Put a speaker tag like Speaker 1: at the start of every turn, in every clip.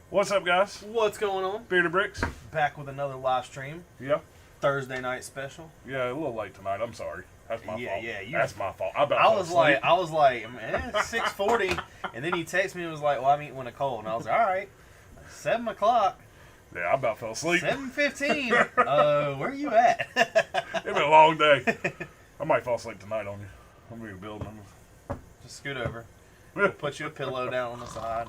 Speaker 1: What's up, guys?
Speaker 2: What's going on?
Speaker 1: Bearded Brix.
Speaker 2: Back with another live stream.
Speaker 1: Yeah.
Speaker 2: Thursday night special.
Speaker 1: Yeah, a little late tonight. I'm sorry. That's my fault.
Speaker 2: Yeah.
Speaker 1: That's my fault.
Speaker 2: I was like, man, it's 6:40, and then he texted me and was like, well, I'm eating with Nicole, and I was like, all right, 7 o'clock.
Speaker 1: Yeah, I about fell asleep.
Speaker 2: 7:15. Where you at?
Speaker 1: It's been a long day. I might fall asleep tonight on you. I'm going to build them.
Speaker 2: Just scoot over. We'll put you a pillow down on the side.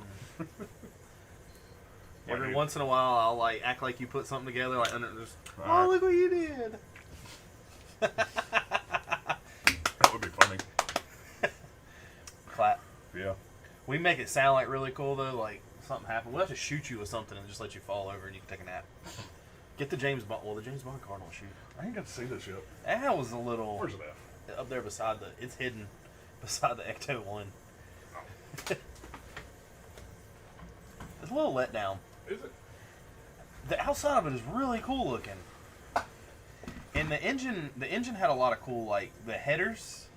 Speaker 2: And every once in a while, I'll like act like you put something together, like under just. Oh, look what you did.
Speaker 1: That would be funny.
Speaker 2: Clap.
Speaker 1: Yeah.
Speaker 2: We make it sound like really cool though, like something happened. We'll have to shoot you with something and just let you fall over and you can take a nap. Get the James Bond. Well, the James Bond card will shoot.
Speaker 1: I ain't got to see this yet.
Speaker 2: That was a little.
Speaker 1: Where's it at?
Speaker 2: Up there beside the. It's hidden beside the Ecto 1. It's a little let down.
Speaker 1: Is it?
Speaker 2: The outside of it is really cool looking. And the engine had a lot of cool, like the headers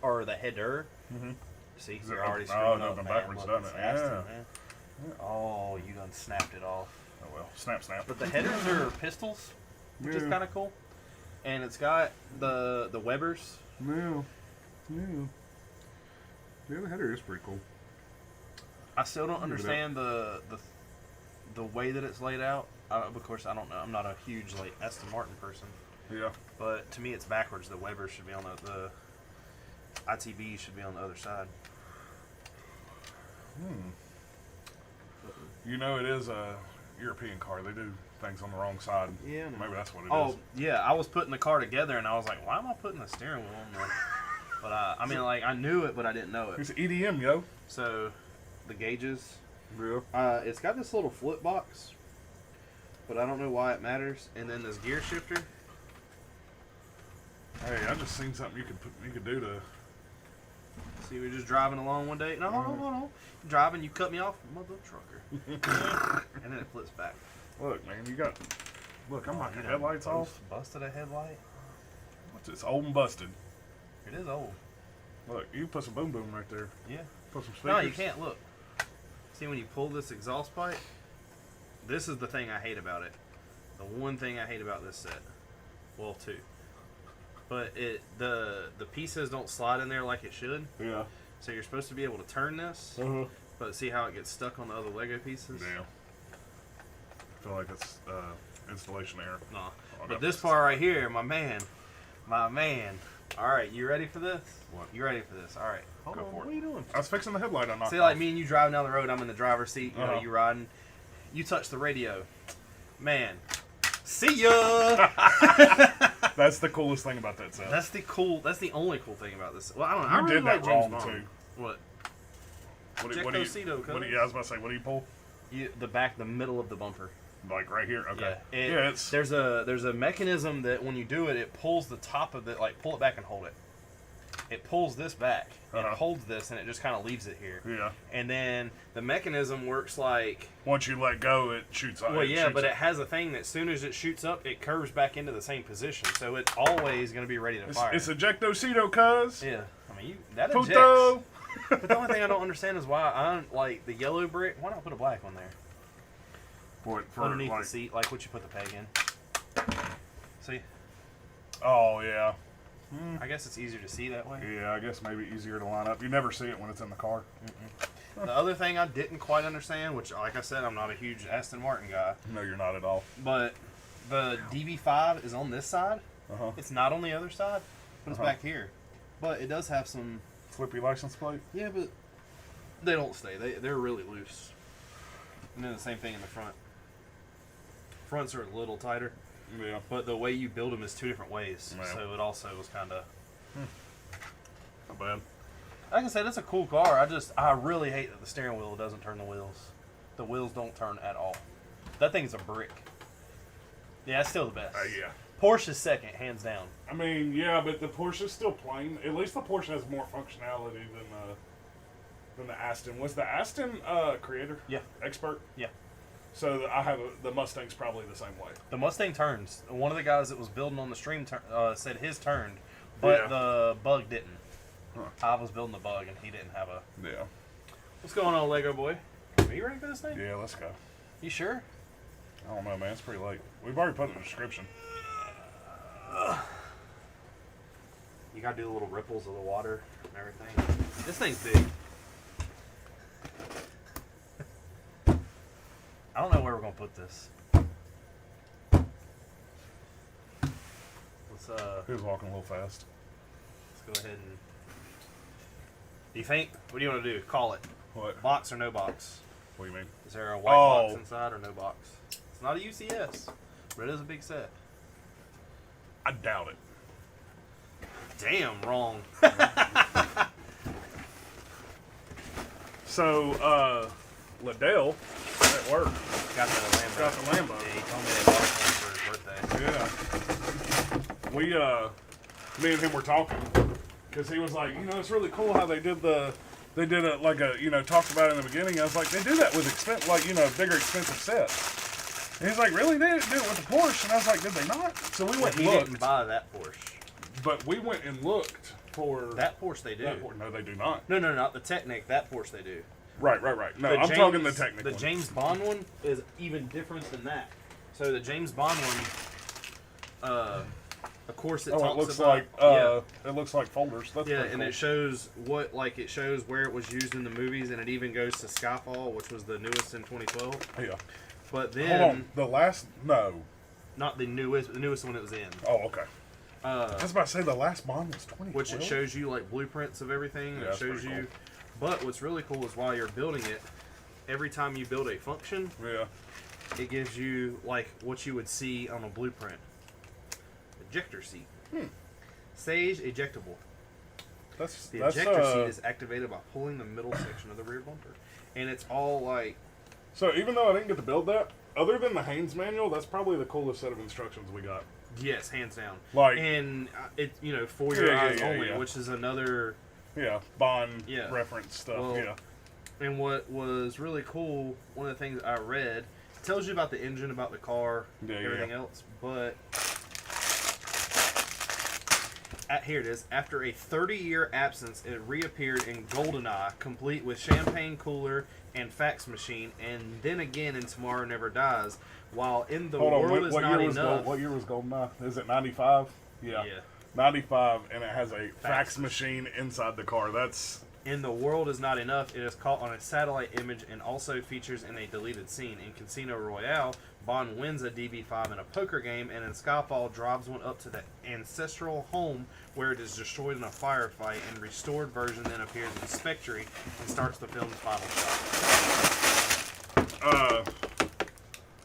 Speaker 2: or the header. See, you're already screwing up, man.
Speaker 1: Backwards, doesn't it?
Speaker 2: Nasty,
Speaker 1: Yeah.
Speaker 2: man. Oh, you done snapped it off.
Speaker 1: Oh well, snap.
Speaker 2: But the headers are pistols, which is kind of cool. And it's got the Webers.
Speaker 1: Yeah, the header is pretty cool.
Speaker 2: I still don't understand the way that it's laid out. Of course, I don't know. I'm not a huge like Aston Martin person.
Speaker 1: Yeah.
Speaker 2: But to me, it's backwards. The Webers should be on the ITB should be on the other side.
Speaker 1: You know, it is a European car. They do things on the wrong side.
Speaker 2: Yeah.
Speaker 1: Maybe that's what it is.
Speaker 2: Oh, yeah. I was putting the car together, and I was like, why am I putting the steering wheel on there? But, I mean, like, I knew it, but I didn't know it.
Speaker 1: It's EDM, yo.
Speaker 2: So, the gauges.
Speaker 1: Yeah.
Speaker 2: It's got this little flip box, but I don't know why it matters. And then this gear shifter.
Speaker 1: Hey, I just seen something you could do to.
Speaker 2: See, we're just driving along one day. No, hold on. Driving, you cut me off, mother trucker. And then it flips back.
Speaker 1: Look, man, you got. Look, I'm knocking headlights off.
Speaker 2: Busted a headlight.
Speaker 1: It's old and busted.
Speaker 2: It is old.
Speaker 1: Look, you put some boom right there.
Speaker 2: Yeah.
Speaker 1: Put some speakers.
Speaker 2: No, you can't. Look. See, when you pull this exhaust pipe, this is the thing I hate about it. The one thing I hate about this set. Well, two. But the pieces don't slide in there like it should.
Speaker 1: Yeah.
Speaker 2: So you're supposed to be able to turn this. But see how it gets stuck on the other Lego pieces?
Speaker 1: Yeah. I feel like it's installation error.
Speaker 2: No. But this part right here, my man. All right, you ready for this?
Speaker 1: What?
Speaker 2: You ready for this? All right. Hold on. What are you doing?
Speaker 1: I was fixing the headlight. I knocked
Speaker 2: See, like
Speaker 1: off.
Speaker 2: me and you driving down the road, I'm in the driver's seat. You know, you riding. You touch the radio. Man. See ya!
Speaker 1: That's the coolest thing about that set.
Speaker 2: That's the only cool thing about this. Well, I don't know.
Speaker 1: You
Speaker 2: I really
Speaker 1: did
Speaker 2: like
Speaker 1: that
Speaker 2: James
Speaker 1: wrong,
Speaker 2: Bond.
Speaker 1: too.
Speaker 2: What?
Speaker 1: What do you, I was about to say, what do you pull?
Speaker 2: The middle of the bumper.
Speaker 1: Like right here? Okay.
Speaker 2: Yeah. There's a mechanism that when you do it, it pulls the top of it, like pull it back and hold it. It pulls this back and holds this, and it just kind of leaves it here.
Speaker 1: Yeah.
Speaker 2: And then the mechanism works like...
Speaker 1: Once you let go, it shoots up.
Speaker 2: Well, yeah, but it has a thing that as soon as it shoots up, it curves back into the same position. So it's always going to be ready to fire.
Speaker 1: It's ejectocito, cuz.
Speaker 2: Yeah. I mean, that
Speaker 1: Puto.
Speaker 2: ejects. But the only thing I don't understand is why I don't like the yellow brick. Why not put a black one there?
Speaker 1: For
Speaker 2: underneath
Speaker 1: like,
Speaker 2: the seat, like what you put the peg in. See?
Speaker 1: Oh, yeah.
Speaker 2: I guess it's easier to see that way.
Speaker 1: Yeah, I guess maybe easier to line up. You never see it when it's in the car.
Speaker 2: The other thing I didn't quite understand, which, like I said, I'm not a huge Aston Martin guy.
Speaker 1: No, you're not at all.
Speaker 2: But the DB5 is on this side. It's not on the other side, but it's back here. But it does have some...
Speaker 1: Flippy license plate?
Speaker 2: Yeah, but they don't stay. They're really loose. And then the same thing in the front. Fronts are a little tighter.
Speaker 1: Yeah.
Speaker 2: But the way you build them is two different ways.
Speaker 1: Yeah.
Speaker 2: So it also was kind of...
Speaker 1: Not bad.
Speaker 2: Like I said, it's a cool car. I really hate that the steering wheel doesn't turn the wheels. The wheels don't turn at all. That thing is a brick. Yeah, it's still the best.
Speaker 1: Yeah.
Speaker 2: Porsche's second, hands down.
Speaker 1: I mean, yeah, but the Porsche's still plain. At least the Porsche has more functionality than the Aston. Was the Aston creator?
Speaker 2: Yeah.
Speaker 1: Expert?
Speaker 2: Yeah.
Speaker 1: So I have the Mustang's probably the same way.
Speaker 2: The Mustang turns. One of the guys that was building on the stream said his turned, but the Bug didn't. I was building the Bug, and he didn't have a...
Speaker 1: Yeah.
Speaker 2: What's going on, Lego boy? Are you ready for this thing?
Speaker 1: Yeah, let's go.
Speaker 2: You sure?
Speaker 1: I don't know, man. It's pretty late. We've already put it in the description.
Speaker 2: You gotta do the little ripples of the water and everything. This thing's big. I don't know where we're gonna put this.
Speaker 1: He was walking a little fast.
Speaker 2: Let's go ahead and. Do you think? What do you want to do? Call it.
Speaker 1: What?
Speaker 2: Box or no box?
Speaker 1: What do you mean?
Speaker 2: Is there a white box inside or no box? It's not a UCS, but it is a big set.
Speaker 1: I doubt it.
Speaker 2: Damn, wrong.
Speaker 1: So, Liddell at work
Speaker 2: Got the Lambo.
Speaker 1: got the Lambo.
Speaker 2: Yeah, he told me they bought one for his birthday.
Speaker 1: Yeah. We, me and him were talking because he was like, it's really cool how they did it like a, talked about it in the beginning. I was like, they do that with bigger expensive sets. And he's like, really? They didn't do it with the Porsche? And I was like, did they not? So we went
Speaker 2: He
Speaker 1: and looked.
Speaker 2: didn't buy that Porsche.
Speaker 1: But we went and looked for
Speaker 2: That Porsche they do.
Speaker 1: No, they do not.
Speaker 2: No, not the Technic. That Porsche they do.
Speaker 1: Right. No, I'm talking the technical.
Speaker 2: The James Bond one is even different than that. So the James Bond one, of course, it talks
Speaker 1: looks
Speaker 2: about,
Speaker 1: like it looks like folders. That's
Speaker 2: yeah,
Speaker 1: pretty
Speaker 2: and
Speaker 1: cool.
Speaker 2: it shows it shows where it was used in the movies, and it even goes to Skyfall, which was the newest in 2012.
Speaker 1: Yeah.
Speaker 2: But then,
Speaker 1: Hold on, the last
Speaker 2: not the newest one it was in.
Speaker 1: Oh, okay. I was about to say the last Bond was 2012.
Speaker 2: Which it shows you like blueprints of everything.
Speaker 1: Yeah,
Speaker 2: It
Speaker 1: that's
Speaker 2: shows
Speaker 1: pretty
Speaker 2: you. But what's really cool is while you're building it, every time you build a function,
Speaker 1: Yeah.
Speaker 2: it gives you like what you would see on a blueprint. Ejector seat. Sage ejectable.
Speaker 1: That's
Speaker 2: Ejector seat is activated by pulling the middle section of the rear bumper, and it's all like.
Speaker 1: So even though I didn't get to build that, other than the Haynes manual, that's probably the coolest set of instructions we got.
Speaker 2: Yes, hands down.
Speaker 1: Like,
Speaker 2: and it for your eyes only,
Speaker 1: yeah.
Speaker 2: which is another.
Speaker 1: Yeah, Bond
Speaker 2: Yeah.
Speaker 1: reference stuff.
Speaker 2: Well,
Speaker 1: yeah.
Speaker 2: And what was really cool, one of the things I read, it tells you about the engine, about the car, everything else, but here it is. After a 30-year absence, it reappeared in GoldenEye, complete with champagne cooler and fax machine, and then again in Tomorrow Never Dies. While in the world is not enough.
Speaker 1: What year was GoldenEye? Is it 95? Yeah. 95, and it has a fax machine inside the car. That's...
Speaker 2: In the world is not enough. It is caught on a satellite image and also features in a deleted scene. In Casino Royale, Bond wins a DB5 in a poker game, and in Skyfall drives one up to the ancestral home where it is destroyed in a firefight, and restored version then appears in Spectre and starts the film's final shot.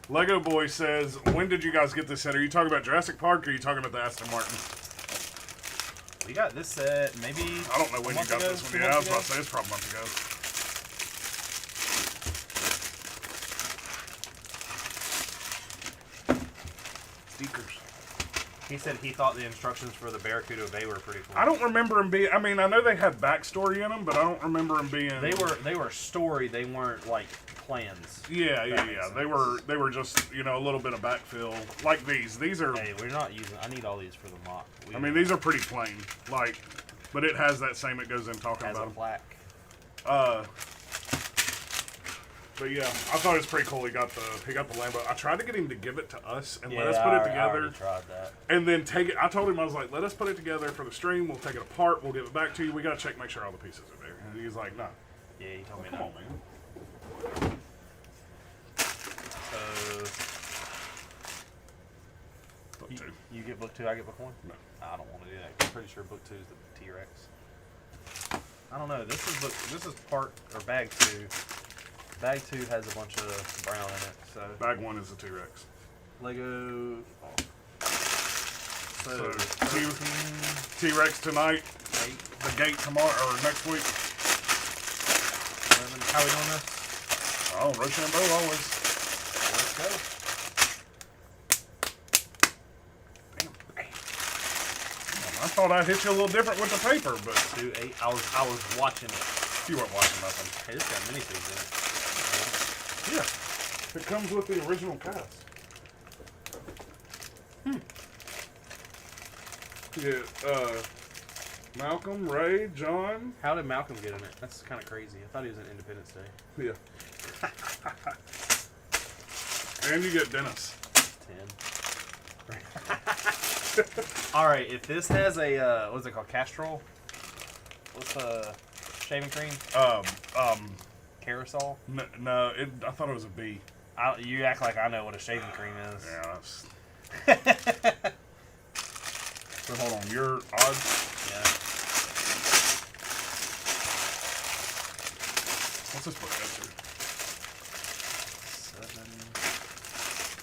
Speaker 1: Lego Boy says, when did you guys get this set? Are you talking about Jurassic Park, or are you talking about the Aston Martin?
Speaker 2: We got this set maybe.
Speaker 1: I don't know when you got this one. Yeah, I was about to say it's probably a month ago. Stickers.
Speaker 2: He said he thought the instructions for the Barracuda Bay were pretty cool.
Speaker 1: I don't remember them being. I mean, I know they had backstory in them, but I don't remember them being.
Speaker 2: They were story. They weren't like plans.
Speaker 1: Yeah. They were just a little bit of backfill like these. These are.
Speaker 2: Hey, we're not using. I need all these for the mock.
Speaker 1: I mean, these are pretty plain. Like, but it has that same. It goes in talking
Speaker 2: has
Speaker 1: about
Speaker 2: a plaque.
Speaker 1: But yeah, I thought it was pretty cool. He got the Lambo. I tried to get him to give it to us and let us put it together.
Speaker 2: I already tried that.
Speaker 1: And then take it. I told him, I was like, let us put it together for the stream. We'll take it apart. We'll give it back to you. We gotta make sure all the pieces are there. And he's like, no.
Speaker 2: Yeah, he told me
Speaker 1: Come
Speaker 2: no.
Speaker 1: on, man.
Speaker 2: So
Speaker 1: Book 2.
Speaker 2: you get book 2, I get book 1?
Speaker 1: No.
Speaker 2: I don't want to do that. I'm pretty sure book 2 is the T-Rex. I don't know. This is part or bag 2. Bag 2 has a bunch of brown in it. So
Speaker 1: Bag 1 is the T-Rex.
Speaker 2: Lego.
Speaker 1: So
Speaker 2: 13,
Speaker 1: T-Rex tonight.
Speaker 2: 8,
Speaker 1: The gate tomorrow or next week.
Speaker 2: 11. How we doing this?
Speaker 1: Oh, Rochambeau always.
Speaker 2: Let's go.
Speaker 1: Damn. I thought I'd hit you a little different with the paper, but
Speaker 2: 2, 8. I was watching it.
Speaker 1: you weren't watching nothing.
Speaker 2: Hey, this got minifigs in it.
Speaker 1: Yeah. It comes with the original cast. Yeah, Malcolm, Ray, John.
Speaker 2: How did Malcolm get in it? That's kind of crazy. I thought he was in Independence Day.
Speaker 1: Yeah. And you get Dennis.
Speaker 2: 10. All right, if this has a what's it called, Castrol? What's shaving cream? Carousel?
Speaker 1: No, I thought it was a B.
Speaker 2: You act like I know what a shaving cream is.
Speaker 1: Yeah, so hold on, your odds?
Speaker 2: Yeah.
Speaker 1: What's this book go to?
Speaker 2: 7,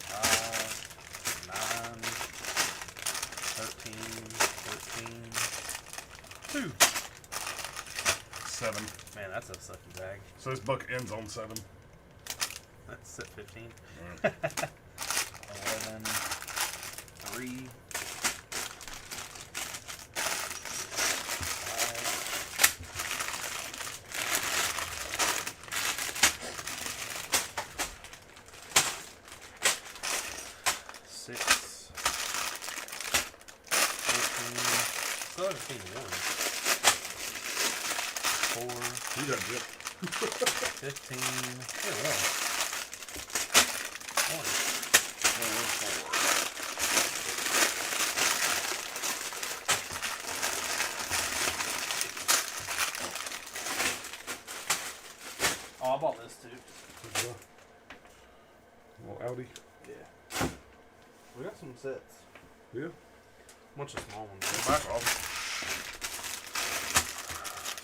Speaker 2: 5, 9, 13,
Speaker 1: 2. 7.
Speaker 2: Man, that's a sucky bag.
Speaker 1: So this book ends on 7.
Speaker 2: That's at 15.
Speaker 1: Right.
Speaker 2: 11, 3, 6, 14, still haven't seen 1. 4,
Speaker 1: You got it.
Speaker 2: 15, here, 1. 1. 4. Oh, I bought this too.
Speaker 1: Little Audi.
Speaker 2: Yeah. We got some sets.
Speaker 1: Yeah.
Speaker 2: Bunch of small ones.
Speaker 1: Back off.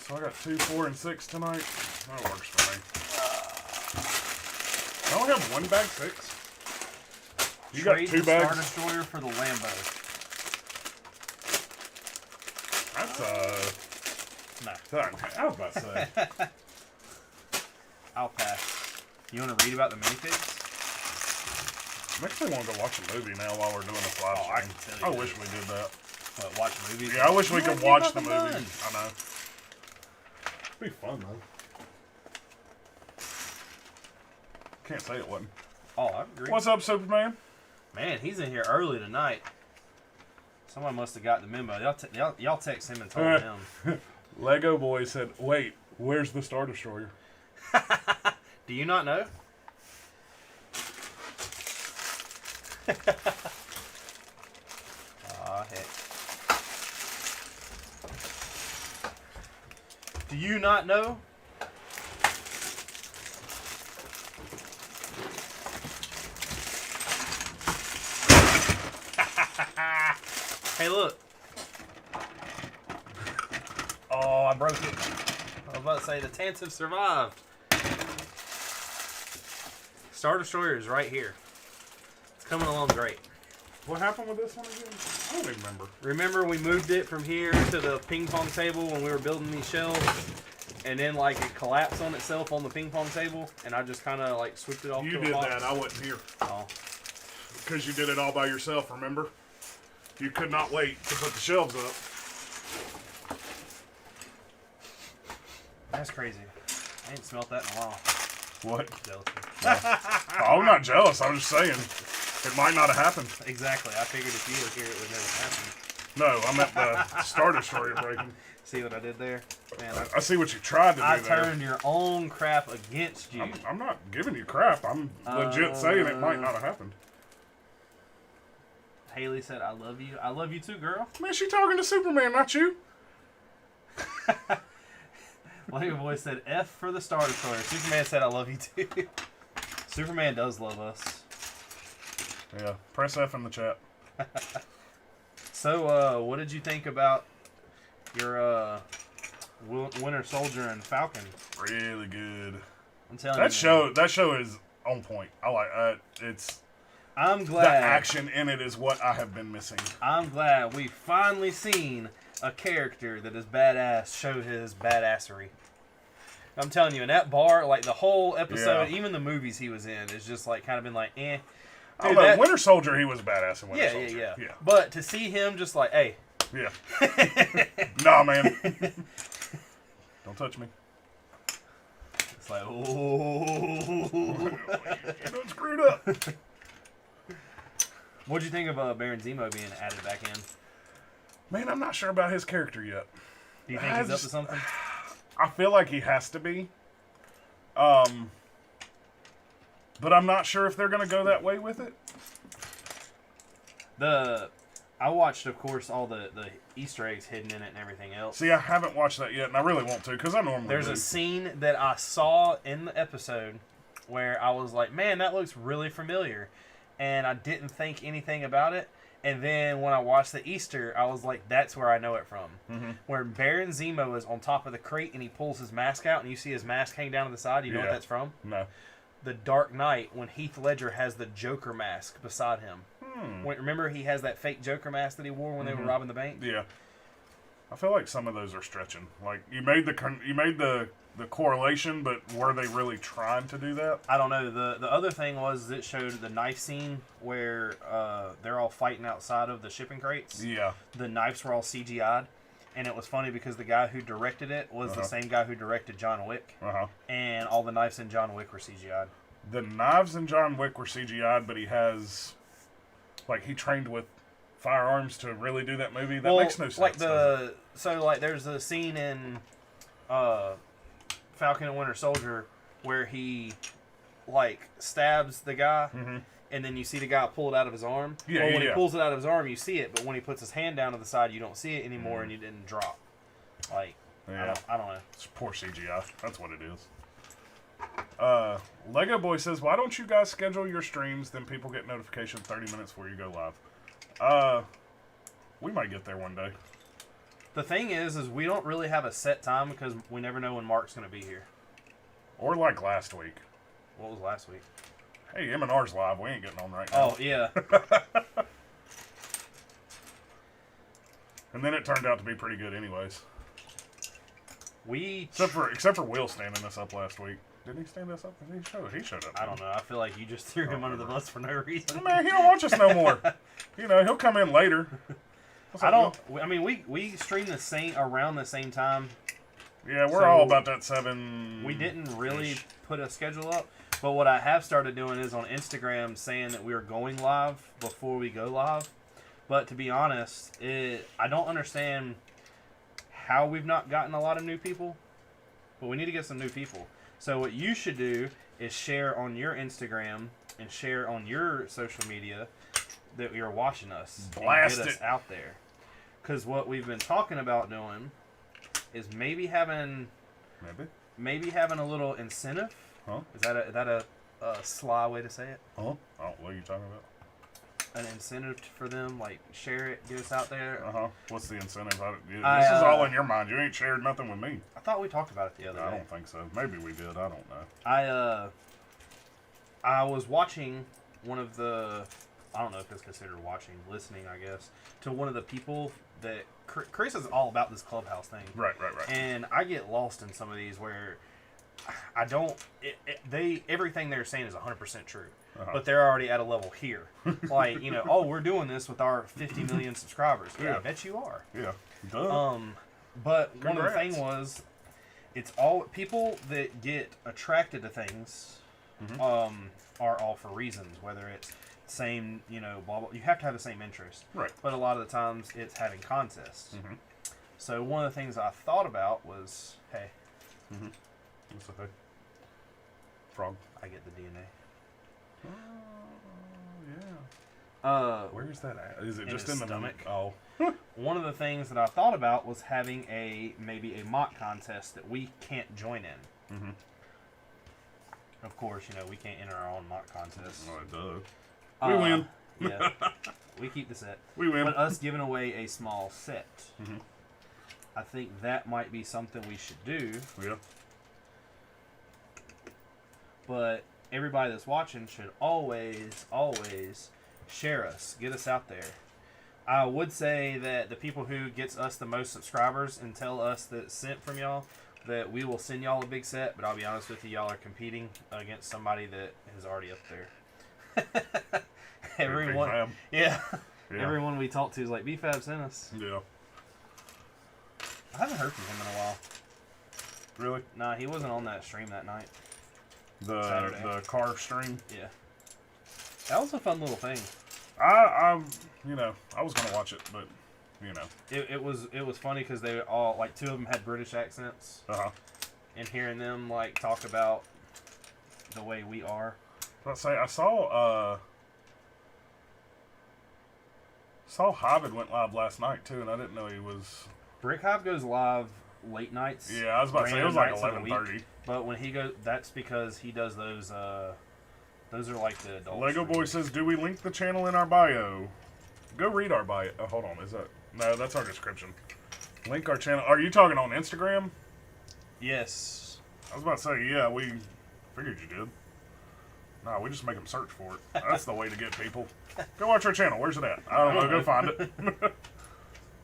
Speaker 1: So I got 2, 4, and 6 tonight. That works for me. I only have 1 bag 6. You got 2 bags.
Speaker 2: Star Destroyer for the Lambo.
Speaker 1: That's
Speaker 2: No.
Speaker 1: I was about to say.
Speaker 2: I'll pass. You want to read about the minifigs?
Speaker 1: Makes me want to go watch a movie now while we're doing this live
Speaker 2: Oh, I
Speaker 1: stream.
Speaker 2: can tell you
Speaker 1: I
Speaker 2: that.
Speaker 1: wish we did that.
Speaker 2: What, watch movies?
Speaker 1: Yeah, I wish we could watch the movie.
Speaker 2: Fun.
Speaker 1: I know. It'd be fun though. Can't say it wasn't.
Speaker 2: Oh, I agree.
Speaker 1: What's up, Superman?
Speaker 2: Man, he's in here early tonight. Someone must have got the memo. Y'all text him and told him.
Speaker 1: Lego Boy said, "Wait, where's the Star Destroyer?"
Speaker 2: Do you not know? Aw, heck. Do you not know? Hey, look. Oh, I broke it. I was about to say the Tants have survived. Star Destroyer is right here. It's coming along great.
Speaker 1: What happened with this one again? I don't even remember.
Speaker 2: Remember we moved it from here to the ping pong table when we were building these shelves? And then like it collapsed on itself on the ping pong table, and I just kind of like swooped it off
Speaker 1: You
Speaker 2: to a
Speaker 1: did
Speaker 2: box.
Speaker 1: that. I wasn't here.
Speaker 2: Oh.
Speaker 1: Because you did it all by yourself, remember? You could not wait to put the shelves up.
Speaker 2: That's crazy. I ain't smelt that in a while.
Speaker 1: What?
Speaker 2: Jealousy.
Speaker 1: I'm not jealous. I'm just saying. It might not have happened.
Speaker 2: Exactly. I figured if you were here, it would never happen.
Speaker 1: No, I meant the Star Destroyer breaking.
Speaker 2: See what I did there? Man,
Speaker 1: I see what you tried to do
Speaker 2: I
Speaker 1: there.
Speaker 2: turned your own crap against you.
Speaker 1: I'm not giving you crap. I'm legit saying it might not have happened.
Speaker 2: Haley said, I love you. I love you too, girl.
Speaker 1: Man, she talking to Superman, not you.
Speaker 2: Lego Boy said, F for the Star Destroyer. Superman said, I love you too. Superman does love us.
Speaker 1: Yeah, press F in the chat.
Speaker 2: So, what did you think about your Winter Soldier and Falcon?
Speaker 1: Really good.
Speaker 2: I'm telling
Speaker 1: That
Speaker 2: you.
Speaker 1: that show is on point. I like it's
Speaker 2: I'm glad.
Speaker 1: the action in it is what I have been missing.
Speaker 2: I'm glad we finally seen a character that is badass show his badassery. I'm telling you, in that bar, like the whole episode,
Speaker 1: Yeah.
Speaker 2: even the movies he was in, is just like kind of been like, eh.
Speaker 1: Dude,
Speaker 2: Dude,
Speaker 1: Winter Soldier, he was a badass in Winter
Speaker 2: Yeah,
Speaker 1: Soldier.
Speaker 2: yeah. But to see him just like, hey.
Speaker 1: Yeah. Nah, man. Don't touch me.
Speaker 2: It's like, oh.
Speaker 1: You done screwed up.
Speaker 2: What'd you think of Baron Zemo being added back in?
Speaker 1: Man, I'm not sure about his character yet.
Speaker 2: Do you think he's up to something?
Speaker 1: I feel like he has to be. But I'm not sure if they're going to go that way with it.
Speaker 2: I watched, of course, all the Easter eggs hidden in it and everything else.
Speaker 1: See, I haven't watched that yet, and I really want to, because I normally
Speaker 2: There's
Speaker 1: do.
Speaker 2: a scene that I saw in the episode where I was like, man, that looks really familiar. And I didn't think anything about it. And then when I watched the Easter, I was like, that's where I know it from. Mm-hmm. Where Baron Zemo is on top of the crate and he pulls his mask out and you see his mask hang down to the side. You know what that's from?
Speaker 1: No.
Speaker 2: The Dark Knight, when Heath Ledger has the Joker mask beside him. Remember he has that fake Joker mask that he wore when they were robbing the bank?
Speaker 1: Yeah. I feel like some of those are stretching. Like, you made the correlation, but were they really trying to do that?
Speaker 2: I don't know. The other thing was it showed the knife scene where they're all fighting outside of the shipping crates.
Speaker 1: Yeah.
Speaker 2: The knives were all CGI'd. And it was funny because the guy who directed it was the same guy who directed John Wick. And all the knives in John Wick were CGI'd.
Speaker 1: The knives in John Wick were CGI'd, but he has... Like, he trained with firearms to really do that movie? That makes no sense.
Speaker 2: Like there's a scene in Falcon and Winter Soldier where he, like, stabs the guy, and then you see the guy pull it out of his arm.
Speaker 1: Yeah,
Speaker 2: when he pulls it out of his arm, you see it, but when he puts his hand down to the side, you don't see it anymore, and you didn't drop. Like, I don't know. It's
Speaker 1: poor CGI. That's what it is. Lego Boy says, why don't you guys schedule your streams, then people get notification 30 minutes before you go live? We might get there one day.
Speaker 2: The thing is we don't really have a set time because we never know when Mark's going to be here.
Speaker 1: Or like last week.
Speaker 2: What was last week?
Speaker 1: Hey, M&R's live. We ain't getting on right now.
Speaker 2: Oh, yeah.
Speaker 1: And then it turned out to be pretty good anyways. Except for Will standing us up last week. Didn't he stand us up? He showed up.
Speaker 2: I don't know. I feel like you just threw him under the bus for no reason.
Speaker 1: Man, he don't watch us no more. You know, he'll come in later.
Speaker 2: I mean, we stream around the same time.
Speaker 1: Yeah, we're all about that 7.
Speaker 2: We didn't really put a schedule up, but what I have started doing is on Instagram saying that we are going live before we go live. But to be honest, I don't understand how we've not gotten a lot of new people, but we need to get some new people. So what you should do is share on your Instagram and share on your social media that you're watching us.
Speaker 1: Blast
Speaker 2: and get us out there. Because what we've been talking about doing is maybe having a little incentive.
Speaker 1: Huh?
Speaker 2: Is that a sly way to say it?
Speaker 1: Huh? Oh, what are you talking about?
Speaker 2: An incentive for them, like share it, get us out there.
Speaker 1: What's the incentive? This is all in your mind. You ain't shared nothing with me.
Speaker 2: I thought we talked about it the other day.
Speaker 1: I don't think so. Maybe we did. I don't know.
Speaker 2: I was watching one of the, I don't know if it's considered watching, listening, I guess, to one of the people that Chris is all about this Clubhouse thing.
Speaker 1: Right.
Speaker 2: And I get lost in some of these where I don't. Everything they're saying is 100% true. But they're already at a level here. Like, you know, oh, we're doing this with our 50 million subscribers. Yeah, I bet you are.
Speaker 1: Yeah. Duh.
Speaker 2: But one of the things was, it's all people that get attracted to things are all for reasons. Whether it's same, you know, blah, blah. You have to have the same interest.
Speaker 1: Right.
Speaker 2: But a lot of the times it's having contests. So one of the things I thought about was, hey.
Speaker 1: What's the thing? Frog.
Speaker 2: I get the DNA.
Speaker 1: Oh, yeah. Where is that at? Is it just in the
Speaker 2: stomach?
Speaker 1: Oh.
Speaker 2: One of the things that I thought about was having maybe a mock contest that we can't join in. Of course, you know, we can't enter our own mock contest.
Speaker 1: Oh, we win.
Speaker 2: Yeah. We keep the set.
Speaker 1: We win.
Speaker 2: But us giving away a small set. I think that might be something we should do.
Speaker 1: Yeah.
Speaker 2: But everybody that's watching should always share us. Get us out there. I would say that the people who gets us the most subscribers and tell us that it's sent from y'all, that we will send y'all a big set, but I'll be honest with you, y'all are competing against somebody that is already up there. Everyone, yeah. Everyone we talk to is like, BFAB sent us.
Speaker 1: Yeah.
Speaker 2: I haven't heard from him in a while.
Speaker 1: Really?
Speaker 2: Nah, he wasn't on that stream that night.
Speaker 1: The car stream?
Speaker 2: Yeah. That was a fun little thing.
Speaker 1: I was gonna watch it, but you know,
Speaker 2: it was funny because they all, like, two of them had British accents, and hearing them like talk about the way we are,
Speaker 1: Let's say I saw Hobbit went live last night too, and I didn't know he was.
Speaker 2: Brick Hive goes live late nights.
Speaker 1: Yeah, I was about to say it was like 11:30.
Speaker 2: But when he goes, that's because he does those. Those are like the adult
Speaker 1: Lego
Speaker 2: streams.
Speaker 1: Boy says, "Do we link the channel in our bio?" Go read our bio. Oh, hold on, is that? No, that's our description. Link our channel. Are you talking on Instagram?
Speaker 2: Yes.
Speaker 1: I was about to say, yeah, we figured you did. No, we just make them search for it. That's the way to get people. Go watch our channel. Where's it at? I don't know. Go find it.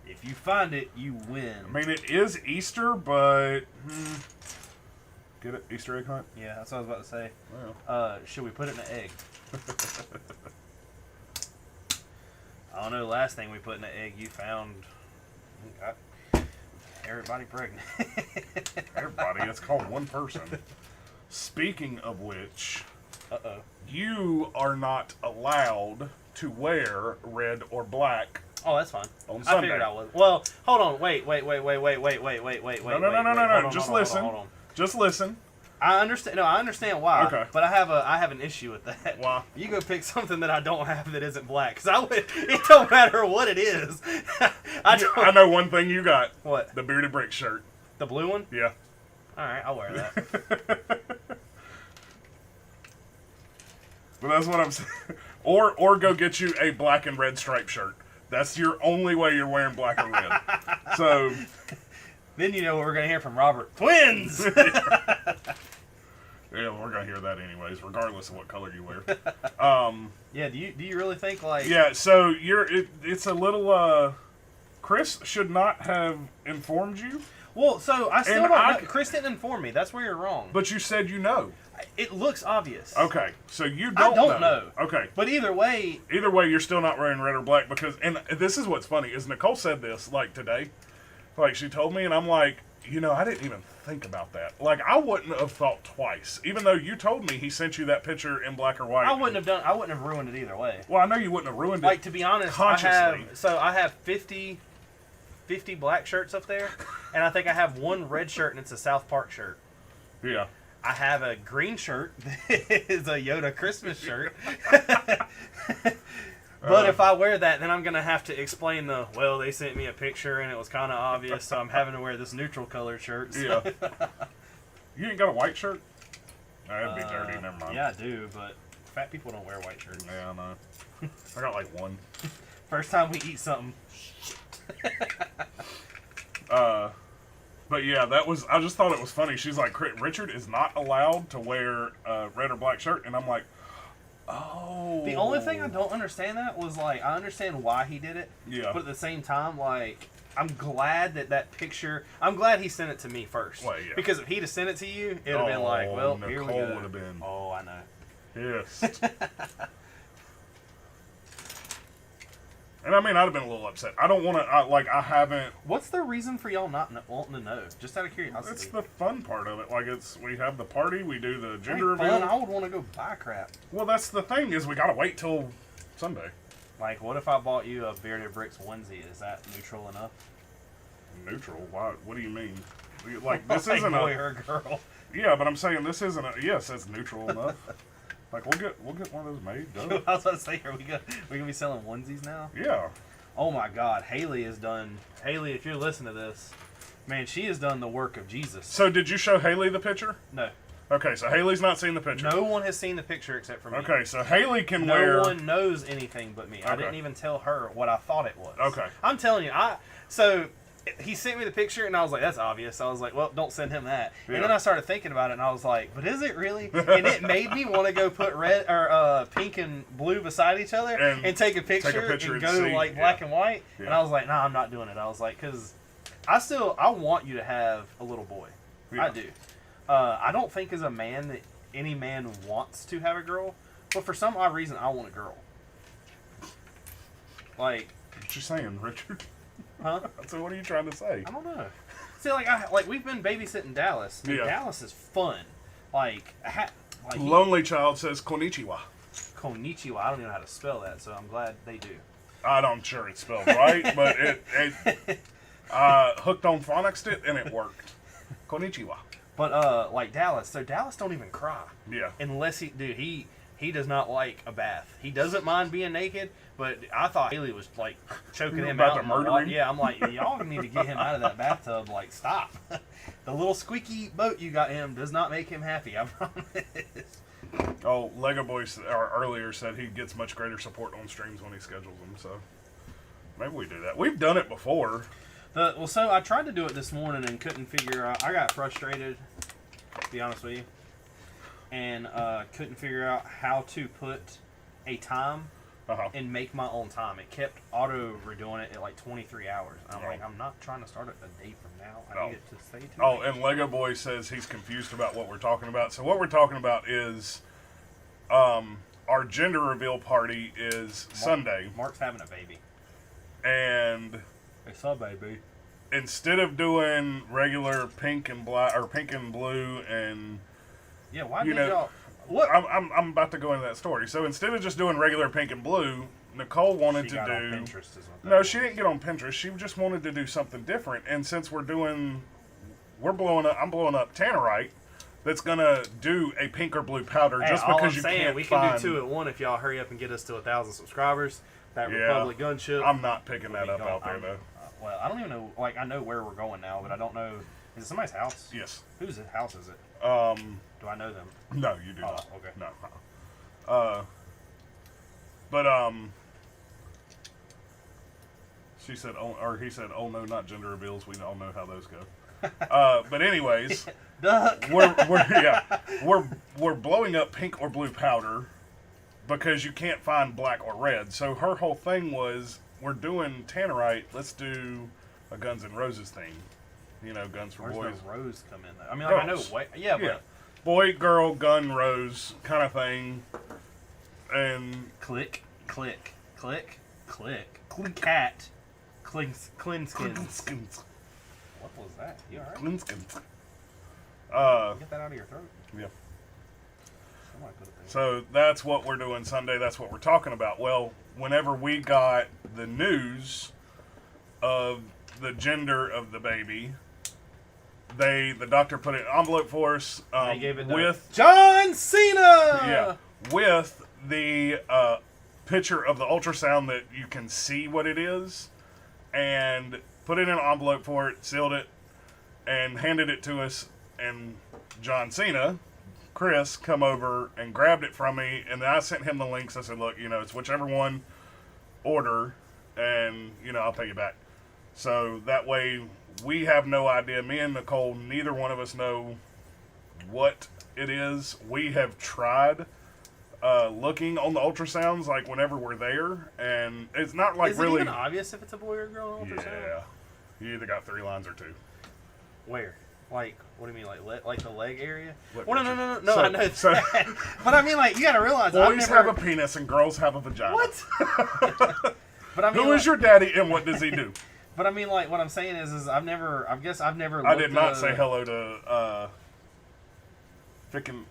Speaker 2: If you find it, you win.
Speaker 1: I mean, it is Easter, but... Get it? Easter egg hunt?
Speaker 2: Yeah, that's what I was about to say.
Speaker 1: Well.
Speaker 2: Should we put it in an egg? I don't know. Last thing we put in an egg, you found everybody pregnant.
Speaker 1: Everybody. It's called one person. Speaking of which,
Speaker 2: Uh-oh.
Speaker 1: you are not allowed to wear red or black.
Speaker 2: Oh, that's fine.
Speaker 1: On
Speaker 2: I
Speaker 1: Sunday.
Speaker 2: figured I was. Well, hold on. Wait.
Speaker 1: No. Just listen.
Speaker 2: Hold on.
Speaker 1: Just listen.
Speaker 2: I understand. No, I understand why.
Speaker 1: Okay.
Speaker 2: But I have an issue with that.
Speaker 1: Why?
Speaker 2: You go pick something that I don't have that isn't black, because it don't matter what it is.
Speaker 1: I know one thing you got.
Speaker 2: What?
Speaker 1: The Bearded Brix shirt.
Speaker 2: The blue one?
Speaker 1: Yeah.
Speaker 2: All right, I'll wear that.
Speaker 1: But that's what I'm saying. Or go get you a black and red striped shirt. That's your only way you're wearing black or red. So...
Speaker 2: Then you know what we're going to hear from Robert. Twins!
Speaker 1: Yeah, we're going to hear that anyways, regardless of what color you wear.
Speaker 2: Yeah, do you really think, like...
Speaker 1: Yeah, so it's a little... Chris should not have informed you.
Speaker 2: Well, so I still
Speaker 1: And
Speaker 2: don't know. Chris didn't inform me. That's where you're wrong.
Speaker 1: But you said you know.
Speaker 2: It looks obvious.
Speaker 1: Okay, so you don't
Speaker 2: know.
Speaker 1: Okay.
Speaker 2: But either way...
Speaker 1: Either way, you're still not wearing red or black because... And this is what's funny, is Nicole said this, like, today. Like, she told me, and I'm like, I didn't even think about that. Like, I wouldn't have thought twice. Even though you told me he sent you that picture in black or white.
Speaker 2: I wouldn't have ruined it either way.
Speaker 1: Well, I know you wouldn't have ruined it.
Speaker 2: Like, to be honest,
Speaker 1: consciously.
Speaker 2: I have 50 black shirts up there, and I think I have one red shirt, and it's a South Park shirt.
Speaker 1: Yeah.
Speaker 2: I have a green shirt that is a Yoda Christmas shirt. But if I wear that, then I'm going to have to explain they sent me a picture and it was kind of obvious, so I'm having to wear this neutral colored shirt. So.
Speaker 1: Yeah. You ain't got a white shirt? That'd be dirty, never mind.
Speaker 2: Yeah, I do, but fat people don't wear white shirts.
Speaker 1: Yeah, I know. I got like one.
Speaker 2: First time we eat something.
Speaker 1: But yeah, I just thought it was funny. She's like, Richard is not allowed to wear a red or black shirt, and I'm like, oh.
Speaker 2: The only thing I don't understand was, like, I understand why he did it.
Speaker 1: Yeah.
Speaker 2: But at the same time, like, I'm glad that picture... I'm glad he sent it to me first.
Speaker 1: Well, yeah.
Speaker 2: Because if he'd have sent it to you, it would have been like, well,
Speaker 1: Nicole
Speaker 2: here we go.
Speaker 1: would have been.
Speaker 2: Oh, I know.
Speaker 1: Yes. And I mean, I'd have been a little upset. I don't want to, I haven't...
Speaker 2: What's the reason for y'all not wanting to know? Just out of curiosity.
Speaker 1: That's the fun part of it. Like, we have the party, we do the gender reveal.
Speaker 2: Fun. I would want to go buy crap.
Speaker 1: Well, that's the thing, is we gotta wait till Sunday.
Speaker 2: Like, what if I bought you a Bearded Brix onesie? Is that neutral enough?
Speaker 1: Neutral? Why? What do you mean? Like, this
Speaker 2: like
Speaker 1: isn't
Speaker 2: boy
Speaker 1: a...
Speaker 2: or girl.
Speaker 1: Yeah, but I'm saying this isn't a... Yes, it's neutral enough. Like, we'll get one of those made. Duh.
Speaker 2: I was about to say, are we gonna be selling onesies now?
Speaker 1: Yeah.
Speaker 2: Oh my God, Haley has done. Haley, if you're listening to this, man, she has done the work of Jesus.
Speaker 1: So, did you show Haley the picture?
Speaker 2: No.
Speaker 1: Okay, so Haley's not seen the picture.
Speaker 2: No one has seen the picture except for me.
Speaker 1: Okay, so Haley can wear...
Speaker 2: No one knows anything but me.
Speaker 1: Okay.
Speaker 2: I didn't even tell her what I thought it was.
Speaker 1: Okay.
Speaker 2: I'm telling you, so he sent me the picture, and I was like, that's obvious. I was like, well, don't send him that.
Speaker 1: Yeah.
Speaker 2: And then I started thinking about it, and I was like, but is it really? And it made me want to go put red or pink and blue beside each other and take a picture and go
Speaker 1: see.
Speaker 2: like black and white.
Speaker 1: Yeah.
Speaker 2: And I was like, nah, I'm not doing it. I was like, because I want you to have a little boy.
Speaker 1: Yeah.
Speaker 2: I do. I don't think as a man that any man wants to have a girl, but for some odd reason, I want a girl. Like,
Speaker 1: What you saying, Richard?
Speaker 2: huh?
Speaker 1: So what are you trying to say?
Speaker 2: I don't know. See, we've been babysitting Dallas. And
Speaker 1: Yeah.
Speaker 2: Dallas is fun. Like
Speaker 1: Lonely Child says konnichiwa.
Speaker 2: Konnichiwa. I don't even know how to spell that, so I'm glad they do.
Speaker 1: I'm sure it's spelled right, but it hooked on phonics it and it worked. Konnichiwa.
Speaker 2: But like Dallas, so Dallas don't even cry.
Speaker 1: Yeah.
Speaker 2: Unless He does not like a bath. He doesn't mind being naked, but I thought Haley was like choking him
Speaker 1: about
Speaker 2: out.
Speaker 1: to murder him?
Speaker 2: Yeah, I'm like, y'all need to get him out of that bathtub. Like, stop. The little squeaky boat you got him does not make him happy. I promise.
Speaker 1: Oh, Lego Boys earlier said he gets much greater support on streams when he schedules them. So maybe we do that. We've done it before.
Speaker 2: So I tried to do it this morning and couldn't figure out. I got frustrated, to be honest with you, and couldn't figure out how to put a time and make my own time. It kept auto redoing it at like 23 hours. I'm like, I'm not trying to start it a day from now. I need it to stay tonight.
Speaker 1: Oh, and Lego Boy says he's confused about what we're talking about. So what we're talking about is our gender reveal party is Sunday.
Speaker 2: Mark's having a baby.
Speaker 1: And
Speaker 2: It's a baby.
Speaker 1: instead of doing regular pink and black or pink and blue and
Speaker 2: Yeah, why
Speaker 1: you
Speaker 2: did
Speaker 1: know,
Speaker 2: y'all... What?
Speaker 1: I'm about to go into that story. So instead of just doing regular pink and blue, Nicole wanted
Speaker 2: She
Speaker 1: to
Speaker 2: got
Speaker 1: do.
Speaker 2: on Pinterest is what that
Speaker 1: No,
Speaker 2: was.
Speaker 1: she didn't get on Pinterest. She just wanted to do something different. And since I'm blowing up Tannerite, that's gonna do a pink or blue powder
Speaker 2: Hey,
Speaker 1: just
Speaker 2: all
Speaker 1: because
Speaker 2: I'm
Speaker 1: you
Speaker 2: saying,
Speaker 1: can't
Speaker 2: we
Speaker 1: find.
Speaker 2: can do 2 at 1 if y'all hurry up and get us to 1,000 subscribers. That
Speaker 1: Yeah.
Speaker 2: Republic gunship.
Speaker 1: I'm not picking
Speaker 2: will
Speaker 1: that
Speaker 2: be
Speaker 1: up
Speaker 2: gone.
Speaker 1: out there though.
Speaker 2: Well, I don't even know. Like, I know where we're going now, but I don't know. Is it somebody's house?
Speaker 1: Yes.
Speaker 2: Whose house is it? Do I know them?
Speaker 1: No, you do
Speaker 2: Oh,
Speaker 1: not.
Speaker 2: okay.
Speaker 1: No. She said, or he said, "Oh no, not gender reveals. We all know how those go." But anyways,
Speaker 2: Duck.
Speaker 1: we're blowing up pink or blue powder because you can't find black or red. So her whole thing was, we're doing Tannerite. Let's do a Guns N' Roses thing. You know, guns for
Speaker 2: Where's
Speaker 1: boys.
Speaker 2: the rose come in? I mean, like, I know.
Speaker 1: Girls.
Speaker 2: Yeah,
Speaker 1: Yeah.
Speaker 2: but
Speaker 1: Boy, girl, gun, rose kind of thing. And
Speaker 2: click, click, click, click. Cat. Clinskins. What was that? You alright? Get that out of your throat.
Speaker 1: Yeah.
Speaker 2: Somebody put it there.
Speaker 1: So that's what we're doing Sunday. That's what we're talking about. Well, whenever we got the news of the gender of the baby, the doctor put it in an envelope for us
Speaker 2: They gave it
Speaker 1: with
Speaker 2: John Cena.
Speaker 1: Yeah, with the picture of the ultrasound that you can see what it is, and put it in an envelope for it, sealed it, and handed it to us. And John Cena, Chris, come over and grabbed it from me, and then I sent him the links. I said, look, it's whichever one order, and I'll pay you back. So that way we have no idea. Me and Nicole, neither one of us know what it is. We have tried looking on the ultrasounds, like whenever we're there, and it's not like
Speaker 2: Is
Speaker 1: really
Speaker 2: it even obvious if it's a boy or a girl on ultrasound?
Speaker 1: Yeah, you either got 3 lines or 2.
Speaker 2: Where? Like, what do you mean, like the leg area?
Speaker 1: Look,
Speaker 2: Well,
Speaker 1: Richard.
Speaker 2: no, I know that. But I mean, like, you gotta realize,
Speaker 1: Boys have a penis and girls have a vagina.
Speaker 2: What? But I mean,
Speaker 1: Who is your daddy and what does he do?
Speaker 2: But I mean, like, what I'm saying is I've never. I
Speaker 1: I did not say hello to Ficken.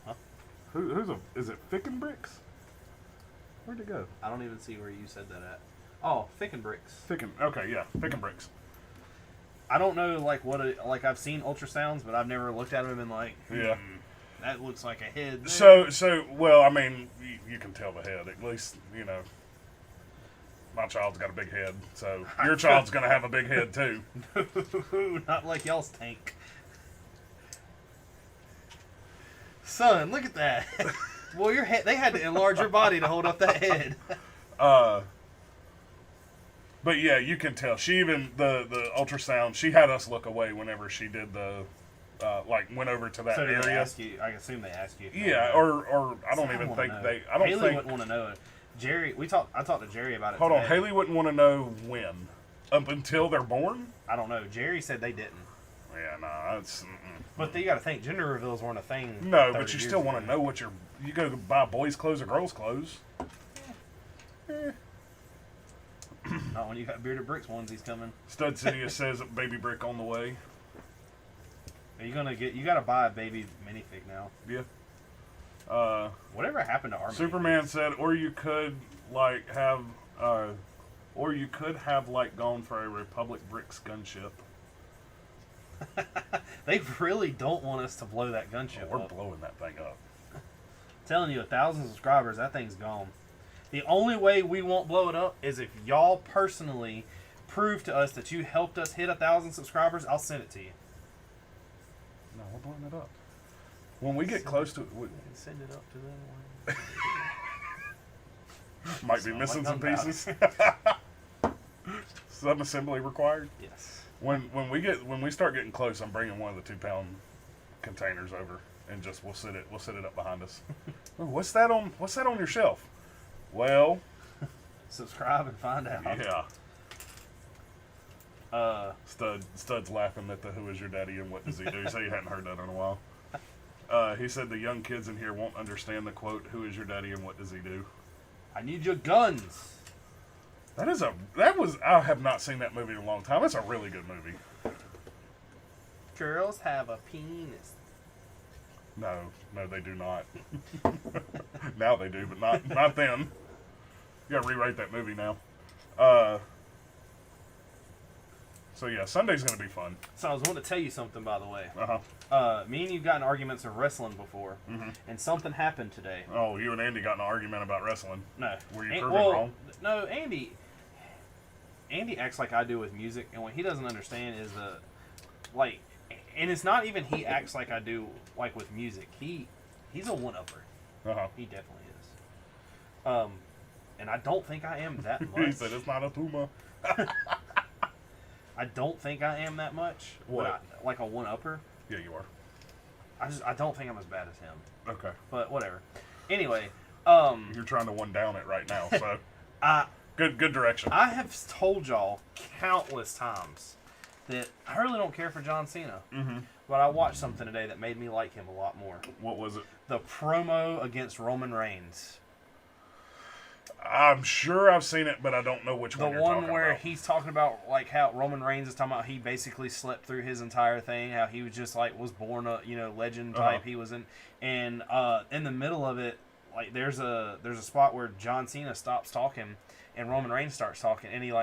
Speaker 2: Huh?
Speaker 1: Is it Ficken Brix? Where'd it go?
Speaker 2: I don't even see where you said that at. Oh, thick and bricks.
Speaker 1: Okay, yeah, Ficken Brix.
Speaker 2: I don't know, like, like, I've seen ultrasounds, but I've never looked at them and been like,
Speaker 1: Yeah.
Speaker 2: that looks like a head there.
Speaker 1: So, well, I mean, you can tell the head. At least, my child's got a big head, so your child's going to have a big head, too.
Speaker 2: Not like y'all's tank. Son, look at that. Well, your head, they had to enlarge your body to hold up that head.
Speaker 1: But yeah, you can tell. She even, the ultrasound, she had us look away whenever she did the, went over to that
Speaker 2: So did they
Speaker 1: area.
Speaker 2: ask you, I assume they asked you.
Speaker 1: Yeah, or I don't even think they, I don't
Speaker 2: Haley
Speaker 1: think.
Speaker 2: wouldn't want to know it. Jerry, I talked to Jerry about it
Speaker 1: Hold on,
Speaker 2: today.
Speaker 1: Haley wouldn't want to know when. Up until they're born?
Speaker 2: I don't know. Jerry said they didn't.
Speaker 1: Yeah, nah, that's...
Speaker 2: But you got to think, gender reveals weren't a thing.
Speaker 1: No, but
Speaker 2: 30
Speaker 1: you
Speaker 2: years
Speaker 1: still want
Speaker 2: ago.
Speaker 1: to know what you go buy boys' clothes or girls' clothes.
Speaker 2: Not when you got bearded bricks onesies coming.
Speaker 1: Stud City says baby brick on the way.
Speaker 2: Are you gonna you gotta buy a baby minifig now.
Speaker 1: Yeah.
Speaker 2: Whatever happened to our
Speaker 1: Superman said, or you could have gone for a Republic Brix gunship.
Speaker 2: They really don't want us to blow that gunship
Speaker 1: We're
Speaker 2: up.
Speaker 1: blowing that thing up.
Speaker 2: telling you, 1,000 subscribers, that thing's gone. The only way we won't blow it up is if y'all personally prove to us that you helped us hit 1,000 subscribers. I'll send it to you.
Speaker 1: No, we're blowing it up. When we get close to it, we
Speaker 2: can send it up to them.
Speaker 1: might be missing some pieces. Some assembly required.
Speaker 2: Yes.
Speaker 1: When we start getting close, I'm bringing one of the 2-pound containers over, and just we'll sit it up behind us. Oh, what's that on your shelf? Well,
Speaker 2: subscribe and find out.
Speaker 1: Yeah. Stud's laughing at the "Who is your daddy and what does he do?" So you hadn't heard that in a while. He said the young kids in here won't understand the quote, "Who is your daddy and what does he do?"
Speaker 2: I need your guns.
Speaker 1: I have not seen that movie in a long time. It's a really good movie.
Speaker 2: Girls have a penis.
Speaker 1: No, they do not. Now they do, but not then. You gotta rewrite that movie now. So yeah, Sunday's gonna be fun.
Speaker 2: So I was wanting to tell you something, by the way. Me and you got in arguments of wrestling before, and something happened today.
Speaker 1: Oh, you and Andy got in an argument about wrestling.
Speaker 2: No.
Speaker 1: Were you proving wrong?
Speaker 2: No, Andy acts like I do with music, and what he doesn't understand is and it's not even he acts like I do like with music. He's a one-upper. He definitely is. And I don't think I am that much.
Speaker 1: He said it's not a tumor.
Speaker 2: I don't think I am that much.
Speaker 1: What?
Speaker 2: Like a one-upper.
Speaker 1: Yeah, you are.
Speaker 2: I don't think I'm as bad as him.
Speaker 1: Okay.
Speaker 2: But whatever. Anyway,
Speaker 1: you're trying to one down it right now, so good direction.
Speaker 2: I have told y'all countless times that I really don't care for John Cena. But I watched something today that made me like him a lot more.
Speaker 1: What was it?
Speaker 2: The promo against Roman Reigns.
Speaker 1: I'm sure I've seen it, but I don't know which one you're talking about.
Speaker 2: The one where he's talking about like how Roman Reigns is talking about he basically slept through his entire thing, how he was just like was born a legend type. He was in the middle of it, like there's a spot where John Cena stops talking and Roman Reigns starts talking, and he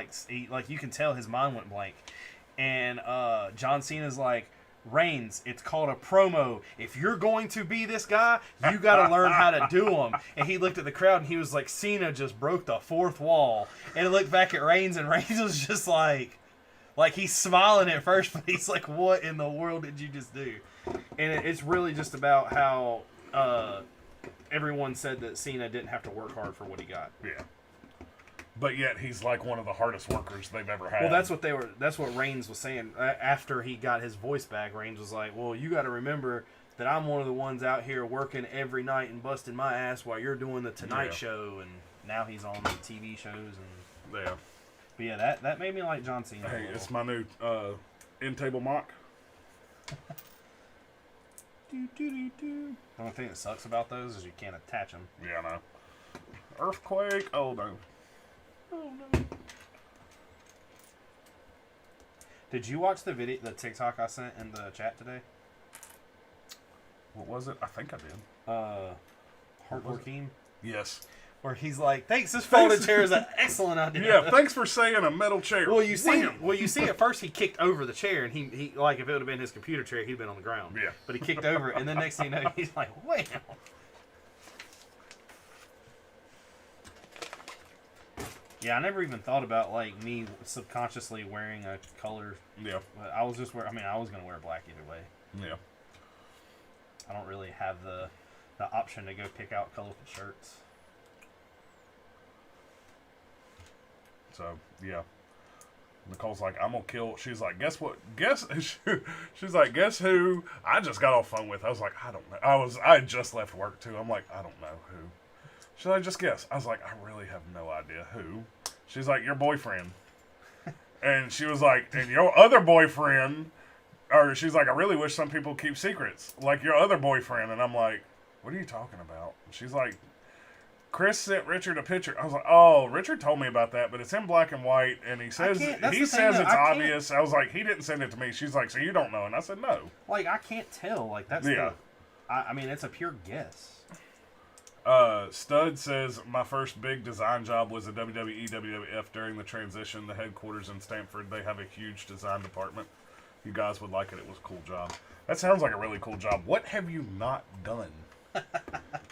Speaker 2: you can tell his mind went blank, and John Cena's like, Reigns, it's called a promo. If you're going to be this guy, you got to learn how to do them. And he looked at the crowd and he was like, Cena just broke the fourth wall. And he looked back at Reigns, and Reigns was just like he's smiling at first, but he's like, what in the world did you just do? And it's really just about how everyone said that Cena didn't have to work hard for what he got.
Speaker 1: Yeah. But yet he's like one of the hardest workers they've ever had.
Speaker 2: Well, that's what Reigns was saying after he got his voice back. Reigns was like, "Well, you got to remember that I'm one of the ones out here working every night and busting my ass while you're doing the Tonight Show." And now he's on the TV shows and
Speaker 1: yeah.
Speaker 2: But yeah, that made me like John Cena.
Speaker 1: Hey, it's my new in-table mock.
Speaker 2: The only thing that sucks about those is you can't attach them.
Speaker 1: Yeah, I know. Earthquake. Oh no.
Speaker 2: Oh no. Did you watch the TikTok I sent in the chat today?
Speaker 1: What was it? I think I did.
Speaker 2: Hardworking.
Speaker 1: Yes.
Speaker 2: Where he's like, "Thanks, this folded chair is an excellent idea."
Speaker 1: Yeah, thanks for saying a metal chair.
Speaker 2: Well, you see, at first he kicked over the chair, and he like if it would have been his computer chair, he'd been on the ground.
Speaker 1: Yeah.
Speaker 2: But he kicked over it, and then next thing you know, he's like, "Wham!" Yeah, I never even thought about like me subconsciously wearing a color.
Speaker 1: Yeah.
Speaker 2: But I was just I was gonna wear black either way.
Speaker 1: Yeah.
Speaker 2: I don't really have the option to go pick out colorful shirts.
Speaker 1: So yeah. Nicole's like, I'm gonna kill. She's like, guess what? She's like, guess who? I just got off the phone with. I was like, I don't know. I had just left work too. I'm like, I don't know who. She's like, just guess. I was like, I really have no idea who. She's like, your boyfriend. And she was like, and your other boyfriend. Or she's like, I really wish some people keep secrets. Like your other boyfriend. And I'm like, what are you talking about? She's like, Chris sent Richard a picture. I was like, oh, Richard told me about that, but it's in black and white. And he says it's obvious. I was like, he didn't send it to me. She's like, so you don't know? And I said, no.
Speaker 2: Like, I can't tell. Like, that's I mean, it's a pure guess.
Speaker 1: Stud says, my first big design job was at WWE WWF during the transition. The headquarters in Stamford, they have a huge design department. You guys would like it. It was a cool job. That sounds like a really cool job. What have you not done?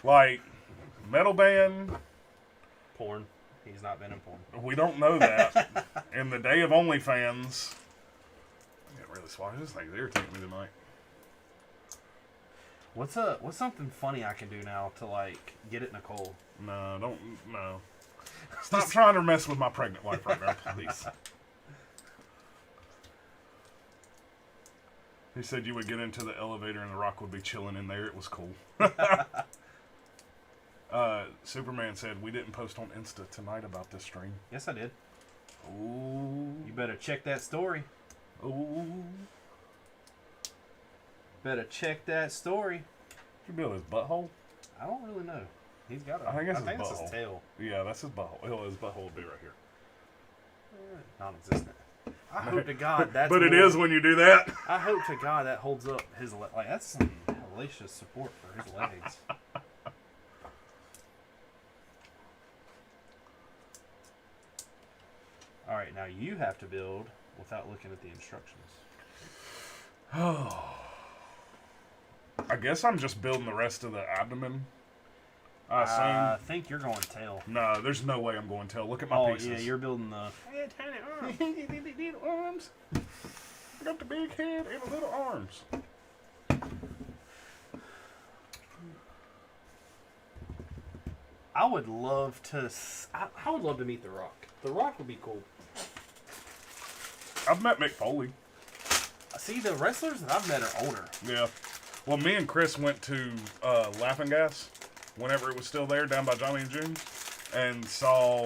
Speaker 1: Like, Metal band.
Speaker 2: Porn. He's not been in porn.
Speaker 1: We don't know that. In the day of OnlyFans. I can't really swallow this thing's irritating me tonight.
Speaker 2: What's something funny I can do now to like get at Nicole?
Speaker 1: No. Stop trying to mess with my pregnant wife right now, please. He said you would get into the elevator and The Rock would be chilling in there. It was cool. Superman said we didn't post on Insta tonight about this stream.
Speaker 2: Yes, I did.
Speaker 1: Ooh.
Speaker 2: You better check that story.
Speaker 1: Ooh.
Speaker 2: Better check that story.
Speaker 1: Could be on his butthole.
Speaker 2: I don't really know. He's got a.
Speaker 1: I think it's
Speaker 2: his
Speaker 1: his
Speaker 2: tail.
Speaker 1: Yeah, that's his butthole. His butthole would be right here.
Speaker 2: Non-existent. I hope to God that's.
Speaker 1: But it is when you do that.
Speaker 2: I hope to God that holds up his like that's some hellacious support for his legs. All right, now you have to build without looking at the instructions.
Speaker 1: Oh. I guess I'm just building the rest of the abdomen. I assume.
Speaker 2: I think you're going tail.
Speaker 1: No, there's no way I'm going tail. Look at my pieces.
Speaker 2: Yeah, you're building the.
Speaker 1: Tiny arms. I got the big head and the little arms.
Speaker 2: I would love to. I would love to meet The Rock. The Rock would be cool.
Speaker 1: I've met Mick Foley.
Speaker 2: See, the wrestlers that I've met are older.
Speaker 1: Yeah. Well, me and Chris went to Laughing Gas whenever it was still there down by Johnny and June and saw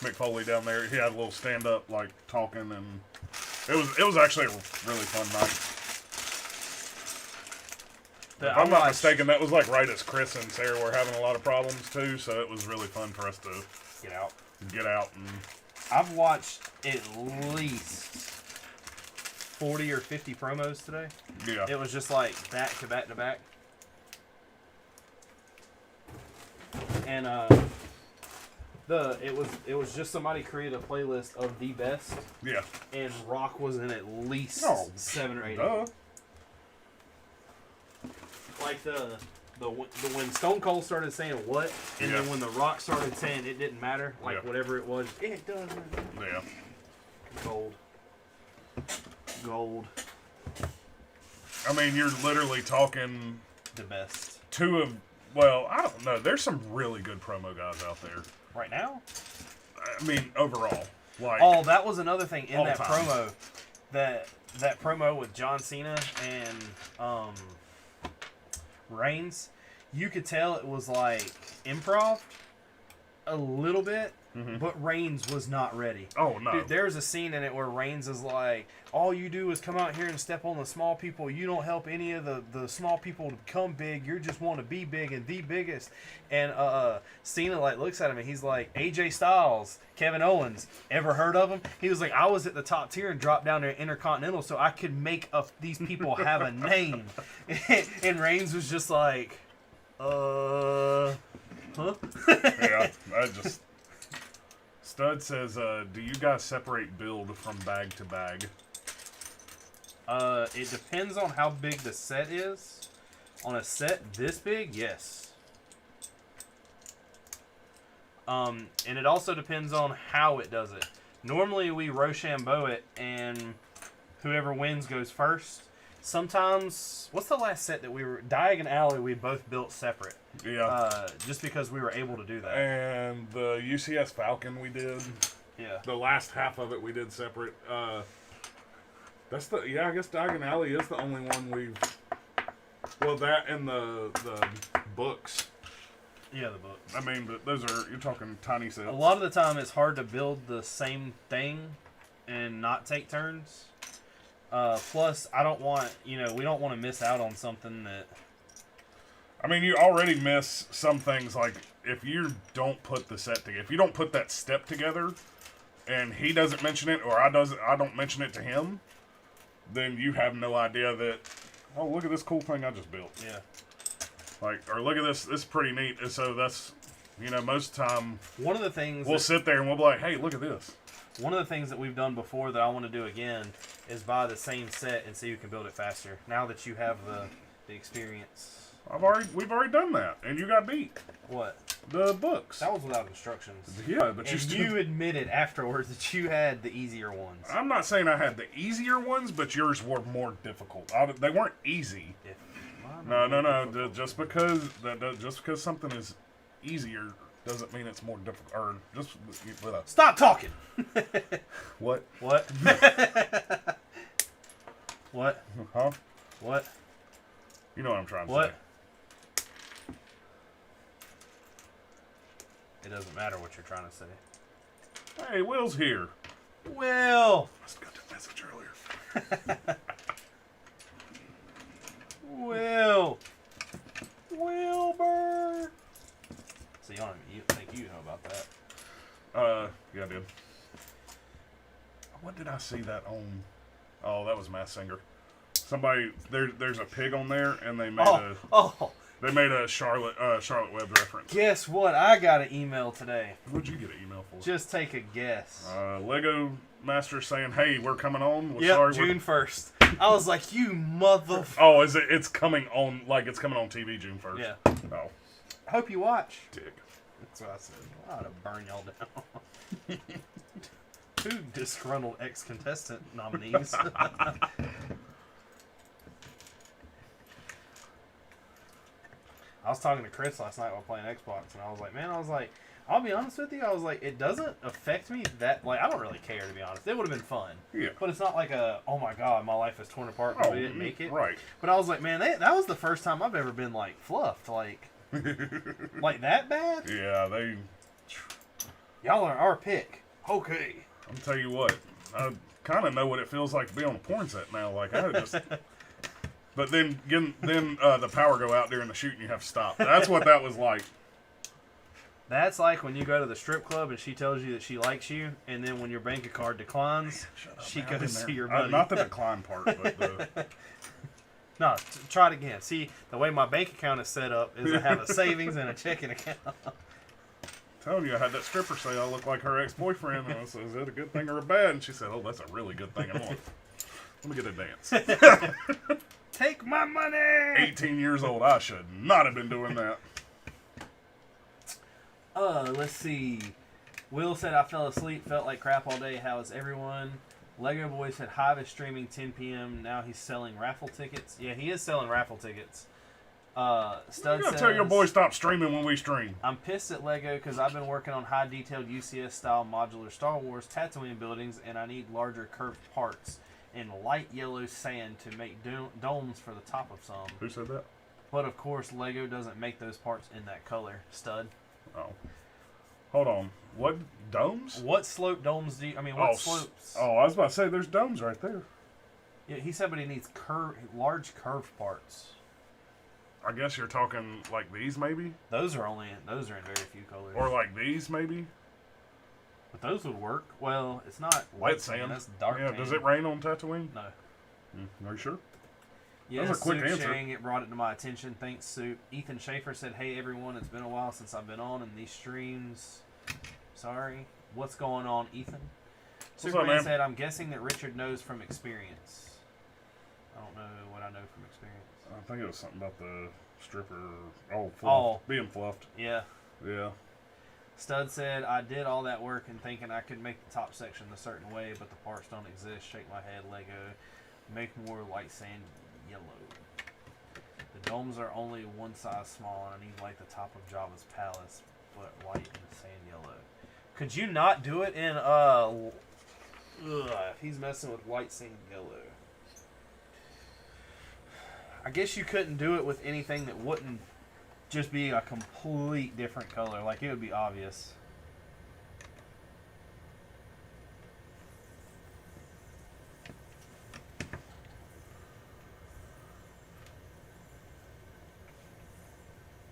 Speaker 1: Mick Foley down there. He had a little stand up like talking, and it was actually a really fun night. If I'm not mistaken, that was like right as Chris and Sarah were having a lot of problems too, so it was really fun for us to get out and
Speaker 2: I've watched at least 40 or 50 promos today.
Speaker 1: Yeah.
Speaker 2: It was just like back to back to back. And it was just somebody created a playlist of the best.
Speaker 1: Yeah.
Speaker 2: And Rock was in at least 7 or 8. Like the when Stone Cold started saying what, and then when The Rock started saying it didn't matter, like whatever it was, it does matter.
Speaker 1: Yeah.
Speaker 2: Gold. I
Speaker 1: mean, you're literally talking
Speaker 2: the best.
Speaker 1: Well, I don't know. There's some really good promo guys out there.
Speaker 2: Right now?
Speaker 1: I mean, overall. Like,
Speaker 2: that was another thing in that promo. That promo with John Cena and Reigns, you could tell it was like improv a little bit, but Reigns was not ready.
Speaker 1: Oh, no.
Speaker 2: Dude, there's a scene in it where Reigns is like, all you do is come out here and step on the small people. You don't help any of the small people to become big. You just want to be big and the biggest. And Cena like looks at him and he's like, AJ Styles, Kevin Owens, ever heard of him? He was like, I was at the top tier and dropped down to Intercontinental so I could make these people have a name. And Reigns was just like, huh?
Speaker 1: Yeah, Stud says, do you guys separate build from bag to bag?
Speaker 2: It depends on how big the set is. On a set this big, yes. And it also depends on how it does it. Normally we Rochambeau it, and whoever wins goes first. Sometimes, what's the last set that Diagon Alley, we both built separate.
Speaker 1: Yeah.
Speaker 2: Just because we were able to do that.
Speaker 1: And the UCS Falcon we did.
Speaker 2: Yeah.
Speaker 1: The last half of it we did separate. I guess Diagon Alley is the only one well, that and the books.
Speaker 2: Yeah, the books.
Speaker 1: I mean, but you're talking tiny sets.
Speaker 2: A lot of the time it's hard to build the same thing and not take turns. Plus, I don't want, we don't want to miss out on something that...
Speaker 1: I mean, you already miss some things, like, if you don't put the set together, if you don't put that step together, and he doesn't mention it, or I don't mention it to him, then you have no idea that, oh, look at this cool thing I just built.
Speaker 2: Yeah.
Speaker 1: Like, or look at this is pretty neat. And so that's, most of the time,
Speaker 2: one of the things
Speaker 1: we'll sit there and we'll be like, hey, look at this.
Speaker 2: One of the things that we've done before that I want to do again is buy the same set and see who can build it faster. Now that you have the experience.
Speaker 1: We've already done that, and you got beat.
Speaker 2: What?
Speaker 1: The books.
Speaker 2: That was without instructions.
Speaker 1: Yeah, but
Speaker 2: And you admitted afterwards that you had the easier ones.
Speaker 1: I'm not saying I had the easier ones, but yours were more difficult. They weren't easy. No. Just because something is easier doesn't mean it's more difficult. Or just
Speaker 2: stop talking.
Speaker 1: What?
Speaker 2: What? What?
Speaker 1: Huh?
Speaker 2: What?
Speaker 1: You know what I'm trying to say.
Speaker 2: What? It doesn't matter what you're trying to say.
Speaker 1: Hey, Will's here.
Speaker 2: Will!
Speaker 1: Must have got that message earlier.
Speaker 2: Will! Wilbur! So you think you know about that?
Speaker 1: Yeah, I did. What did I see that on? Oh, that was Masked Singer. Somebody there's a pig on there, and they made They made a Charlotte Webb reference.
Speaker 2: Guess what? I got an email today.
Speaker 1: What'd you get an email for?
Speaker 2: Just take a guess.
Speaker 1: Lego Master saying, "Hey, we're coming on."
Speaker 2: Yep, sorry, June 1st. I was like, you mother.
Speaker 1: Oh, is it? It's coming on. Like it's coming on TV June 1st.
Speaker 2: Yeah.
Speaker 1: Oh.
Speaker 2: I hope you watch.
Speaker 1: Dick.
Speaker 2: That's what I said. I ought to burn y'all down. 2 disgruntled ex-contestant nominees. I was talking to Chris last night while playing Xbox, and I was like, I'll be honest with you, I was like, it doesn't affect me that, like, I don't really care, to be honest. It would have been fun.
Speaker 1: Yeah.
Speaker 2: But it's not like oh my God, my life is torn apart because we didn't make it.
Speaker 1: Right.
Speaker 2: But I was like, man, that was the first time I've ever been, like, fluffed, like that bad?
Speaker 1: Yeah,
Speaker 2: Y'all are our pick. Okay.
Speaker 1: I'll tell you what, I kind of know what it feels like to be on a porn set now. Like, I just... But then the power go out during the shoot and you have to stop. That's what that was like.
Speaker 2: That's like when you go to the strip club and she tells you that she likes you, and then when your bank card declines, she goes to see your money.
Speaker 1: Not the decline part, but the...
Speaker 2: No, try it again. See, the way my bank account is set up is I have a savings and a checking account.
Speaker 1: I'm telling you, I had that stripper say I look like her ex-boyfriend, and I said, is that a good thing or a bad? And she said, oh, that's a really good thing. I'm like, let me get a dance.
Speaker 2: Take my money!
Speaker 1: 18 years old, I should not have been doing that.
Speaker 2: Let's see. Will said, I fell asleep, felt like crap all day. How is everyone? Lego Boy said, Hive is streaming 10 p.m. Now he's selling raffle tickets. Yeah, he is selling raffle tickets. Stud
Speaker 1: You gotta
Speaker 2: says,
Speaker 1: tell your boy stop streaming when we stream.
Speaker 2: I'm pissed at Lego because I've been working on high-detailed UCS-style modular Star Wars Tatooine buildings, and I need larger curved parts and light yellow sand to make domes for the top of some.
Speaker 1: Who said that?
Speaker 2: But of course, Lego doesn't make those parts in that color. Stud.
Speaker 1: Oh. Hold on. What? Domes?
Speaker 2: What slope domes do you... I mean, what slopes?
Speaker 1: Oh, I was about to say, there's domes right there.
Speaker 2: Yeah, he said, but he needs large curved parts.
Speaker 1: I guess you're talking like these, maybe?
Speaker 2: Those are in very few colors.
Speaker 1: Or like these, maybe?
Speaker 2: But those would work. Well, it's not
Speaker 1: white sand.
Speaker 2: That's dark
Speaker 1: Yeah,
Speaker 2: tan.
Speaker 1: does it rain on Tatooine?
Speaker 2: No.
Speaker 1: Are you sure?
Speaker 2: Yeah,
Speaker 1: that was a quick answer.
Speaker 2: Sharing it brought it to my attention. Thanks, Soup. Ethan Schaefer said, hey, everyone, it's been a while since I've been on in these streams. Sorry. What's going on, Ethan? Superman said, I'm guessing that Richard knows from experience. I don't know what I know from experience.
Speaker 1: I think it was something about the stripper. Being fluffed.
Speaker 2: Yeah.
Speaker 1: Yeah.
Speaker 2: Stud said, I did all that work and thinking I could make the top section a certain way, but the parts don't exist. Shake my head, Lego. Make more white sand yellow. The domes are only one size small, and I need like the top of Jabba's palace, but white and sand yellow. Could you not do it in, if he's messing with white sand yellow. I guess you couldn't do it with anything that wouldn't just be a complete different color. Like, it would be obvious.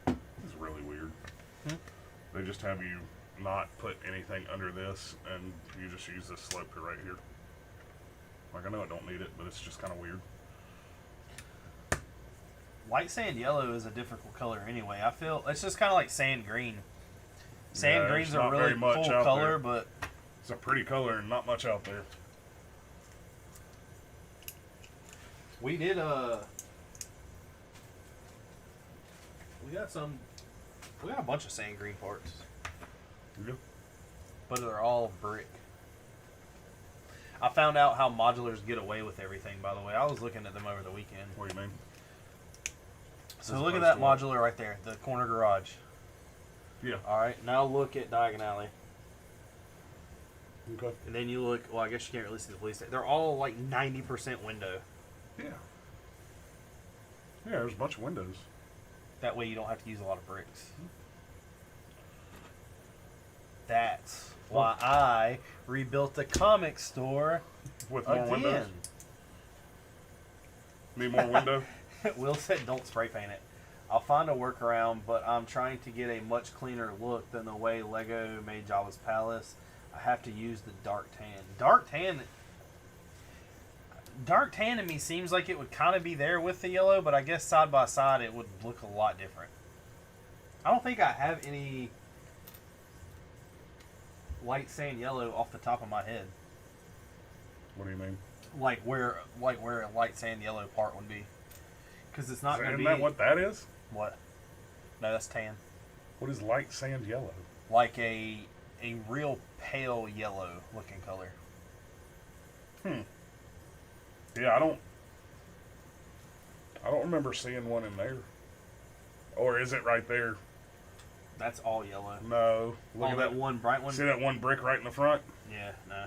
Speaker 1: It's really weird. They just have you not put anything under this, and you just use this slope right here. Like, I know I don't need it, but it's just kind of weird.
Speaker 2: White sand yellow is a difficult color anyway. I feel it's just kind of like sand green. Sand green's a really cool color, but
Speaker 1: it's a pretty color and not much out there.
Speaker 2: We did We got a bunch of sand green parts.
Speaker 1: Yeah.
Speaker 2: But they're all brick. I found out how modulars get away with everything, by the way. I was looking at them over the weekend.
Speaker 1: What do you mean?
Speaker 2: So look at that modular right there, the corner garage.
Speaker 1: Yeah.
Speaker 2: Alright, now look at Diagon Alley.
Speaker 1: Okay.
Speaker 2: And then you look, well, I guess you can't really see the police station. They're all like 90% window.
Speaker 1: Yeah. Yeah, there's a bunch of windows.
Speaker 2: That way you don't have to use a lot of bricks. That's why I rebuilt the comic store
Speaker 1: with more
Speaker 2: again.
Speaker 1: windows. Need more window?
Speaker 2: Will said don't spray paint it. I'll find a workaround, but I'm trying to get a much cleaner look than the way Lego made Jabba's palace. I have to use the dark tan. Dark tan to me seems like it would kind of be there with the yellow, but I guess side by side it would look a lot different. I don't think I have any light sand yellow off the top of my head.
Speaker 1: What do you mean?
Speaker 2: Like where a light sand yellow part would be. Because it's not going to be...
Speaker 1: Isn't that what that is?
Speaker 2: What? No, that's tan.
Speaker 1: What is light sand yellow?
Speaker 2: Like a real pale yellow looking color.
Speaker 1: Yeah, I don't remember seeing one in there. Or is it right there?
Speaker 2: That's all yellow.
Speaker 1: No. Look at
Speaker 2: that one bright one?
Speaker 1: See that one brick right in the front?
Speaker 2: Yeah, no.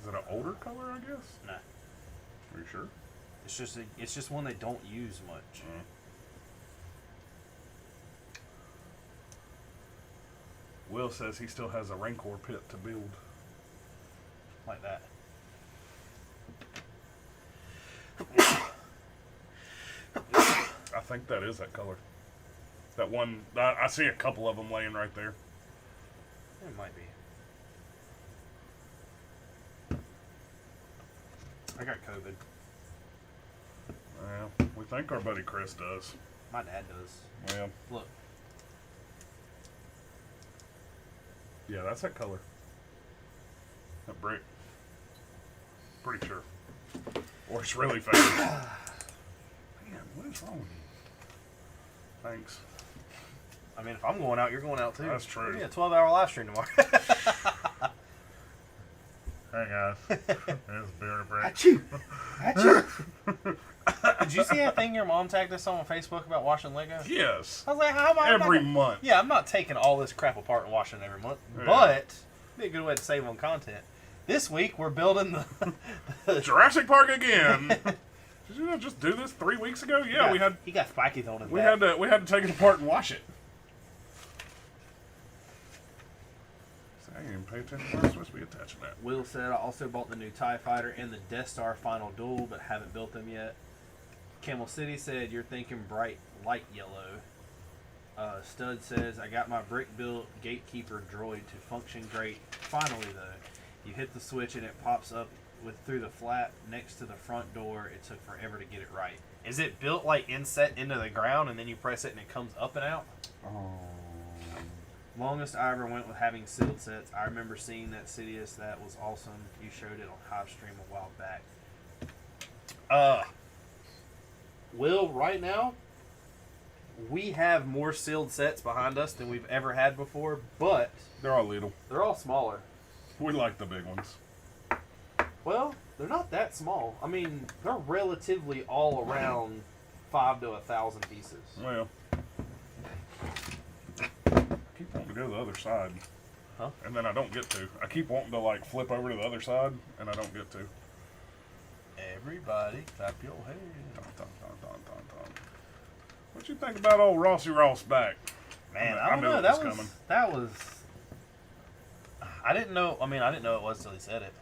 Speaker 1: Is it an older color, I guess?
Speaker 2: No.
Speaker 1: Are you sure?
Speaker 2: It's just one they don't use much.
Speaker 1: Will says he still has a Rancor pit to build.
Speaker 2: Like that.
Speaker 1: I think that is that color. That one, I see a couple of them laying right there.
Speaker 2: It might be. I got COVID.
Speaker 1: Well, we think our buddy Chris does.
Speaker 2: My dad does.
Speaker 1: Yeah.
Speaker 2: Look.
Speaker 1: Yeah, that's that color. That brick. Pretty sure. Or it's really fast. Man, what is wrong with you? Thanks.
Speaker 2: I mean, if I'm going out, you're going out too.
Speaker 1: That's true.
Speaker 2: Yeah, 12-hour live stream tomorrow.
Speaker 1: Hey guys. There's beer and bread.
Speaker 2: Achoo! Achoo! Did you see that thing your mom tagged us on Facebook about washing Lego?
Speaker 1: Yes.
Speaker 2: I was like, how am I
Speaker 1: Every month.
Speaker 2: Yeah, I'm not taking all this crap apart and washing it every month,
Speaker 1: Yeah.
Speaker 2: but it'd be a good way to save on content. This week, we're building the
Speaker 1: Jurassic Park again. Did you not just do this 3 weeks ago? Yeah,
Speaker 2: He got spikies on his
Speaker 1: we
Speaker 2: back.
Speaker 1: had to take it apart and wash it. I didn't even pay attention to where I'm supposed to be attaching that.
Speaker 2: Will said, I also bought the new TIE Fighter and the Death Star Final Duel, but haven't built them yet. Camel City said, you're thinking bright light yellow. Stud says, I got my brick-built gatekeeper droid to function great. Finally, though, you hit the switch and it pops up through the flap next to the front door. It took forever to get it right. Is it built like inset into the ground and then you press it and it comes up and out?
Speaker 1: Oh.
Speaker 2: Longest I ever went with having sealed sets. I remember seeing that Sidious. That was awesome. You showed it on Hive Stream a while back. Will, right now, we have more sealed sets behind us than we've ever had before, but
Speaker 1: They're all little.
Speaker 2: they're all smaller.
Speaker 1: We like the big ones.
Speaker 2: Well, they're not that small. I mean, they're relatively all around 5 to 1,000 pieces.
Speaker 1: Well, I keep wanting to go to the other side.
Speaker 2: Huh?
Speaker 1: And then I don't get to. I keep wanting to like flip over to the other side, and I don't get to.
Speaker 2: Everybody, clap your hands.
Speaker 1: Dun, dun, dun, dun, dun, dun. What you think about old Rossi Ross back?
Speaker 2: Man,
Speaker 1: I
Speaker 2: I don't
Speaker 1: knew
Speaker 2: know.
Speaker 1: it
Speaker 2: That
Speaker 1: was
Speaker 2: was
Speaker 1: coming.
Speaker 2: that was. I didn't know. I mean, I didn't know it was till he said it.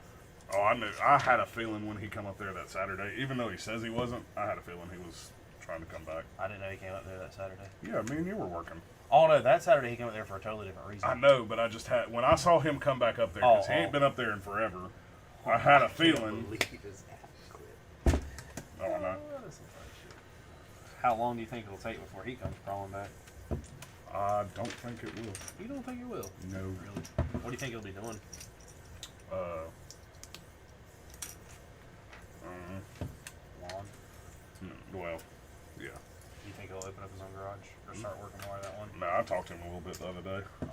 Speaker 1: Oh, I knew. I had a feeling when he come up there that Saturday, even though he says he wasn't, I had a feeling he was trying to come back.
Speaker 2: I didn't know he came up there that Saturday.
Speaker 1: Yeah, me and you were working.
Speaker 2: Oh no, that Saturday he came up there for a totally different reason.
Speaker 1: I know, but I just had, when I saw him come back up there, because he ain't been up there in forever, I had a feeling. Oh, no.
Speaker 2: How long do you think it'll take before he comes crawling back?
Speaker 1: I don't think it will.
Speaker 2: You don't think it will?
Speaker 1: No.
Speaker 2: Really? What do you think he'll be doing?
Speaker 1: Uh,
Speaker 2: Lawn.
Speaker 1: Well, yeah.
Speaker 2: You think he'll open up his own garage or start working more on that one?
Speaker 1: No, I talked to him a little bit the other day.
Speaker 2: Oh,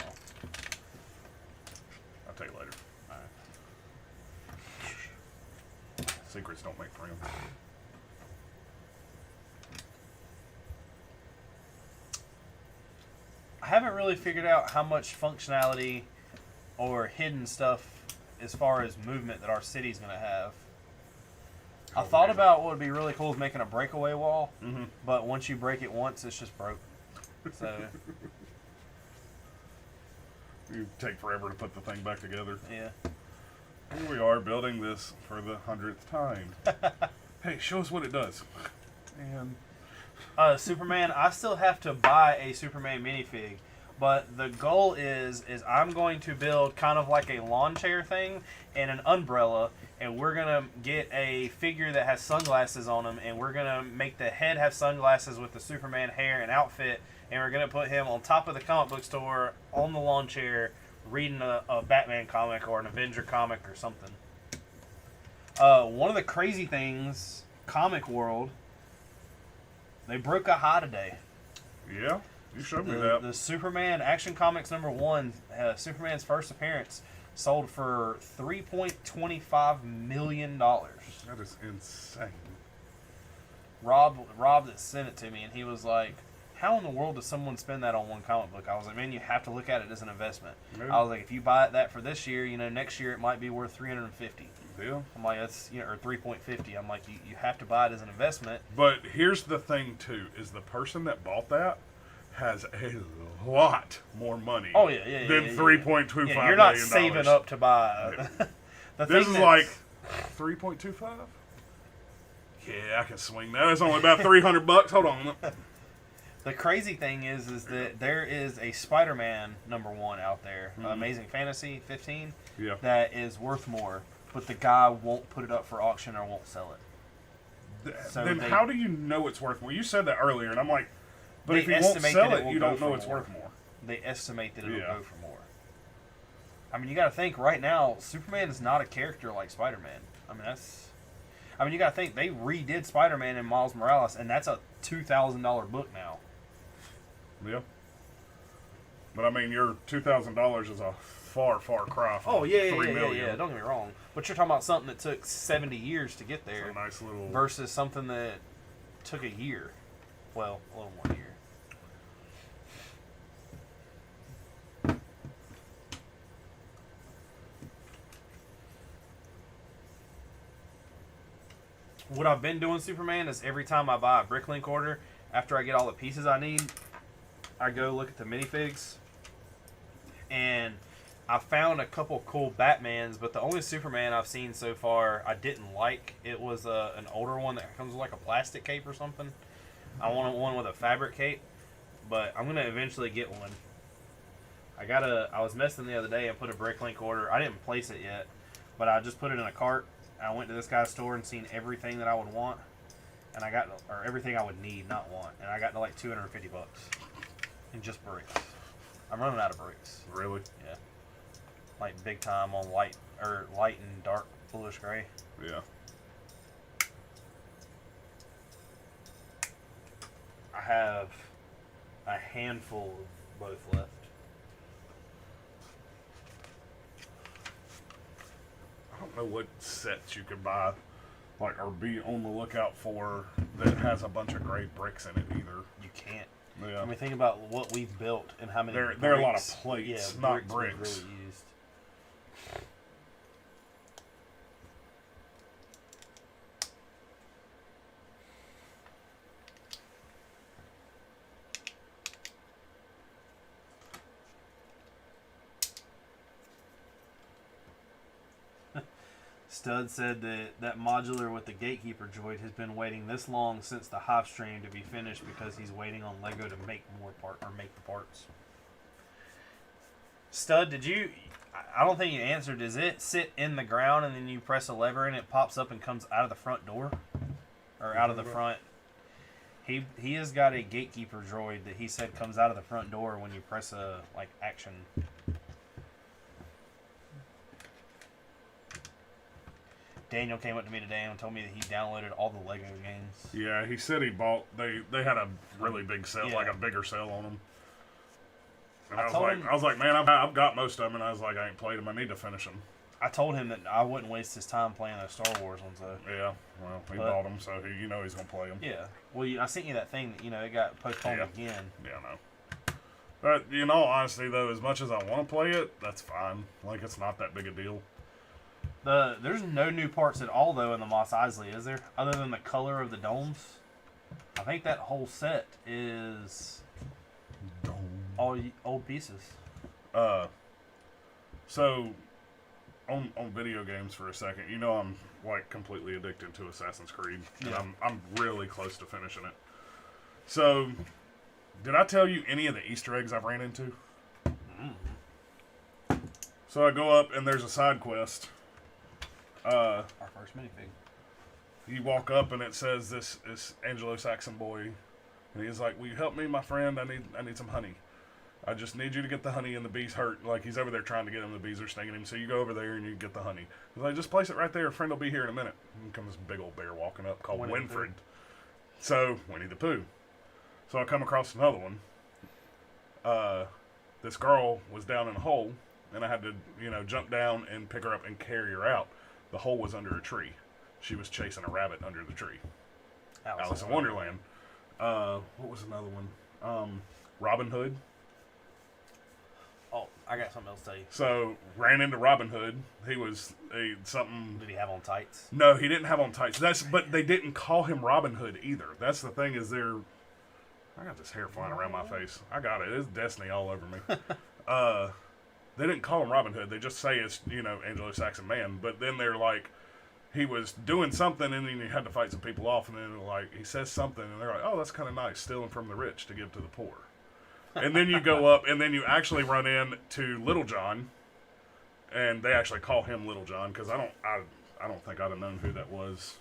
Speaker 1: I'll tell you later.
Speaker 2: all right.
Speaker 1: Secrets don't make friends.
Speaker 2: I haven't really figured out how much functionality or hidden stuff as far as movement that our city's going to have. I thought about what would be really cool is making a breakaway wall, but once you break it once, it's just broke. So,
Speaker 1: You take forever to put the thing back together.
Speaker 2: yeah.
Speaker 1: Here we are building this for the 100th time. Hey, show us what it does. And
Speaker 2: Superman, I still have to buy a Superman minifig, but the goal is I'm going to build kind of like a lawn chair thing and an umbrella, and we're going to get a figure that has sunglasses on him, and we're going to make the head have sunglasses with the Superman hair and outfit, and we're going to put him on top of the comic book store on the lawn chair reading a Batman comic or an Avenger comic or something. One of the crazy things, comic world, they broke a high today.
Speaker 1: yeah, you showed me that.
Speaker 2: The Superman Action Comics #1, Superman's first appearance, sold for $3.25 million.
Speaker 1: That is insane.
Speaker 2: Rob that sent it to me, and he was like, how in the world does someone spend that on one comic book? I was like, man, you have to look at it as an investment.
Speaker 1: Yeah.
Speaker 2: I was like, if you buy that for this year, next year it might be worth $350.
Speaker 1: Yeah.
Speaker 2: I'm like, that's or $3.50. I'm like, you have to buy it as an investment.
Speaker 1: But here's the thing too: is the person that bought that has a lot more money.
Speaker 2: Oh yeah,
Speaker 1: than $3.25 million.
Speaker 2: You're not saving up to buy.
Speaker 1: This is like $3.25. Yeah, I can swing that. It's only about $300. Hold on.
Speaker 2: The crazy thing is that there is a Spider-Man #1 out there, Amazing Fantasy 15, that is worth more, but the guy won't put it up for auction or won't sell it. So
Speaker 1: then how do you know it's worth more? You said that earlier, and I'm like, but if
Speaker 2: They
Speaker 1: you won't
Speaker 2: estimate
Speaker 1: sell
Speaker 2: that
Speaker 1: it,
Speaker 2: it
Speaker 1: you
Speaker 2: will
Speaker 1: don't
Speaker 2: go
Speaker 1: know
Speaker 2: for
Speaker 1: it's
Speaker 2: more.
Speaker 1: worth more.
Speaker 2: They estimate that it'll
Speaker 1: Yeah.
Speaker 2: go for more. I mean, you got to think right now, Superman is not a character like Spider-Man. I mean, you got to think they redid Spider-Man in Miles Morales, and that's a $2,000 book now.
Speaker 1: Yeah. But I mean, your $2,000 is a far cry from $3 million.
Speaker 2: Yeah. Don't get me wrong, but you're talking about something that took 70 years to get there,
Speaker 1: It's a nice little
Speaker 2: versus something that took a year. Well, a little more year. What I've been doing, Superman, is every time I buy a Bricklink order, after I get all the pieces I need, I go look at the minifigs, and I found a couple cool Batmans, but the only Superman I've seen so far I didn't like. It was an older one that comes with like a plastic cape or something. I want one with a fabric cape, but I'm gonna eventually get one. I was messing the other day and put a Bricklink order. I didn't place it yet, but I just put it in a cart. I went to this guy's store and seen everything that I would want, and or everything I would need, not want, and I got to like $250 in just bricks. I'm running out of bricks.
Speaker 1: Really?
Speaker 2: Yeah. Like big time on light and dark bluish gray.
Speaker 1: Yeah.
Speaker 2: I have a handful of both left.
Speaker 1: I don't know what sets you could buy, like, or be on the lookout for that has a bunch of gray bricks in it either.
Speaker 2: You can't.
Speaker 1: Yeah.
Speaker 2: I mean, think about what we've built and how many.
Speaker 1: There are a lot of
Speaker 2: bricks-
Speaker 1: plates,
Speaker 2: yeah,
Speaker 1: not
Speaker 2: bricks
Speaker 1: bricks.
Speaker 2: we've really used. Stud said that modular with the gatekeeper droid has been waiting this long since the Hive stream to be finished because he's waiting on Lego to make make the parts. Stud, did you? I don't think you answered. Does it sit in the ground and then you press a lever and it pops up and comes out of the front door, or out of the front? He has got a gatekeeper droid that he said comes out of the front door when you press a action. Daniel came up to me today and told me that he downloaded all the Lego games.
Speaker 1: Yeah, he said he bought. They had a really big sale,
Speaker 2: Yeah.
Speaker 1: like a bigger sale on them. And
Speaker 2: I
Speaker 1: I was like, man, I've got most of them, and I was like, I ain't played them. I need to finish them.
Speaker 2: I told him that I wouldn't waste his time playing those Star Wars ones, though.
Speaker 1: Yeah, well, he bought them, so he's gonna play them.
Speaker 2: Yeah. Well, I sent you that thing that, it got postponed again.
Speaker 1: Yeah, no. But, in all honesty, though, as much as I want to play it, that's fine. Like, it's not that big a deal.
Speaker 2: There's no new parts at all, though, in the Mos Eisley, is there? Other than the color of the domes? I think that whole set is all old pieces.
Speaker 1: So, on video games for a second, I'm, like, completely addicted to Assassin's Creed. And
Speaker 2: Yeah.
Speaker 1: I'm really close to finishing it. So, did I tell you any of the Easter eggs I've ran into? So I go up, and there's a side quest.
Speaker 2: Our first minifig.
Speaker 1: You walk up, and it says this is Anglo-Saxon boy. And he's like, will you help me, my friend? I need some honey. I just need you to get the honey, and the bee's hurt. Like, he's over there trying to get him. The bees are stinging him. So you go over there, and you get the honey. He's like, just place it right there. A friend will be here in a minute. And comes this big old bear walking up called Winfred. So, Winnie the Pooh. So I come across another one. This girl was down in a hole, and I had to, jump down and pick her up and carry her out. The hole was under a tree. She was chasing a rabbit under the tree. Alice in Wonderland. What was another one? Robin Hood.
Speaker 2: Oh, I got something else to tell you.
Speaker 1: So, ran into Robin Hood. He was something...
Speaker 2: Did he have on tights?
Speaker 1: No, he didn't have on tights. But they didn't call him Robin Hood either. That's the thing is I got this hair flying around my face. I got it. It's Destiny all over me. They didn't call him Robin Hood. They just say it's, Anglo-Saxon man. But then they're like, he was doing something and then he had to fight some people off. And then he says something and they're like, oh, that's kind of nice. Stealing from the rich to give to the poor. And then you go up and then you actually run into Little John. And they actually call him Little John because I don't think I'd have known who that was.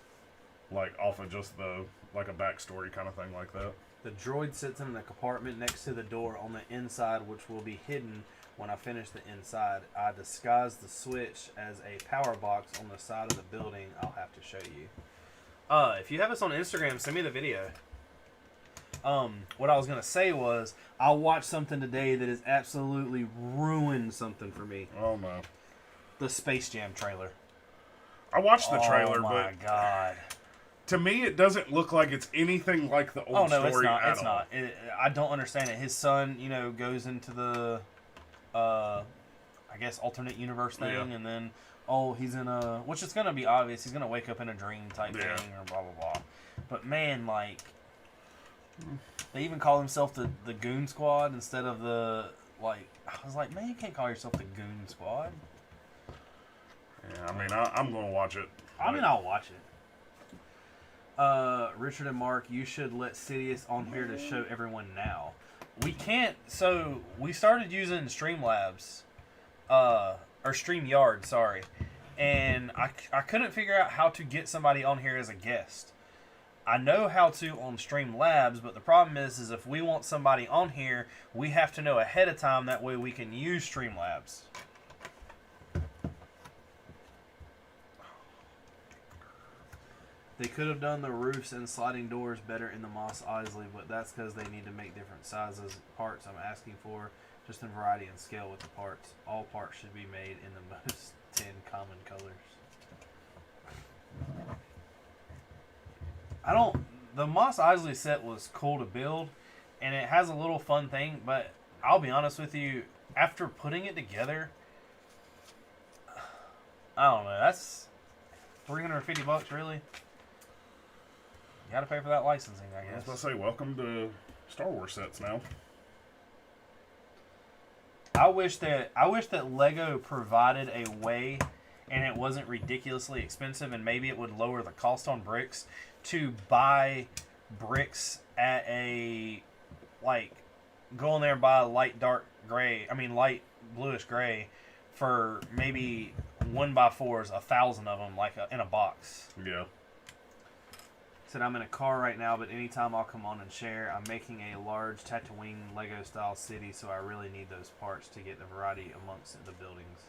Speaker 1: Like off of just a backstory kind of thing like that.
Speaker 2: The droid sits in the compartment next to the door on the inside, which will be hidden when I finish the inside. I disguised the switch as a power box on the side of the building. I'll have to show you. If you have us on Instagram, send me the video. What I was going to say was, I watched something today that has absolutely ruined something for me.
Speaker 1: Oh, no.
Speaker 2: The Space Jam trailer.
Speaker 1: I watched the trailer,
Speaker 2: oh my God.
Speaker 1: To me, it doesn't look like it's anything like the old story
Speaker 2: it's not.
Speaker 1: at
Speaker 2: It's
Speaker 1: all.
Speaker 2: not. I don't understand it. His son, goes into the, I guess, alternate universe thing,
Speaker 1: Yeah.
Speaker 2: and then, he's in a, which is going to be obvious. He's going to wake up in a dream type
Speaker 1: Yeah.
Speaker 2: thing, or blah, blah, blah. But, man, they even call themselves the Goon Squad instead of the, I was like, man, you can't call yourself the Goon Squad.
Speaker 1: Yeah, I mean, I'm going to watch it.
Speaker 2: I'll watch it. Richard and Mark, you should let Sidious on here to show everyone now. We can't, so we started using Streamlabs, or StreamYard, sorry, and I couldn't figure out how to get somebody on here as a guest. I know how to on Streamlabs, but the problem is if we want somebody on here, we have to know ahead of time, that way we can use Streamlabs. They could have done the roofs and sliding doors better in the Mos Eisley, but that's because they need to make different sizes. Parts I'm asking for, just in variety and scale with the parts. All parts should be made in the most 10 common colors. The Mos Eisley set was cool to build, and it has a little fun thing, but I'll be honest with you, after putting it together, I don't know, that's $350 really? You gotta pay for that licensing, I
Speaker 1: I was
Speaker 2: guess.
Speaker 1: about to say, welcome to Star Wars sets now.
Speaker 2: I wish that Lego provided a way, and it wasn't ridiculously expensive, and maybe it would lower the cost on bricks to buy bricks at a go in there and buy a light bluish gray for maybe 1x4s, 1,000 of them, in a box.
Speaker 1: Yeah.
Speaker 2: Said I'm in a car right now, but anytime I'll come on and share. I'm making a large Tatooine Lego style city, so I really need those parts to get the variety amongst the buildings.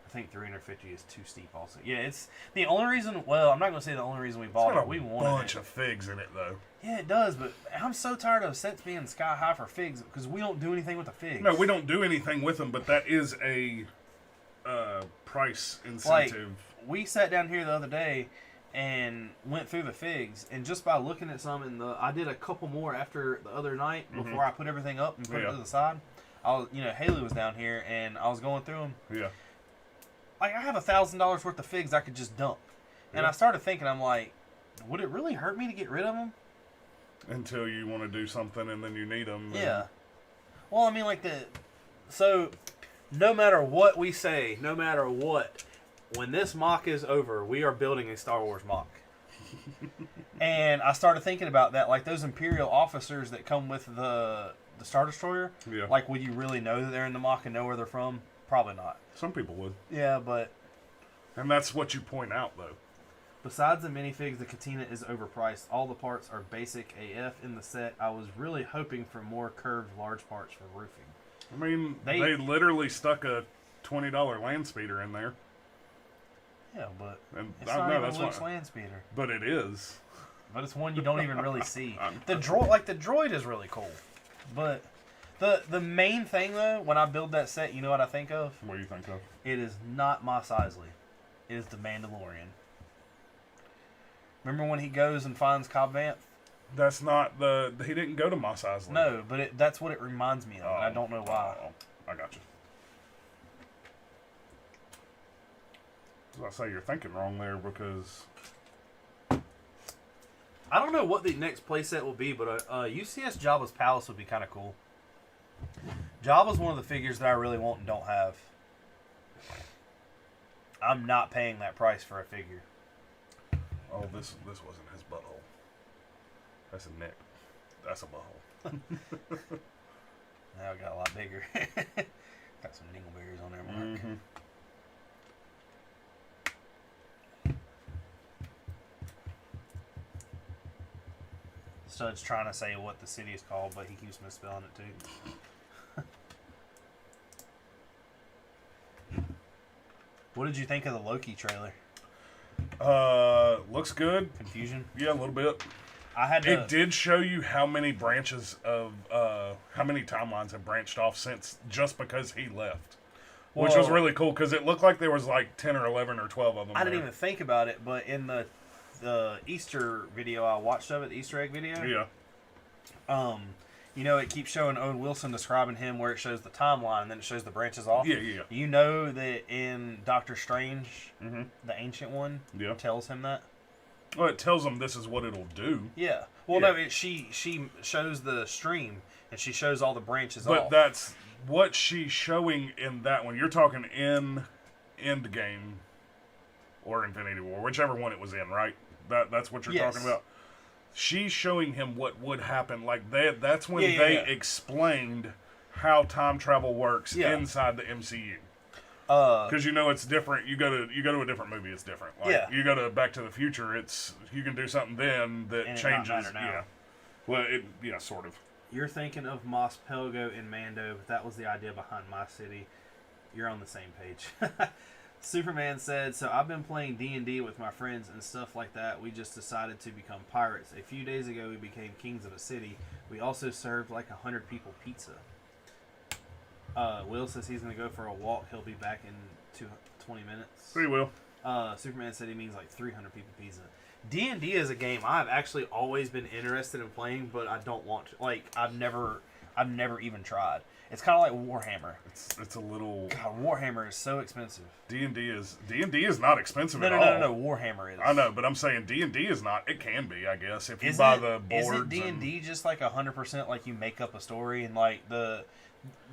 Speaker 2: I think 350 is too steep. Also, yeah, it's the only reason. Well, I'm not gonna say the only reason we bought it. We wanted
Speaker 1: a bunch of figs in it though.
Speaker 2: Yeah, it does, but I'm so tired of sets being sky high for figs because we don't do anything with the figs.
Speaker 1: No, we don't do anything with them, but that is a price incentive.
Speaker 2: Like, we sat down here the other day and went through the figs, and just by looking at some, I did a couple more after the other night before I put everything up and put it to the side. Haley was down here, and I was going through them.
Speaker 1: Yeah.
Speaker 2: Like, I have $1,000 worth of figs I could just dump. And I started thinking, I'm like, would it really hurt me to get rid of them?
Speaker 1: Until you want to do something and then you need them.
Speaker 2: Yeah. Well, I mean, so, no matter what we say, no matter what, when this mock is over, we are building a Star Wars mock. And I started thinking about that, like those Imperial officers that come with the Star Destroyer.
Speaker 1: Yeah.
Speaker 2: Like, would you really know that they're in the mock and know where they're from? Probably not.
Speaker 1: Some people would.
Speaker 2: Yeah, but...
Speaker 1: And that's what you point out, though.
Speaker 2: Besides the minifigs, the Katina is overpriced. All the parts are basic AF in the set. I was really hoping for more curved large parts for roofing.
Speaker 1: I mean, they literally stuck a $20 land speeder in there.
Speaker 2: Yeah, but
Speaker 1: and
Speaker 2: it's not even Luke's land speeder.
Speaker 1: But it is.
Speaker 2: But it's one you don't even really see. The droid is really cool. But the main thing, though, when I build that set, you know what I think of?
Speaker 1: What do you think of?
Speaker 2: It is not Mos Eisley. It is the Mandalorian. Remember when he goes and finds Cobb Vanth?
Speaker 1: That's not he didn't go to Mos Eisley.
Speaker 2: No, but that's what it reminds me of. And I don't know why.
Speaker 1: I got you. I say you're thinking wrong there because
Speaker 2: I don't know what the next playset will be, but UCS Jabba's Palace would be kind of cool. Jabba's one of the figures that I really want and don't have. I'm not paying that price for a figure.
Speaker 1: Oh, this wasn't his butthole. That's a neck. That's a butthole.
Speaker 2: Now it got a lot bigger. Got some dingleberries on there, Mark.
Speaker 1: Mm-hmm.
Speaker 2: Stud's trying to say what the city is called, but he keeps misspelling it too. What did you think of the Loki trailer?
Speaker 1: Looks good.
Speaker 2: Confusion?
Speaker 1: Yeah, a little bit. It did show you how many branches of how many timelines have branched off since just because he left, which was really cool because it looked like there was like 10 or 11 or 12 of them.
Speaker 2: I didn't even think about it, but in the Easter video I watched of it, the Easter egg video.
Speaker 1: Yeah.
Speaker 2: It keeps showing Owen Wilson describing him where it shows the timeline and then it shows the branches off.
Speaker 1: Yeah.
Speaker 2: You know that in Doctor Strange, the Ancient One, tells him that.
Speaker 1: Well, it tells him this is what it'll do.
Speaker 2: Yeah. Well, no, she shows the stream and she shows all the branches off.
Speaker 1: But that's what she's showing in that one. You're talking in Endgame or Infinity War, whichever one it was in, right? That's what you're talking about. She's showing him what would happen. Like that's when they explained how time travel works inside the MCU. Because it's different. You go to a different movie, it's different. Like, you go to Back to the Future, you can do something then that
Speaker 2: and
Speaker 1: changes.
Speaker 2: Now.
Speaker 1: Well, sort of.
Speaker 2: You're thinking of Mos Pelgo in Mando, but that was the idea behind My City. You're on the same page. Superman said, so I've been playing D&D with my friends and stuff like that. We just decided to become pirates. A few days ago, we became kings of a city. We also served like 100 people pizza. Will says he's going to go for a walk. He'll be back in 20 minutes.
Speaker 1: He will.
Speaker 2: Superman said he means like 300 people pizza. D&D is a game I've actually always been interested in playing, but I don't want to. Like, I've never even tried. It's kind of like Warhammer.
Speaker 1: It's a little.
Speaker 2: God, Warhammer is so expensive.
Speaker 1: D&D is not expensive at all.
Speaker 2: No. Warhammer is.
Speaker 1: I know, but I'm saying D&D is not. It can be, I guess, if you buy the boards.
Speaker 2: Is it D&D just like 100% like you make up a story and like the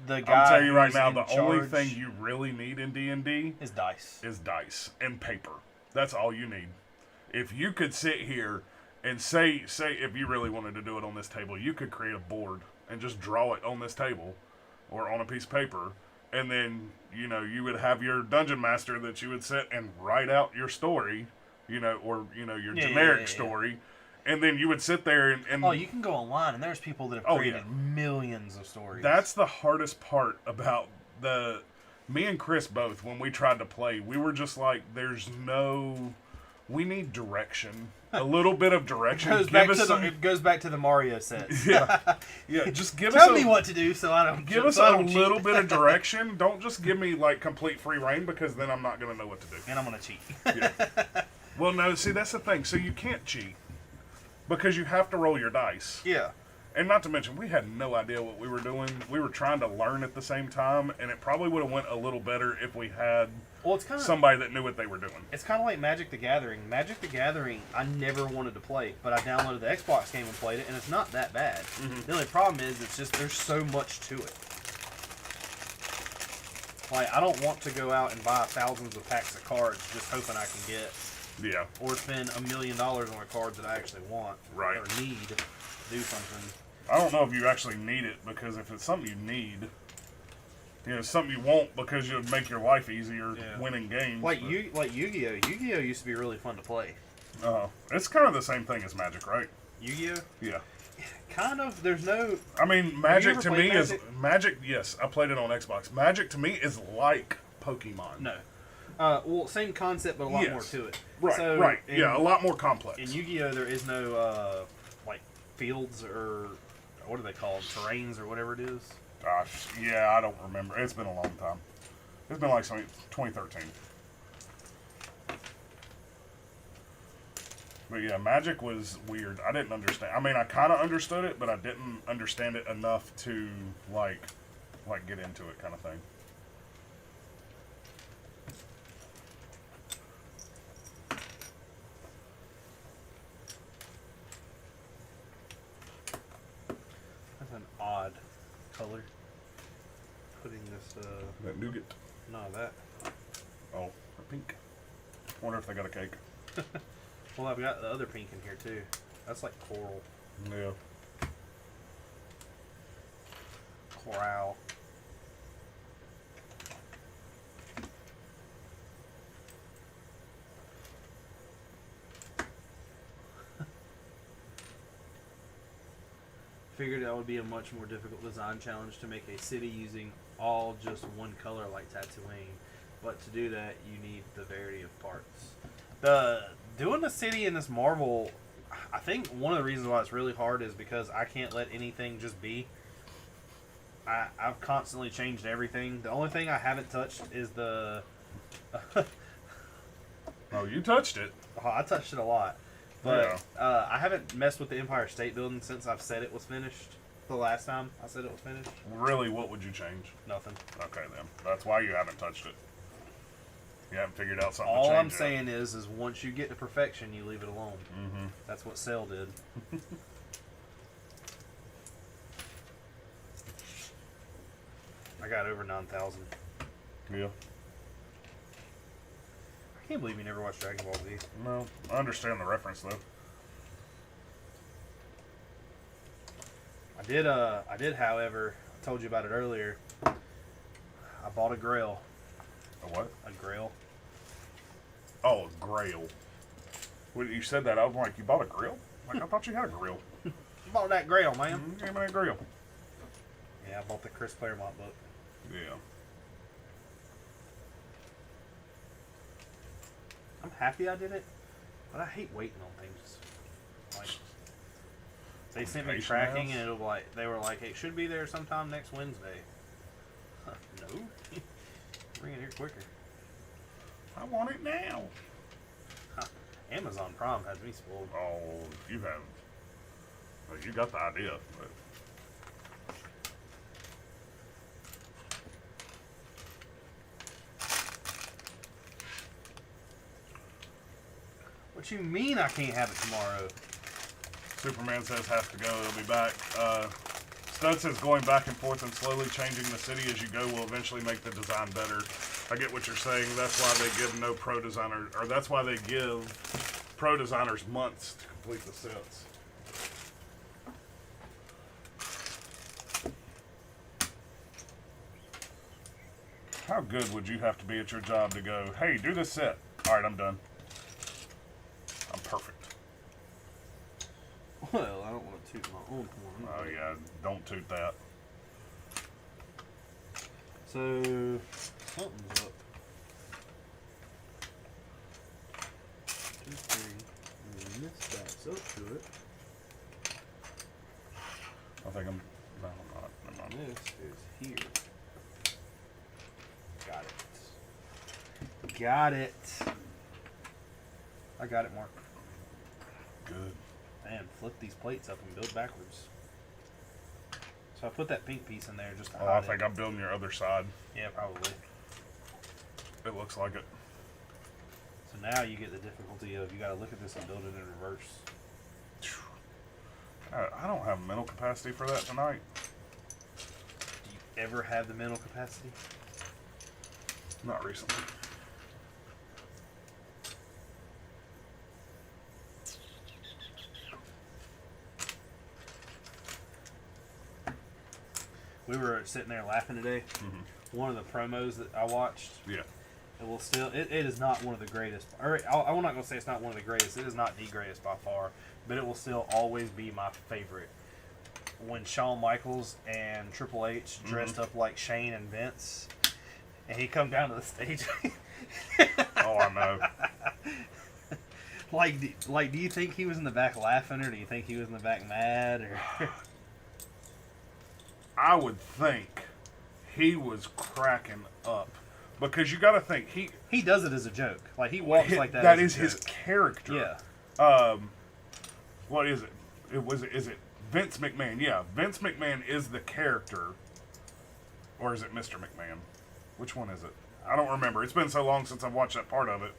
Speaker 2: guy?
Speaker 1: I'm telling you right now, the only thing you really need in D&D
Speaker 2: is dice.
Speaker 1: And paper. That's all you need. If you could sit here and say if you really wanted to do it on this table, you could create a board and just draw it on this table or on a piece of paper, and then you would have your dungeon master that you would sit and write out your story, or your generic story, and then you would sit there and
Speaker 2: you can go online and there's people that have created millions of stories.
Speaker 1: That's the hardest part about me and Chris both, when we tried to play, we were just like, we need direction. A little bit of direction.
Speaker 2: It goes back to the Mario sets.
Speaker 1: Yeah. Just give
Speaker 2: Tell
Speaker 1: us
Speaker 2: me what to do so I don't
Speaker 1: give us
Speaker 2: so I
Speaker 1: a
Speaker 2: don't cheat.
Speaker 1: little bit of direction. Don't just give me like complete free reign, because then I'm not going to know what to do.
Speaker 2: And I'm gonna cheat.
Speaker 1: Yeah. Well, no, see, that's the thing. So you can't cheat because you have to roll your dice.
Speaker 2: Yeah.
Speaker 1: And not to mention, we had no idea what we were doing. We were trying to learn at the same time, and it probably would have went a little better if we had somebody that knew what they were doing.
Speaker 2: It's kind of like Magic the Gathering. Magic the Gathering, I never wanted to play, but I downloaded the Xbox game and played it, and it's not that bad.
Speaker 1: Mm-hmm.
Speaker 2: The only problem is, it's just there's so much to it. Like, I don't want to go out and buy thousands of packs of cards just hoping I can get.
Speaker 1: Yeah.
Speaker 2: Or spend $1 million on a card that I actually want.
Speaker 1: Right.
Speaker 2: Or need to do something.
Speaker 1: I don't know if you actually need it, because if it's something you need, something you want because it would make your life easier winning games.
Speaker 2: Like Yu-Gi-Oh! Yu-Gi-Oh! Used to be really fun to play.
Speaker 1: It's kind of the same thing as Magic, right?
Speaker 2: Yu-Gi-Oh!
Speaker 1: Yeah.
Speaker 2: Kind of. There's no...
Speaker 1: I mean, Magic to me
Speaker 2: Magic?
Speaker 1: is... Magic, yes, I played it on Xbox. Magic to me is like Pokemon.
Speaker 2: No. Well, same concept, but a lot more to it.
Speaker 1: Right,
Speaker 2: so
Speaker 1: right. A lot more complex.
Speaker 2: In Yu-Gi-Oh! There is no, fields or... What are they called? Terrains or whatever it is?
Speaker 1: Gosh, yeah, I don't remember. It's been a long time. It's been like 2013. But yeah, Magic was weird. I didn't understand. I mean, I kind of understood it, but I didn't understand it enough to, like get into it kind of thing.
Speaker 2: An odd color. Putting this,
Speaker 1: That nougat.
Speaker 2: No, that.
Speaker 1: Oh, a pink. Wonder if they got a cake.
Speaker 2: Well, I've got the other pink in here, too. That's like coral.
Speaker 1: Yeah.
Speaker 2: Coral. Figured that would be a much more difficult design challenge to make a city using all just one color like Tatooine. But to do that, you need the variety of parts. Doing the city in this Marvel, I think one of the reasons why it's really hard is because I can't let anything just be. I've constantly changed everything. The only thing I haven't touched is the...
Speaker 1: Oh, you touched it.
Speaker 2: I touched it a lot. But I haven't messed with the Empire State Building since I've said it was finished. The last time I said it was finished.
Speaker 1: Really, what would you change?
Speaker 2: Nothing.
Speaker 1: Okay, then. That's why you haven't touched it. You haven't figured out something
Speaker 2: All
Speaker 1: to change
Speaker 2: I'm saying is once you get to perfection, you leave it alone.
Speaker 1: Mm-hmm.
Speaker 2: That's what Cell did. I got over 9,000.
Speaker 1: Yeah.
Speaker 2: I can't believe you never watched Dragon Ball Z.
Speaker 1: No, I understand the reference, though.
Speaker 2: I did, however, I told you about it earlier. I bought a Grail.
Speaker 1: A what?
Speaker 2: A Grail.
Speaker 1: Oh, a Grail. When you said that, I was like, you bought a grill? Like, I thought you had a grill.
Speaker 2: I bought that Grail, man.
Speaker 1: Give me that grill.
Speaker 2: Yeah, I bought the Chris Claremont book.
Speaker 1: Yeah.
Speaker 2: I'm happy I did it, but I hate waiting on things. Like, they sent me tracking, and it'll they were like, "Hey, it should be there sometime next Wednesday." No, bring it here quicker.
Speaker 1: I want it now.
Speaker 2: Amazon Prime has me spoiled.
Speaker 1: Oh, you have. Well, you got the idea, but.
Speaker 2: What you mean I can't have it tomorrow?
Speaker 1: Superman says has to go. He'll be back. Stud says going back and forth and slowly changing the city as you go will eventually make the design better. I get what you're saying. That's why they give no pro designer, or that's why they give pro designers months to complete the sets. How good would you have to be at your job to go, hey, do this set? All right, I'm done. I'm perfect.
Speaker 2: Well, I don't want to toot my own horn.
Speaker 1: Oh, yeah, don't toot that.
Speaker 2: So,
Speaker 1: take them. No, I'm not. Never mind.
Speaker 2: This is here. Got it. Got it. I got it, Mark.
Speaker 1: Good.
Speaker 2: Man, flip these plates up and build backwards. So I put that pink piece in there just to
Speaker 1: Oh, I
Speaker 2: hide
Speaker 1: think
Speaker 2: it.
Speaker 1: I'm building your other side.
Speaker 2: Yeah, probably.
Speaker 1: It looks like it.
Speaker 2: So now you get the difficulty of you got to look at this and build it in reverse.
Speaker 1: I don't have mental capacity for that tonight.
Speaker 2: Do you ever have the mental capacity?
Speaker 1: Not recently.
Speaker 2: We were sitting there laughing today.
Speaker 1: Mm-hmm.
Speaker 2: One of the promos that I watched.
Speaker 1: Yeah.
Speaker 2: It will still. It is not one of the greatest. Or I'm not gonna say it's not one of the greatest. It is not the greatest by far. But it will still always be my favorite. When Shawn Michaels and Triple H dressed up like Shane and Vince, and he come down to the stage.
Speaker 1: Oh, I know.
Speaker 2: Do you think he was in the back laughing, or do you think he was in the back mad, or?
Speaker 1: I would think he was cracking up because you got to think
Speaker 2: He does it as a joke. Like he walks like that.
Speaker 1: That
Speaker 2: as
Speaker 1: is
Speaker 2: a
Speaker 1: his
Speaker 2: joke.
Speaker 1: character.
Speaker 2: Yeah.
Speaker 1: What is it? Is it Vince McMahon? Yeah, Vince McMahon is the character, or is it Mr. McMahon? Which one is it? I don't remember. It's been so long since I've watched that part of it.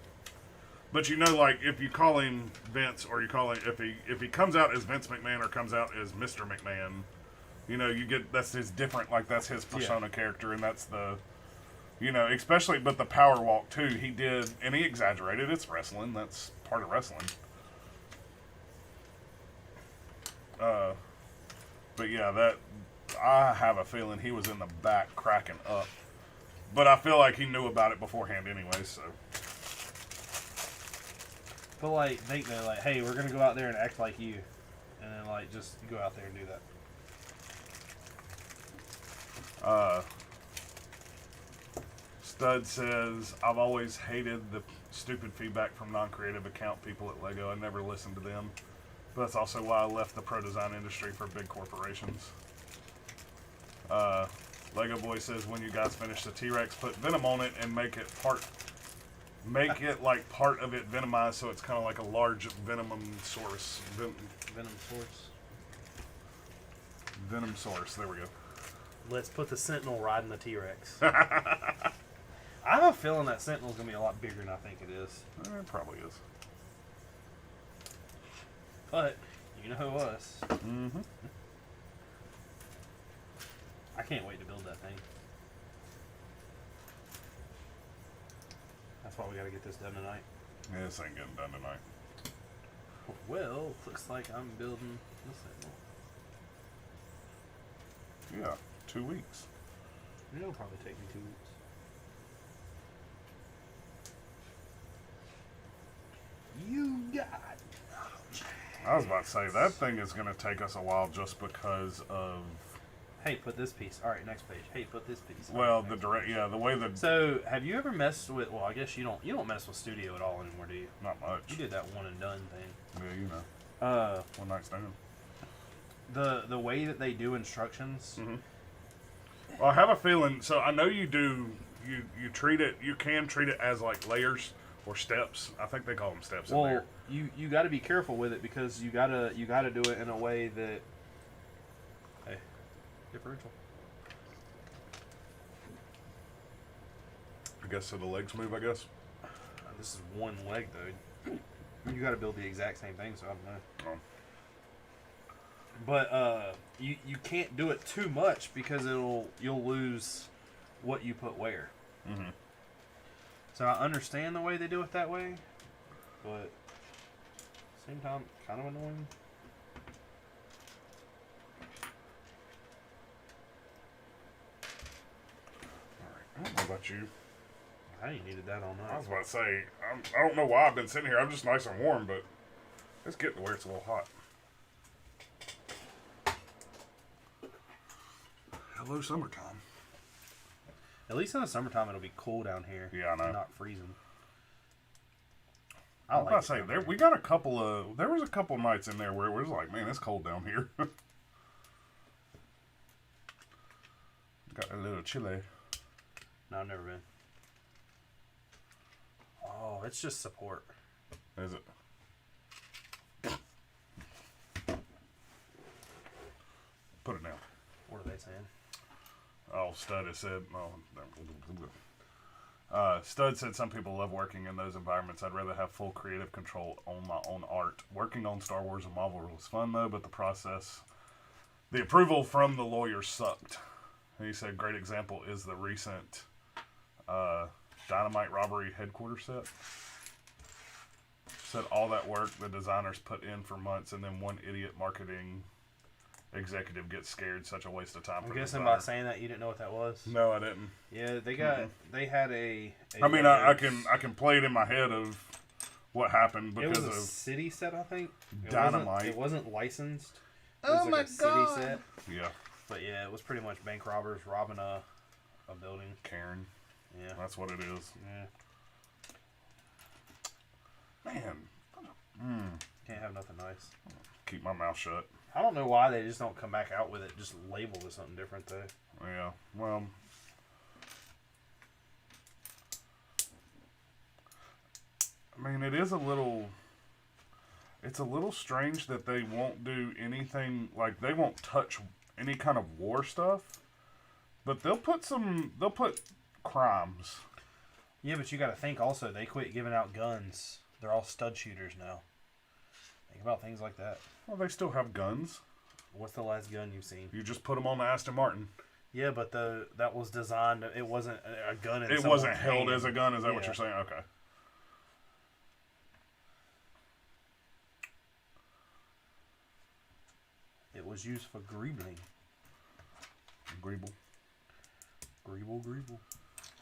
Speaker 1: But you know, like if you call him Vince, or you call him if he comes out as Vince McMahon or comes out as Mr. McMahon, you know, you get that's his different. Like that's his persona character, and that's the, you know, especially but the power walk too. He did, and he exaggerated. It's wrestling. That's part of wrestling. But yeah, that I have a feeling he was in the back cracking up. But I feel like he knew about it beforehand anyway, so.
Speaker 2: But like think they're like, hey, we're gonna go out there and act like you, and then like just go out there and do that.
Speaker 1: Stud says, I've always hated the stupid feedback from non-creative account people at LEGO. I never listened to them. But that's also why I left the pro design industry for big corporations. Lego Boy says, when you guys finish the T-Rex, put venom on it and make it like part of it venomized, so it's kind of like a large venom source.
Speaker 2: Venom source.
Speaker 1: Venom source. There we go.
Speaker 2: Let's put the Sentinel riding the T-Rex. I have a feeling that Sentinel's gonna be a lot bigger than I think it is.
Speaker 1: It probably is.
Speaker 2: But you know us.
Speaker 1: Mm-hmm.
Speaker 2: I can't wait to build that thing. That's why we gotta get this done tonight.
Speaker 1: Yeah, this ain't getting done tonight.
Speaker 2: Well, looks like I'm building the Sentinel.
Speaker 1: Yeah, 2 weeks.
Speaker 2: It'll probably take me 2 weeks. You got.
Speaker 1: I was about to say, that thing is going to take us a while just because of...
Speaker 2: Hey, put this piece. All right, next page. Hey, put this piece.
Speaker 1: Well, the direct, yeah, the way the...
Speaker 2: So, have you ever messed with? Well, I guess you don't mess with Studio at all anymore, do you?
Speaker 1: Not much.
Speaker 2: You did that one and done thing.
Speaker 1: Yeah, you know. One night stand.
Speaker 2: The way that they do instructions.
Speaker 1: Mm-hmm. Well, I have a feeling. So I know you do. You treat it. You can treat it as like layers or steps. I think they call them steps.
Speaker 2: Well,
Speaker 1: in there.
Speaker 2: you got to be careful with it because you gotta do it in a way that. Hey, differential.
Speaker 1: I guess so. The legs move. I guess.
Speaker 2: This is one leg though. You got to build the exact same thing, so I don't know.
Speaker 1: Oh.
Speaker 2: But you can't do it too much because you'll lose what you put where.
Speaker 1: Mm-hmm.
Speaker 2: So I understand the way they do it that way, but same time kind of annoying.
Speaker 1: All right. I don't know about you.
Speaker 2: I ain't needed that all
Speaker 1: I
Speaker 2: night.
Speaker 1: was about to say. I don't know why I've been sitting here. I'm just nice and warm, but it's getting to where it's a little hot. Hello, summertime.
Speaker 2: At least in the summertime it'll be cool down here.
Speaker 1: Yeah, I know.
Speaker 2: And not freezing.
Speaker 1: I was about to say we got a couple of. There was a couple nights in there where it was like, man, it's cold down here. Got a little chilly.
Speaker 2: No, I've never been. Oh, it's just support.
Speaker 1: Is it? Put it down.
Speaker 2: What are they saying?
Speaker 1: Oh, Stud has said. Stud said some people love working in those environments. I'd rather have full creative control on my own art. Working on Star Wars and Marvel was fun though, but the approval from the lawyers sucked. And he said, great example is the recent Dynamite Robbery headquarters set. Said all that work the designers put in for months, and then one idiot marketing executive gets scared. Such a waste of time.
Speaker 2: I'm guessing by saying that you didn't know what that was.
Speaker 1: No, I didn't.
Speaker 2: Yeah, they had a
Speaker 1: I mean, I can play it in my head of what happened because
Speaker 2: it was a
Speaker 1: of
Speaker 2: city set, I think.
Speaker 1: Dynamite.
Speaker 2: It wasn't licensed. It was like a city set.
Speaker 1: Yeah.
Speaker 2: But yeah, it was pretty much bank robbers robbing a building.
Speaker 1: Karen.
Speaker 2: Yeah.
Speaker 1: That's what it is.
Speaker 2: Yeah.
Speaker 1: Man.
Speaker 2: Can't have nothing nice.
Speaker 1: Keep my mouth shut.
Speaker 2: I don't know why they just don't come back out with it, just labeled as something different though.
Speaker 1: Yeah. Well. I mean, it's a little strange that they won't do anything, like they won't touch any kind of war stuff, but they'll put crimes.
Speaker 2: Yeah, but you got to think also, they quit giving out guns. They're all stud shooters now. Think about things like that.
Speaker 1: Well, they still have guns.
Speaker 2: What's the last gun you've seen?
Speaker 1: You just put them on the Aston Martin.
Speaker 2: Yeah, but that was designed, it wasn't a gun in
Speaker 1: It wasn't held as a gun, is that what you're saying? Okay.
Speaker 2: It was used for greebling.
Speaker 1: Greeble.
Speaker 2: Greeble.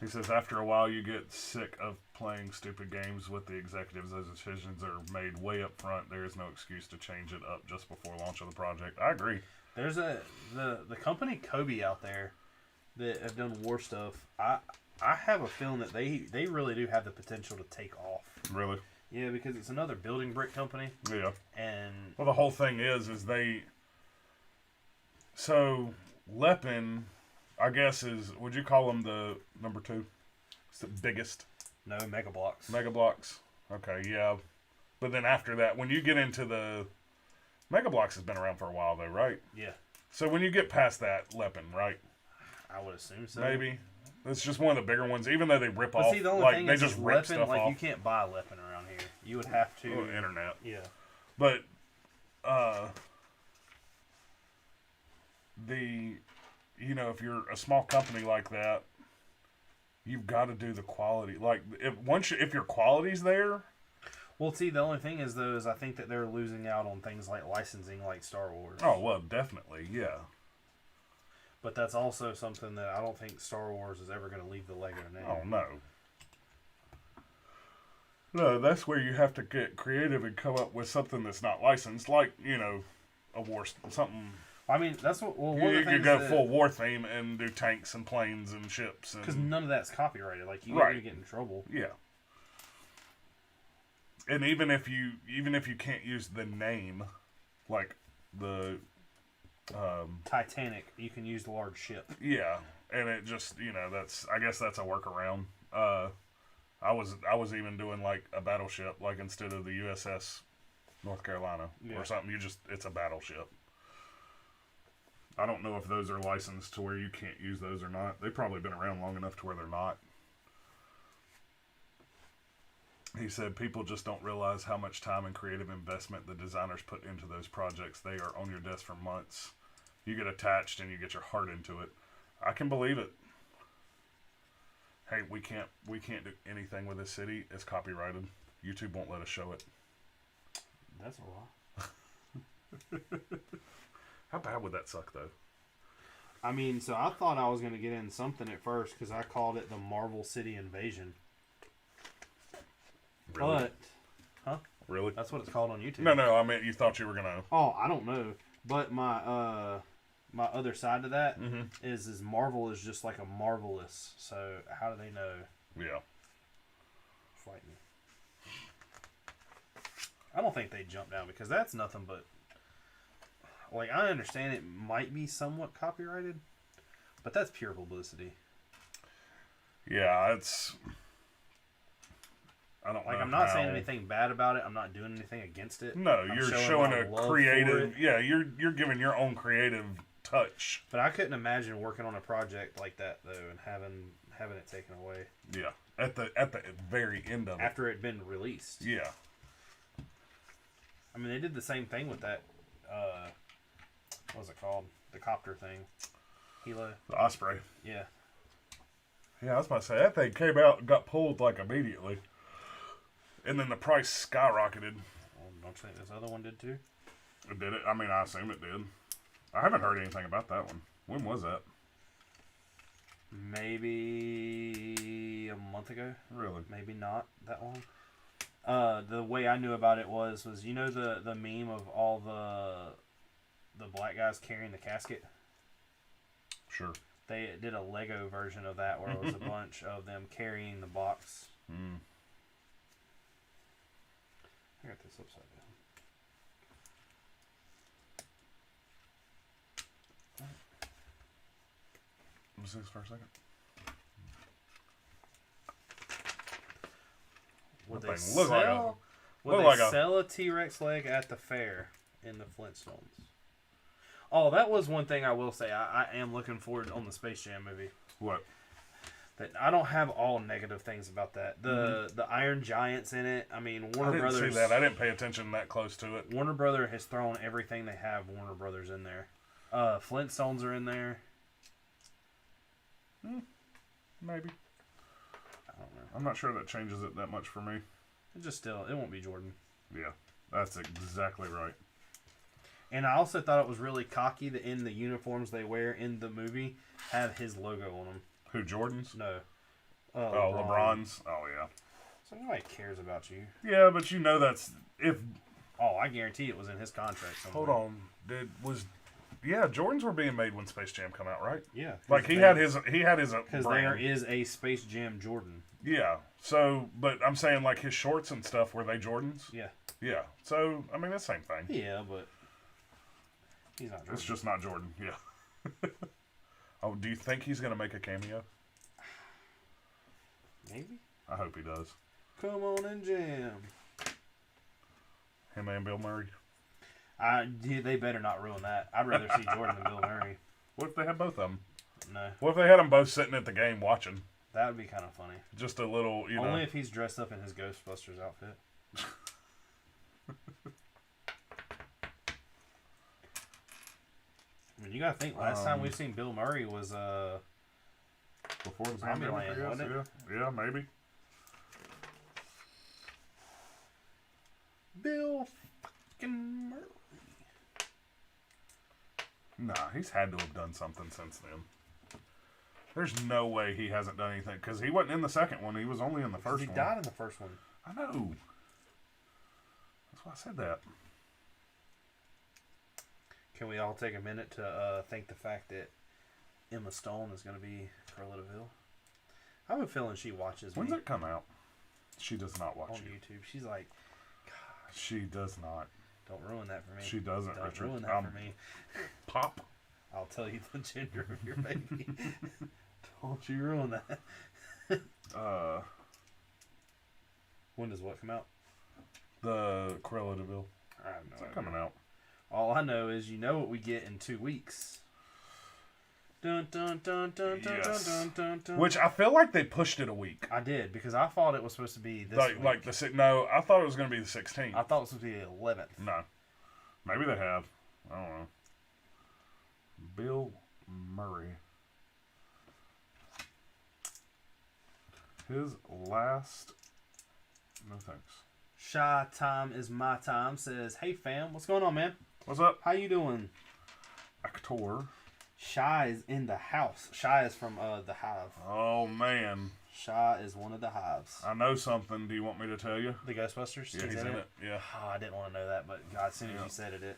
Speaker 1: He says, after a while, you get sick of playing stupid games with the executives. Those decisions are made way up front. There is no excuse to change it up just before launch of the project. I agree.
Speaker 2: There's the company Kobe out there that have done war stuff. I have a feeling that they really do have the potential to take off.
Speaker 1: Really?
Speaker 2: Yeah, because it's another building brick company.
Speaker 1: Yeah.
Speaker 2: And
Speaker 1: well, the whole thing is they. So Lepin, I guess, would you call them the number 2? It's the biggest.
Speaker 2: No, Mega Blocks.
Speaker 1: Mega Blocks. Okay, yeah. But then after that, when you get into the Mega Blocks has been around for a while though, right?
Speaker 2: Yeah.
Speaker 1: So when you get past that, Lepin, right?
Speaker 2: I would assume so.
Speaker 1: Maybe. It's just one of the bigger ones, even though they rip off.
Speaker 2: See, the only
Speaker 1: like
Speaker 2: thing
Speaker 1: they
Speaker 2: is
Speaker 1: just rip
Speaker 2: Lepin,
Speaker 1: stuff
Speaker 2: like
Speaker 1: off.
Speaker 2: you can't buy Lepin around here. You would have to
Speaker 1: internet.
Speaker 2: Yeah.
Speaker 1: But if you're a small company like that, you've got to do the quality. Like if your quality's there.
Speaker 2: Well, see, the only thing is though is I think that they're losing out on things like licensing, like Star Wars.
Speaker 1: Oh well, definitely, yeah.
Speaker 2: But that's also something that I don't think Star Wars is ever going to leave the Lego name.
Speaker 1: Oh no. No, that's where you have to get creative and come up with something that's not licensed, like a war something.
Speaker 2: I mean, that's what. Well,
Speaker 1: you could go full war theme and do tanks and planes and ships.
Speaker 2: Because none of that's copyrighted. Like you
Speaker 1: right.
Speaker 2: get in trouble.
Speaker 1: Yeah. And even if you can't use the name, like the
Speaker 2: Titanic, you can use the large ship.
Speaker 1: Yeah, and it just I guess that's a workaround. I was even doing like a battleship, like instead of the USS North Carolina or something, it's a battleship. I don't know if those are licensed to where you can't use those or not. They've probably been around long enough to where they're not. He said people just don't realize how much time and creative investment the designers put into those projects. They are on your desk for months. You get attached and you get your heart into it. I can believe it. Hey, we can't do anything with this city. It's copyrighted. YouTube won't let us show it.
Speaker 2: That's a lot.
Speaker 1: How bad would that suck, though?
Speaker 2: I mean, so I thought I was going to get in something at first because I called it the Marvel City Invasion.
Speaker 1: Really?
Speaker 2: But, huh?
Speaker 1: Really?
Speaker 2: That's what it's called on YouTube.
Speaker 1: No. I mean, you thought you were gonna.
Speaker 2: Oh, I don't know. But my my other side to that is Marvel is just like a marvelous. So how do they know?
Speaker 1: Yeah.
Speaker 2: Fight me. I don't think they jump down because that's nothing but. Like I understand it might be somewhat copyrighted, But that's pure publicity.
Speaker 1: Yeah, it's. I don't
Speaker 2: Like,
Speaker 1: know
Speaker 2: I'm not
Speaker 1: how-
Speaker 2: saying anything bad about it. I'm not doing anything against it.
Speaker 1: No,
Speaker 2: I'm
Speaker 1: you're showing
Speaker 2: my
Speaker 1: a
Speaker 2: love
Speaker 1: creative.
Speaker 2: for it.
Speaker 1: Yeah, you're giving your own creative touch.
Speaker 2: But I couldn't imagine working on a project like that though, and having it taken away.
Speaker 1: Yeah, at the very end of it.
Speaker 2: After it had been released.
Speaker 1: Yeah.
Speaker 2: I mean, they did the same thing with that. What was it called? The copter thing. Hilo.
Speaker 1: The Osprey.
Speaker 2: Yeah.
Speaker 1: Yeah, I was about to say that thing came out and got pulled like immediately, and then the price skyrocketed.
Speaker 2: Well, don't you think this other one did too?
Speaker 1: It did it. I mean, I assume it did. I haven't heard anything about that one. When was that?
Speaker 2: Maybe a month ago.
Speaker 1: Really?
Speaker 2: Maybe not that long. The way I knew about it was you know the meme of all the black guys carrying the casket?
Speaker 1: Sure.
Speaker 2: They did a Lego version of that where it was a bunch of them carrying the box.
Speaker 1: Mm.
Speaker 2: I got this upside down.
Speaker 1: Let me see this for a second.
Speaker 2: Would
Speaker 1: That
Speaker 2: they
Speaker 1: thing look like a-
Speaker 2: sell? Would
Speaker 1: look
Speaker 2: they
Speaker 1: like a-
Speaker 2: sell a T-Rex leg at the fair in the Flintstones? Oh, that was one thing I will say. I am looking forward on the Space Jam movie.
Speaker 1: What?
Speaker 2: That I don't have all negative things about that. The Iron Giant's in it. I mean,
Speaker 1: I
Speaker 2: Warner
Speaker 1: didn't
Speaker 2: Brothers.
Speaker 1: see that. I didn't pay attention that close to it.
Speaker 2: Warner Brother has thrown everything they have. Warner Brothers in there. Flintstones are in there.
Speaker 1: Maybe.
Speaker 2: I don't know.
Speaker 1: I'm not sure that changes it that much for me.
Speaker 2: It won't be Jordan.
Speaker 1: Yeah, that's exactly right.
Speaker 2: And I also thought it was really cocky that in the uniforms they wear in the movie have his logo on them.
Speaker 1: Who, Jordan's?
Speaker 2: No.
Speaker 1: Oh, LeBron's? Oh, yeah.
Speaker 2: So nobody cares about you.
Speaker 1: Yeah, but you know that's... if.
Speaker 2: Oh, I guarantee it was in his contract somewhere.
Speaker 1: Hold on. Yeah, Jordans were being made when Space Jam come out, right?
Speaker 2: Yeah.
Speaker 1: Like, he had his
Speaker 2: Because
Speaker 1: brand.
Speaker 2: there is a Space Jam Jordan.
Speaker 1: Yeah, so, but I'm saying, like, his shorts and stuff, were they Jordans?
Speaker 2: Yeah.
Speaker 1: Yeah, so, I mean, that's the same thing.
Speaker 2: Yeah, but he's not Jordan.
Speaker 1: It's just not Jordan, yeah. Oh, do you think he's going to make a cameo?
Speaker 2: Maybe.
Speaker 1: I hope he does.
Speaker 2: Come on and jam.
Speaker 1: Him and Bill Murray.
Speaker 2: They better not ruin that. I'd rather see Jordan than Bill Murray.
Speaker 1: What if they had both of them?
Speaker 2: No.
Speaker 1: What if they had them both sitting at the game watching?
Speaker 2: That would be kind of funny.
Speaker 1: Just a little, you know.
Speaker 2: Only if he's dressed up in his Ghostbusters outfit. I mean, you gotta think. Last time we've seen Bill Murray was
Speaker 1: Before the
Speaker 2: Zombieland,
Speaker 1: pandemic, I guess,
Speaker 2: wasn't it?
Speaker 1: Yeah, maybe.
Speaker 2: Bill fucking Murray.
Speaker 1: Nah, he's had to have done something since then. There's no way he hasn't done anything. Because he wasn't in the second one. He was only in the first
Speaker 2: He
Speaker 1: one.
Speaker 2: died in the first one.
Speaker 1: I know. That's why I said that.
Speaker 2: Can we all take a minute to thank the fact that Emma Stone is going to be Cruella de Vil? I have a feeling she watches
Speaker 1: When's
Speaker 2: me
Speaker 1: it come out? She does not watch
Speaker 2: on
Speaker 1: you.
Speaker 2: YouTube. She's like,
Speaker 1: She does not.
Speaker 2: don't ruin that for me.
Speaker 1: She doesn't,
Speaker 2: Don't
Speaker 1: Richard.
Speaker 2: ruin that for me.
Speaker 1: Pop.
Speaker 2: I'll tell you the gender of your baby. Don't you ruin that. When does what come out?
Speaker 1: The Cruella de Vil.
Speaker 2: I have no
Speaker 1: Is that
Speaker 2: idea.
Speaker 1: coming out?
Speaker 2: All I know is you know what we get in 2 weeks. Dun dun dun dun dun
Speaker 1: Yes.
Speaker 2: dun dun dun.
Speaker 1: Which I feel like they pushed it a week.
Speaker 2: I did because I thought it was supposed to be this week.
Speaker 1: Like no, I thought it was going to be the 16th.
Speaker 2: I thought it was supposed to be the 11th.
Speaker 1: No. Maybe they have. I don't know. Bill Murray. His last... No thanks.
Speaker 2: Shy time is my time says, "Hey fam, what's going on, man?
Speaker 1: What's up?
Speaker 2: How you doing?"
Speaker 1: Actor.
Speaker 2: Shy is in the house. Shy is from the Hive.
Speaker 1: Oh, man.
Speaker 2: Shy is one of the Hives.
Speaker 1: I know something. Do you want me to tell you?
Speaker 2: The Ghostbusters?
Speaker 1: Yeah, he's in it. Yeah.
Speaker 2: Oh, I didn't want to know that, but God, as soon as
Speaker 1: Yeah.
Speaker 2: you said it.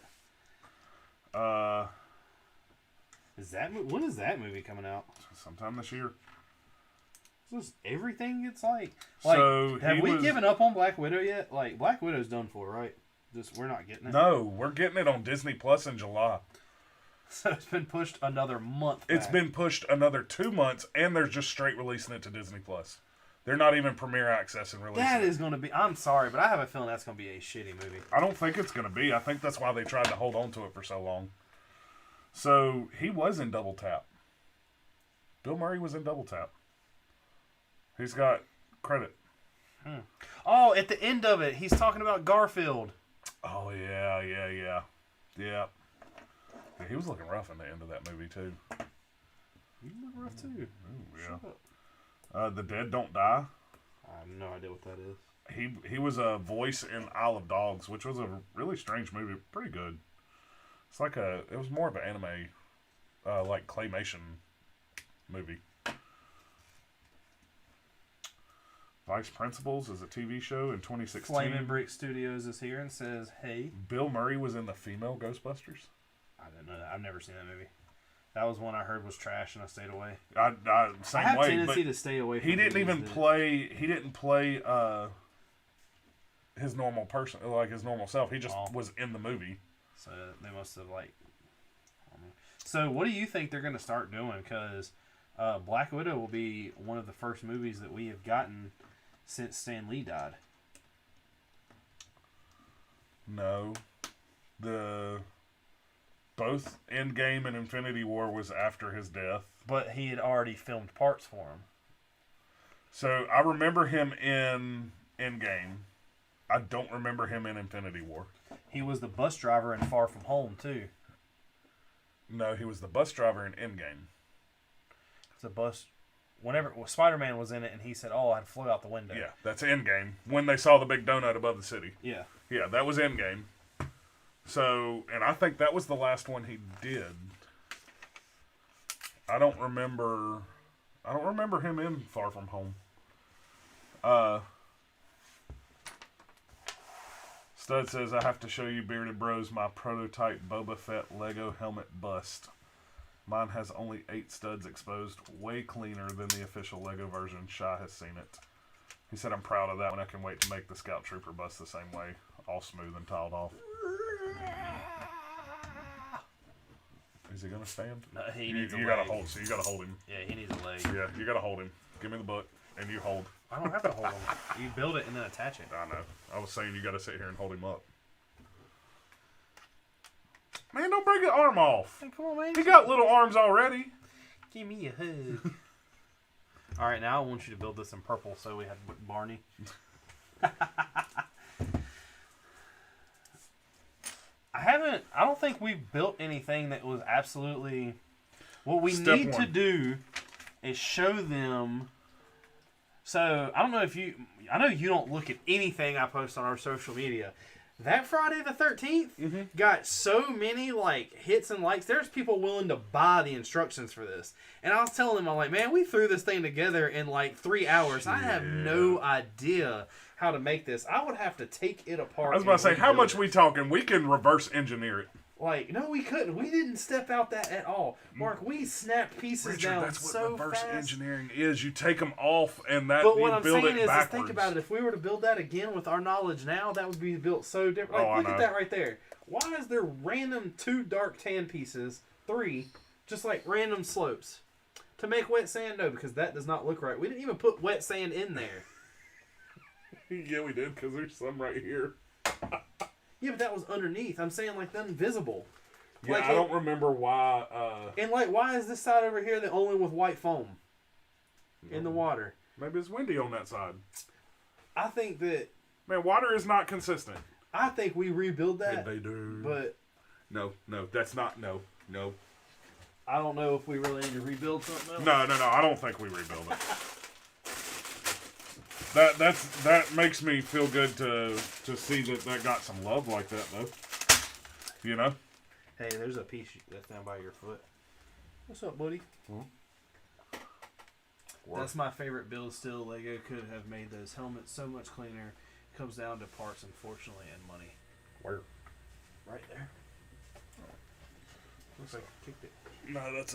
Speaker 2: Is that when is that movie coming out?
Speaker 1: Sometime this year.
Speaker 2: Is this everything it's like?
Speaker 1: So,
Speaker 2: have
Speaker 1: he
Speaker 2: we
Speaker 1: was-
Speaker 2: given up on Black Widow yet? Like, Black Widow's done for, right? Just we're not getting it.
Speaker 1: No, we're getting it on Disney Plus in July.
Speaker 2: So it's been pushed another month.
Speaker 1: It's
Speaker 2: back.
Speaker 1: been pushed another 2 months, and they're just straight releasing it to Disney Plus. They're not even premiere access and releasing
Speaker 2: That
Speaker 1: it.
Speaker 2: is going to be. I'm sorry, but I have a feeling that's going to be a shitty movie.
Speaker 1: I don't think it's going to be. I think that's why they tried to hold on to it for so long. So he was in Double Tap. Bill Murray was in Double Tap. He's got credit.
Speaker 2: Oh, at the end of it, he's talking about Garfield.
Speaker 1: Oh, yeah. Yeah, he was looking rough in the end of that movie, too.
Speaker 2: You look rough too.
Speaker 1: Ooh, yeah. The Dead Don't Die.
Speaker 2: I have no idea what that is.
Speaker 1: He was a voice in Isle of Dogs, which was a really strange movie. Pretty good. It's like it was more of an anime, like claymation movie. Vice Principals is a TV show in 2016.
Speaker 2: Flaming Brix Studios is here and says, "Hey."
Speaker 1: Bill Murray was in the female Ghostbusters.
Speaker 2: I didn't know that. I've never seen that movie. That was one I heard was trash, and I stayed away.
Speaker 1: Same
Speaker 2: I have
Speaker 1: way,
Speaker 2: tendency to stay away from
Speaker 1: he didn't
Speaker 2: movies
Speaker 1: even
Speaker 2: that-
Speaker 1: play. He didn't play his normal person, like his normal self. He just was in the movie.
Speaker 2: So they must have like. I don't know. So what do you think they're going to start doing? Because Black Widow will be one of the first movies that we have gotten since Stan Lee died.
Speaker 1: No, both Endgame and Infinity War was after his death.
Speaker 2: But he had already filmed parts for him.
Speaker 1: So I remember him in Endgame. I don't remember him in Infinity War.
Speaker 2: He was the bus driver in Far From Home too.
Speaker 1: No, he was the bus driver in Endgame.
Speaker 2: The bus, whenever Spider-Man was in it, and he said, "Oh, I flew out the window."
Speaker 1: Yeah, that's Endgame. When they saw the big donut above the city.
Speaker 2: Yeah.
Speaker 1: Yeah, that was Endgame. So, and I think that was the last one he did. I don't remember him in Far From Home. Stud says, I have to show you, Bearded Bros, my prototype Boba Fett Lego helmet bust. Mine has only 8 studs exposed, way cleaner than the official Lego version. Shy has seen it. He said, I'm proud of that one. I can wait to make the Scout Trooper bust the same way, all smooth and tiled off. Is he gonna stand?
Speaker 2: No, he needs a
Speaker 1: you
Speaker 2: leg.
Speaker 1: gotta hold. So you gotta hold him.
Speaker 2: Yeah, he needs a leg.
Speaker 1: Yeah, you gotta hold him. Give me the book, and you hold.
Speaker 2: I don't have to hold him. You build it and then attach it.
Speaker 1: I know. I was saying you gotta sit here and hold him up. Man, don't break the arm off.
Speaker 2: Hey, come on, man.
Speaker 1: He got little arms already.
Speaker 2: Give me a hug. All right, now I want you to build this in purple, so we have Barney. I don't think we built anything that was absolutely. What we
Speaker 1: Step
Speaker 2: need to
Speaker 1: one.
Speaker 2: do is show them. So I don't know if you. I know you don't look at anything I post on our social media. That Friday the 13th got so many hits and likes. There's people willing to buy the instructions for this. And I was telling them, I'm like, man, we threw this thing together in 3 hours. I have no idea how to make this. I would have to take it apart.
Speaker 1: I was about to say, how
Speaker 2: rebuild
Speaker 1: much
Speaker 2: it.
Speaker 1: we talking? We can reverse engineer it.
Speaker 2: No, we couldn't. We didn't step out that at all. Mark, we snapped pieces
Speaker 1: Richard,
Speaker 2: down
Speaker 1: that's what
Speaker 2: so
Speaker 1: reverse
Speaker 2: fast.
Speaker 1: engineering is. You take them off, and that
Speaker 2: But
Speaker 1: you
Speaker 2: what I'm
Speaker 1: build
Speaker 2: saying
Speaker 1: it
Speaker 2: is
Speaker 1: backwards.
Speaker 2: think about it. If we were to build that again with our knowledge now, that would be built so different.
Speaker 1: I
Speaker 2: Look
Speaker 1: know.
Speaker 2: at that right there. Why is there random 2 dark tan pieces, 3, just random slopes? To make wet sand? No, because that does not look right. We didn't even put wet sand in there.
Speaker 1: Yeah, we did, because there's some right here.
Speaker 2: Yeah, but that was underneath. I'm saying them visible.
Speaker 1: Yeah, I don't remember why.
Speaker 2: And why is this side over here the only with white foam in the water?
Speaker 1: Maybe it's windy on that side.
Speaker 2: I think that.
Speaker 1: Man, water is not consistent.
Speaker 2: I think we rebuild that.
Speaker 1: They do.
Speaker 2: But
Speaker 1: No, that's not. No.
Speaker 2: I don't know if we really need to rebuild something else.
Speaker 1: No. I don't think we rebuild it. That makes me feel good to see that got some love like that though. You know.
Speaker 2: Hey, there's a piece that's down by your foot. What's up, buddy? That's my favorite build still. Lego could have made those helmets so much cleaner. It comes down to parts, unfortunately, and money.
Speaker 1: Where?
Speaker 2: Right there. Looks like I kicked it.
Speaker 1: No, that's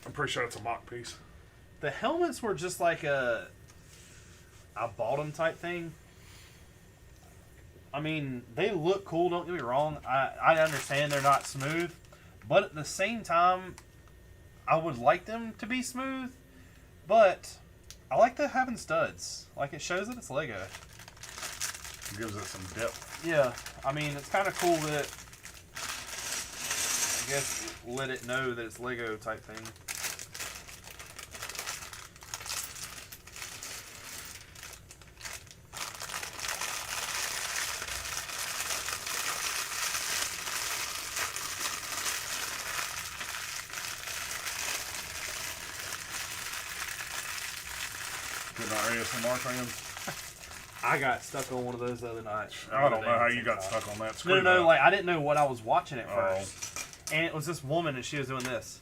Speaker 1: I'm pretty sure it's a mock piece.
Speaker 2: The helmets were just like a bottom type thing. I mean, they look cool, don't get me wrong. I understand they're not smooth, But at the same time, I would like them to be smooth, but I like the having studs. Like, it shows that it's Lego.
Speaker 1: It gives it some depth.
Speaker 2: Yeah, I mean, it's kind of cool that, I guess, let it know that it's Lego type thing.
Speaker 1: Getting our ASMR fans.
Speaker 2: I got stuck on one of those the other night.
Speaker 1: I don't know how you got stuck on that. Screw
Speaker 2: No,
Speaker 1: that.
Speaker 2: like, I didn't know what I was watching at
Speaker 1: Oh.
Speaker 2: first. And it was this woman, and she was doing this.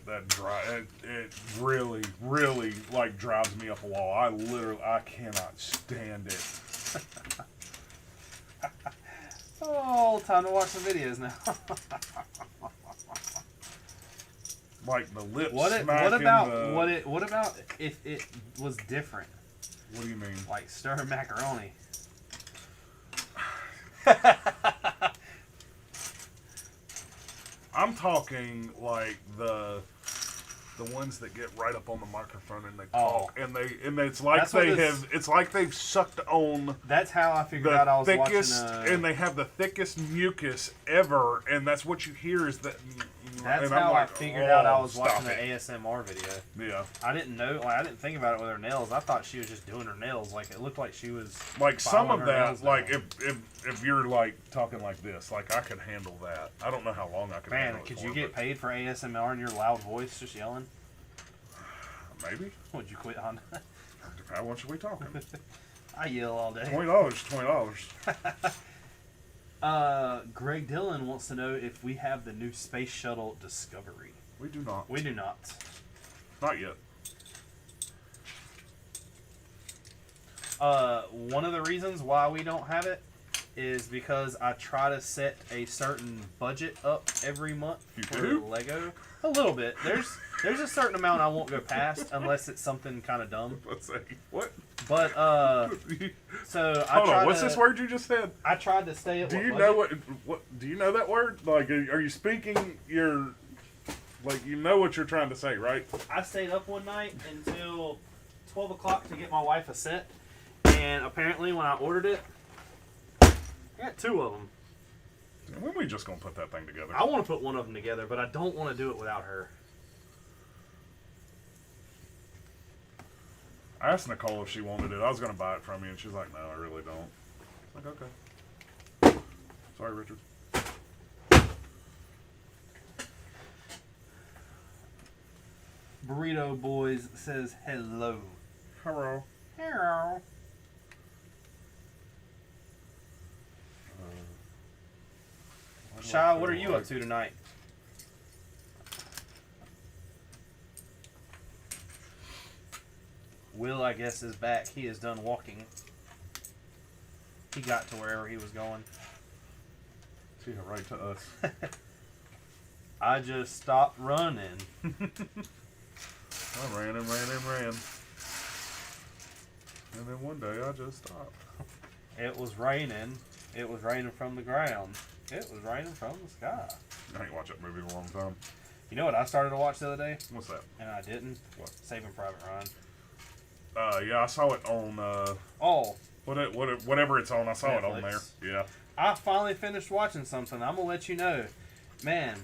Speaker 1: It really, really, like, drives me up a wall. I cannot stand it.
Speaker 2: Oh, time to watch some videos now.
Speaker 1: Like the lips
Speaker 2: What
Speaker 1: smacking
Speaker 2: about
Speaker 1: the...
Speaker 2: what about if it was different?
Speaker 1: What do you mean?
Speaker 2: Like stir macaroni.
Speaker 1: I'm talking like the ones that get right up on the microphone and they talk, and it's like it's like they've sucked on
Speaker 2: That's how I figured
Speaker 1: the
Speaker 2: out I was
Speaker 1: thickest,
Speaker 2: watching.
Speaker 1: and they have the thickest mucus ever, and that's what you hear is that.
Speaker 2: That's
Speaker 1: and
Speaker 2: how
Speaker 1: I'm like,
Speaker 2: I figured out I was
Speaker 1: stop
Speaker 2: watching an
Speaker 1: it.
Speaker 2: ASMR video.
Speaker 1: Yeah,
Speaker 2: I didn't know, like I didn't think about it with her nails. I thought she was just doing her nails. Like it looked like she was
Speaker 1: like some
Speaker 2: filing
Speaker 1: of
Speaker 2: her
Speaker 1: that.
Speaker 2: nails
Speaker 1: Like
Speaker 2: down.
Speaker 1: if you're like talking like this, like I could handle that. I don't know how long I could.
Speaker 2: Man,
Speaker 1: handle it
Speaker 2: could
Speaker 1: for,
Speaker 2: you get
Speaker 1: but
Speaker 2: paid for ASMR in your loud voice just yelling?
Speaker 1: Maybe.
Speaker 2: Would you quit on?
Speaker 1: How much are we talking?
Speaker 2: I yell all day.
Speaker 1: $20.
Speaker 2: Greg Dillon wants to know if we have the new space shuttle Discovery.
Speaker 1: We do not.
Speaker 2: We do not.
Speaker 1: Not yet.
Speaker 2: One of the reasons why we don't have it is because I try to set a certain budget up every month
Speaker 1: You
Speaker 2: for
Speaker 1: do?
Speaker 2: Lego. A little bit. There's a certain amount I won't go past unless it's something kind of dumb.
Speaker 1: Let's say what?
Speaker 2: But so I
Speaker 1: Hold
Speaker 2: tried
Speaker 1: on. What's
Speaker 2: to,
Speaker 1: this word you just said?
Speaker 2: I tried to stay at.
Speaker 1: Do
Speaker 2: what
Speaker 1: you
Speaker 2: budget.
Speaker 1: know what? Do you know that word? Like, are you speaking your? Like, you know what you're trying to say, right?
Speaker 2: I stayed up one night until 12 o'clock to get my wife a set, and apparently when I ordered it, I got two of them.
Speaker 1: When we just gonna put that thing together?
Speaker 2: I want to put one of them together, but I don't want to do it without her.
Speaker 1: I asked Nicole if she wanted it. I was gonna buy it from you, and she's like, "No, I really don't." I was like, okay. Sorry, Richard.
Speaker 2: Burrito Boys says hello.
Speaker 1: Hello.
Speaker 2: Hello. Shy, what are you up to tonight? Will, I guess, is back. He is done walking. He got to wherever he was going.
Speaker 1: See her right to us.
Speaker 2: I just stopped running.
Speaker 1: I ran and ran and ran. And then one day I just stopped.
Speaker 2: It was raining. It was raining from the ground. It was raining from the sky.
Speaker 1: I ain't watched that movie in a long time.
Speaker 2: You know what I started to watch the other day?
Speaker 1: What's that?
Speaker 2: And I didn't?
Speaker 1: What?
Speaker 2: Saving Private Ryan.
Speaker 1: Yeah, I saw it on
Speaker 2: Oh,
Speaker 1: whatever it's on. I saw it on there.
Speaker 2: Netflix.
Speaker 1: Yeah.
Speaker 2: I finally finished watching something. I'm going to let you know. Man,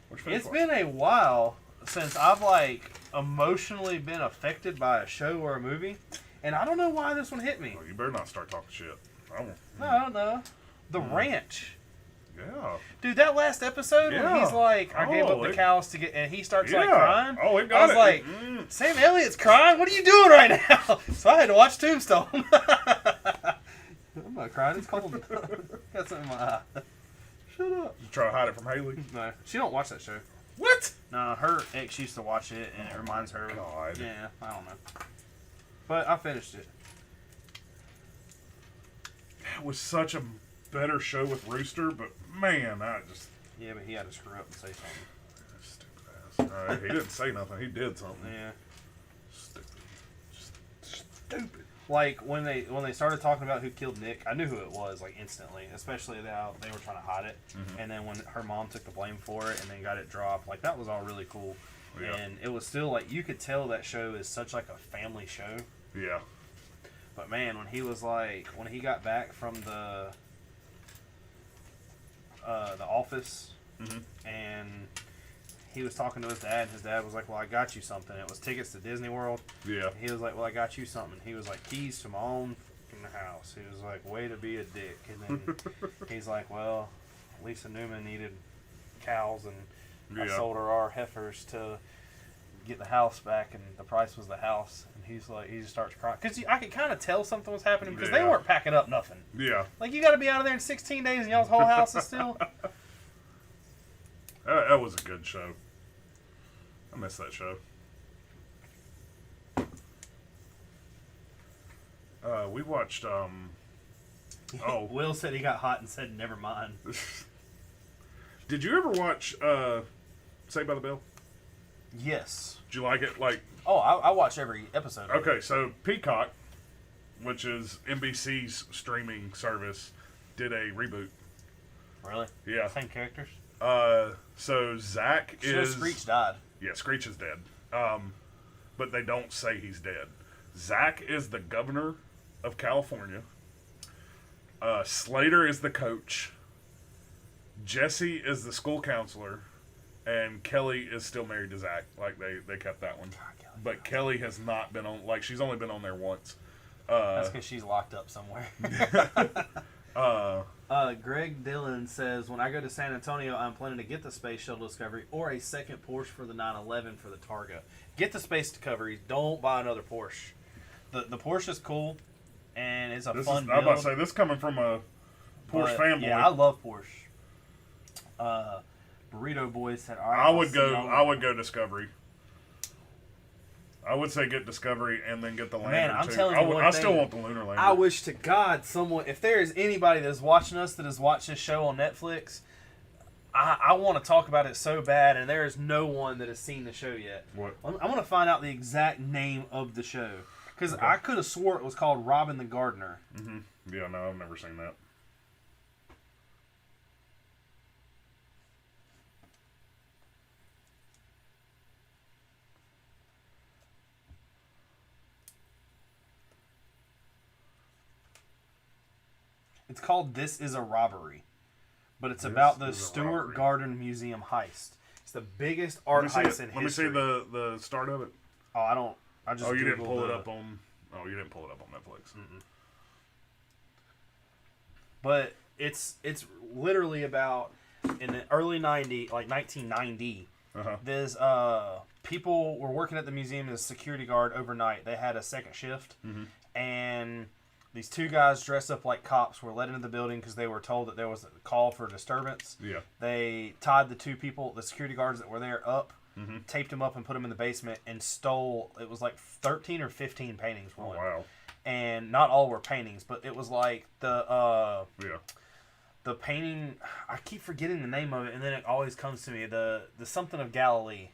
Speaker 1: What'd you finish
Speaker 2: it's been a while since I've, like, emotionally been affected by a show or a movie. And I don't know why this one hit me.
Speaker 1: Oh, you better not start talking shit. I won't.
Speaker 2: No. The Ranch.
Speaker 1: Yeah.
Speaker 2: Dude, that last episode when
Speaker 1: Yeah.
Speaker 2: he's like, I gave up
Speaker 1: Oh,
Speaker 2: the
Speaker 1: it-
Speaker 2: cows to get, and he starts
Speaker 1: Yeah.
Speaker 2: like crying.
Speaker 1: Oh, it
Speaker 2: I
Speaker 1: got
Speaker 2: was
Speaker 1: it.
Speaker 2: like, Sam Elliott's crying? What are you doing right now? So I had to watch Tombstone. I'm not crying, it's cold. Got something in my eye. Shut up.
Speaker 1: You try to hide it from Haley.
Speaker 2: No, she don't watch that show.
Speaker 1: What?
Speaker 2: No, her ex used to watch it, and it reminds her.
Speaker 1: God.
Speaker 2: Yeah, I don't know. But I finished it.
Speaker 1: It was such a better show with Rooster, but man, I just
Speaker 2: Yeah, but he had to screw up and say something.
Speaker 1: stupid ass. He didn't say nothing. He did something.
Speaker 2: Yeah.
Speaker 1: Stupid. Just stupid.
Speaker 2: Like when they started talking about who killed Nick, I knew who it was like instantly. Especially how they were trying to hide it, and then when her mom took the blame for it and then got it dropped, like that was all really cool. Yeah. And it was still like you could tell that show is such like a family show.
Speaker 1: Yeah.
Speaker 2: But man, when he got back from the office, and he was talking to his dad, and his dad was like, "Well, I got you something." It was tickets to Disney World.
Speaker 1: Yeah.
Speaker 2: And he was like, "Well, I got you something." He was like, "Keys to my own house." He was like, "Way to be a dick." And then he's like, "Well, Lisa Newman needed cows, and I sold her our heifers to get the house back, and the price was the house." And he's like, he just starts crying because I could kind of tell something was happening because they weren't packing up nothing.
Speaker 1: Yeah.
Speaker 2: Like you got to be out of there in 16 days, and y'all's whole house is still.
Speaker 1: That was a good show. I miss that show. We watched.
Speaker 2: Will said he got hot and said, "Never mind."
Speaker 1: Did you ever watch Saved by the Bell?
Speaker 2: Yes.
Speaker 1: Did you like it? Like.
Speaker 2: Oh, I watch every episode.
Speaker 1: Okay, so Peacock, which is NBC's streaming service, did a reboot.
Speaker 2: Really?
Speaker 1: Yeah.
Speaker 2: Same characters?
Speaker 1: So Zach is...
Speaker 2: Screech died.
Speaker 1: Yeah, Screech is dead. But they don't say he's dead. Zach is the governor of California. Slater is the coach. Jesse is the school counselor. And Kelly is still married to Zach. Like, they kept that one. God, but Kelly has not been on... Like, she's only been on there once.
Speaker 2: That's because she's locked up somewhere. Greg Dillon says, when I go to San Antonio, I'm planning to get the Space Shuttle Discovery or a second Porsche for the 911 for the Targa. Get the Space Discovery. Don't buy another Porsche. The Porsche is cool, and it's a fun build.
Speaker 1: I'm about to say, this coming from a Porsche fanboy.
Speaker 2: Yeah, I love Porsche. Burrito Boy said, all right,
Speaker 1: I would go Discovery. I would say get Discovery and then get the Lander. Man, I'm telling you, I still want the Lunar Lander.
Speaker 2: I wish to God if there is anybody that is watching us that has watched this show on Netflix, I want to talk about it so bad, and there is no one that has seen the show yet.
Speaker 1: What?
Speaker 2: I want to find out the exact name of the show because I could have swore it was called Robin the Gardener.
Speaker 1: Mm-hmm. Yeah, no, I've never seen that.
Speaker 2: It's called This Is a Robbery, but it's about the Stewart Garden Museum heist. It's the biggest art heist in history.
Speaker 1: Let me see the start of it.
Speaker 2: Oh, I don't. I just.
Speaker 1: Oh, you didn't pull it up on. Oh, you didn't pull it up on Netflix.
Speaker 2: Mm-mm. But it's literally about in the early 90s, like 1990. There's people were working at the museum as a security guard overnight. They had a second shift, and these two guys dressed up like cops were let into the building because they were told that there was a call for disturbance. Yeah. They tied the two people, the security guards that were there, up, taped them up, and put them in the basement and stole. It was like 13 or 15 paintings.
Speaker 1: Oh, wow.
Speaker 2: And not all were paintings, but it was like the painting. I keep forgetting the name of it, and then it always comes to me. The something of Galilee.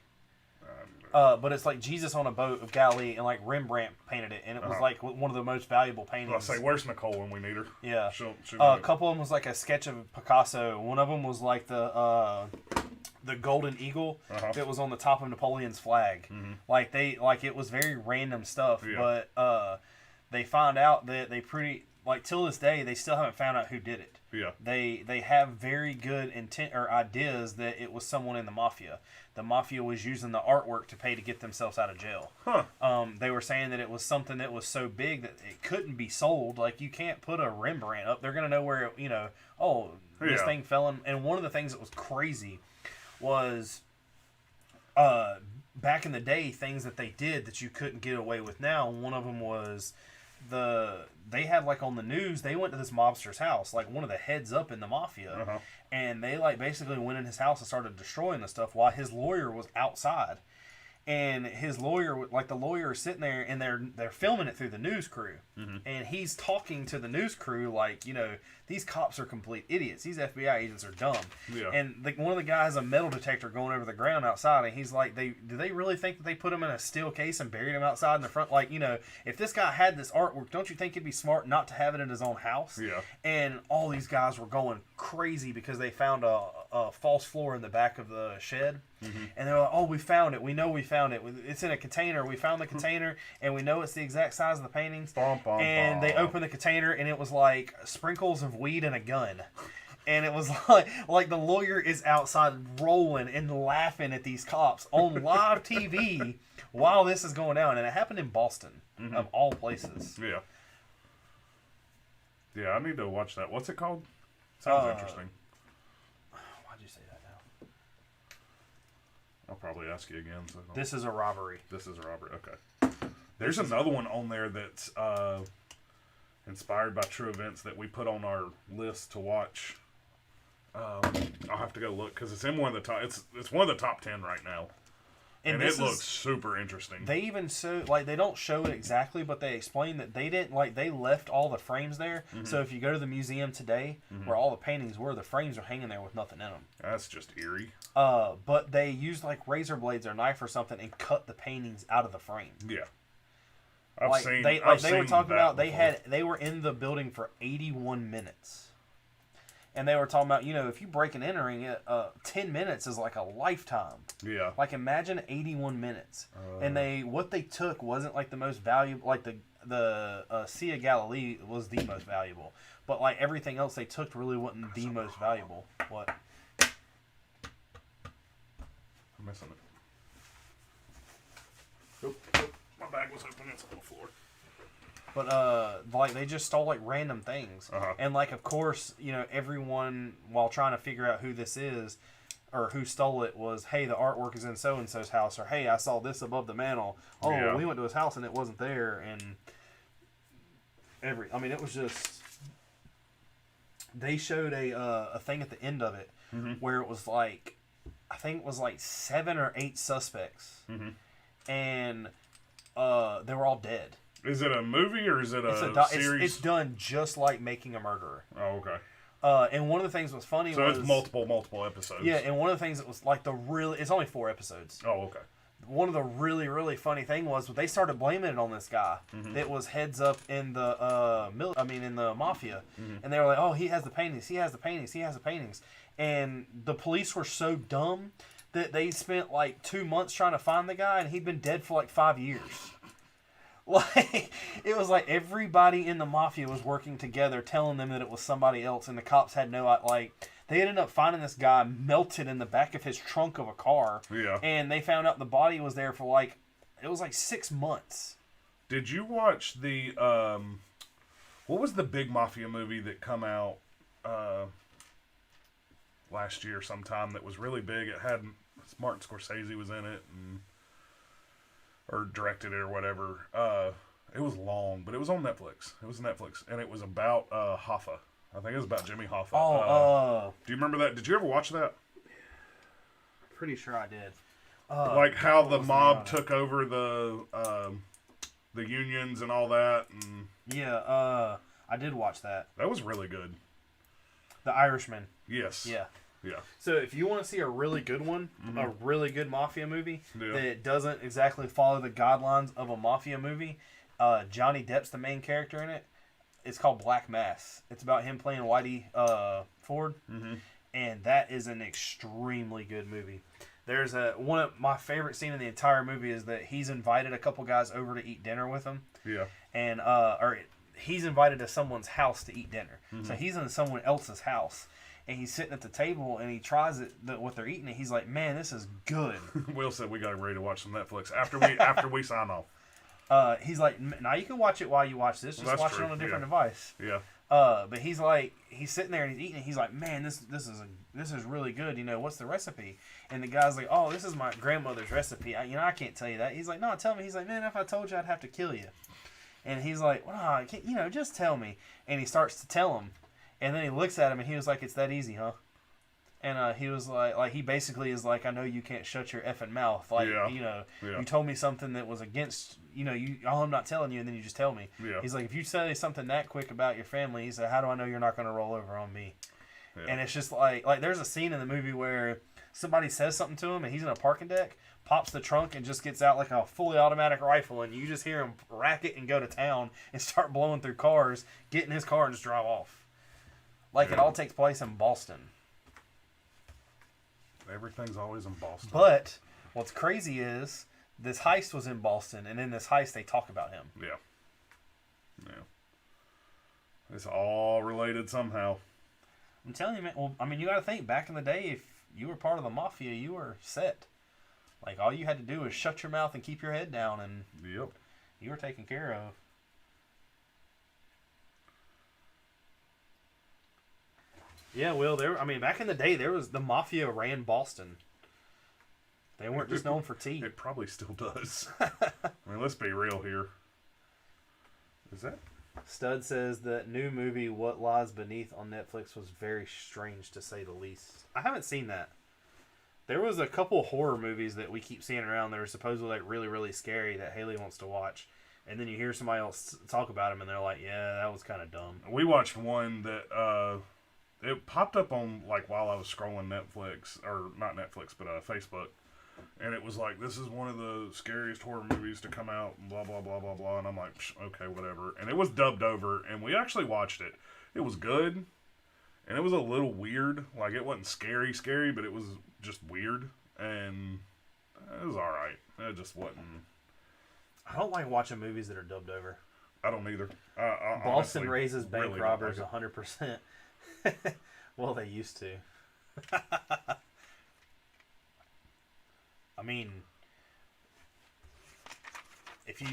Speaker 2: But it's like Jesus on a boat of Galilee, and like Rembrandt painted it, and it was like one of the most valuable paintings.
Speaker 1: I'll say, where's Nicole when we need her?
Speaker 2: Yeah. A couple of them was like a sketch of Picasso. One of them was like the golden eagle that was on the top of Napoleon's flag. Like it was very random stuff, but they found out that they till this day they still haven't found out who did it. Yeah. They have very good intent or ideas that it was someone in the mafia. The mafia was using the artwork to pay to get themselves out of jail. They were saying that it was something that was so big that it couldn't be sold. Like, you can't put a Rembrandt up. They're going to know where, this thing fell in. And one of the things that was crazy was back in the day, things that they did that you couldn't get away with now. One of them was they had, like, on the news, they went to this mobster's house, like one of the heads up in the mafia, and they, like, basically went in his house and started destroying the stuff while his lawyer was outside. and his lawyer, like the lawyer, is sitting there, and they're filming it through the news crew, and he's talking to the news crew like, these cops are complete idiots. These FBI agents are dumb.
Speaker 1: Yeah.
Speaker 2: And one of the guys has a metal detector going over the ground outside, and he's like, do they really think that they put him in a steel case and buried him outside in the front? Like, if this guy had this artwork, don't you think it'd be smart not to have it in his own house?
Speaker 1: Yeah.
Speaker 2: And all these guys were going crazy because they found a false floor in the back of the shed. And they're like, oh, we found it. We know we found it. It's in a container. We found the container, and we know it's the exact size of the paintings. And they opened the container, and it was like sprinkles of weed and a gun. And it was like the lawyer is outside rolling and laughing at these cops on live TV while this is going down. And it happened in Boston, of all places.
Speaker 1: Yeah. Yeah, I need to watch that. What's it called? Sounds interesting.
Speaker 2: Why'd you say that now?
Speaker 1: I'll probably ask you again. So
Speaker 2: This is a robbery.
Speaker 1: This is a robbery. Okay. There's another one on there that's inspired by true events that we put on our list to watch. I'll have to go look because it's in one of the top. It's one of the top 10 right now, and it looks super interesting.
Speaker 2: They even they don't show it exactly, but they explain that they didn't they left all the frames there. So if you go to the museum today, where all the paintings were, the frames are hanging there with nothing in them.
Speaker 1: That's just eerie.
Speaker 2: But they used razor blades or knife or something and cut the paintings out of the frame.
Speaker 1: Yeah.
Speaker 2: I've seen they were talking about they were in the building for 81 minutes. And they were talking about, if you break and entering it, 10 minutes is like a lifetime.
Speaker 1: Yeah.
Speaker 2: Like imagine 81 minutes. And what they took wasn't like the most valuable, like the Sea of Galilee was the most valuable. But like everything else they took really wasn't the most valuable. What?
Speaker 1: I'm missing it. Oh, my bag was open. It's on the floor.
Speaker 2: But they just stole random things, and of course, everyone while trying to figure out who this is or who stole it was, hey, the artwork is in so and so's house, or hey, I saw this above the mantle. Oh, yeah. We went to his house and it wasn't there, and it was just. They showed a thing at the end of it where it was I think it was 7 or 8 suspects, and they were all dead.
Speaker 1: Is it a movie or is it a series?
Speaker 2: It's done just like Making a Murderer.
Speaker 1: Oh, okay.
Speaker 2: And one of the things that was funny
Speaker 1: so it's multiple episodes.
Speaker 2: Yeah, and one of the things that was it's only 4 episodes.
Speaker 1: Oh, okay.
Speaker 2: One of the really, really funny thing was they started blaming it on this guy that was heads up in the in the mafia, and they were like, oh, he has the paintings, he has the paintings, he has the paintings, and the police were so dumb that they spent 2 months trying to find the guy, and he'd been dead for 5 years. It was everybody in the mafia was working together, telling them that it was somebody else, and the cops had no they ended up finding this guy melted in the back of his trunk of a car.
Speaker 1: Yeah.
Speaker 2: And they found out the body was there for it was 6 months.
Speaker 1: Did you watch the what was the big mafia movie that come out last year sometime that was really big? It had Martin Scorsese was in it or directed it or whatever. It was long, but it was on Netflix. It was Netflix, and it was about Hoffa. I think it was about Jimmy Hoffa. Do you remember that? Did you ever watch that?
Speaker 2: Pretty sure I did.
Speaker 1: How the mob took over the unions and all that. And
Speaker 2: yeah, I did watch that.
Speaker 1: That was really good.
Speaker 2: The Irishman.
Speaker 1: Yes.
Speaker 2: Yeah.
Speaker 1: Yeah.
Speaker 2: So if you want to see a really good one, a really good mafia movie that doesn't exactly follow the guidelines of a mafia movie, Johnny Depp's the main character in it. It's called Black Mass. It's about him playing Whitey Ford, and that is an extremely good movie. There's one of my favorite scene in the entire movie is that he's invited a couple guys over to eat dinner with him.
Speaker 1: Yeah.
Speaker 2: And he's invited to someone's house to eat dinner. So he's in someone else's house. And he's sitting at the table, and he tries what they're eating, and he's like, "Man, this is good."
Speaker 1: Will said we got ready to watch some Netflix after we sign off.
Speaker 2: He's like, "Now you can watch it while you watch this. Just watch it on a different device."
Speaker 1: Yeah.
Speaker 2: But he's sitting there and he's eating. And he's like, "Man, this is really good. What's the recipe?" And the guy's like, "Oh, this is my grandmother's recipe. I can't tell you that." He's like, "No, tell me." He's like, "Man, if I told you, I'd have to kill you." And he's like, "Well, just tell me." And he starts to tell him. And then he looks at him and he was like, "It's that easy, huh?" And he was like he basically is like, I know you can't shut your effing mouth. Like, you told me something that was against, I'm not telling you, and then you just tell me.
Speaker 1: Yeah.
Speaker 2: He's like, if you say something that quick about your family, he said, how do I know you're not going to roll over on me? Yeah. And it's just like there's a scene in the movie where somebody says something to him, and he's in a parking deck, pops the trunk, and just gets out like a fully automatic rifle, and you just hear him rack it and go to town and start blowing through cars, get in his car, and just drive off. Like, it all takes place in Boston.
Speaker 1: Everything's always in Boston.
Speaker 2: But what's crazy is this heist was in Boston, and in this heist they talk about him.
Speaker 1: Yeah. Yeah. It's all related somehow.
Speaker 2: I'm telling you, man. Well, I mean, you got to think, back in the day, if you were part of the mafia, you were set. Like, all you had to do was shut your mouth and keep your head down, and
Speaker 1: you
Speaker 2: were taken care of. Yeah, well, back in the day, the mafia ran Boston. They weren't just known for tea.
Speaker 1: It probably still does. I mean, let's be real here. Is that?
Speaker 2: Stud says that new movie What Lies Beneath on Netflix was very strange, to say the least. I haven't seen that. There was a couple horror movies that we keep seeing around that are supposedly like really, really scary that Haley wants to watch. And then you hear somebody else talk about them and they're like, yeah, that was kind of dumb.
Speaker 1: We watched one that it popped up on like while I was scrolling Netflix, or not Netflix, but Facebook. And it was like, this is one of the scariest horror movies to come out, and blah, blah, blah, blah, blah. And I'm like, okay, whatever. And it was dubbed over, and we actually watched it. It was good, and it was a little weird. Like, it wasn't scary, but it was just weird. And it was all right. It just wasn't.
Speaker 2: I don't like watching movies that are dubbed over.
Speaker 1: I don't either.
Speaker 2: Boston raises bank really robbers 100%. Well, they used to. I mean, if you,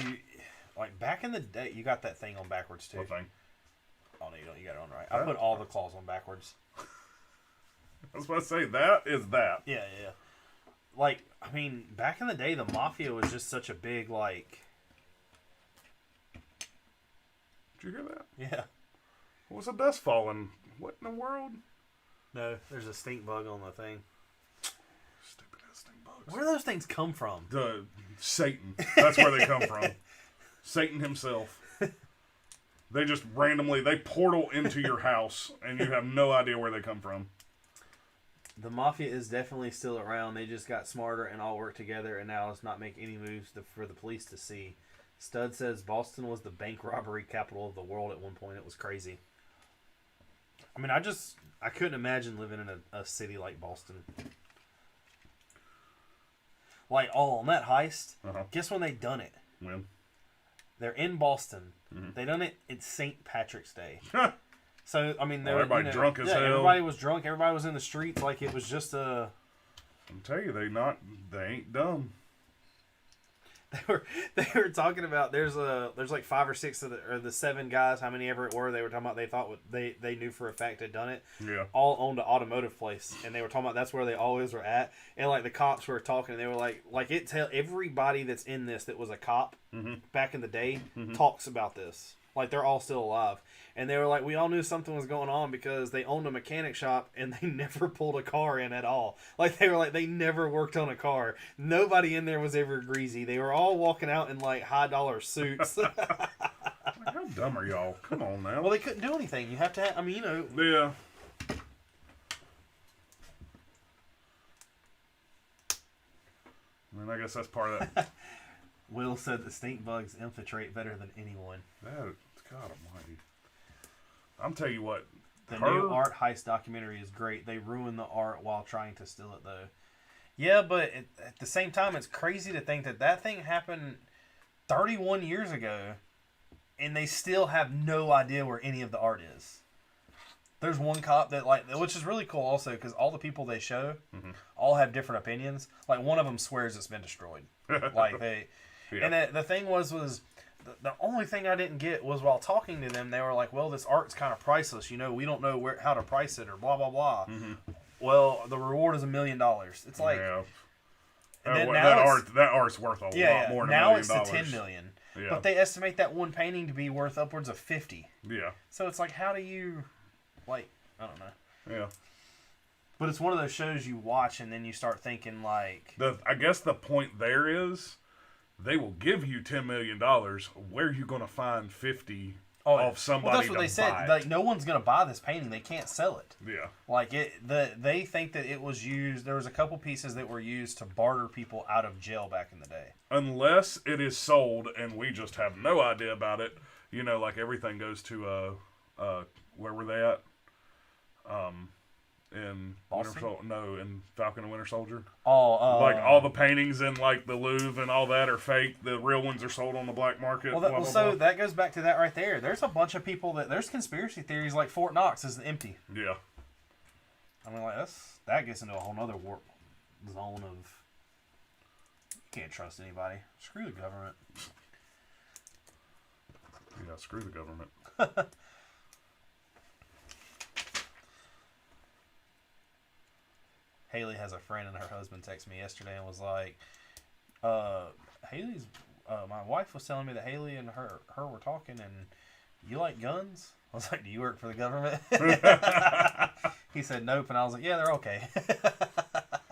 Speaker 2: like, back in the day, you got that thing on backwards, too.
Speaker 1: What thing?
Speaker 2: Oh, no, you don't. You got it on right. I put all the claws on backwards.
Speaker 1: I was about to say, that is that.
Speaker 2: Yeah. Like, I mean, back in the day, the Mafia was just such a big, like...
Speaker 1: Did you hear that?
Speaker 2: Yeah.
Speaker 1: What was the dust falling? What in the world?
Speaker 2: No, there's a stink bug on the thing.
Speaker 1: Stupid ass stink bugs.
Speaker 2: Where do those things come from?
Speaker 1: Satan. That's where they come from. Satan himself. They just randomly, they portal into your house, and you have no idea where they come from.
Speaker 2: The Mafia is definitely still around. They just got smarter and all work together, and now let's not make any moves for the police to see. Stud says Boston was the bank robbery capital of the world at one point. It was crazy. I mean, I couldn't imagine living in a city like Boston. Like, on that heist, guess when they done it?
Speaker 1: When?
Speaker 2: They're in Boston. Mm-hmm. They done it in St. Patrick's Day. So, I mean,
Speaker 1: everybody drunk as hell.
Speaker 2: Everybody was drunk. Everybody was in the streets. Like, it was just a...
Speaker 1: I'm telling you, they ain't dumb.
Speaker 2: They were talking about there's like 5 or 6 of the 7 guys, how many ever it were, they were talking about they thought they knew for a fact had done it.
Speaker 1: Yeah.
Speaker 2: All owned an automotive place, and they were talking about that's where they always were at. And like the cops were talking, and they were like everybody that's in this that was a cop back in the day talks about this. Like, they're all still alive. And they were like, we all knew something was going on because they owned a mechanic shop and they never pulled a car in at all. Like, they were like, they never worked on a car. Nobody in there was ever greasy. They were all walking out in, like, high-dollar suits.
Speaker 1: How dumb are y'all? Come on now.
Speaker 2: Well, they couldn't do anything. You have to have, I mean, you know.
Speaker 1: Yeah. I mean, I guess that's part of that.
Speaker 2: Will said the stink bugs infiltrate better than anyone.
Speaker 1: God almighty. I'm telling you what.
Speaker 2: The new art heist documentary is great. They ruin the art while trying to steal it, though. Yeah, but at the same time, it's crazy to think that thing happened 31 years ago, and they still have no idea where any of the art is. There's one cop that, like, which is really cool also, because all the people they show all have different opinions. Like, one of them swears it's been destroyed. Like, they... Yeah. And the thing was the only thing I didn't get was while talking to them, they were like, well, this art's kind of priceless. You know, we don't know how to price it or blah, blah, blah. Mm-hmm. Well, the reward is $1 million. It's like... Yeah. And then
Speaker 1: that art's worth a lot more than $1 million.
Speaker 2: Now it's to $10 million.
Speaker 1: Yeah.
Speaker 2: But they estimate that one painting to be worth upwards of $50.
Speaker 1: Yeah.
Speaker 2: So it's like, how do you... Like, I don't know.
Speaker 1: Yeah.
Speaker 2: But it's one of those shows you watch and then you start thinking like...
Speaker 1: I guess the point there is they will give you $10 million. Where are you going to find 50 of somebody
Speaker 2: well, that's what
Speaker 1: to
Speaker 2: they said.
Speaker 1: buy it?
Speaker 2: Like, no one's going to buy this painting. They can't sell it.
Speaker 1: Yeah.
Speaker 2: Like, they think that it was used... There was a couple pieces that were used to barter people out of jail back in the day.
Speaker 1: Unless it is sold and we just have no idea about it. You know, like everything goes to, where were they at? In in Falcon and Winter Soldier.
Speaker 2: Oh,
Speaker 1: like all the paintings in like the Louvre and all that are fake. The real ones are sold on the black market.
Speaker 2: Well, that goes back to that right there. There's a bunch of people there's conspiracy theories like Fort Knox is empty.
Speaker 1: Yeah.
Speaker 2: I mean, like that gets into a whole nother warp zone of you can't trust anybody. Screw the government.
Speaker 1: Yeah, screw the government.
Speaker 2: Haley has a friend and her husband texted me yesterday and was like, Haley's, my wife was telling me that Haley and her were talking and you like guns? I was like, do you work for the government? He said, nope. And I was like, yeah, they're okay.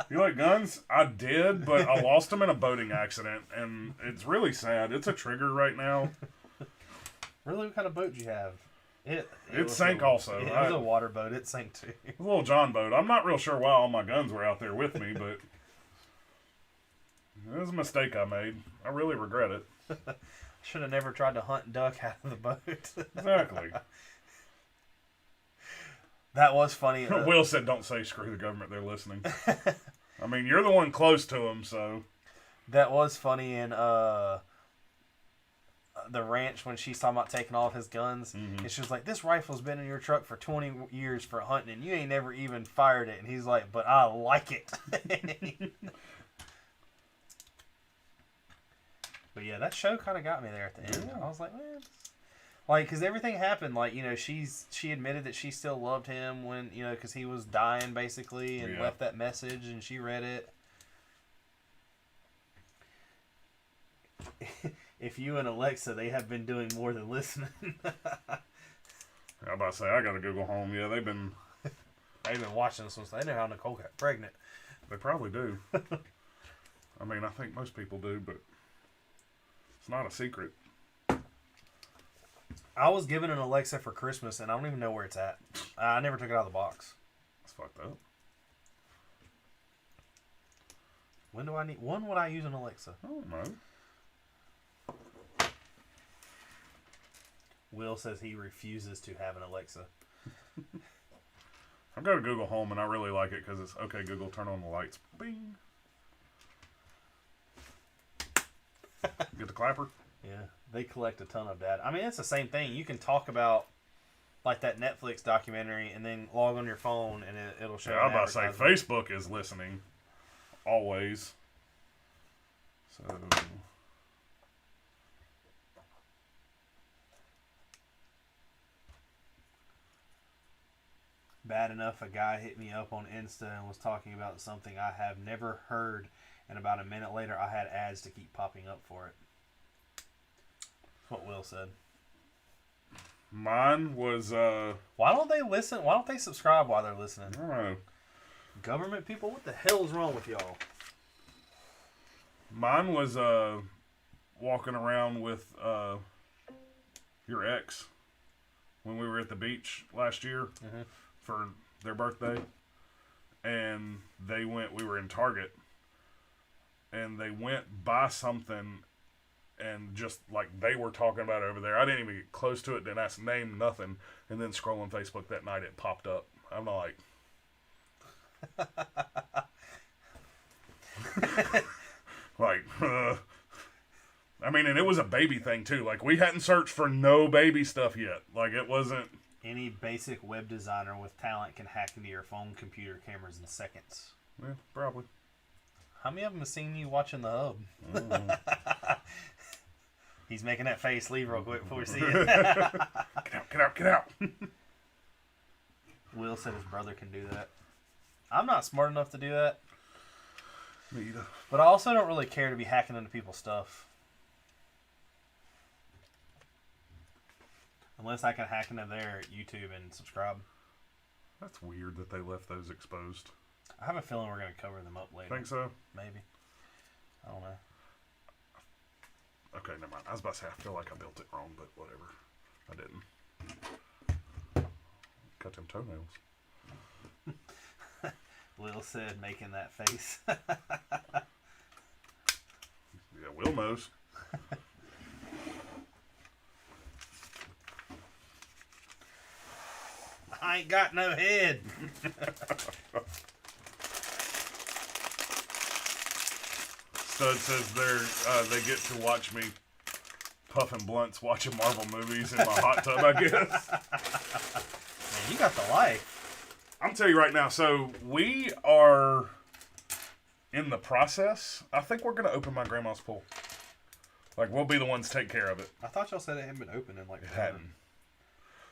Speaker 1: You like guns? I did, but I lost them in a boating accident and it's really sad. It's a trigger right now.
Speaker 2: Really? What kind of boat do you have?
Speaker 1: It sank also.
Speaker 2: It was a water boat. It sank too.
Speaker 1: It was a little John boat. I'm not real sure why all my guns were out there with me, but it was a mistake I made. I really regret it.
Speaker 2: Should have never tried to hunt duck out of the boat.
Speaker 1: Exactly.
Speaker 2: That was funny.
Speaker 1: Will said, don't say screw the government. They're listening. I mean, you're the one close to them, so.
Speaker 2: That was funny in the ranch when she's talking about taking all of his guns. Mm-hmm. And she was like, this rifle's been in your truck for 20 years for hunting and you ain't never even fired it. And he's like, but I like it. But yeah, that show kind of got me there at the end. Yeah. I was like, man, like, because everything happened. Like, you know, she admitted that she still loved him when, you know, because he was dying basically and left that message and she read it. If you and Alexa, they have been doing more than listening.
Speaker 1: I'm about to say, I got to Google home. Yeah, they've been
Speaker 2: watching this one. So they know how Nicole got pregnant.
Speaker 1: They probably do. I mean, I think most people do, but it's not a secret.
Speaker 2: I was given an Alexa for Christmas, and I don't even know where it's at. I never took it out of the box.
Speaker 1: That's fucked up.
Speaker 2: When would I use an Alexa?
Speaker 1: I don't know.
Speaker 2: Will says he refuses to have an Alexa.
Speaker 1: I've got to Google Home, and I really like it because it's, okay, Google, turn on the lights. Bing. Get the clapper?
Speaker 2: Yeah, they collect a ton of data. I mean, it's the same thing. You can talk about, like, that Netflix documentary and then log on your phone, and it'll show
Speaker 1: I'm about to say, Facebook is listening. Always. So...
Speaker 2: Bad enough a guy hit me up on Insta and was talking about something I have never heard, and about a minute later I had ads to keep popping up for it. That's what Will said.
Speaker 1: Mine was
Speaker 2: why don't they listen? Why don't they subscribe while they're listening?
Speaker 1: I don't know.
Speaker 2: Government people, what the hell is wrong with y'all?
Speaker 1: Mine was walking around with your ex when we were at the beach last year. Mm-hmm. For their birthday, and we were in Target, and they went by something, and just like they were talking about it over there. I didn't even get close to it, didn't ask name, nothing, and then scrolling Facebook that night, it popped up. I'm like, I mean, and it was a baby thing too. Like, we hadn't searched for no baby stuff yet. Like, it wasn't.
Speaker 2: Any basic web designer with talent can hack into your phone, computer, cameras in seconds.
Speaker 1: Yeah, probably.
Speaker 2: How many of them have seen you watching the hub? He's making that face. Leave real quick before we see it.
Speaker 1: Get out.
Speaker 2: Will said his brother can do that. I'm not smart enough to do that.
Speaker 1: Me either.
Speaker 2: But I also don't really care to be hacking into people's stuff. Unless I can hack into their YouTube and subscribe.
Speaker 1: That's weird that they left those exposed.
Speaker 2: I have a feeling we're going to cover them up later.
Speaker 1: Think so?
Speaker 2: Maybe. I don't know.
Speaker 1: Okay, never mind. I was about to say, I feel like I built it wrong, but whatever. I didn't. Cut them toenails.
Speaker 2: Will said, making that face.
Speaker 1: Yeah, Will knows.
Speaker 2: I ain't got no head.
Speaker 1: Stud says they get to watch me puffing blunts watching Marvel movies in my hot tub, I guess.
Speaker 2: Man, you got the life.
Speaker 1: I'm telling you right now, so we are in the process. I think we're going to open my grandma's pool. Like, we'll be the ones to take care of it.
Speaker 2: I thought y'all said it hadn't been open in like...
Speaker 1: It hadn't.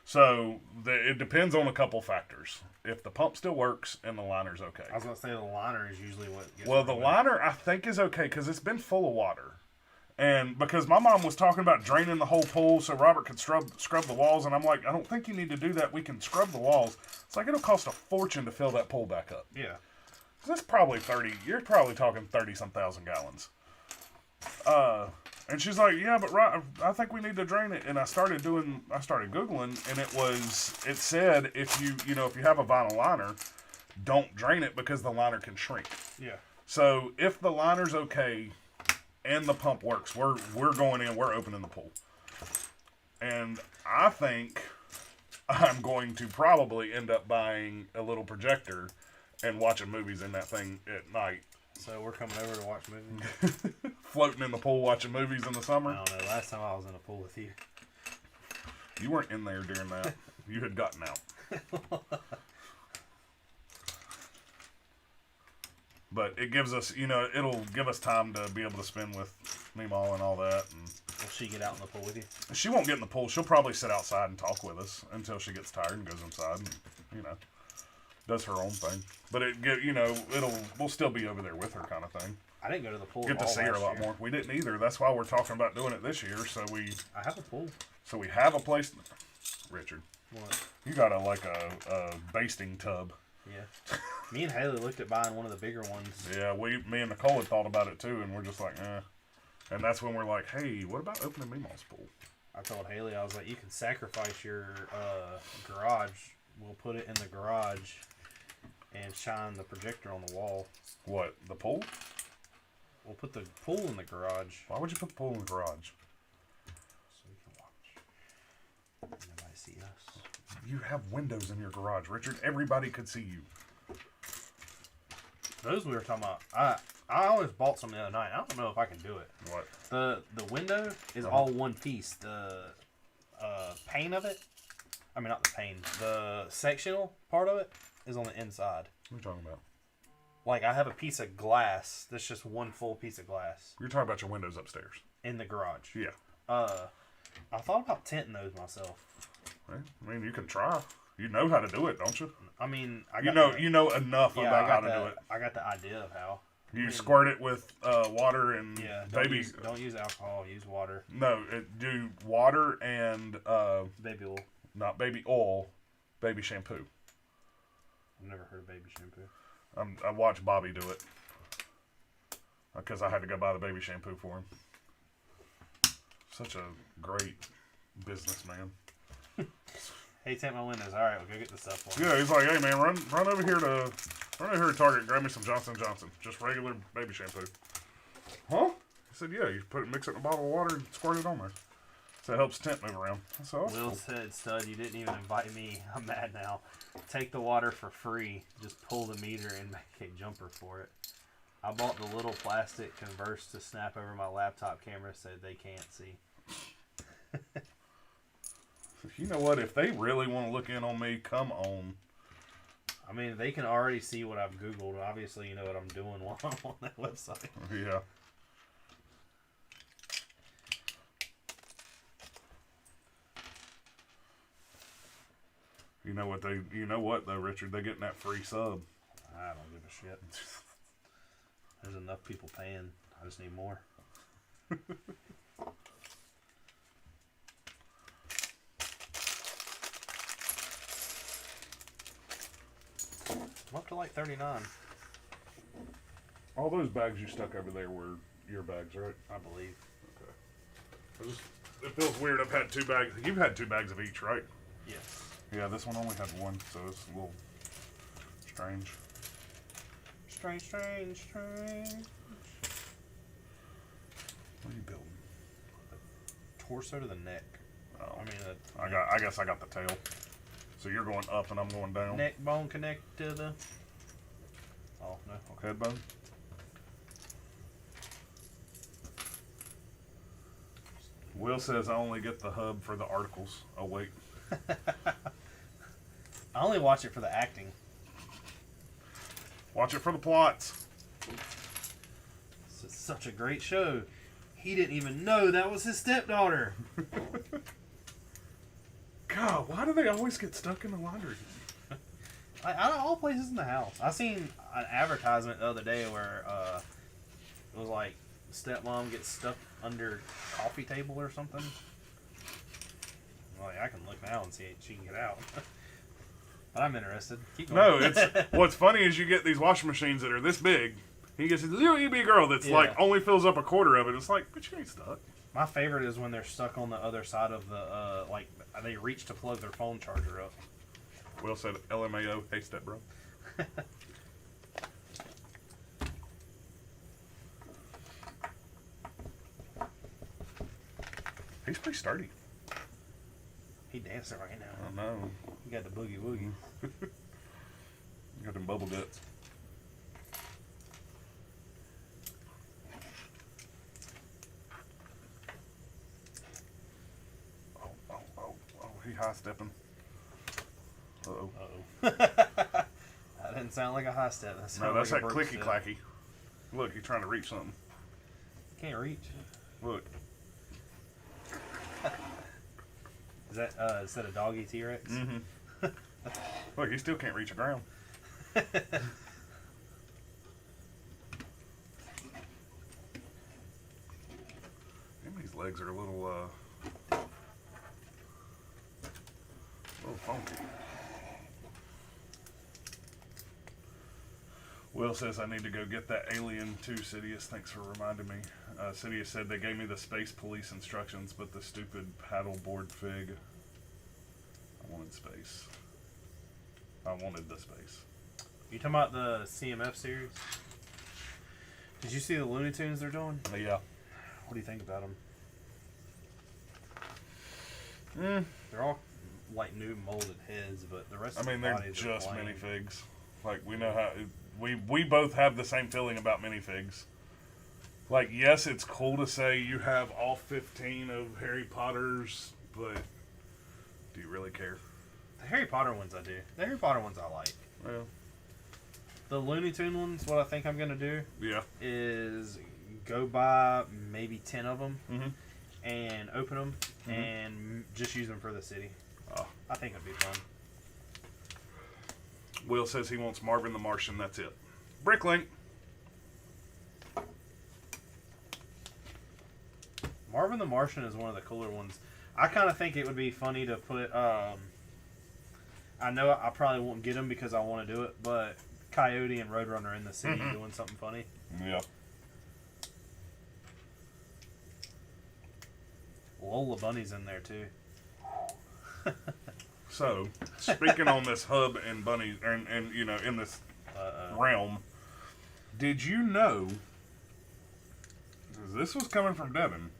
Speaker 1: So, it depends on a couple factors. If the pump still works and the liner's okay.
Speaker 2: I was going to say the liner is usually what gets...
Speaker 1: Well, the liner, I think, is okay because it's been full of water. And because my mom was talking about draining the whole pool so Robert could scrub the walls, and I'm like, I don't think you need to do that. We can scrub the walls. It's like it'll cost a fortune to fill that pool back up.
Speaker 2: Yeah.
Speaker 1: That's probably 30. You're probably talking 30-some thousand gallons. And she's like, yeah, but I think we need to drain it. And I started Googling, and it said if you have a vinyl liner, don't drain it because the liner can shrink.
Speaker 2: Yeah. So
Speaker 1: if the liner's okay and the pump works, we're going in, we're opening the pool. And I think I'm going to probably end up buying a little projector and watching movies in that thing at night.
Speaker 2: So we're coming over to watch movies?
Speaker 1: Floating in the pool watching movies in the summer?
Speaker 2: I don't know. Last time I was in a pool with you.
Speaker 1: You weren't in there during that. You had gotten out. But it gives us, it'll give us time to be able to spend with Meemaw and all that. And
Speaker 2: will she get out in the pool with you?
Speaker 1: she won't get in the pool. She'll probably sit outside and talk with us until she gets tired and goes inside and, does her own thing. But we'll still be over there with her kind of thing.
Speaker 2: I didn't go to the pool.
Speaker 1: Get to see her a lot more. We didn't either. That's why we're talking about doing it this year.
Speaker 2: I have a pool.
Speaker 1: So we have a place. Richard,
Speaker 2: What?
Speaker 1: you got a basting tub.
Speaker 2: Yeah. Me and Haley looked at buying one of the bigger ones.
Speaker 1: Yeah, me and Nicole had thought about it too, and we're just like, eh. And that's when we're like, hey, what about opening Meemaw's pool?
Speaker 2: I told Haley, I was like, you can sacrifice your garage. We'll put it in the garage and shine the projector on the wall.
Speaker 1: What, the pool?
Speaker 2: We'll put the pool in the garage.
Speaker 1: Why would you put the pool in the garage?
Speaker 2: So we can watch. Nobody see us.
Speaker 1: You have windows in your garage, Richard. Everybody could see you.
Speaker 2: Those we were talking about. I almost bought some the other night. I don't know if I can do it.
Speaker 1: What?
Speaker 2: The window is all one piece. The pane of it. I mean, not the pane. The sectional part of it is on the inside.
Speaker 1: What are you talking about?
Speaker 2: Like, I have a piece of glass that's just one full piece of glass.
Speaker 1: You're talking about your windows upstairs.
Speaker 2: In the garage.
Speaker 1: Yeah.
Speaker 2: I thought about tinting those myself.
Speaker 1: Well, I mean, you can try. You know how to do it, don't you?
Speaker 2: I mean,
Speaker 1: You know enough about how to do it.
Speaker 2: I got the idea of how.
Speaker 1: You squirt it with water and
Speaker 2: Don't use alcohol. Use water.
Speaker 1: No, do water and
Speaker 2: Baby oil.
Speaker 1: not baby oil, baby shampoo.
Speaker 2: I've never heard of baby shampoo.
Speaker 1: I watched Bobby do it because I had to go buy the baby shampoo for him. Such a great businessman.
Speaker 2: Hey, tint my windows. All right, we'll go get the stuff for
Speaker 1: Yeah, he's like, hey man, run over here to Target, grab me some Johnson & Johnson, just regular baby shampoo. Huh? He said, yeah, you mix it in a bottle of water and squirt it on there. So it helps tint move around. So
Speaker 2: Will said, Stud, you didn't even invite me. I'm mad now. Take the water for free. Just pull the meter and make a jumper for it. I bought the little plastic converse to snap over my laptop camera so they can't see.
Speaker 1: You know what? If they really want to look in on me, come on.
Speaker 2: I mean, they can already see what I've Googled. Obviously, you know what I'm doing while I'm on that website.
Speaker 1: Yeah. You know what though, Richard? They're getting that free sub.
Speaker 2: I don't give a shit. There's enough people paying. I just need more. like 39.
Speaker 1: All those bags you stuck over there were your bags, right?
Speaker 2: I believe.
Speaker 1: Okay. It feels weird. I've had 2 bags. You've had 2 bags of each, right?
Speaker 2: Yes.
Speaker 1: Yeah, this one only had 1, so it's a little strange.
Speaker 2: Strange.
Speaker 1: What are you building?
Speaker 2: Torso to the neck.
Speaker 1: Oh,
Speaker 2: I mean,
Speaker 1: I guess I got the tail. So you're going up and I'm going down.
Speaker 2: neck bone connect to the. Oh no. Okay.
Speaker 1: Head bone. Will says I only get the hub for the articles. Oh wait.
Speaker 2: I only watch it for the acting.
Speaker 1: Watch it for the plots.
Speaker 2: This is such a great show. He didn't even know that was his stepdaughter.
Speaker 1: God, why do they always get stuck in the laundry?
Speaker 2: Out of all places in the house. I seen an advertisement the other day where it was like stepmom gets stuck under coffee table or something. Like, I can look now and see if she can get out. But I'm interested. Keep going.
Speaker 1: No, it's what's funny is you get these washing machines that are this big. He gets this little EB girl that's like only fills up a quarter of it. It's like, but you ain't stuck.
Speaker 2: My favorite is when they're stuck on the other side of the like they reach to plug their phone charger up.
Speaker 1: Will said LMAO. Hey, step bro. He's pretty sturdy.
Speaker 2: He dancing right now.
Speaker 1: I know.
Speaker 2: He got the boogie woogie.
Speaker 1: Got them bubble guts. Oh, he high stepping. Uh-oh.
Speaker 2: That didn't sound like a high step.
Speaker 1: No, that's
Speaker 2: like
Speaker 1: that
Speaker 2: a Brix
Speaker 1: clicky
Speaker 2: step.
Speaker 1: clacky. Look, he's trying to reach something.
Speaker 2: Can't reach.
Speaker 1: Look.
Speaker 2: Is that a doggy T-Rex?
Speaker 1: Mm-hmm. Look, he still can't reach the ground. These legs are a little funky. Will says I need to go get that Alien 2, Sidious. Thanks for reminding me. Sidious said they gave me the Space Police instructions, but the stupid paddleboard fig. I wanted space. I wanted the space.
Speaker 2: You talking about the CMF series? Did you see the Looney Tunes they're doing?
Speaker 1: Yeah.
Speaker 2: What do you think about them? They're all like new molded heads, but the rest of the
Speaker 1: they're
Speaker 2: bodies
Speaker 1: just
Speaker 2: are plain.
Speaker 1: minifigs. Like, we know how... We both have the same feeling about minifigs. Like, yes, it's cool to say you have all 15 of Harry Potter's, but do you really care?
Speaker 2: The Harry Potter ones I do. The Harry Potter ones I like.
Speaker 1: Well,
Speaker 2: The Looney Tune ones, what I think I'm going to do
Speaker 1: yeah.
Speaker 2: is go buy maybe 10 of them and open them
Speaker 1: Mm-hmm.
Speaker 2: and just use them for the city.
Speaker 1: Oh.
Speaker 2: I think it'd be fun.
Speaker 1: Will says he wants Marvin the Martian, that's it. Bricklink.
Speaker 2: Marvin the Martian is one of the cooler ones. I kind of think it would be funny to put, I know I probably won't get them because I want to do it, but Coyote and Roadrunner in the city doing something funny.
Speaker 1: Yeah.
Speaker 2: Lola Bunny's in there too.
Speaker 1: So, speaking on this hub and bunny, and you know, in this realm, did you know, 'cause this was coming from Devin,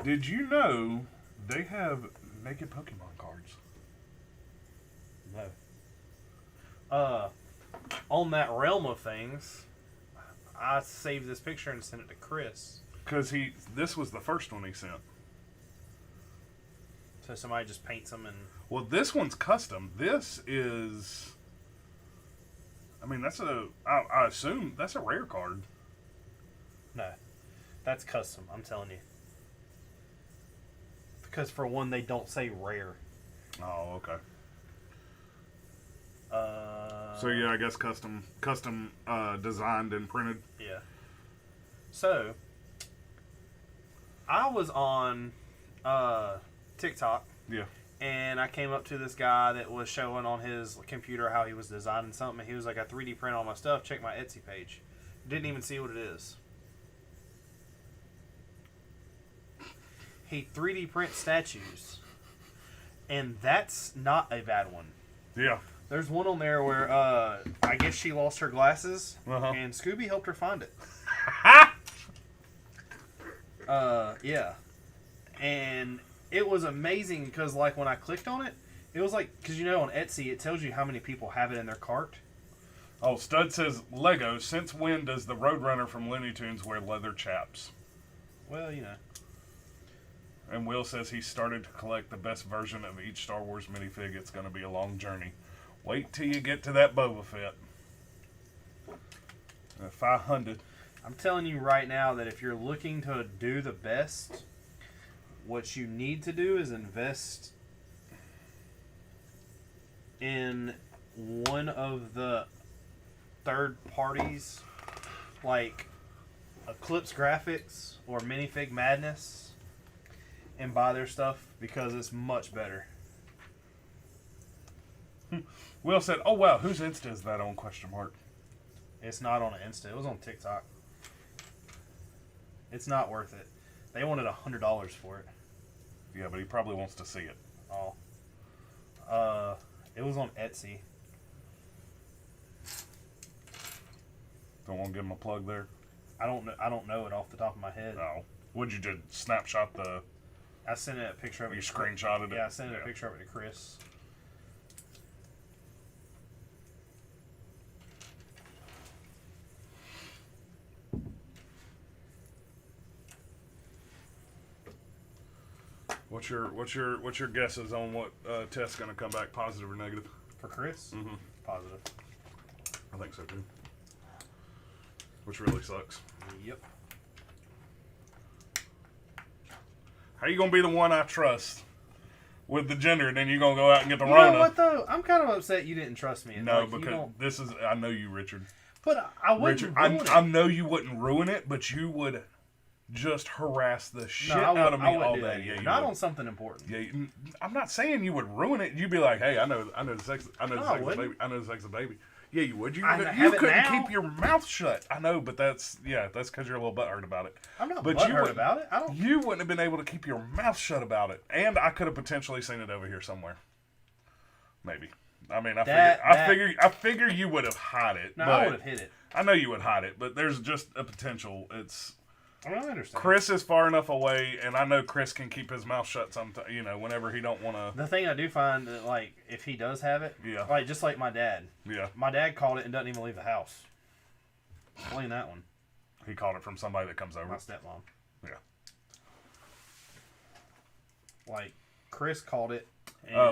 Speaker 1: did you know they have naked Pokemon cards?
Speaker 2: No. On that realm of things, I saved this picture and sent it to Chris.
Speaker 1: Because this was the first one he sent.
Speaker 2: So somebody just paints them and...
Speaker 1: Well, this one's custom. This is, I assume that's a rare card.
Speaker 2: No. That's custom, I'm telling you. Because for one, they don't say rare.
Speaker 1: Oh, okay. So yeah, I guess custom designed and printed.
Speaker 2: Yeah. So, I was on TikTok.
Speaker 1: Yeah.
Speaker 2: and I came up to this guy that was showing on his computer how he was designing something. And he was like, I 3D print all my stuff. Check my Etsy page. Didn't even see what it is. He 3D prints statues. And that's not a bad one.
Speaker 1: Yeah.
Speaker 2: There's one on there where I guess she lost her glasses, and Scooby helped her find it. Yeah. And it was amazing because, like, when I clicked on it, it was like, because, you know, on Etsy, it tells you how many people have it in their cart.
Speaker 1: Oh, Stud says, Lego, since when does the Roadrunner from Looney Tunes wear leather chaps?
Speaker 2: Well, you know.
Speaker 1: And Will says he started to collect the best version of each Star Wars minifig. It's going to be a long journey. Wait till you get to that Boba Fett. 500.
Speaker 2: I'm telling you right now that if you're looking to do the best, what you need to do is invest in one of the third parties, like Eclipse Graphics or Minifig Madness, and buy their stuff because it's much better.
Speaker 1: Will said, oh wow, whose Insta is that on, question mark?
Speaker 2: It's not on Insta. It was on TikTok. It's not worth it. They wanted $100 for it.
Speaker 1: Yeah, but he probably wants to see it.
Speaker 2: Oh. It was on Etsy.
Speaker 1: Don't want to give him a plug there?
Speaker 2: I don't know it off the top of my head.
Speaker 1: No. Would you just snapshot the...
Speaker 2: I sent a picture of it.
Speaker 1: You screenshotted it?
Speaker 2: Yeah, I sent a picture of it to Chris.
Speaker 1: What's your guesses on what test's going to come back, positive or negative?
Speaker 2: For Chris?
Speaker 1: Mm-hmm.
Speaker 2: Positive.
Speaker 1: I think so too. Which really sucks.
Speaker 2: Yep.
Speaker 1: How you gonna be the one I trust with the gender, and then you gonna go out and get the Rona?
Speaker 2: You know what though? I'm kind of upset you didn't trust me.
Speaker 1: No,
Speaker 2: like,
Speaker 1: because this is, I know you, Richard.
Speaker 2: But I wouldn't
Speaker 1: Richard,
Speaker 2: ruin it.
Speaker 1: I know you wouldn't ruin it, but you would just harass the shit out of me all day. Yeah,
Speaker 2: not on something important.
Speaker 1: Yeah, I'm not saying you would ruin it. You'd be like, hey, I know the sex of the baby. I know the sex of the baby. Yeah, you would. You couldn't keep your mouth shut. I know, but that's because you're a little butthurt about it.
Speaker 2: I'm not butthurt about it.
Speaker 1: You wouldn't have been able to keep your mouth shut about it, and I could have potentially seen it over here somewhere. Maybe. I mean, I figure you would have hid it.
Speaker 2: No, I would have hid it.
Speaker 1: I know you would hide it, but there's just a potential.
Speaker 2: I understand.
Speaker 1: Chris is far enough away, and I know Chris can keep his mouth shut sometimes, whenever he don't want to.
Speaker 2: The thing I do find, that, like, if he does have it, just like my dad.
Speaker 1: Yeah.
Speaker 2: My dad caught it and doesn't even leave the house. Explain that one.
Speaker 1: He caught it from somebody that comes over.
Speaker 2: My stepmom.
Speaker 1: Yeah.
Speaker 2: Like, Chris caught it.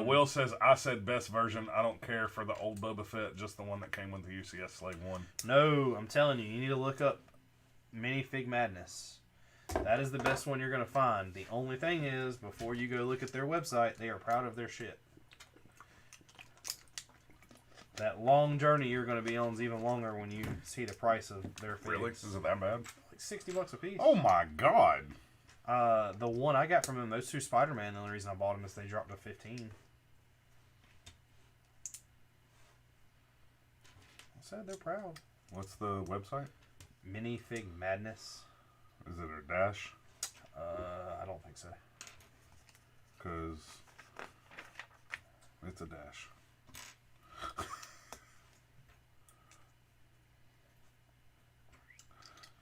Speaker 1: Will says, I said best version. I don't care for the old Boba Fett, just the one that came with the UCS Slave 1.
Speaker 2: No, I'm telling you need to look up Minifig Madness. That is the best one you're going to find. The only thing is, before you go look at their website, they are proud of their shit. That long journey you're going to be on is even longer when you see the price of their figures.
Speaker 1: Really? Is it that bad?
Speaker 2: Like $60 a piece.
Speaker 1: Oh my god.
Speaker 2: The one I got from them, those two Spider-Man, the only reason I bought them is they dropped to $15. I said they're proud.
Speaker 1: What's the website?
Speaker 2: Minifig Madness.
Speaker 1: Is it a dash?
Speaker 2: I don't think so.
Speaker 1: Because it's a dash.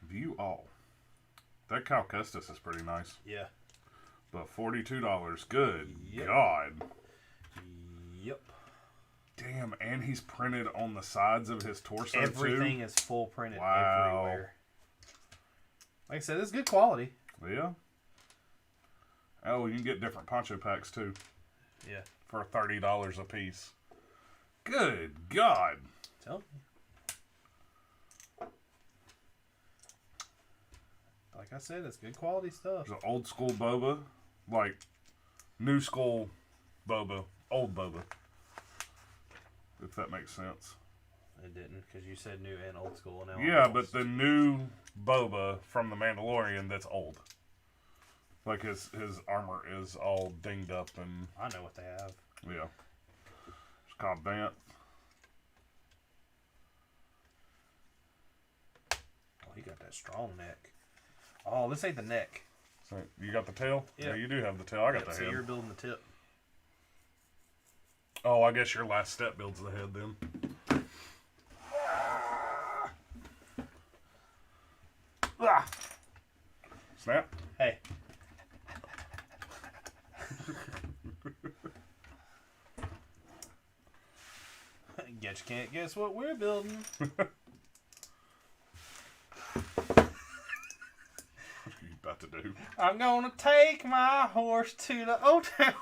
Speaker 1: View all. That Cal Custis is pretty nice.
Speaker 2: Yeah.
Speaker 1: But $42. Good
Speaker 2: Yep.
Speaker 1: God.
Speaker 2: Yep.
Speaker 1: Damn, and he's printed on the sides of his torso
Speaker 2: Everything
Speaker 1: too?
Speaker 2: is full printed
Speaker 1: Wow.
Speaker 2: everywhere. Like I said, it's good quality.
Speaker 1: Yeah. Oh, you can get different poncho packs too.
Speaker 2: Yeah.
Speaker 1: For $30 a piece. Good God.
Speaker 2: Tell me. Like I said, it's good quality stuff.
Speaker 1: There's an old school boba, like new school boba, old boba. If that makes sense.
Speaker 2: It didn't, because you said new and old school. And now
Speaker 1: Yeah, but the new boba from the Mandalorian that's old. Like his armor is all dinged up and...
Speaker 2: I know what they have.
Speaker 1: Yeah. It's called Vance.
Speaker 2: Oh, he got that strong neck. Oh, this ain't the neck.
Speaker 1: So you got the tail?
Speaker 2: Yeah.
Speaker 1: Yeah, you do have the tail. I got the
Speaker 2: so
Speaker 1: head.
Speaker 2: you're building the tip.
Speaker 1: Oh, I guess your last step builds the head then.
Speaker 2: Ah.
Speaker 1: Snap.
Speaker 2: Hey. Guess you can't guess what we're building.
Speaker 1: What are you about to do?
Speaker 2: I'm gonna take my horse to the old town.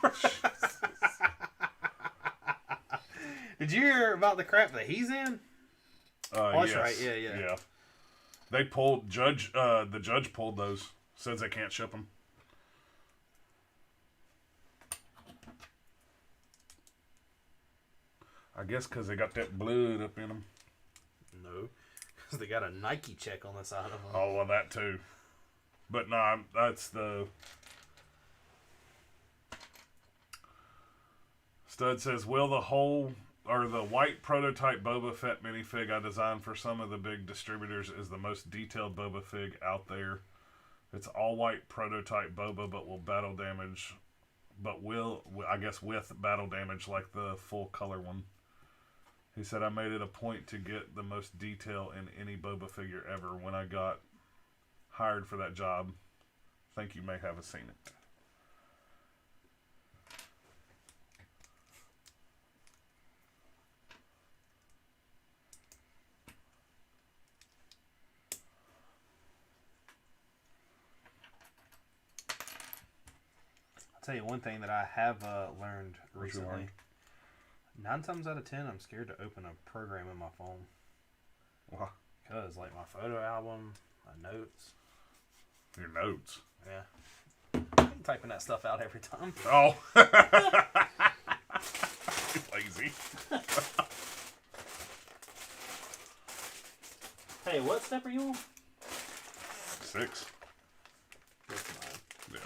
Speaker 2: Did you hear about the crap that he's in? Oh, that's
Speaker 1: yes.
Speaker 2: right. Yeah.
Speaker 1: Yeah. They pulled the judge pulled those. Says they can't ship them. I guess because they got that blood up in them.
Speaker 2: No, because they got a Nike check on the side of them.
Speaker 1: Oh, well, that too. But no, that's the... Stud says, will the white prototype Boba Fett minifig I designed for some of the big distributors is the most detailed Boba Fig out there. It's all white prototype Boba, but will battle damage, I guess with battle damage like the full color one. He said, I made it a point to get the most detail in any Boba figure ever when I got hired for that job. Think you may have seen it.
Speaker 2: I'll tell you one thing that I have learned recently.
Speaker 1: learned?
Speaker 2: 9 times out of 10, I'm scared to open a program in my phone.
Speaker 1: Why?
Speaker 2: Because, like, my photo album, my notes.
Speaker 1: Your notes.
Speaker 2: Yeah. I'm typing that stuff out every time.
Speaker 1: Oh. Lazy.
Speaker 2: Hey, what step are you on?
Speaker 1: 6.
Speaker 2: That's mine.
Speaker 1: Yeah.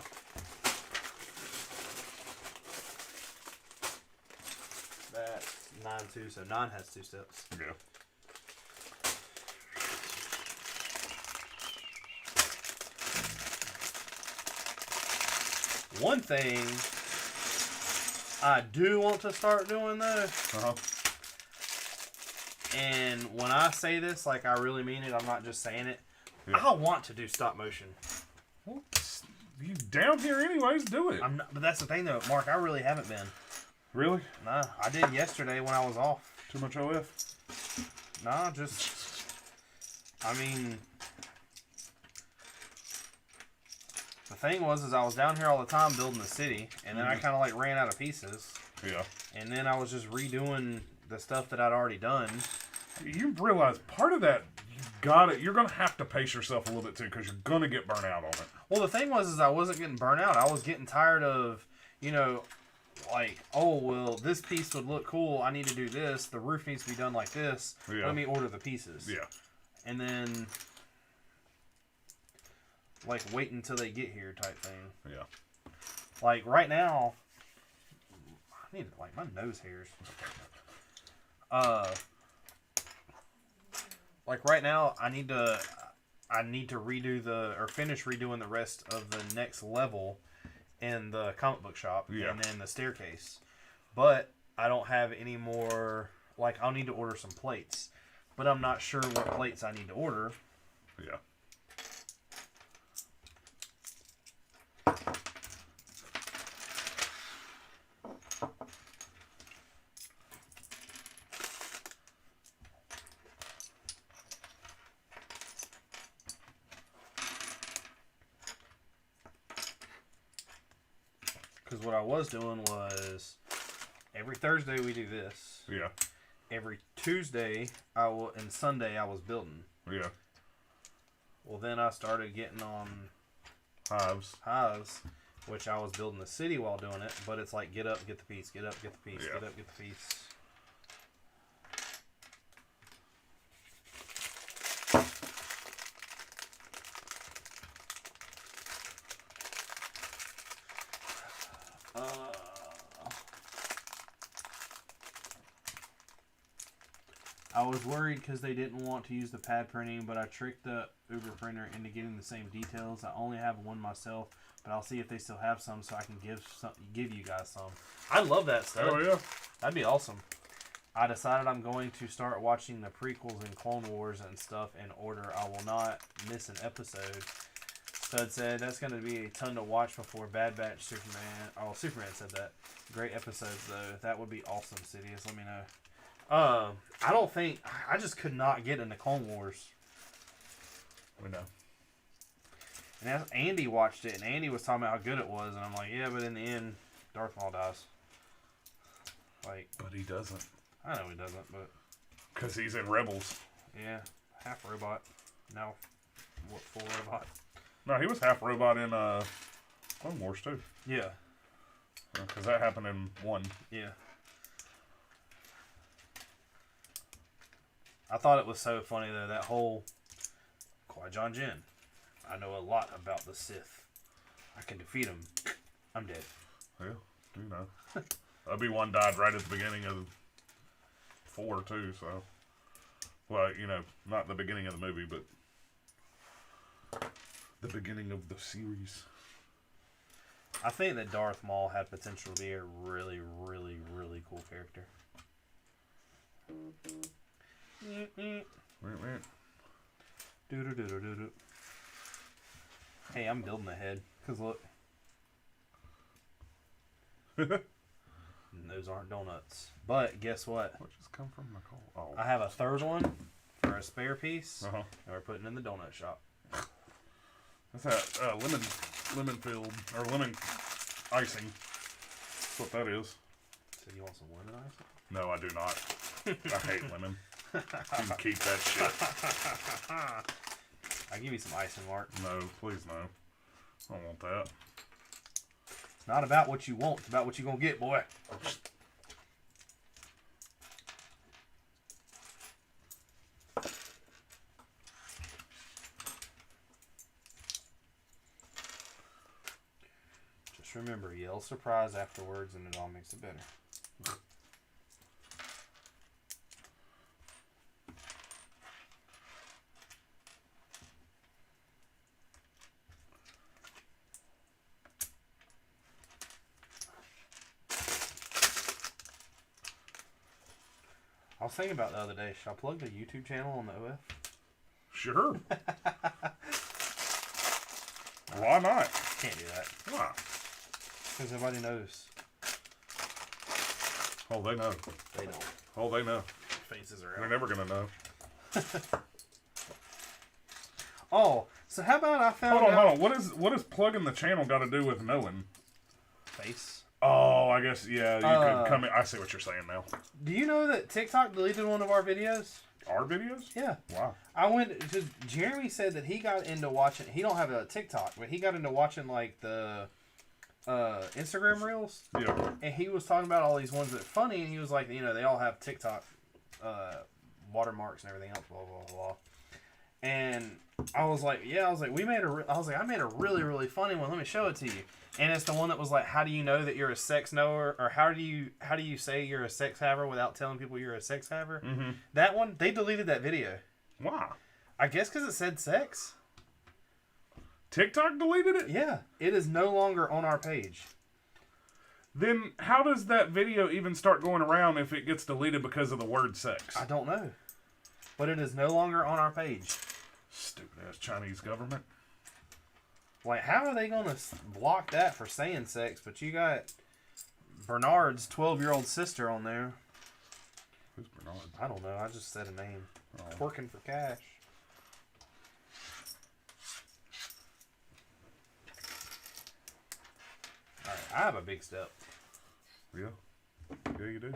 Speaker 2: That's 9 too, so 9 has 2 steps.
Speaker 1: Yeah.
Speaker 2: One thing I do want to start doing though, and when I say this, like, I really mean it, I'm not just saying it.
Speaker 1: Yeah.
Speaker 2: I want to do stop motion.
Speaker 1: Well, you down here anyways, do it.
Speaker 2: I'm not, but that's the thing though, Mark, I really haven't been.
Speaker 1: Really?
Speaker 2: Nah, I did yesterday when I was off.
Speaker 1: Too much OF?
Speaker 2: Nah, just, I mean, the thing was I was down here all the time building the city, and then I kind of like ran out of pieces.
Speaker 1: Yeah.
Speaker 2: And then I was just redoing the stuff that I'd already done.
Speaker 1: You realize part of that, you're going to have to pace yourself a little bit too, because you're going to get burnt out on it.
Speaker 2: Well, the thing was I wasn't getting burnt out. I was getting tired of, like, oh, well, this piece would look cool. I need to do this. The roof needs to be done like this.
Speaker 1: Yeah.
Speaker 2: Let me order the pieces.
Speaker 1: Yeah.
Speaker 2: And then, like, wait until they get here type thing.
Speaker 1: Yeah.
Speaker 2: Like, right now, I need, like, my nose hairs. Like, right now, I need to finish redoing the rest of the next level in the comic book shop.
Speaker 1: Yeah.
Speaker 2: And then the staircase. But I don't have any more, like, I'll need to order some plates. But I'm not sure what plates I need to order.
Speaker 1: Yeah.
Speaker 2: Because what I was doing was, every Thursday we do this.
Speaker 1: Yeah.
Speaker 2: Every Tuesday and Sunday I was building.
Speaker 1: Yeah.
Speaker 2: Well, then I started getting on hives, which I was building the city while doing it. But it's like, get up, get the piece, get up, get the piece,
Speaker 1: Yeah.
Speaker 2: get up, get the piece. I was worried because they didn't want to use the pad printing, but I tricked the Uber printer into getting the same details. I only have one myself, but I'll see if they still have some so I can give you guys some. I love that stuff.
Speaker 1: Oh yeah,
Speaker 2: that'd be awesome. I decided I'm going to start watching the prequels and Clone Wars and stuff in order. I will not miss an episode. Stud said that's going to be a ton to watch before Bad Batch Superman. Oh, Superman said that. Great episodes though. That would be awesome, Sidious. Let me know. I don't think I just could not get into Clone Wars.
Speaker 1: we know.
Speaker 2: And Andy watched it, and Andy was talking about how good it was, and I'm like, yeah, but in the end, Darth Maul dies. Like,
Speaker 1: But he doesn't.
Speaker 2: I know he doesn't, but
Speaker 1: Because he's in Rebels.
Speaker 2: yeah, half robot. Now, what, full robot?
Speaker 1: No, he was half robot in Clone Wars too.
Speaker 2: Yeah,
Speaker 1: Because that happened in 1.
Speaker 2: yeah. I thought it was so funny though, that whole Qui-Gon Jinn. I know a lot about the Sith. I can defeat him. I'm dead.
Speaker 1: Yeah, you know. Obi-Wan died right at the beginning of 4 too, so. Well, you know, not the beginning of the movie, but the beginning of the series.
Speaker 2: I think that Darth Maul had potential to be a really, really, really cool character. Do. Hey, I'm building ahead. Because look. Those aren't donuts. But guess what?
Speaker 1: What just come from Nicole? Oh.
Speaker 2: I have a third one for a spare piece.
Speaker 1: Uh-huh.
Speaker 2: And we're putting in the donut shop.
Speaker 1: That's that lemon filled, or lemon icing. That's what that is.
Speaker 2: So you want some lemon icing?
Speaker 1: No, I do not. I hate lemon. You can keep that shit.
Speaker 2: I'll give you some icing, Mark.
Speaker 1: No, please no. I don't want that.
Speaker 2: It's not about what you want. It's about what you're going to get, boy. Just remember, yell surprise afterwards and it all makes it better. I was thinking about the other day, should I plug the YouTube channel on the OF?
Speaker 1: Sure. Why not?
Speaker 2: Can't do that.
Speaker 1: Why?
Speaker 2: Because everybody knows.
Speaker 1: Oh, they know.
Speaker 2: They don't.
Speaker 1: Oh, they know.
Speaker 2: Faces are
Speaker 1: They're
Speaker 2: out.
Speaker 1: never gonna know.
Speaker 2: Oh, so how about I found
Speaker 1: Hold
Speaker 2: out...
Speaker 1: on. What is plugging the channel got to do with knowing?
Speaker 2: Face.
Speaker 1: Oh, I guess, yeah, you could come in. I see what you're saying now.
Speaker 2: Do you know that TikTok deleted one of our videos?
Speaker 1: Our videos?
Speaker 2: Yeah.
Speaker 1: Wow.
Speaker 2: I went, because Jeremy said that he got into watching, he don't have a TikTok, but he got into watching like the Instagram Reels.
Speaker 1: Yeah.
Speaker 2: And he was talking about all these ones that are funny, and he was like, you know, they all have TikTok watermarks and everything else, blah, blah, blah. And I was like, yeah, I made a really, really funny one. Let me show it to you. And it's the one that was like, how do you know that you're a sex knower? Or how do you say you're a sex haver without telling people you're a sex haver?
Speaker 1: Mm-hmm.
Speaker 2: That one, they deleted that video.
Speaker 1: Why?
Speaker 2: I guess because it said sex.
Speaker 1: TikTok deleted it?
Speaker 2: Yeah. It is no longer on our page.
Speaker 1: Then how does that video even start going around if it gets deleted because of the word sex?
Speaker 2: I don't know. But it is no longer on our page.
Speaker 1: Stupid ass Chinese government.
Speaker 2: Like, how are they going to block that for saying sex? But you got Bernard's 12-year-old sister on there.
Speaker 1: Who's Bernard?
Speaker 2: I don't know. I just said a name.
Speaker 1: Oh.
Speaker 2: Twerking for cash. Alright, I have a big step.
Speaker 1: Yeah. Yeah, you do.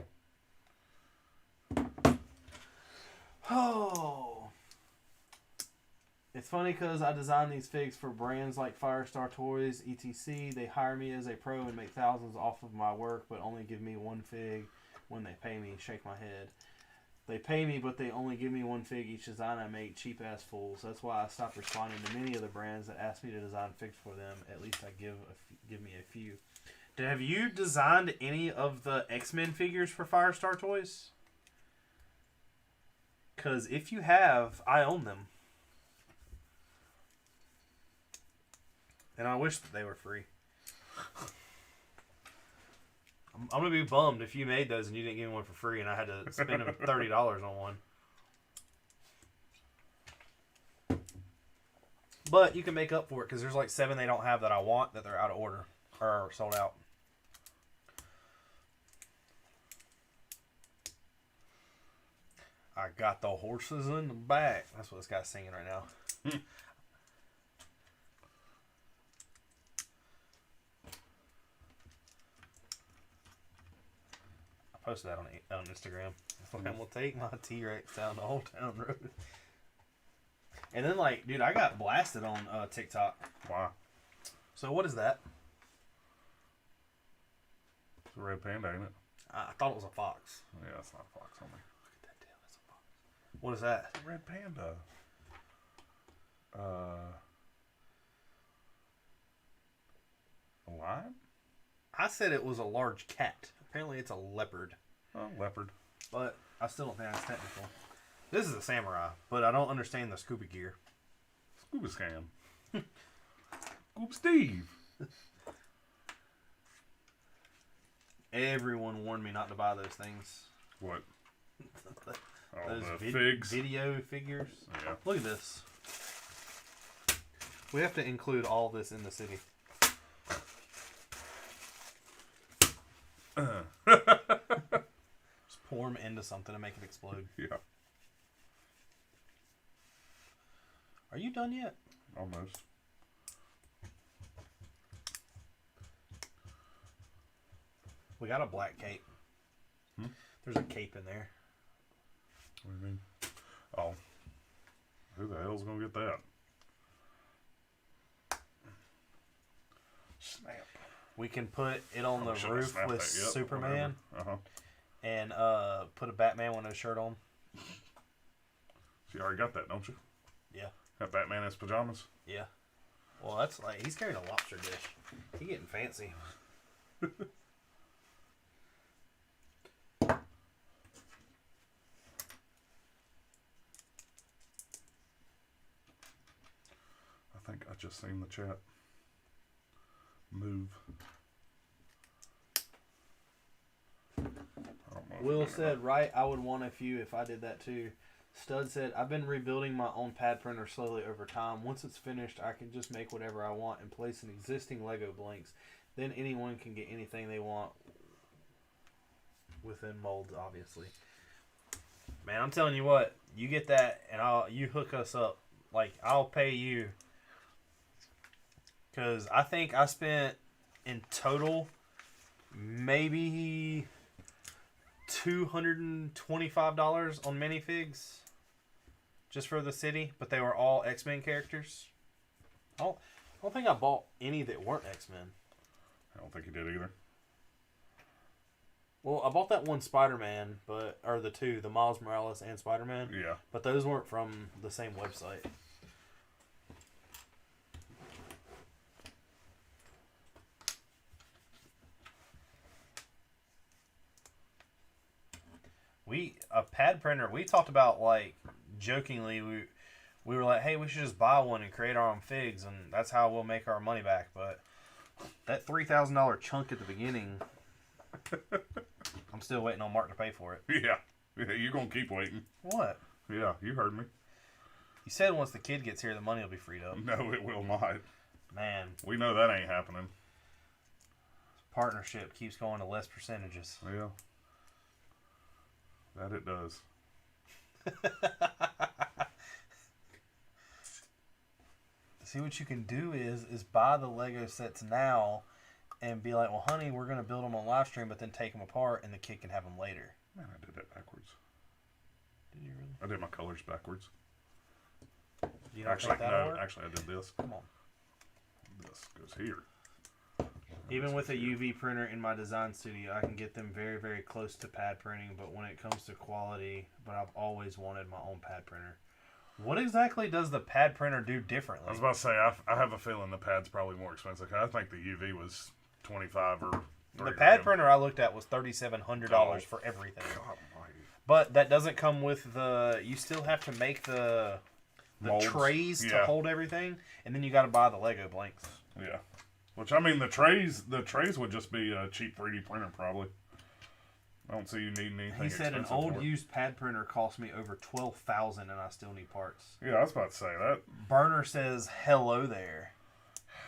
Speaker 2: Oh. It's funny because I design these figs for brands like Firestar Toys, etc. They hire me as a pro and make thousands off of my work, but only give me one fig when they pay me. Shake my head. They pay me, but they only give me one fig each design I make. Cheap ass fools. That's why I stopped responding to many of the brands that ask me to design figs for them. At least I give me a few. Have you designed any of the X-Men figures for Firestar Toys? Because if you have, I own them. And I wish that they were free. I'm going to be bummed if you made those and you didn't give me one for free and I had to spend $30 on one. But you can make up for it because there's like 7 they don't have that I want that they're out of order or sold out. I got the horses in the back. That's what this guy's singing right now. I posted that on Instagram. I'm gonna take my T-Rex down the Old Town Road. And then, like, dude, I got blasted on TikTok.
Speaker 1: Wow.
Speaker 2: So what is that?
Speaker 1: It's a red panda, ain't it?
Speaker 2: I thought it was a fox.
Speaker 1: Yeah, it's not a fox on me.
Speaker 2: Look at that tail. That's a fox. What is that?
Speaker 1: It's a red panda. A lion?
Speaker 2: I said it was a large cat. Apparently it's a leopard.
Speaker 1: Oh, leopard.
Speaker 2: But I still don't think that's technical. This is a samurai, but I don't understand the scuba gear.
Speaker 1: Scuba scam. Scuba Steve.
Speaker 2: Everyone warned me not to buy those things.
Speaker 1: What? Oh,
Speaker 2: Those
Speaker 1: the figs.
Speaker 2: video figures.
Speaker 1: Yeah.
Speaker 2: Look at this. We have to include all this in the city. Just pour them into something and make it explode.
Speaker 1: Yeah.
Speaker 2: Are you done yet?
Speaker 1: Almost.
Speaker 2: We got a black cape. There's a cape in there.
Speaker 1: What do you mean? Oh. Who the hell's gonna get that? Snap.
Speaker 2: We can put it on the
Speaker 1: Should've
Speaker 2: roof
Speaker 1: snapped
Speaker 2: with
Speaker 1: that yet,
Speaker 2: Superman
Speaker 1: Uh-huh.
Speaker 2: and put a Batman with no shirt on.
Speaker 1: So you already got that, don't you?
Speaker 2: Yeah.
Speaker 1: Got Batman in his pajamas?
Speaker 2: Yeah. Well, that's like, he's carrying a lobster dish. He getting fancy.
Speaker 1: I think I just seen the chat move. I don't know.
Speaker 2: Will said, right, I would want a few if I did that too. Stud said, I've been rebuilding my own pad printer slowly over time. Once it's finished, I can just make whatever I want and place in existing Lego blanks. Then anyone can get anything they want within molds, obviously. Man, I'm telling you what, you get that and you hook us up. Like, I'll pay you. Because I think I spent in total maybe $225 on minifigs just for the city, but they were all X-Men characters. I don't think I bought any that weren't X-Men.
Speaker 1: I don't think he did either.
Speaker 2: Well, I bought that one Spider-Man, or the two, the Miles Morales and Spider-Man.
Speaker 1: Yeah.
Speaker 2: But those weren't from the same website. A pad printer, we talked about, like, jokingly, we were like, hey, we should just buy one and create our own figs, and that's how we'll make our money back. But that $3,000 chunk at the beginning, I'm still waiting on Mark to pay for it.
Speaker 1: Yeah. You're going to keep waiting.
Speaker 2: What?
Speaker 1: Yeah, you heard me.
Speaker 2: You said once the kid gets here, the money will be freed up.
Speaker 1: No, it will not.
Speaker 2: Man.
Speaker 1: We know that ain't happening.
Speaker 2: Partnership keeps going to less percentages.
Speaker 1: Yeah. That it does.
Speaker 2: See, what you can do is buy the Lego sets now and be like, well, honey, we're going to build them on live stream, but then take them apart and the kid can have them later.
Speaker 1: Man, I did that backwards.
Speaker 2: Did you really?
Speaker 1: I did my colors backwards.
Speaker 2: You don't
Speaker 1: Actually,
Speaker 2: think that'll
Speaker 1: no.
Speaker 2: work?
Speaker 1: Actually, I did this.
Speaker 2: Come on.
Speaker 1: This goes here.
Speaker 2: Even with a UV printer in my design studio, I can get them very, very close to pad printing, but when it comes to quality, I've always wanted my own pad printer. What exactly does the pad printer do differently?
Speaker 1: I was about to say, I have a feeling the pad's probably more expensive. I think the UV was $25 or
Speaker 2: The
Speaker 1: $3
Speaker 2: pad printer I looked at was $3,700 for everything.
Speaker 1: God almighty.
Speaker 2: But that doesn't come with the. You still have to make the
Speaker 1: Molds.
Speaker 2: trays to
Speaker 1: Yeah.
Speaker 2: hold everything, and then you got to buy the Lego blanks.
Speaker 1: Yeah. Which, I mean, the trays would just be a cheap 3D printer, probably. I don't see you needing anything.
Speaker 2: He said an
Speaker 1: expensive
Speaker 2: old
Speaker 1: for it.
Speaker 2: used pad printer cost me over $12,000, and I still need parts.
Speaker 1: Yeah, I was about to say that.
Speaker 2: Burner says hello there.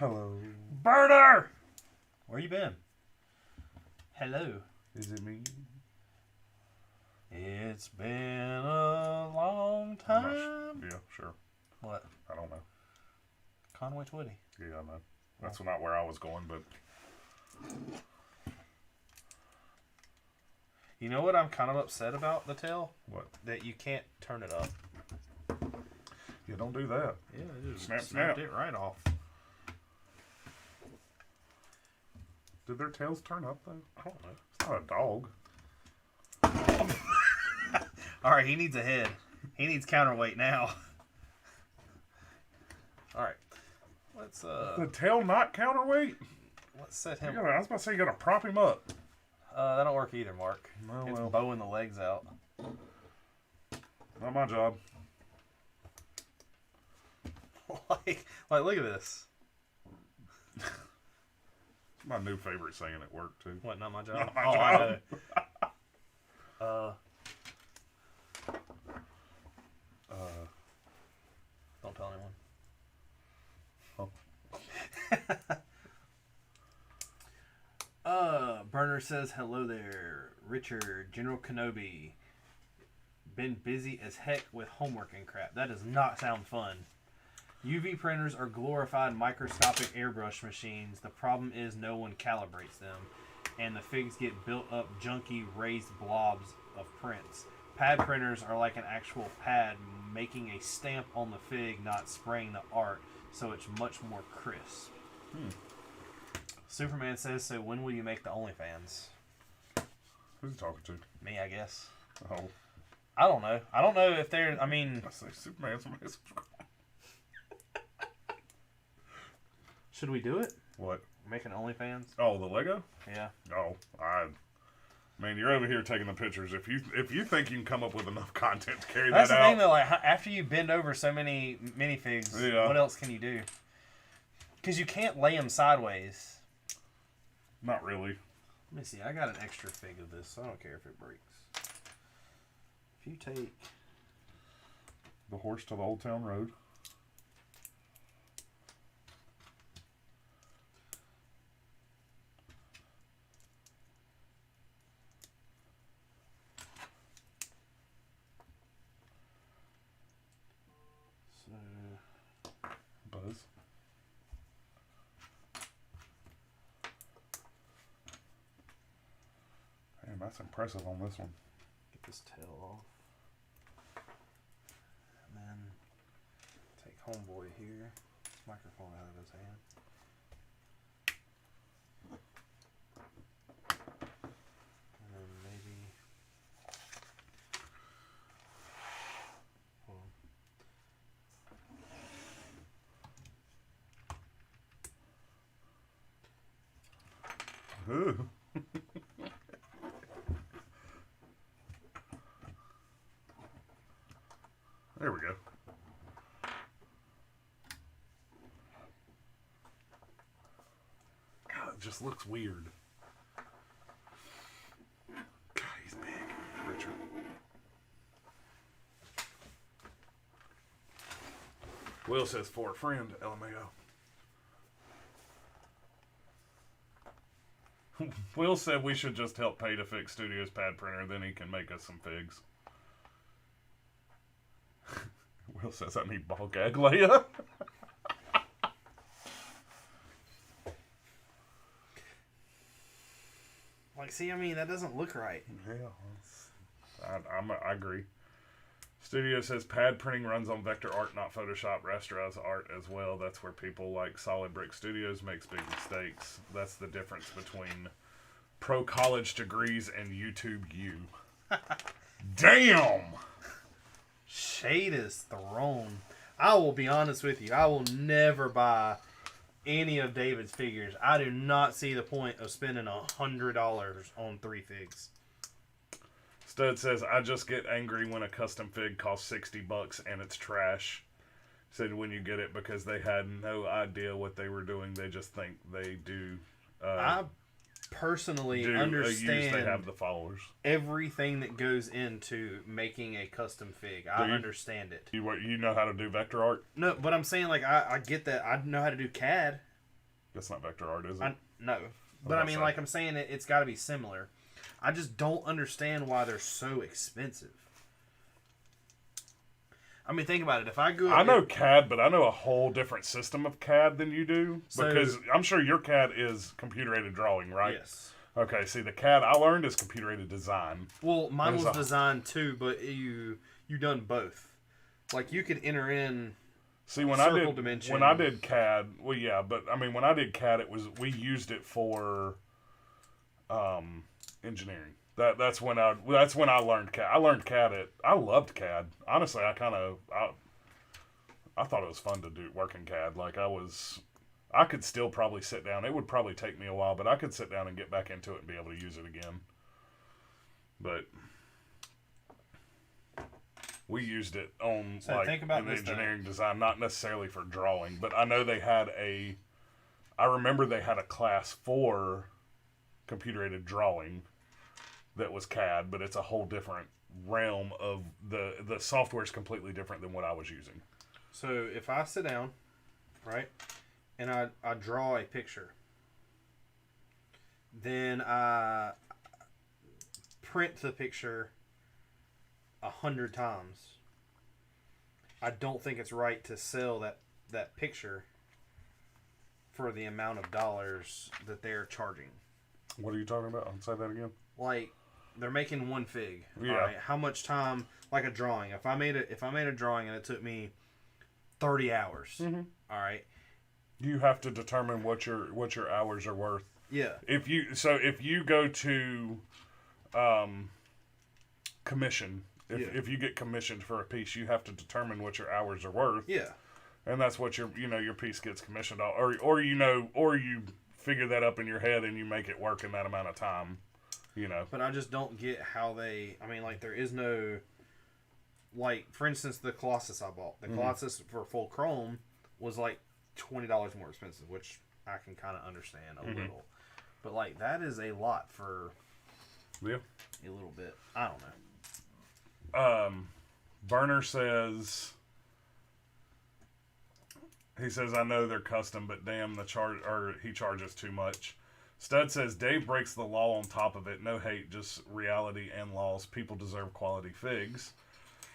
Speaker 1: Hello, Burner.
Speaker 2: Where you been? Hello.
Speaker 1: Is it me?
Speaker 2: It's been a long time.
Speaker 1: Yeah, sure.
Speaker 2: What?
Speaker 1: I don't know.
Speaker 2: Conway Twitty.
Speaker 1: Yeah, I know. That's not where I was going, but
Speaker 2: You know what I'm kind of upset about, the tail?
Speaker 1: what?
Speaker 2: That you can't turn it up.
Speaker 1: Yeah, don't do that.
Speaker 2: Yeah, it just
Speaker 1: Snap,
Speaker 2: snapped
Speaker 1: snap.
Speaker 2: it right off.
Speaker 1: Did their tails turn up though?
Speaker 2: I don't know.
Speaker 1: It's not a dog.
Speaker 2: All right, he needs a head. He needs counterweight now. All right, let's
Speaker 1: The tail not counterweight?
Speaker 2: set
Speaker 1: I
Speaker 2: him.
Speaker 1: was about to say you gotta prop him up.
Speaker 2: That don't work either, Mark.
Speaker 1: Oh,
Speaker 2: It's
Speaker 1: well.
Speaker 2: bowing the legs out.
Speaker 1: Not my job.
Speaker 2: like, look at this.
Speaker 1: It's my new favorite saying at work too.
Speaker 2: What? Not my job.
Speaker 1: Not my
Speaker 2: I
Speaker 1: job.
Speaker 2: know. Don't tell anyone. Burner says hello there, Richard, General Kenobi. Been busy as heck with homework and crap. That does not sound fun. UV printers are glorified microscopic airbrush machines. The problem is no one calibrates them, and the figs get built up junky raised blobs of prints. Pad printers are like an actual pad, making a stamp on the fig, not spraying the art, so it's much more crisp. Superman says, so when will you make the OnlyFans?
Speaker 1: Who's he talking to?
Speaker 2: Me, I guess.
Speaker 1: Oh,
Speaker 2: I don't know. I don't know if they're, I mean...
Speaker 1: I say Superman. Somebody subscribe.
Speaker 2: Should we do it?
Speaker 1: What?
Speaker 2: Make an OnlyFans?
Speaker 1: Oh, the Lego?
Speaker 2: Yeah.
Speaker 1: Oh, man, you're over here taking the pictures. If you think you can come up with enough content to carry
Speaker 2: That's
Speaker 1: that
Speaker 2: the
Speaker 1: out,
Speaker 2: thing, though. Like, after you bend over so many minifigs,
Speaker 1: Yeah.
Speaker 2: what else can you do? Because you can't lay them sideways.
Speaker 1: not really.
Speaker 2: Let me see. I got an extra fig of this, so I don't care if it breaks. If you take...
Speaker 1: The horse to the Old Town Road.
Speaker 2: So...
Speaker 1: Buzz. Man, that's impressive on this one.
Speaker 2: Get this tail off. And then take homeboy here. Microphone out of his hand. And then maybe... Hold on.
Speaker 1: Ooh. There we go. God, it just looks weird. God, he's big. Richard. Will says for a friend, LMAO. Will said we should just help pay to fix Studio's pad printer, then he can make us some figs. Will says I need ball gag Leia.
Speaker 2: Like, see, I mean, that doesn't look right.
Speaker 1: Yeah, I agree. Studio says pad printing runs on vector art, not Photoshop. Rasterized art as well. That's where people like Solid Brick Studios makes big mistakes. That's the difference between pro college degrees and YouTube U. Damn!
Speaker 2: Shade is thrown. I will be honest with you. I will never buy any of David's figures. I do not see the point of spending $100 on 3 figs.
Speaker 1: Stud says, I just get angry when a custom fig costs $60 and it's trash. Said when you get it because they had no idea what they were doing. They just think they do.
Speaker 2: I personally understand
Speaker 1: they have the followers.
Speaker 2: Everything that goes into making a custom fig. I understand it.
Speaker 1: You know how to do vector art?
Speaker 2: No, but I'm saying like I get that. I know how to do CAD.
Speaker 1: That's not vector art, is it?
Speaker 2: No. But I mean, like I'm saying, it's got to be similar. I just don't understand why they're so expensive. I mean, think about it. If I go...
Speaker 1: I know CAD, but I know a whole different system of CAD than you do. Because I'm sure your CAD is computer-aided drawing, right?
Speaker 2: Yes.
Speaker 1: Okay, see, the CAD I learned is computer-aided design.
Speaker 2: Well, mine was designed too, but you done both. Like, you could enter in circle dimension.
Speaker 1: When I did CAD, well, yeah, but, I mean, when I did CAD, we used it for engineering. That's when I learned CAD. I learned CAD I loved CAD. Honestly, I thought it was fun to work in CAD. Like I could still probably sit down. It would probably take me a while, but I could sit down and get back into it and be able to use it again. But we used it on in engineering design, not necessarily for drawing, but I know I remember they had a class for computer-aided drawing that was CAD, but it's a whole different realm of the software is completely different than what I was using.
Speaker 2: So if I sit down, right, and I draw a picture, then I print the picture 100 times. I don't think it's right to sell that picture for the amount of dollars that they're charging.
Speaker 1: What are you talking about? Say that again.
Speaker 2: Like, they're making one fig.
Speaker 1: Yeah.
Speaker 2: All right. How much time? Like a drawing. If I made a drawing and it took me 30 hours. Mm-hmm. All right.
Speaker 1: You have to determine what your hours are worth.
Speaker 2: Yeah.
Speaker 1: If you go to commission, if you get commissioned for a piece, you have to determine what your hours are worth.
Speaker 2: Yeah.
Speaker 1: And that's what your piece gets commissioned on, or you figure that up in your head and you make it work in that amount of time.
Speaker 2: But I just don't get how they... I mean, like, there is no... Like, for instance, the Colossus I bought. The Colossus for full chrome was, like, $20 more expensive, which I can kind of understand a little. But, like, that is a lot for a little bit. I don't know.
Speaker 1: Burner says... He says, I know they're custom, but damn, he charges too much. Stud says, Dave breaks the law on top of it. No hate, just reality and laws. People deserve quality figs.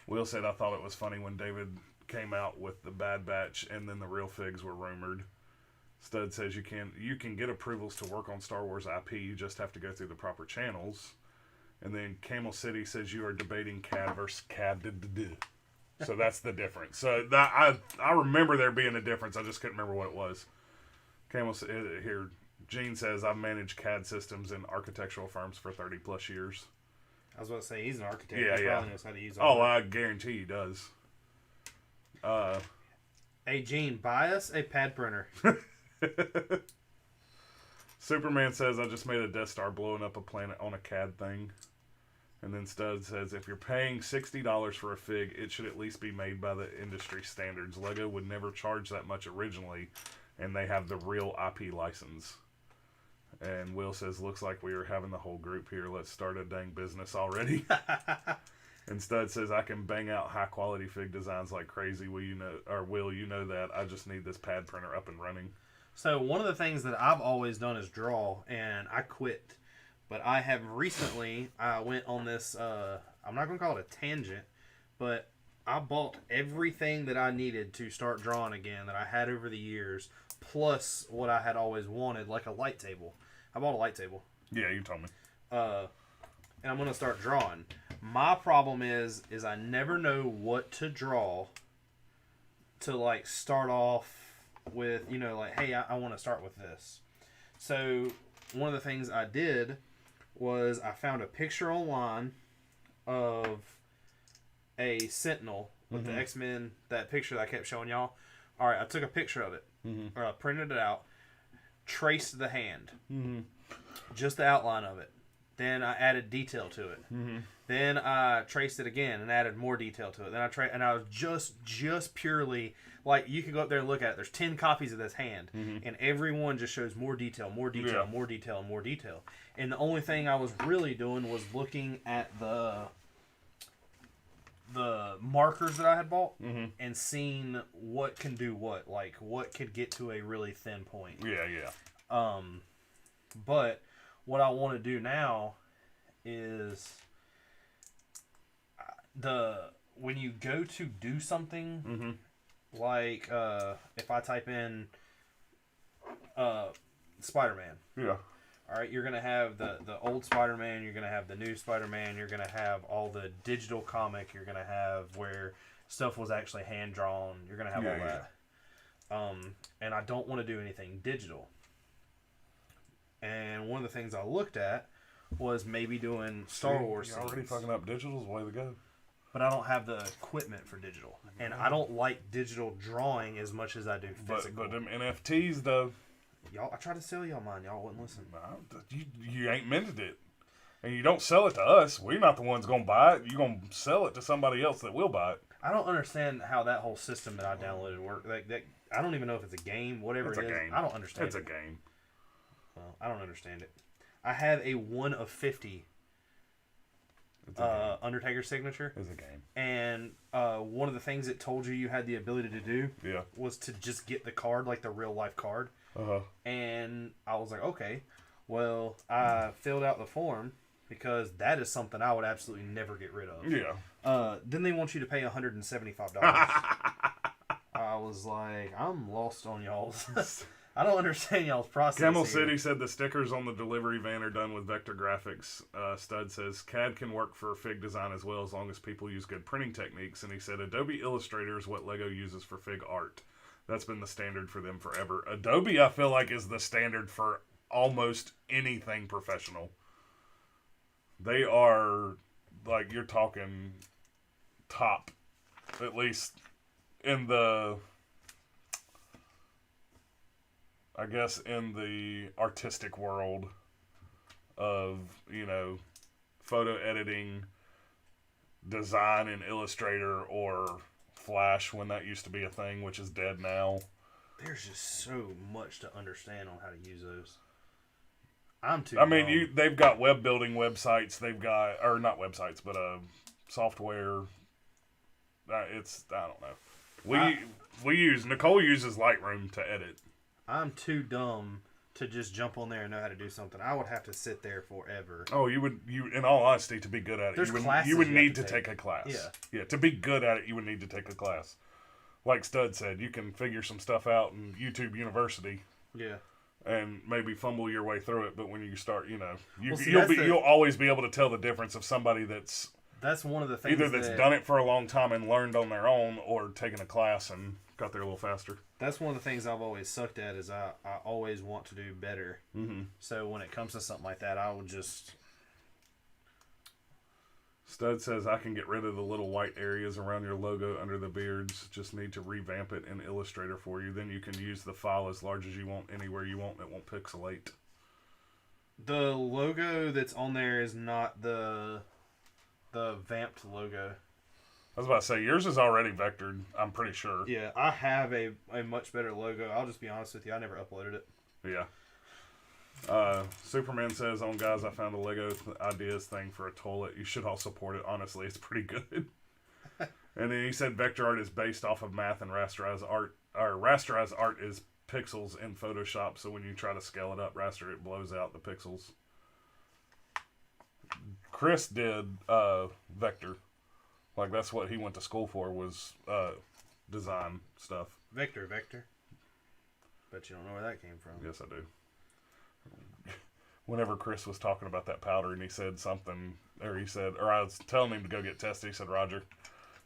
Speaker 1: Will said, I thought it was funny when David came out with the Bad Batch and then the real figs were rumored. Stud says, you can get approvals to work on Star Wars IP. You just have to go through the proper channels. And then Camel City says, you are debating CAD versus CAD. So that's the difference. So I remember there being a difference. I just couldn't remember what it was. Camel here... Gene says, I've managed CAD systems in architectural firms for 30 plus years.
Speaker 2: I was about to say, he's an architect.
Speaker 1: Yeah,
Speaker 2: he probably knows how to use
Speaker 1: all that. I guarantee he does.
Speaker 2: Hey, Gene, buy us a pad printer.
Speaker 1: Superman says, I just made a Death Star blowing up a planet on a CAD thing. And then Stud says, if you're paying $60 for a fig, it should at least be made by the industry standards. Lego would never charge that much originally, and they have the real IP license. And Will says, looks like we are having the whole group here. Let's start a dang business already. And Stud says, I can bang out high quality fig designs like crazy. Will, you know that. I just need this pad printer up and running.
Speaker 2: So one of the things that I've always done is draw, and I quit. But I have recently, I went on this, I'm not going to call it a tangent, but I bought everything that I needed to start drawing again that I had over the years, plus what I had always wanted, like a light table. I bought a light table.
Speaker 1: Yeah, you told me.
Speaker 2: And I'm going to start drawing. My problem is I never know what to draw to, like, start off with, like, hey, I want to start with this. So one of the things I did was I found a picture online of a Sentinel with the X-Men, that picture that I kept showing y'all. all right, I took a picture of it, or I printed it out, traced the hand, just the outline of it. Then I added detail to it. Then I traced it again and added more detail to it. Then and I was just purely like, you can go up there and look at it. There's 10 copies of this hand, and every one just shows more detail, more detail, more detail, and more detail. And the only thing I was really doing was looking at the markers that I had bought and seeing what can do what, like what could get to a really thin point. But what I want to do now is when you go to do something, like if I type in Spider-Man. All right, you're going to have the old Spider-Man, you're going to have the new Spider-Man, you're going to have all the digital comic, you're going to have where stuff was actually hand-drawn, you're going to have all that. And I don't want to do anything digital. And one of the things I looked at was maybe doing Star Wars
Speaker 1: You're already fucking up digital's the way to go.
Speaker 2: But I don't have the equipment for digital. And I don't like digital drawing as much as I do physical.
Speaker 1: But them NFTs, though.
Speaker 2: Y'all, I tried to sell y'all mine. Y'all wouldn't listen.
Speaker 1: You ain't minted it. And you don't sell it to us. We're not the ones going to buy it. You're going to sell it to somebody else that will buy it.
Speaker 2: I don't understand how that whole system that I downloaded works. I don't even know if it's a game, whatever it is.
Speaker 1: Game.
Speaker 2: I don't understand
Speaker 1: It's a game.
Speaker 2: Well, I don't understand it. I have a 1 of 50 Undertaker signature.
Speaker 1: It's a game.
Speaker 2: And one of the things it told you had the ability to do was to just get the card, like the real life card. And I was like, okay, well, I filled out the form because that is something I would absolutely never get rid of. Then they want you to pay $175. I was like, I'm lost on y'all's. I don't understand y'all's process.
Speaker 1: Camel City said the stickers on the delivery van are done with vector graphics. Stud says CAD can work for fig design as well as long as people use good printing techniques. And he said Adobe Illustrator is what Lego uses for fig art. That's been the standard for them forever. Adobe, I feel like, is the standard for almost anything professional. They are, like, you're talking top, at least in the, I guess, in the artistic world of, photo editing, design in Illustrator or Flash when that used to be a thing, which is dead now.
Speaker 2: There's just so much to understand on how to use those. I'm too.
Speaker 1: They've got web building websites. They've got, or not websites, but software. I don't know. Nicole uses Lightroom to edit.
Speaker 2: I'm too dumb to just jump on there and know how to do something. I would have to sit there forever.
Speaker 1: Oh, you in all honesty, to be good at it, you would need to take a class. Yeah, to be good at it, you would need to take a class. Like Stud said, you can figure some stuff out in YouTube University.
Speaker 2: Yeah.
Speaker 1: And maybe fumble your way through it, but when you start, you'll always be able to tell the difference of somebody that's
Speaker 2: one of the things
Speaker 1: either that's done it for a long time and learned on their own, or taken a class and got there a little faster.
Speaker 2: That's one of the things I've always sucked at is I always want to do better. So when it comes to something like that, I would just...
Speaker 1: Stud says, I can get rid of the little white areas around your logo under the beards. Just need to revamp it in Illustrator for you. Then you can use the file as large as you want, anywhere you want. It won't pixelate.
Speaker 2: The logo that's on there is not the vamped logo.
Speaker 1: I was about to say, yours is already vectored, I'm pretty sure.
Speaker 2: Yeah, I have a much better logo. I'll just be honest with you, I never uploaded it.
Speaker 1: Yeah. Superman says, guys, I found a Lego ideas thing for a toilet. You should all support it. Honestly, it's pretty good. And then he said vector art is based off of math and rasterized art. Or rasterized art is pixels in Photoshop, so when you try to scale it up, raster, it blows out the pixels. Chris did vector. Like, that's what he went to school for, was design stuff.
Speaker 2: Vector. Bet you don't know where that came from.
Speaker 1: Yes, I do. Whenever Chris was talking about that powder and he said something, or I was telling him to go get tested, he said, Roger.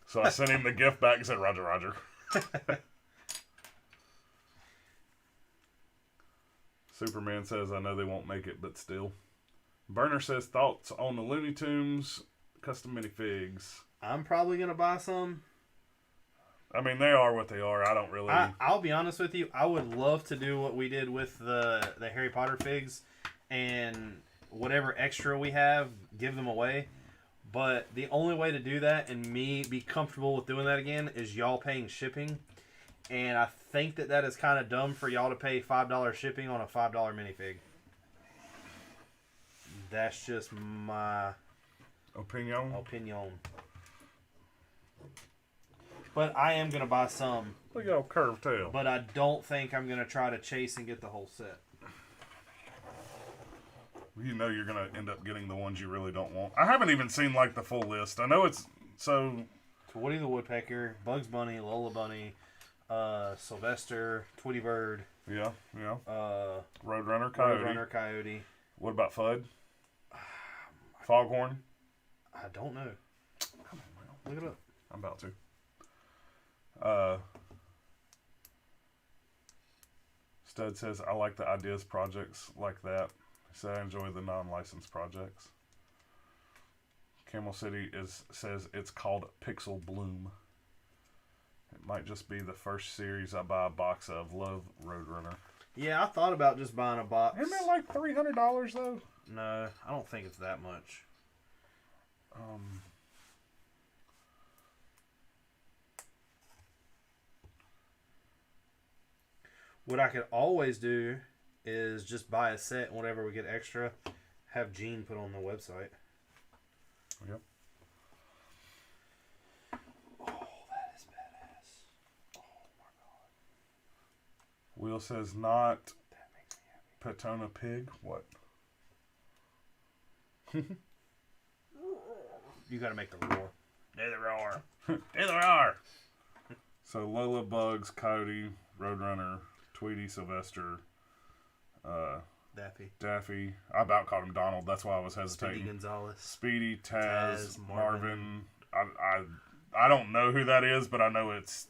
Speaker 1: So I sent him the gift back and said, Roger. Superman says, I know they won't make it, but still. Burner says, thoughts on the Looney Tunes custom minifigs.
Speaker 2: I'm probably going to buy some.
Speaker 1: I mean, they are what they are. I don't really.
Speaker 2: I'll be honest with you. I would love to do what we did with the Harry Potter figs, and whatever extra we have, give them away. But the only way to do that and me be comfortable with doing that again is y'all paying shipping. And I think that is kind of dumb for y'all to pay $5 shipping on a $5 minifig. That's just my
Speaker 1: opinion.
Speaker 2: But I am going to buy some.
Speaker 1: Look at old curved tail.
Speaker 2: But I don't think I'm going to try to chase and get the whole set.
Speaker 1: You know you're going to end up getting the ones you really don't want. I haven't even seen, like, the full list. I know it's so...
Speaker 2: Woody the Woodpecker, Bugs Bunny, Lola Bunny, Sylvester, Tweety Bird.
Speaker 1: Yeah. Roadrunner
Speaker 2: Coyote.
Speaker 1: What about Fudd? Foghorn?
Speaker 2: I don't know.
Speaker 1: Come on,
Speaker 2: Look it up.
Speaker 1: I'm about to. Stud says, I like the ideas projects like that. He said, I enjoy the non-licensed projects. Camel City says it's called Pixel Bloom. It might just be the first series I buy a box of. Love Roadrunner.
Speaker 2: Yeah, I thought about just buying a box.
Speaker 1: Isn't that like $300 though?
Speaker 2: No, I don't think it's that much. What I could always do is just buy a set and whatever we get extra, have Gene put on the website.
Speaker 1: Yep.
Speaker 2: Oh, that is badass. Oh my god.
Speaker 1: Will says not
Speaker 2: That makes me happy.
Speaker 1: Patona Pig. What?
Speaker 2: You gotta make the roar.
Speaker 1: There they are. There they are. So Lola, Bugs, Coyote, Roadrunner, Tweety, Sylvester, Daffy. I about called him Donald. That's why I was hesitating.
Speaker 2: Speedy Gonzalez.
Speaker 1: Speedy, Taz, Marvin. I don't know who that is, but I know it's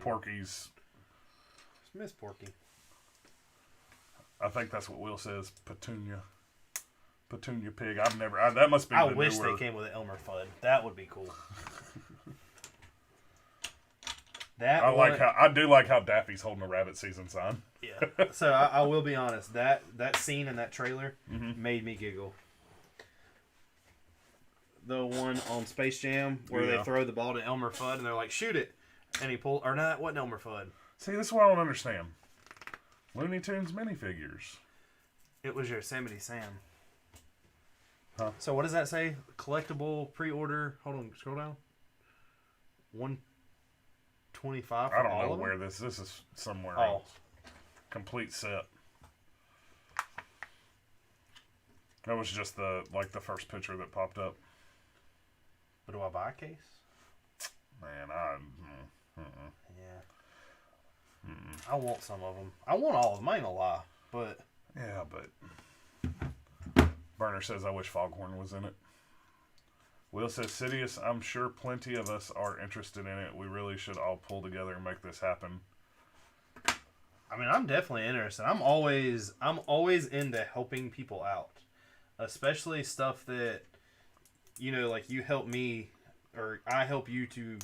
Speaker 1: Porky's.
Speaker 2: It's Miss Porky.
Speaker 1: I think that's what Will says. Petunia Pig. I've never. That must be.
Speaker 2: I wish they came with an Elmer Fudd. That would be cool.
Speaker 1: I do like how Daffy's holding a rabbit season sign.
Speaker 2: Yeah. So I will be honest. That scene in that trailer made me giggle. The one on Space Jam where they throw the ball to Elmer Fudd and they're like, shoot it. And he pulled, or not, wasn't Elmer Fudd.
Speaker 1: See, this is what I don't understand. Looney Tunes minifigures.
Speaker 2: It was Yosemite Sam.
Speaker 1: Huh?
Speaker 2: So what does that say? Collectible pre-order. Hold on, scroll down. 125.
Speaker 1: I don't know where this is somewhere else. Complete set. That was just the first picture that popped up.
Speaker 2: But do I buy a case?
Speaker 1: Man,
Speaker 2: Yeah. I want some of them. I want all of them. I ain't gonna lie. But
Speaker 1: yeah, but Burner says I wish Foghorn was in it. Will says Sidious. I'm sure plenty of us are interested in it. We really should all pull together and make this happen.
Speaker 2: I mean, I'm definitely interested. I'm always into helping people out, especially stuff that, like you help me or I help you to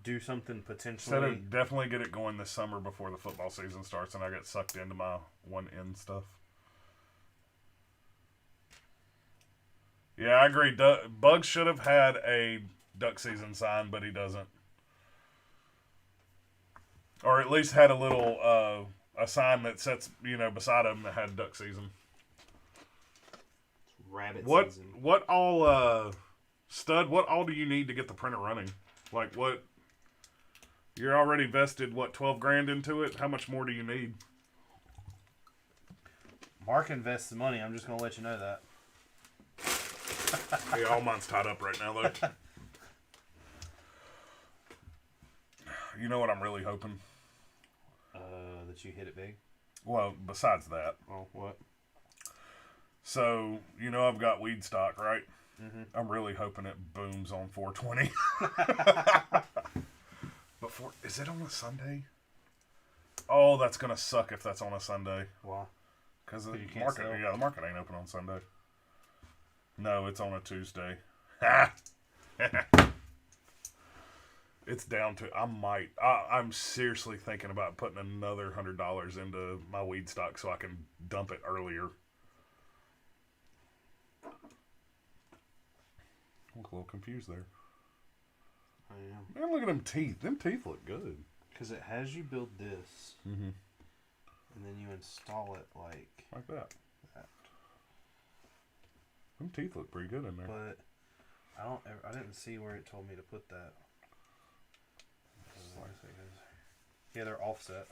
Speaker 2: do something potentially.
Speaker 1: So definitely get it going this summer before the football season starts and I get sucked into my one end stuff. Yeah, I agree. Bugs should have had a duck season sign, but he doesn't. Or at least had a little a sign that sits, beside him that had duck season.
Speaker 2: Rabbit season.
Speaker 1: What all Stud, what all do you need to get the printer running? Like what you're already vested $12,000 into it? How much more do you need?
Speaker 2: Mark invests the money, I'm just gonna let you know that.
Speaker 1: Yeah, all mine's tied up right now, though. You know what I'm really hoping?
Speaker 2: That you hit it big?
Speaker 1: Well, besides that.
Speaker 2: Oh, what?
Speaker 1: So, I've got weed stock, right? Mm-hmm. I'm really hoping it booms on 420. But is it on a Sunday? Oh, that's going to suck if that's on a Sunday.
Speaker 2: Why?
Speaker 1: Because the market ain't open on Sunday. No, it's on a Tuesday. It's down to I'm seriously thinking about putting another $100 into my weed stock so I can dump it earlier. I look a little confused there.
Speaker 2: I am.
Speaker 1: Man, look at them teeth. Them teeth look good.
Speaker 2: Because it has you build this,
Speaker 1: Mm-hmm.
Speaker 2: and then you install it like
Speaker 1: that.
Speaker 2: that.
Speaker 1: Them teeth look pretty good in there.
Speaker 2: But I didn't see where it told me to put that. Yeah, they're offset.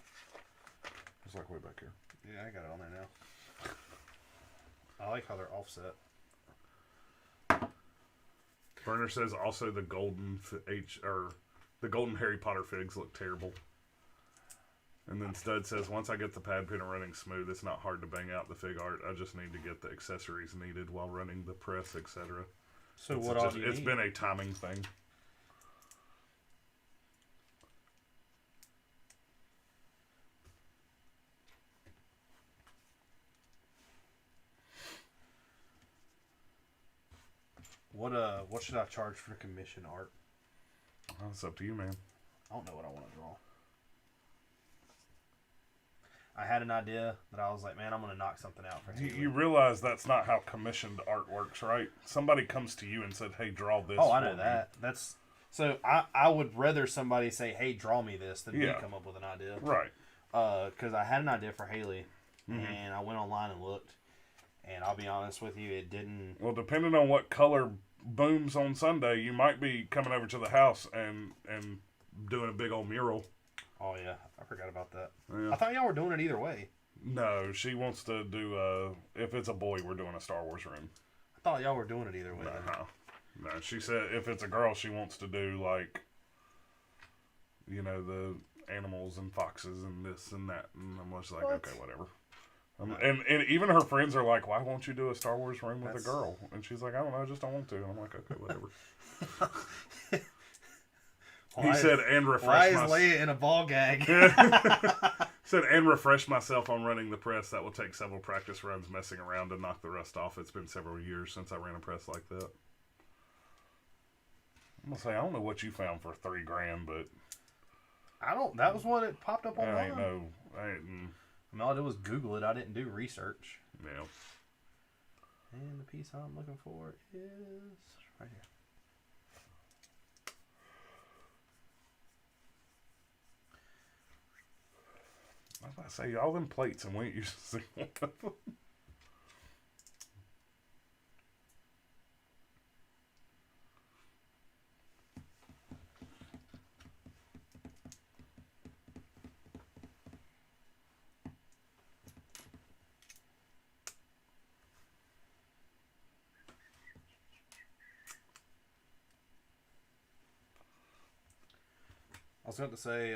Speaker 1: It's like way back here.
Speaker 2: Yeah, I got it on there now. I like how they're offset.
Speaker 1: Burner says also the golden the golden Harry Potter figs look terrible. And then Stud says, once I get the pad printer running smooth, it's not hard to bang out the fig art. I just need to get the accessories needed while running the press, etc.
Speaker 2: So what all do you need?
Speaker 1: It's been a timing thing.
Speaker 2: What should I charge for commission art?
Speaker 1: Well, it's up to you, man.
Speaker 2: I don't know what I want to draw. I had an idea that I was like, man, I'm going to knock something out for
Speaker 1: You realize that's not how commissioned art works, right? Somebody comes to you and said, hey, draw this.
Speaker 2: Oh, I know that. That's so I would rather somebody say, hey, draw me this than me
Speaker 1: Yeah.
Speaker 2: come up with an idea.
Speaker 1: Right.
Speaker 2: Because I had an idea for Haley,
Speaker 1: Mm-hmm.
Speaker 2: and I went online and looked, and I'll be honest with you, it didn't.
Speaker 1: Well, depending on what color booms on Sunday, you might be coming over to the house and doing a big old mural.
Speaker 2: Oh, yeah. I forgot about that.
Speaker 1: Yeah.
Speaker 2: I thought y'all were doing it either way.
Speaker 1: No, she wants to do, if it's a boy, we're doing a Star Wars room.
Speaker 2: I thought y'all were doing it either way.
Speaker 1: No, she said if it's a girl, she wants to do, like, you know, the animals and foxes and this and that. And I'm just like,
Speaker 2: What?
Speaker 1: okay, whatever. And even her friends are like, why won't you do a Star Wars room with a girl? And she's like, I don't know, I just don't want to. And I'm like, okay, whatever. He said, and refresh
Speaker 2: Why is Leia in a ball gag?
Speaker 1: Said, and refresh myself on running the press. That will take several practice runs messing around to knock the rust off. It's been several years since I ran a press like that. I'm going to say, I don't know what you found for $3,000, but...
Speaker 2: That was what it popped up online.
Speaker 1: I ain't,
Speaker 2: I mean, all I did was Google it. I didn't do research.
Speaker 1: yeah.
Speaker 2: And the piece I'm looking for is right here.
Speaker 1: I was about to say, all them plates, and we ain't used to see one of them.
Speaker 2: I was going to say,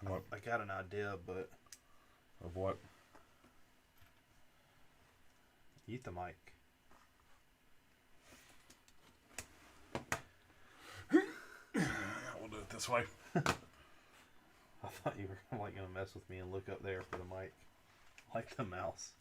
Speaker 1: What?
Speaker 2: I got an idea, but
Speaker 1: Of what?
Speaker 2: eat the mic.
Speaker 1: We'll do it this way.
Speaker 2: I thought you were like going to mess with me and look up there for the mic, like the mouse.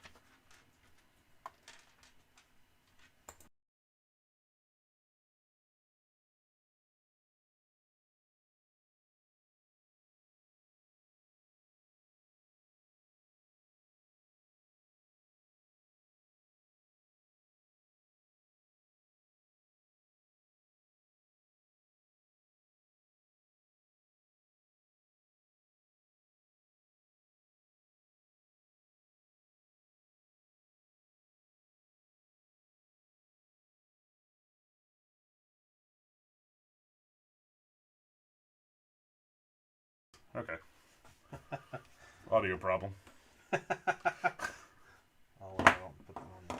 Speaker 1: Okay. Audio problem.
Speaker 2: I'll put that on.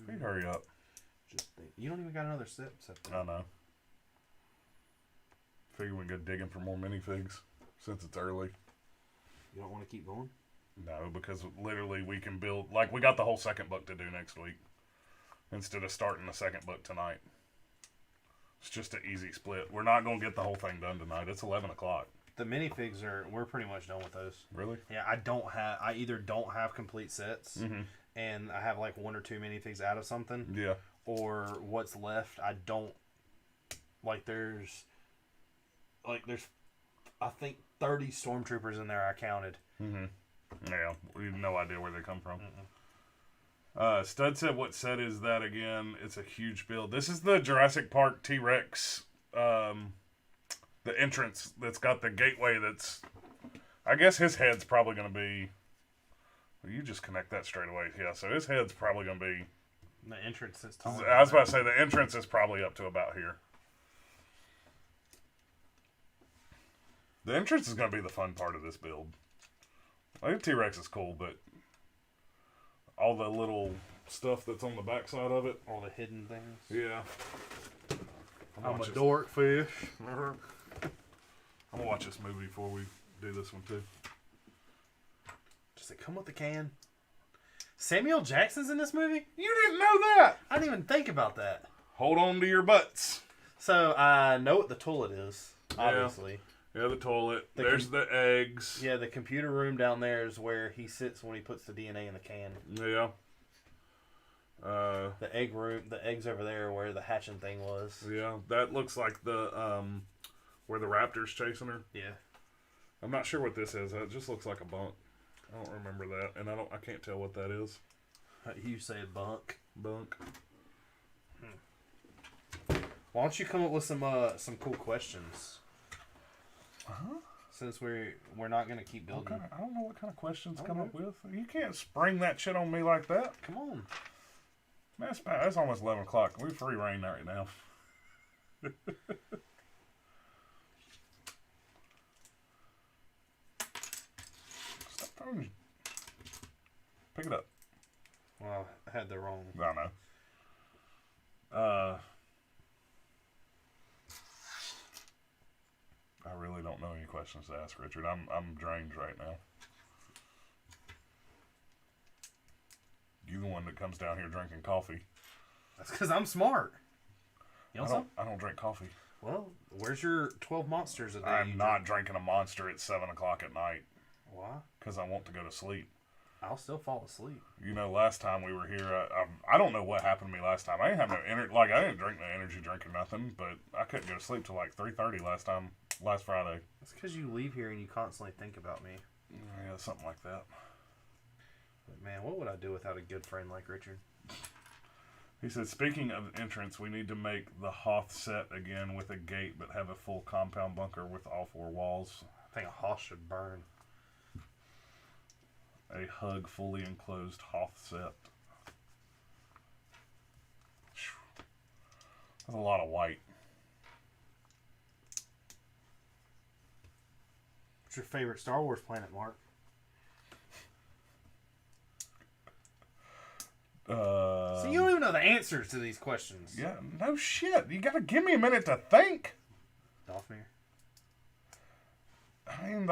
Speaker 1: Hey, hurry up.
Speaker 2: Just think. You don't even got another set there.
Speaker 1: I know. Figure we can go digging for more minifigs since it's early.
Speaker 2: You don't want to keep going?
Speaker 1: No, because literally we can build, like, we got the whole second book to do next week instead of starting the second book tonight. It's just an easy split. We're not going to get the whole thing done tonight. It's 11 o'clock.
Speaker 2: The minifigs we're pretty much done with those.
Speaker 1: Really?
Speaker 2: Yeah, I either don't have complete sets, and I have like 1 or 2 minifigs out of something.
Speaker 1: Yeah.
Speaker 2: Or what's left, I don't like. There's I think 30 stormtroopers in there I counted.
Speaker 1: Yeah, we have no idea where they come from. Stud said, "What set is that again? It's a huge build. This is the Jurassic Park T-Rex, the entrance that's got the gateway. That's, I guess his head's probably going to be. Well, you just connect that straight away. Yeah, so his head's probably going to be.
Speaker 2: The entrance is tall.
Speaker 1: I was about to say the entrance is probably up to about here. The entrance is going to be the fun part of this build. I think T-Rex is cool, but all the little stuff that's on the backside of it.
Speaker 2: All the hidden things.
Speaker 1: Yeah.
Speaker 2: I'm a dork fish.
Speaker 1: I'm going to watch this movie before we do this one, too.
Speaker 2: Does it come with the can? Samuel Jackson's in this movie?
Speaker 1: You didn't know that?
Speaker 2: I didn't even think about that.
Speaker 1: Hold on to your butts.
Speaker 2: So, I know what the toilet is, obviously.
Speaker 1: Yeah, the toilet. There's the eggs.
Speaker 2: Yeah, the computer room down there is where he sits when he puts the DNA in the can.
Speaker 1: Yeah.
Speaker 2: The egg room, the eggs over there where the hatching thing was.
Speaker 1: Yeah, that looks like the, where the raptor's chasing her.
Speaker 2: Yeah.
Speaker 1: I'm not sure what this is. It just looks like a bunk. I don't remember that, and I can't tell what that is.
Speaker 2: You said bunk.
Speaker 1: Bunk.
Speaker 2: Why don't you come up with some cool questions? Since we're not gonna keep building.
Speaker 1: I don't know what kind of questions come up with. You can't spring that shit on me like that.
Speaker 2: Come on.
Speaker 1: Man, it's almost 11 o'clock. We're free reign right now. Stop throwing. Pick it up.
Speaker 2: Well, I had the wrong.
Speaker 1: I know. I really don't know any questions to ask, Richard. I'm drained right now. You the one that comes down here drinking coffee.
Speaker 2: That's because I'm smart. You know something?
Speaker 1: I don't drink coffee.
Speaker 2: Well, where's your 12 monsters a day?
Speaker 1: I'm not drinking a Monster at 7 o'clock at night.
Speaker 2: Why?
Speaker 1: Because I want to go to sleep.
Speaker 2: I'll still fall asleep.
Speaker 1: You know, last time we were here, I don't know what happened to me last time. I didn't have no energy. Like, I didn't drink no energy drink or nothing, but I couldn't go to sleep till like 3:30 last Friday.
Speaker 2: It's because you leave here and you constantly think about me.
Speaker 1: Yeah, something like that.
Speaker 2: But man, what would I do without a good friend like Richard?
Speaker 1: He said, speaking of entrance, we need to make the Hoth set again with a gate, but have a full compound bunker with all 4 walls.
Speaker 2: I think a Hoth should burn.
Speaker 1: A hug fully enclosed Hoth set. That's a lot of white.
Speaker 2: What's your favorite Star Wars planet, Mark? So you don't even know the answers to these questions.
Speaker 1: Yeah, no shit. You gotta give me a minute to think.
Speaker 2: Dothmere.
Speaker 1: I mean,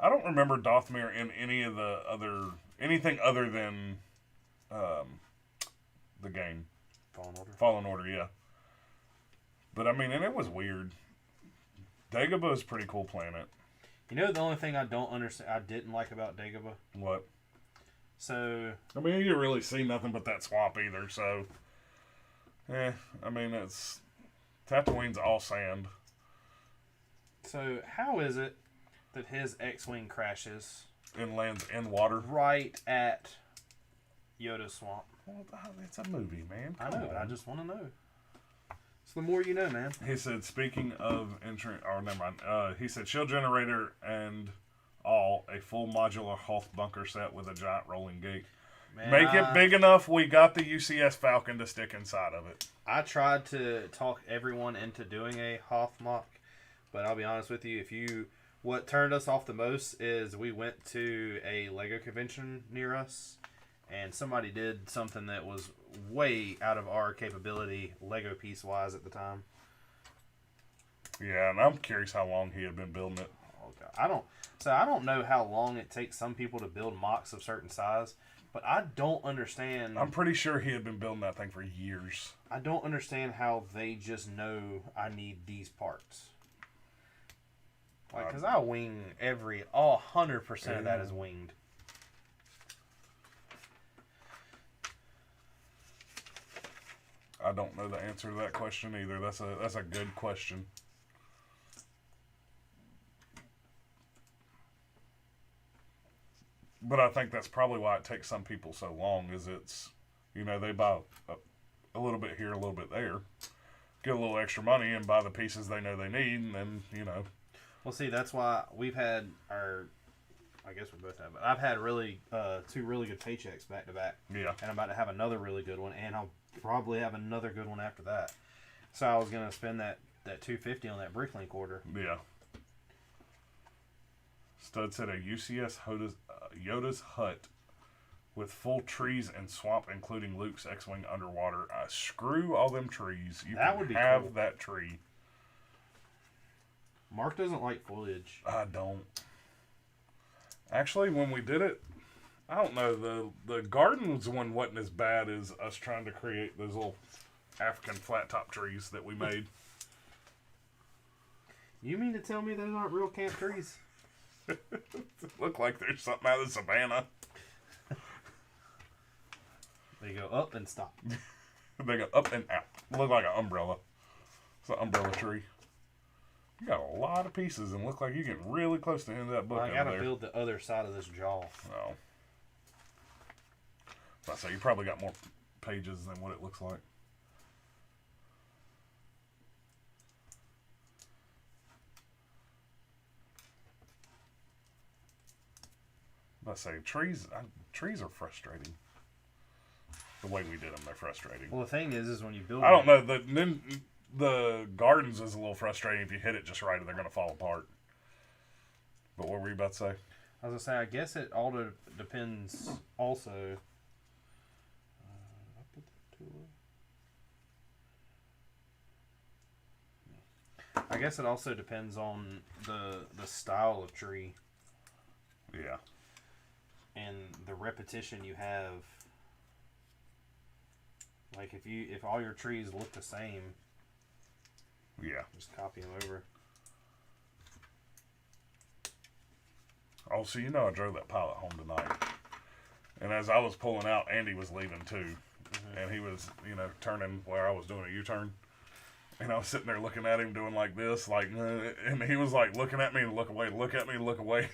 Speaker 1: I don't remember Dothmere in anything other than the game. Fallen Order, yeah. But I mean, and it was weird. Dagobah is a pretty cool planet.
Speaker 2: You know the only thing I didn't like about Dagobah?
Speaker 1: What?
Speaker 2: So...
Speaker 1: I mean, you didn't really see nothing but that swamp either, so... I mean, Tatooine's all sand.
Speaker 2: So, how is it that his X-Wing crashes...
Speaker 1: And lands in water?
Speaker 2: Right at Yoda's swamp.
Speaker 1: Well, it's a movie, man.
Speaker 2: I know, but I just want to know. So the more you know, man.
Speaker 1: He said, speaking of entrance... Oh, never mind. He said, shield generator and... a full modular Hoth bunker set with a giant rolling gate. Man, make it big enough. We got the UCS Falcon to stick inside of it.
Speaker 2: I tried to talk everyone into doing a Hoth mock, but I'll be honest with you. What turned us off the most is we went to a Lego convention near us, and somebody did something that was way out of our capability, Lego piece wise at the time.
Speaker 1: Yeah, and I'm curious how long he had been building it.
Speaker 2: Oh God, I don't know how long it takes some people to build mocks of certain size, but I don't understand.
Speaker 1: I'm pretty sure he had been building that thing for years.
Speaker 2: I don't understand how they just know I need these parts. Like, because I wing all 100% of that is winged.
Speaker 1: I don't know the answer to that question either. That's a good question. But I think that's probably why it takes some people so long. Is it's, they buy a little bit here, a little bit there, get a little extra money, and buy the pieces they know they need, and then
Speaker 2: Well, see, that's why we've had I guess we both have. But I've had really 2 really good paychecks back to back.
Speaker 1: Yeah.
Speaker 2: And I'm about to have another really good one, and I'll probably have another good one after that. So I was gonna spend that $250 on that Bricklink order.
Speaker 1: Yeah. Stud said a UCS Yoda's hut with full trees and swamp, including Luke's X-wing underwater. Screw all them trees.
Speaker 2: That would be
Speaker 1: have
Speaker 2: cool.
Speaker 1: that tree.
Speaker 2: Mark doesn't like foliage.
Speaker 1: I don't. Actually, when we did it, I don't know, the gardens one wasn't as bad as us trying to create those little African flat top trees that we made.
Speaker 2: You mean to tell me those aren't real camp trees?
Speaker 1: Look like there's something out of the savannah.
Speaker 2: They go up and stop.
Speaker 1: They go up and out. Look like an umbrella. It's an umbrella tree. You got a lot of pieces and look like you get really close to the end of that book.
Speaker 2: I gotta build the other side of this jaw.
Speaker 1: Oh. So I say you probably got more pages than what it looks like. I say trees are frustrating. The way we did them, they're frustrating.
Speaker 2: Well, the thing is when you build.
Speaker 1: I don't know. The gardens is a little frustrating. If you hit it just right, they're going to fall apart. But what were you about to say?
Speaker 2: I was going to say, I guess it all depends also. I put that too low? I guess it also depends on the style of tree.
Speaker 1: Yeah.
Speaker 2: And the repetition you have. Like if all your trees look the same.
Speaker 1: Yeah.
Speaker 2: Just copy them over.
Speaker 1: Oh, so I drove that pilot home tonight. And as I was pulling out, Andy was leaving too. Mm-hmm. And he was, turning where I was doing a U-turn. And I was sitting there looking at him doing like this, and he was like looking at me and look away, look at me and look away.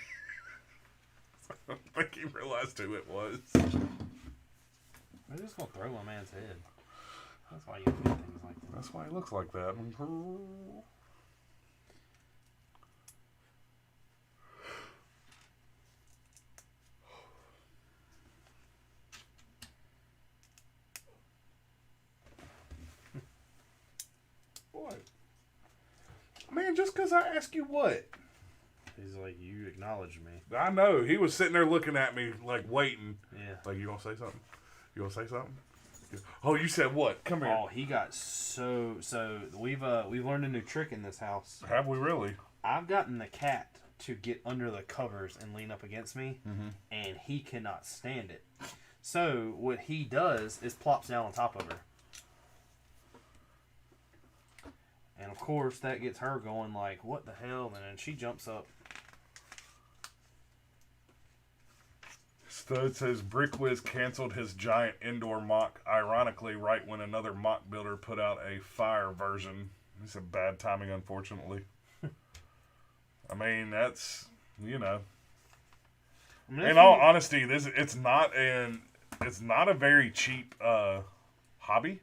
Speaker 1: I think he realized who it was.
Speaker 2: They're just going to throw a man's head. That's why you do things like that.
Speaker 1: That's why he looks like that. What? Man, just because I ask you what?
Speaker 2: He's like, you acknowledged me.
Speaker 1: I know. He was sitting there looking at me, like, waiting.
Speaker 2: Yeah.
Speaker 1: Like, you gonna say something? You gonna say something? Oh, you said what? Come here.
Speaker 2: Oh, he got so we've learned a new trick in this house.
Speaker 1: Have we really?
Speaker 2: I've gotten the cat to get under the covers and lean up against me, and he cannot stand it. So what he does is plops down on top of her. And of course that gets her going like, what the hell? And then she jumps up.
Speaker 1: Stud says Brickwiz canceled his giant indoor mock, ironically, right when another mock builder put out a fire version. It's a bad timing, unfortunately. I mean, that's, in all honesty, it's not a very cheap hobby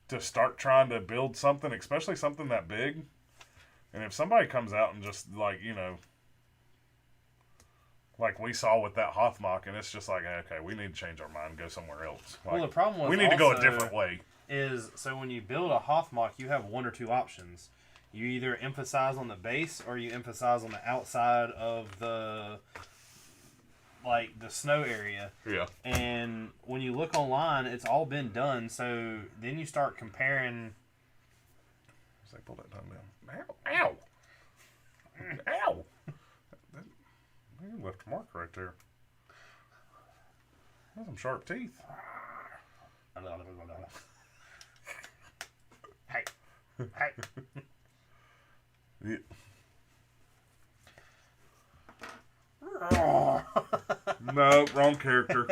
Speaker 1: to start trying to build something, especially something that big. And if somebody comes out and just like we saw with that Hothmock, and it's just like, okay, we need to change our mind and go somewhere else. Like,
Speaker 2: well, the problem was
Speaker 1: we need to go a different way.
Speaker 2: So when you build a Hothmock, you have one or two options. You either emphasize on the base or you emphasize on the outside of the snow area.
Speaker 1: Yeah.
Speaker 2: And when you look online, it's all been done. So then you start comparing.
Speaker 1: Just like pull that tongue down. Ow! Ow! Ow! You left a mark right there. That's some sharp teeth.
Speaker 2: Hey.
Speaker 1: Yeah. No, wrong character.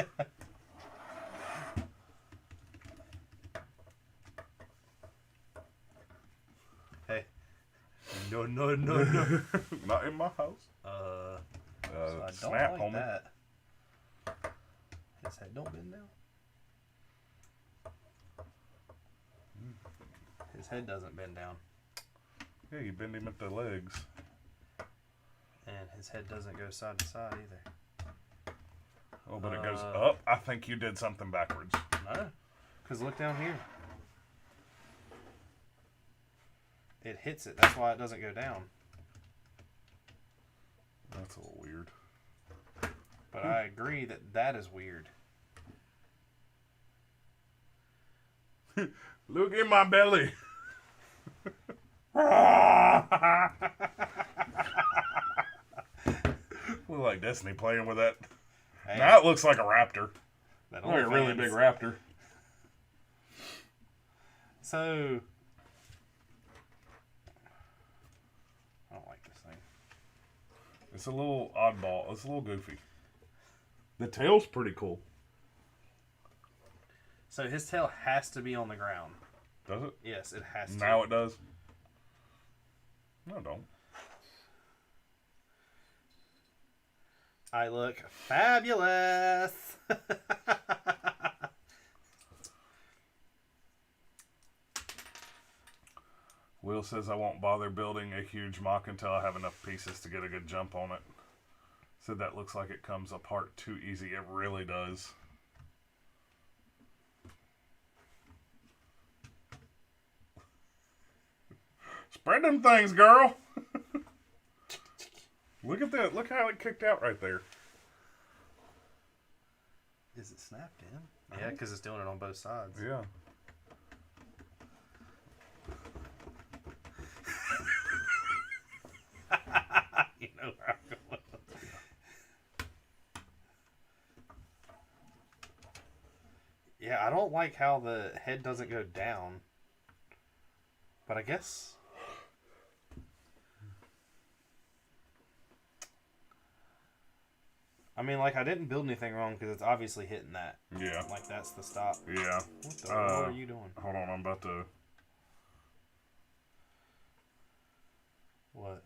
Speaker 2: Hey. No.
Speaker 1: Not in my house.
Speaker 2: So I don't
Speaker 1: snap,
Speaker 2: like
Speaker 1: homie.
Speaker 2: that. His head don't bend down. His head doesn't bend down.
Speaker 1: Yeah, you bend him at the legs.
Speaker 2: And his head doesn't go side to side either.
Speaker 1: Oh, but it goes up. I think you did something backwards.
Speaker 2: No. Because look down here. It hits it. That's why it doesn't go down.
Speaker 1: That's a little weird.
Speaker 2: But I agree that is weird.
Speaker 1: Look in my belly. Look like Destiny playing with that.
Speaker 2: Hey,
Speaker 1: Now it looks like a raptor.
Speaker 2: that
Speaker 1: Like a really
Speaker 2: OnlyFans.
Speaker 1: big raptor.
Speaker 2: So, I don't like this thing.
Speaker 1: It's a little oddball. It's a little goofy. The tail's pretty cool.
Speaker 2: So his tail has to be on the ground.
Speaker 1: Does it?
Speaker 2: Yes, it has to.
Speaker 1: Now it does. No, don't.
Speaker 2: I look fabulous.
Speaker 1: Will says I won't bother building a huge mock until I have enough pieces to get a good jump on it. Said that looks like it comes apart too easy. It really does. Spread them things, girl. Look at that. Look how it kicked out right there.
Speaker 2: Is it snapped in? Yeah, because it's doing it on both sides.
Speaker 1: Yeah.
Speaker 2: You know where I'm going. Yeah, I don't like how the head doesn't go down. But I guess... I mean, like, I didn't build anything wrong because it's obviously hitting that.
Speaker 1: Yeah.
Speaker 2: Like, that's the stop.
Speaker 1: Yeah.
Speaker 2: What the hell are you doing?
Speaker 1: Hold on, I'm about to...
Speaker 2: What?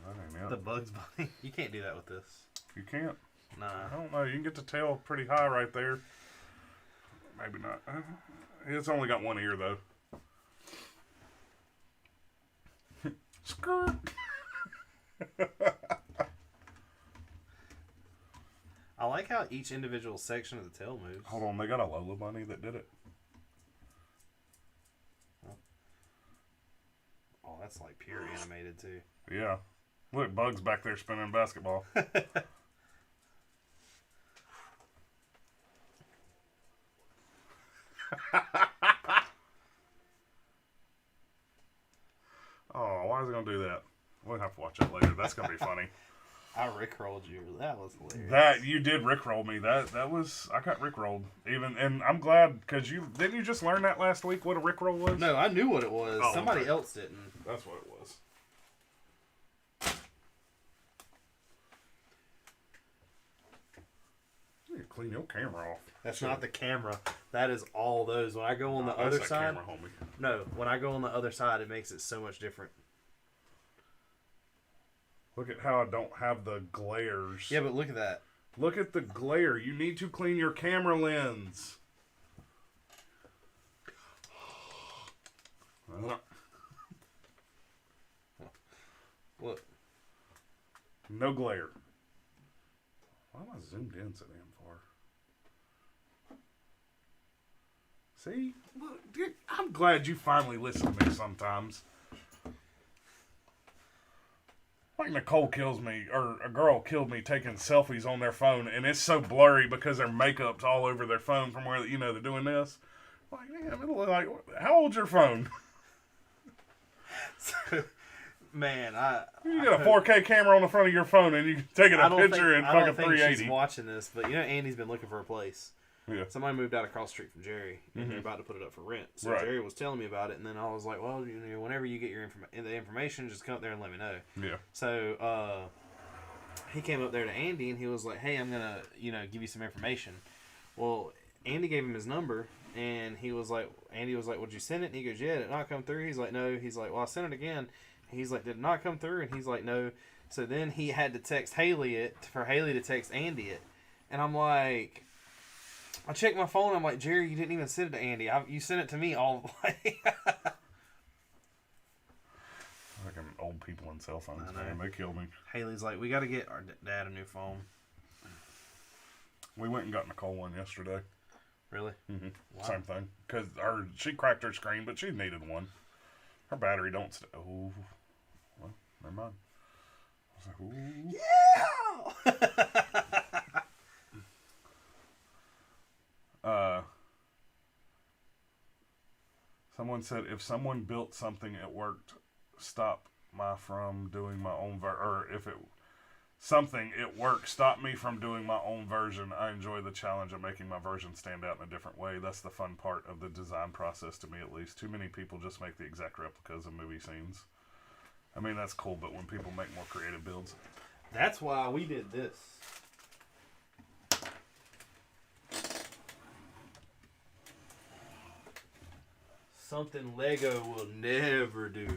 Speaker 1: That ain't it.
Speaker 2: The Bugs Bunny? You can't do that with this.
Speaker 1: You can't.
Speaker 2: Nah.
Speaker 1: I don't know. You can get the tail pretty high right there. Maybe not. It's only got one ear, though. Skirt.
Speaker 2: I like how each individual section of the tail moves.
Speaker 1: Hold on, they got a Lola bunny that did it.
Speaker 2: Oh, that's like pure animated, too.
Speaker 1: Yeah. Look, Bug's back there spinning basketball. Oh, why is it going to do that? We'll have to watch that later. That's going to be funny.
Speaker 2: I rickrolled you. That was hilarious.
Speaker 1: That you did rickroll me. That was I got rickrolled. And I'm glad because didn't you just learn that last week what a rickroll was?
Speaker 2: No, I knew what it was.
Speaker 1: Oh,
Speaker 2: Somebody
Speaker 1: okay.
Speaker 2: else didn't.
Speaker 1: That's what it was. You need to clean your camera off.
Speaker 2: That's not the camera. That is all those. When I go on the
Speaker 1: That's
Speaker 2: other
Speaker 1: that
Speaker 2: side,
Speaker 1: camera, homie.
Speaker 2: no. When I go on the other side, it makes it so much different.
Speaker 1: Look at how I don't have the glares.
Speaker 2: Yeah, but look at that.
Speaker 1: Look at the glare. You need to clean your camera lens.
Speaker 2: Look.
Speaker 1: No glare. Why am I zoomed in so damn far? See? Look, dude, I'm glad you finally listen to me sometimes. Like Nicole kills me, or a girl killed me taking selfies on their phone, and it's so blurry because their makeup's all over their phone from where, they're doing this. Like, damn, it'll look like, how old's your phone?
Speaker 2: Man,
Speaker 1: You got a 4K camera on the front of your phone, and you taking a picture in
Speaker 2: I don't
Speaker 1: fucking
Speaker 2: think
Speaker 1: 380.
Speaker 2: she's watching this, but Andy's been looking for a place.
Speaker 1: Yeah.
Speaker 2: Somebody moved out across the street from Jerry, and they're about to put it up for rent. So
Speaker 1: Right.
Speaker 2: Jerry was telling me about it, and then I was like, well, whenever you get the information, just come up there and let me know.
Speaker 1: Yeah.
Speaker 2: So he came up there to Andy, and he was like, hey, I'm going to, give you some information. Well, Andy gave him his number, and Andy was like, would you send it? And he goes, yeah, did it not come through? He's like, no. He's like, well, I sent it again. He's like, did it not come through? And he's like, no. So then he had to text Haley for Haley to text Andy it. And I'm like, I checked my phone. I'm like, Jerry, you didn't even send it to Andy. You sent it to me all the way.
Speaker 1: Like old people and cell phones, man. They kill me.
Speaker 2: Haley's like, we got to get our dad a new phone.
Speaker 1: We went and got Nicole one yesterday.
Speaker 2: Really?
Speaker 1: Mm-hmm.
Speaker 2: Wow.
Speaker 1: Same thing. Because she cracked her screen, but she needed one. Her battery don't stay. Oh, well, never mind. I was like, ooh.
Speaker 2: Yeah!
Speaker 1: Someone said if someone built something it worked, stop from doing my own or if something it worked, stop me from doing my own version. I enjoy the challenge of making my version stand out in a different way. That's the fun part of the design process to me, at least. Too many people just make the exact replicas of movie scenes. I mean, that's cool, but when people make more creative builds.
Speaker 2: That's why we did this. Something Lego will never do.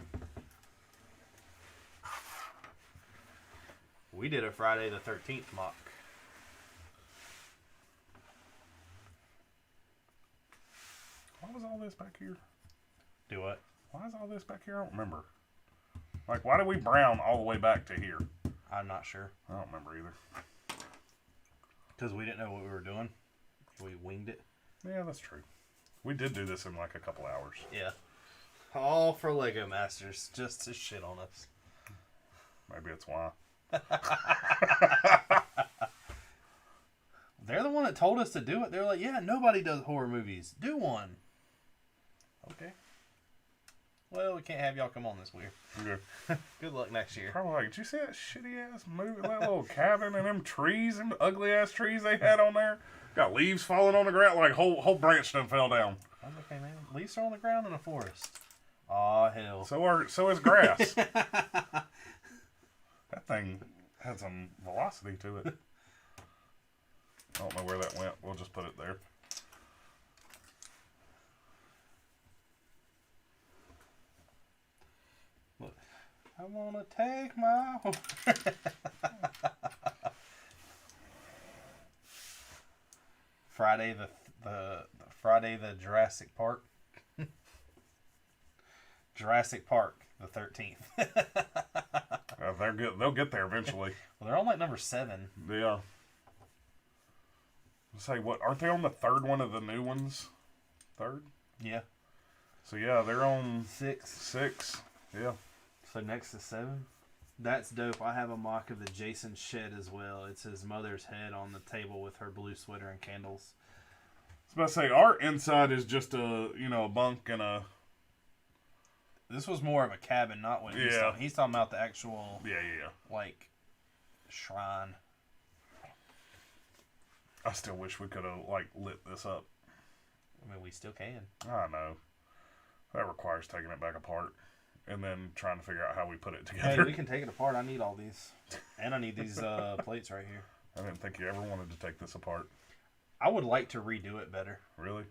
Speaker 2: We did a Friday the 13th mock.
Speaker 1: Why was all this back here?
Speaker 2: Do what?
Speaker 1: Why is all this back here? I don't remember. Like, why did we brown all the way back to here?
Speaker 2: I'm not sure.
Speaker 1: I don't remember either.
Speaker 2: Because we didn't know what we were doing. We winged it.
Speaker 1: Yeah, that's true. We did do this in like a couple hours.
Speaker 2: Yeah. All for Lego Masters, just to shit on us.
Speaker 1: Maybe it's why.
Speaker 2: They're the one that told us to do it. They're like, yeah, nobody does horror movies. Do one. Okay. Well, we can't have y'all come on this weird.
Speaker 1: Yeah.
Speaker 2: Good luck next year.
Speaker 1: Probably like, did you see that shitty ass movie, that little cabin and them trees, them ugly ass trees they had on there? Got leaves falling on the ground, like whole branch done fell down.
Speaker 2: I'm okay, man. Leaves are on the ground in a forest. Aw, hell.
Speaker 1: So is grass. That thing had some velocity to it. I don't know where that went. We'll just put it there.
Speaker 2: Look, I want to take my home. Friday the Jurassic Park. Jurassic Park the 13th.
Speaker 1: They're good. They'll get there eventually.
Speaker 2: Well, they're on like number 7.
Speaker 1: Yeah. Say what? Aren't they on the third one of the new ones? Third?
Speaker 2: Yeah.
Speaker 1: So yeah, they're on
Speaker 2: 6.
Speaker 1: 6. Yeah.
Speaker 2: So next to 7. That's dope. I have a mock of the Jason shed as well. It's his mother's head on the table with her blue sweater and candles.
Speaker 1: I was about to say, our inside is just a bunk and a...
Speaker 2: This was more of a cabin, not what he's talking. He's talking about the actual, like, shrine.
Speaker 1: I still wish we could have, lit this up.
Speaker 2: I mean, we still can.
Speaker 1: I know. That requires taking it back apart and then trying to figure out how we put it together.
Speaker 2: Hey, we can take it apart. I need all these. And I need these plates right here.
Speaker 1: I didn't think you ever wanted to take this apart.
Speaker 2: I would like to redo it better.
Speaker 1: Really?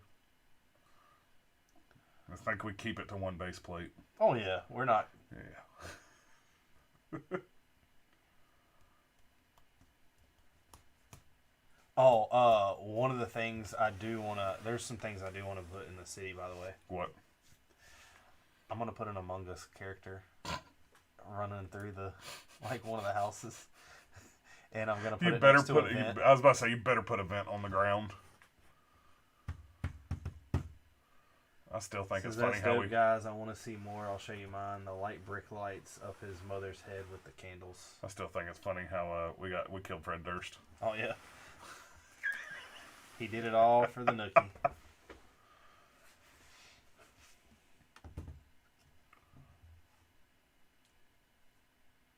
Speaker 1: I think we keep it to one base plate.
Speaker 2: Oh, yeah. We're not.
Speaker 1: Yeah.
Speaker 2: One of the things I do want to... There's some things I do want to put in the city, by the way.
Speaker 1: What?
Speaker 2: I'm going to put an Among Us character running through one of the houses. And I'm going to put it next to a vent.
Speaker 1: I was about to say, you better put a vent on the ground. I still think it's funny how we...
Speaker 2: guys, I want to see more. I'll show you mine. The light brick lights of his mother's head with the candles.
Speaker 1: I still think it's funny how we killed Fred Durst.
Speaker 2: Oh, yeah. He did it all for the nookie.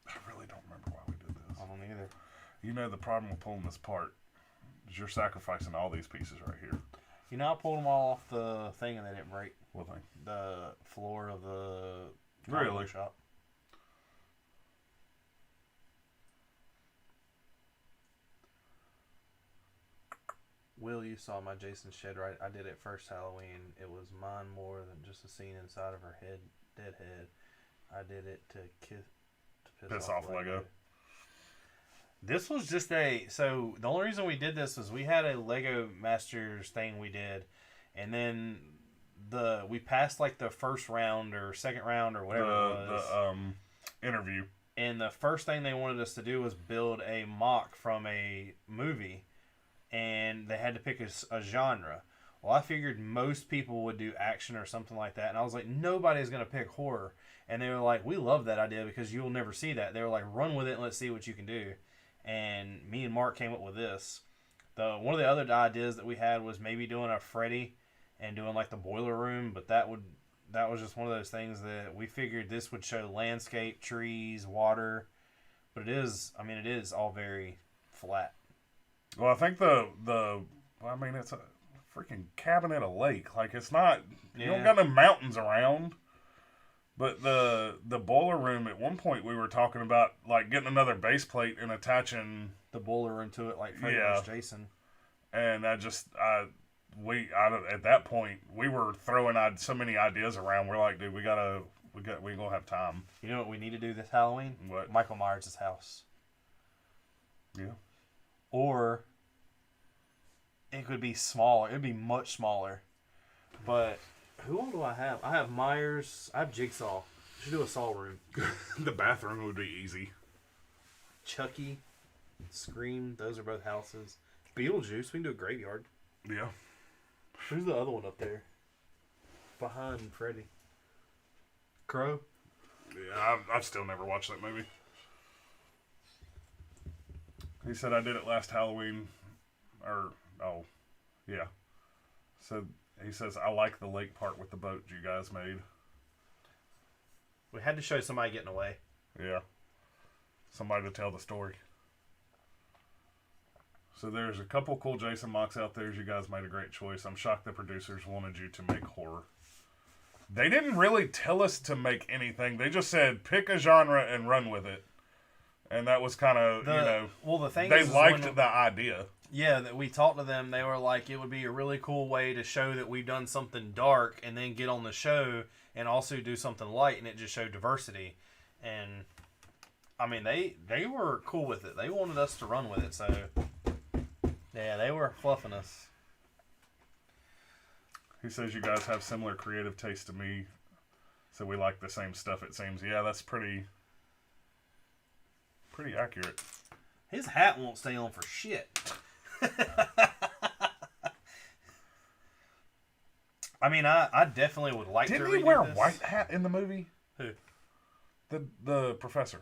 Speaker 1: I really don't remember why we did this.
Speaker 2: I don't either.
Speaker 1: You know the problem with pulling this apart. Because you're sacrificing all these pieces right here.
Speaker 2: You know, I pulled them all off the thing and they didn't break.
Speaker 1: What thing?
Speaker 2: The floor of the
Speaker 1: Really?
Speaker 2: shop. Will, you saw my Jason shed, right? I did it first Halloween. It was mine more than just a scene inside of her head, dead head. I did it to piss off Lego. This was just so the only reason we did this was we had a Lego Masters thing we did, and then we passed like the first round or second round or whatever it was.
Speaker 1: The interview.
Speaker 2: And the first thing they wanted us to do was build a mock from a movie, and they had to pick a genre. Well, I figured most people would do action or something like that, and I was like, nobody's going to pick horror. And they were like, we love that idea because you'll never see that. They were like, run with it and let's see what you can do. And me and Mark came up with this. One of the other ideas that we had was maybe doing a Freddy and doing like the boiler room, but that was just one of those things that we figured this would show landscape, trees, water, but it is all very flat.
Speaker 1: Well, I think it's a freaking cabin at a lake. Like, it's not, you don't got no mountains around. But the boiler room, at one point we were talking about like getting another base plate and attaching
Speaker 2: the boiler room to it like Freddy vs. Jason.
Speaker 1: And at that point we were throwing so many ideas around. We're like, dude, we gonna have time.
Speaker 2: You know what we need to do this Halloween?
Speaker 1: What?
Speaker 2: Michael Myers' house.
Speaker 1: Yeah.
Speaker 2: Or it could be smaller. It'd be much smaller. But who all do I have? I have Myers. I have Jigsaw. We should do a Saw room.
Speaker 1: The bathroom would be easy.
Speaker 2: Chucky, Scream. Those are both houses. Beetlejuice. We can do a graveyard.
Speaker 1: Yeah.
Speaker 2: Who's the other one up there? Behind Freddy. Crow.
Speaker 1: Yeah, I've still never watched that movie. He said I did it last Halloween. Yeah. So he says, I like the lake part with the boat you guys made.
Speaker 2: We had to show somebody getting away.
Speaker 1: Yeah. Somebody to tell the story. So there's a couple cool Jason mocks out there. You guys made a great choice. I'm shocked the producers wanted you to make horror. They didn't really tell us to make anything. They just said, pick a genre and run with it. And that was kind of,
Speaker 2: the thing
Speaker 1: they liked the idea.
Speaker 2: Yeah, that we talked to them. They were like, it would be a really cool way to show that we've done something dark and then get on the show and also do something light, and it just showed diversity. And, I mean, they were cool with it. They wanted us to run with it, so, yeah, they were fluffing us.
Speaker 1: He says you guys have similar creative taste to me, so we like the same stuff, it seems. Yeah, that's pretty accurate.
Speaker 2: His hat won't stay on for shit. I mean, I definitely would like to redo this.
Speaker 1: Didn't he wear a white hat in the movie?
Speaker 2: Who?
Speaker 1: The professor.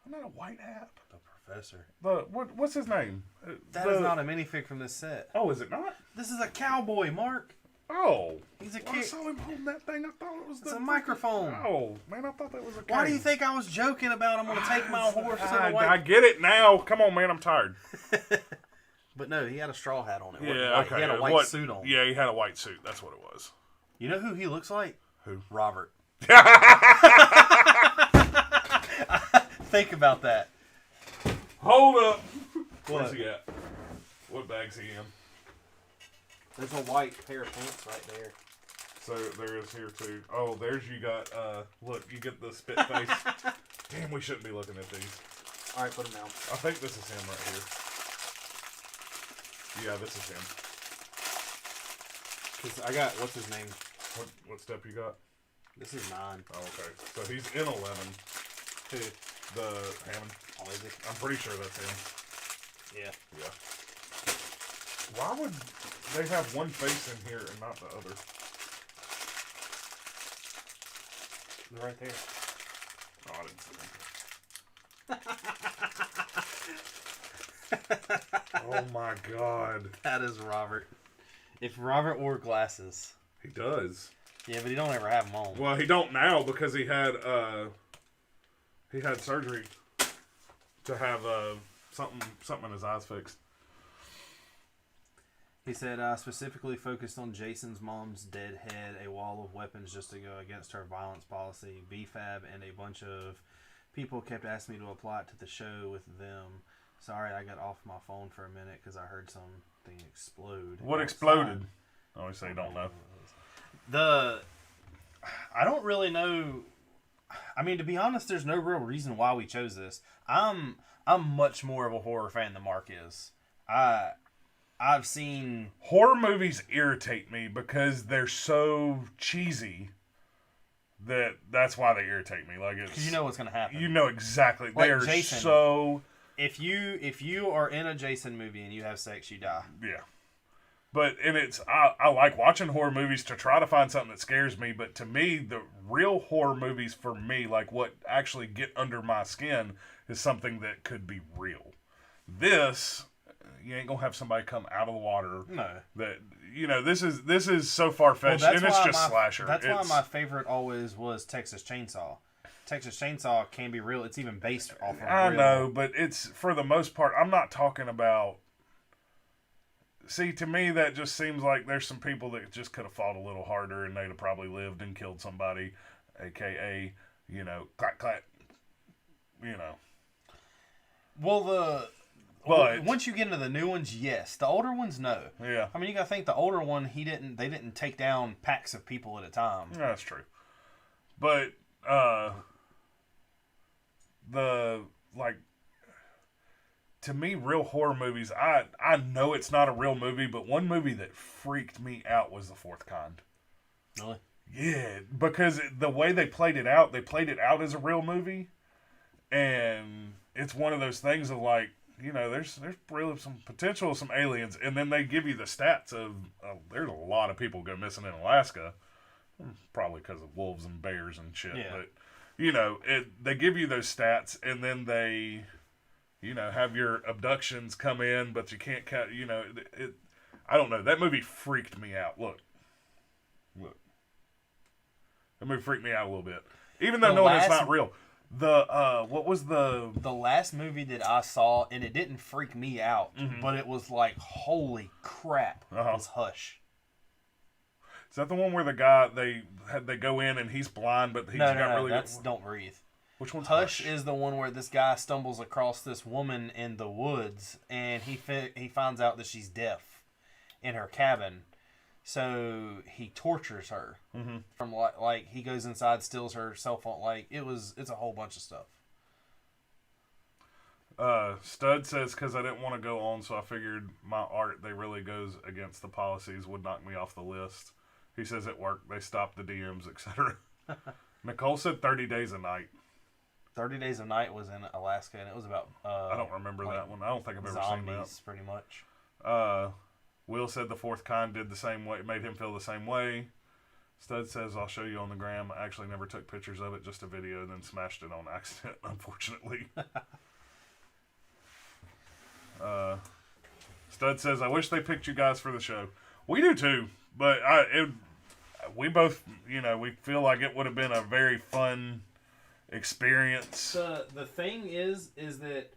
Speaker 1: Not a white hat.
Speaker 2: The professor.
Speaker 1: What's his name?
Speaker 2: That is not a minifig from this set.
Speaker 1: Oh, is it not?
Speaker 2: This is a cowboy, Mark.
Speaker 1: Oh.
Speaker 2: He's a
Speaker 1: kid. I saw him holding that thing. I thought it was
Speaker 2: a microphone.
Speaker 1: Oh, man, I thought that was a cane.
Speaker 2: Why do you think I was joking about I'm going to take my horse to the white...
Speaker 1: I get it now. Come on, man, I'm tired.
Speaker 2: But no, he had a straw hat on it.
Speaker 1: Yeah, okay.
Speaker 2: He had a white suit on.
Speaker 1: Yeah, he had a white suit. That's what it was.
Speaker 2: You know who he looks like?
Speaker 1: Who?
Speaker 2: Robert. Think about that.
Speaker 1: Hold up. Where's he at? What bag's he in?
Speaker 2: There's a white pair of pants right there.
Speaker 1: So there is here too. Oh, there's you got, look, you get the spit face. Damn, we shouldn't be looking at these.
Speaker 2: Alright, put him down.
Speaker 1: I think this is him right here. Yeah, this is him.
Speaker 2: Cause I got, what's his name?
Speaker 1: What step you got?
Speaker 2: This is 9.
Speaker 1: Oh, okay. So he's in 11.
Speaker 2: Who?
Speaker 1: The Hammond.
Speaker 2: Oh, is he?
Speaker 1: I'm pretty sure that's him.
Speaker 2: Yeah.
Speaker 1: Yeah. Why would they have one face in here and not the other?
Speaker 2: They're right there.
Speaker 1: Oh, I didn't see them. Oh my God.
Speaker 2: That is Robert. If Robert wore glasses.
Speaker 1: He does.
Speaker 2: Yeah, but he don't ever have them on.
Speaker 1: Well, he don't now because he had surgery to have something in his eyes fixed.
Speaker 2: He said, I specifically focused on Jason's mom's dead head, a wall of weapons just to go against her violence policy. BFAB and a bunch of people kept asking me to apply it to the show with them. Sorry, I got off my phone for a minute because I heard something explode.
Speaker 1: What exploded? I always say don't know.
Speaker 2: I don't really know. I mean, to be honest, there's no real reason why we chose this. I'm much more of a horror fan than Mark is. I've seen
Speaker 1: horror movies irritate me because they're so cheesy that's why they irritate me. Like, it's
Speaker 2: because you know what's gonna happen.
Speaker 1: You know exactly.
Speaker 2: Like
Speaker 1: they are
Speaker 2: Jason,
Speaker 1: so.
Speaker 2: If you are in a Jason movie and you have sex, you die.
Speaker 1: Yeah. But I like watching horror movies to try to find something that scares me. But to me, the real horror movies for me, like what actually get under my skin, is something that could be real. This, you ain't gonna have somebody come out of the water.
Speaker 2: No.
Speaker 1: That this is so far fetched, and it's just slasher.
Speaker 2: That's why my favorite always was Texas Chainsaw. Texas Chainsaw can be real. It's even based off of
Speaker 1: I
Speaker 2: real.
Speaker 1: know, but it's for the most part. I'm not talking about. See, to me, that just seems like there's some people that just could have fought a little harder, and they'd have probably lived and killed somebody, aka, clack clack.
Speaker 2: Well,
Speaker 1: but
Speaker 2: once you get into the new ones, yes. The older ones, no.
Speaker 1: Yeah.
Speaker 2: I mean, you gotta think the older one, they didn't take down packs of people at a time.
Speaker 1: Yeah, that's true. But to me, real horror movies, I know it's not a real movie, but one movie that freaked me out was The Fourth Kind.
Speaker 2: Really?
Speaker 1: Yeah, because the way they played it out as a real movie, and it's one of those things of like, there's really some potential of some aliens, and then they give you the stats of there's a lot of people go missing in Alaska, probably because of wolves and bears and shit.
Speaker 2: Yeah.
Speaker 1: But they give you those stats, and then they, have your abductions come in, but you can't count. I don't know. That movie freaked me out. Look, that movie freaked me out a little bit, even though knowing it's not real. What was the
Speaker 2: last movie that I saw, and it didn't freak me out, but it was like, holy crap, was Hush.
Speaker 1: Is that the one where the guy they go in and he's blind, but he's got really
Speaker 2: that's Don't Breathe.
Speaker 1: Which one's
Speaker 2: Hush? Is the one where this guy stumbles across this woman in the woods, and he finds out that she's deaf in her cabin. So he tortures her from like he goes inside, steals her cell phone. Like it's a whole bunch of stuff.
Speaker 1: Stud says, because I didn't want to go on, so I figured my art they really goes against the policies would knock me off the list. He says at work they stopped the DMs, etc. Nicole said 30 Days a Night.
Speaker 2: 30 Days a Night was in Alaska, and it was about
Speaker 1: I don't remember that one. I don't think I've ever seen that.
Speaker 2: Zombies, pretty much.
Speaker 1: Will said The Fourth Kind did the same way. It made him feel the same way. Stud says, I'll show you on the gram. I actually never took pictures of it, just a video, and then smashed it on accident, unfortunately. Stud says, I wish they picked you guys for the show. We do too, but we both, we feel like it would have been a very fun experience.
Speaker 2: The thing is that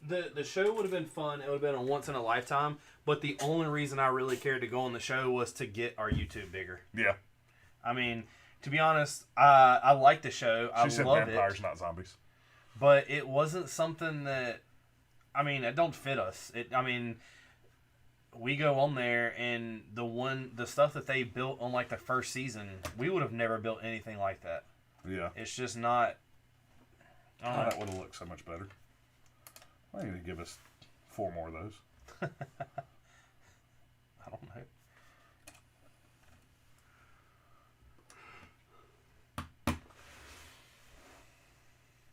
Speaker 2: the show would have been fun. It would have been a once in a lifetime. But the only reason I really cared to go on the show was to get our YouTube bigger.
Speaker 1: Yeah.
Speaker 2: I mean, to be honest, I like the show. I love it. She said
Speaker 1: vampires, not zombies.
Speaker 2: But it wasn't something that, it don't fit us. We go on there, and the stuff that they built on like the first season, we would have never built anything like that.
Speaker 1: Yeah.
Speaker 2: It's just not.
Speaker 1: That would have looked so much better. I need to give us 4 more of those.
Speaker 2: I don't know.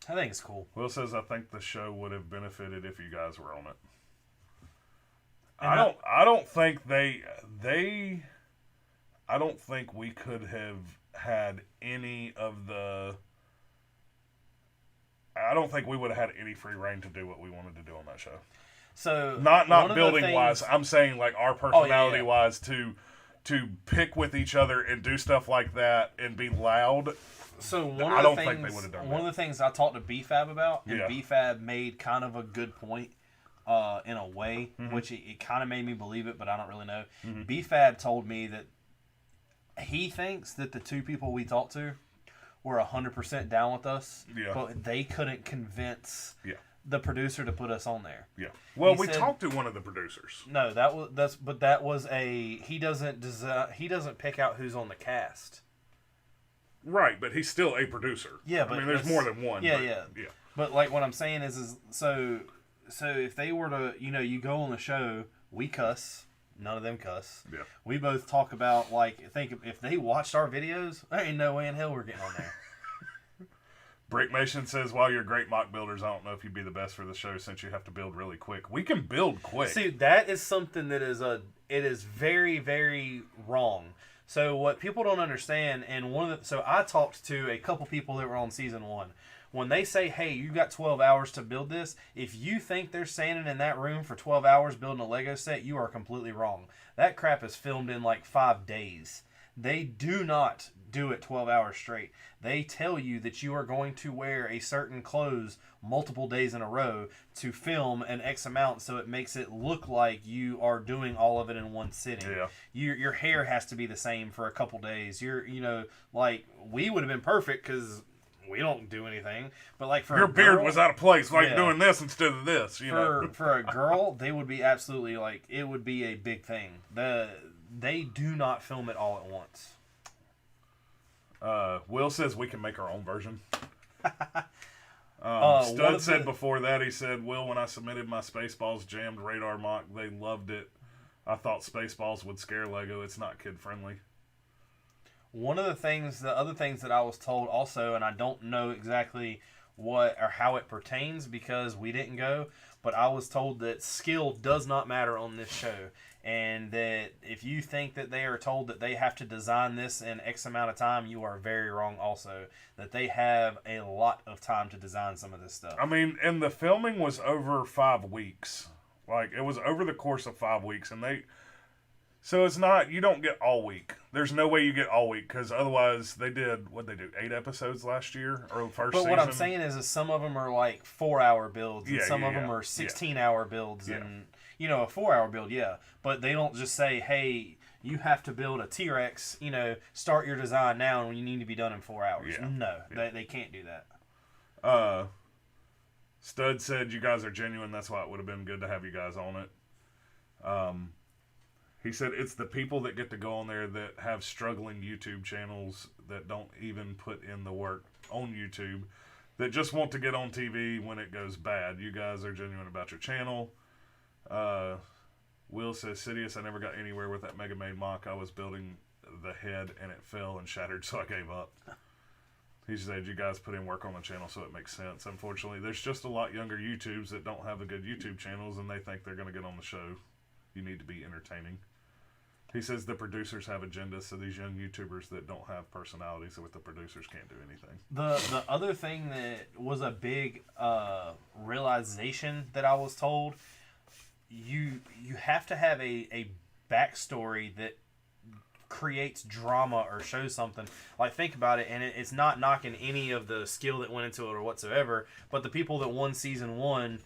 Speaker 2: I think it's cool.
Speaker 1: Will says, I think the show would have benefited if you guys were on it.
Speaker 2: And
Speaker 1: I don't think I don't think we could have had any of the. I don't think we would have had any free reign to do what we wanted to do on that show.
Speaker 2: So
Speaker 1: not building wise, I'm saying like our personality wise to pick with each other and do stuff like that and be loud.
Speaker 2: So
Speaker 1: think they would have done
Speaker 2: one
Speaker 1: that.
Speaker 2: of the things I talked to BFAB about, and BFAB made kind of a good point. in a way,
Speaker 1: Mm-hmm.
Speaker 2: which it kind of made me believe it, but I don't really know.
Speaker 1: Mm-hmm.
Speaker 2: B-Fab told me that he thinks that the two people we talked to were 100% down with us,
Speaker 1: Yeah.
Speaker 2: but they couldn't convince
Speaker 1: Yeah.
Speaker 2: the producer to put us on there.
Speaker 1: Yeah. Well,
Speaker 2: He
Speaker 1: we
Speaker 2: said-
Speaker 1: talked to one of the producers.
Speaker 2: No, that was he doesn't pick out who's on the cast.
Speaker 1: Right, but he's still a producer.
Speaker 2: Yeah,
Speaker 1: I
Speaker 2: but
Speaker 1: mean, there's
Speaker 2: that's-
Speaker 1: more than one.
Speaker 2: yeah,
Speaker 1: but,
Speaker 2: yeah.
Speaker 1: Yeah.
Speaker 2: But like what I'm saying is so if they were to, you go on the show, we cuss, none of them cuss.
Speaker 1: Yeah.
Speaker 2: We both talk about if they watched our videos, there ain't no way in hell we're getting on there.
Speaker 1: Brick Nation says, while you're great mock builders, I don't know if you'd be the best for the show since you have to build really quick. We can build quick.
Speaker 2: See, that is something that it is very, very wrong. So what people don't understand, and so I talked to a couple people that were on season 1. When they say, hey, you got 12 hours to build this, if you think they're standing in that room for 12 hours building a Lego set, you are completely wrong. That crap is filmed in like 5 days. They do not do it 12 hours straight. They tell you that you are going to wear a certain clothes multiple days in a row to film an X amount, so it makes it look like you are doing all of it in one sitting.
Speaker 1: Yeah.
Speaker 2: Your hair has to be the same for a couple days. Like we would have been perfect because we don't do anything. But like for
Speaker 1: Your
Speaker 2: a
Speaker 1: beard
Speaker 2: girl,
Speaker 1: was out of place, like
Speaker 2: Yeah.
Speaker 1: doing this instead of this.
Speaker 2: for a girl, they would be absolutely like it would be a big thing. They do not film it all at once.
Speaker 1: Will says we can make our own version.
Speaker 2: One
Speaker 1: Stud
Speaker 2: of
Speaker 1: said
Speaker 2: the-
Speaker 1: before that, he said, Will, when I submitted my Spaceballs jammed radar mock, they loved it. I thought Spaceballs would scare Lego. It's not kid friendly.
Speaker 2: One of the other things that I was told also, and I don't know exactly what or how it pertains because we didn't go, but I was told that skill does not matter on this show. And that if you think that they are told that they have to design this in X amount of time, you are very wrong also. That they have a lot of time to design some of this stuff.
Speaker 1: I mean, and the filming was over 5 weeks. Like, it was over the course of 5 weeks. So it's not, you don't get all week. There's no way you get all week because otherwise they did, what'd they do, 8 episodes last year? Or the first
Speaker 2: But
Speaker 1: season?
Speaker 2: what I'm saying is some of them are like 4-hour builds, and
Speaker 1: Yeah,
Speaker 2: some
Speaker 1: yeah,
Speaker 2: of them
Speaker 1: yeah.
Speaker 2: are 16-hour builds,
Speaker 1: Yeah.
Speaker 2: and a 4-hour build, yeah. But they don't just say, hey, you have to build a T-Rex, start your design now, and you need to be done in 4 hours.
Speaker 1: Yeah.
Speaker 2: No,
Speaker 1: Yeah.
Speaker 2: they can't do that.
Speaker 1: Stud said you guys are genuine. That's why it would have been good to have you guys on it. He said it's the people that get to go on there that have struggling YouTube channels that don't even put in the work on YouTube, that just want to get on TV when it goes bad. You guys are genuine about your channel. Will says, Sidious, I never got anywhere with that Mega Made mock. I was building the head and it fell and shattered, so I gave up. He said, you guys put in work on the channel, so it makes sense. Unfortunately, there's just a lot younger YouTubes that don't have the good YouTube channels, and they think they're going to get on the show. You need to be entertaining. He says the producers have agendas, so these young YouTubers that don't have personalities with the producers can't do anything.
Speaker 2: The other thing that was a big realization that I was told, you have to have a backstory that creates drama or shows something. Like, think about it, and it's not knocking any of the skill that went into it or whatsoever, but the people that won season 1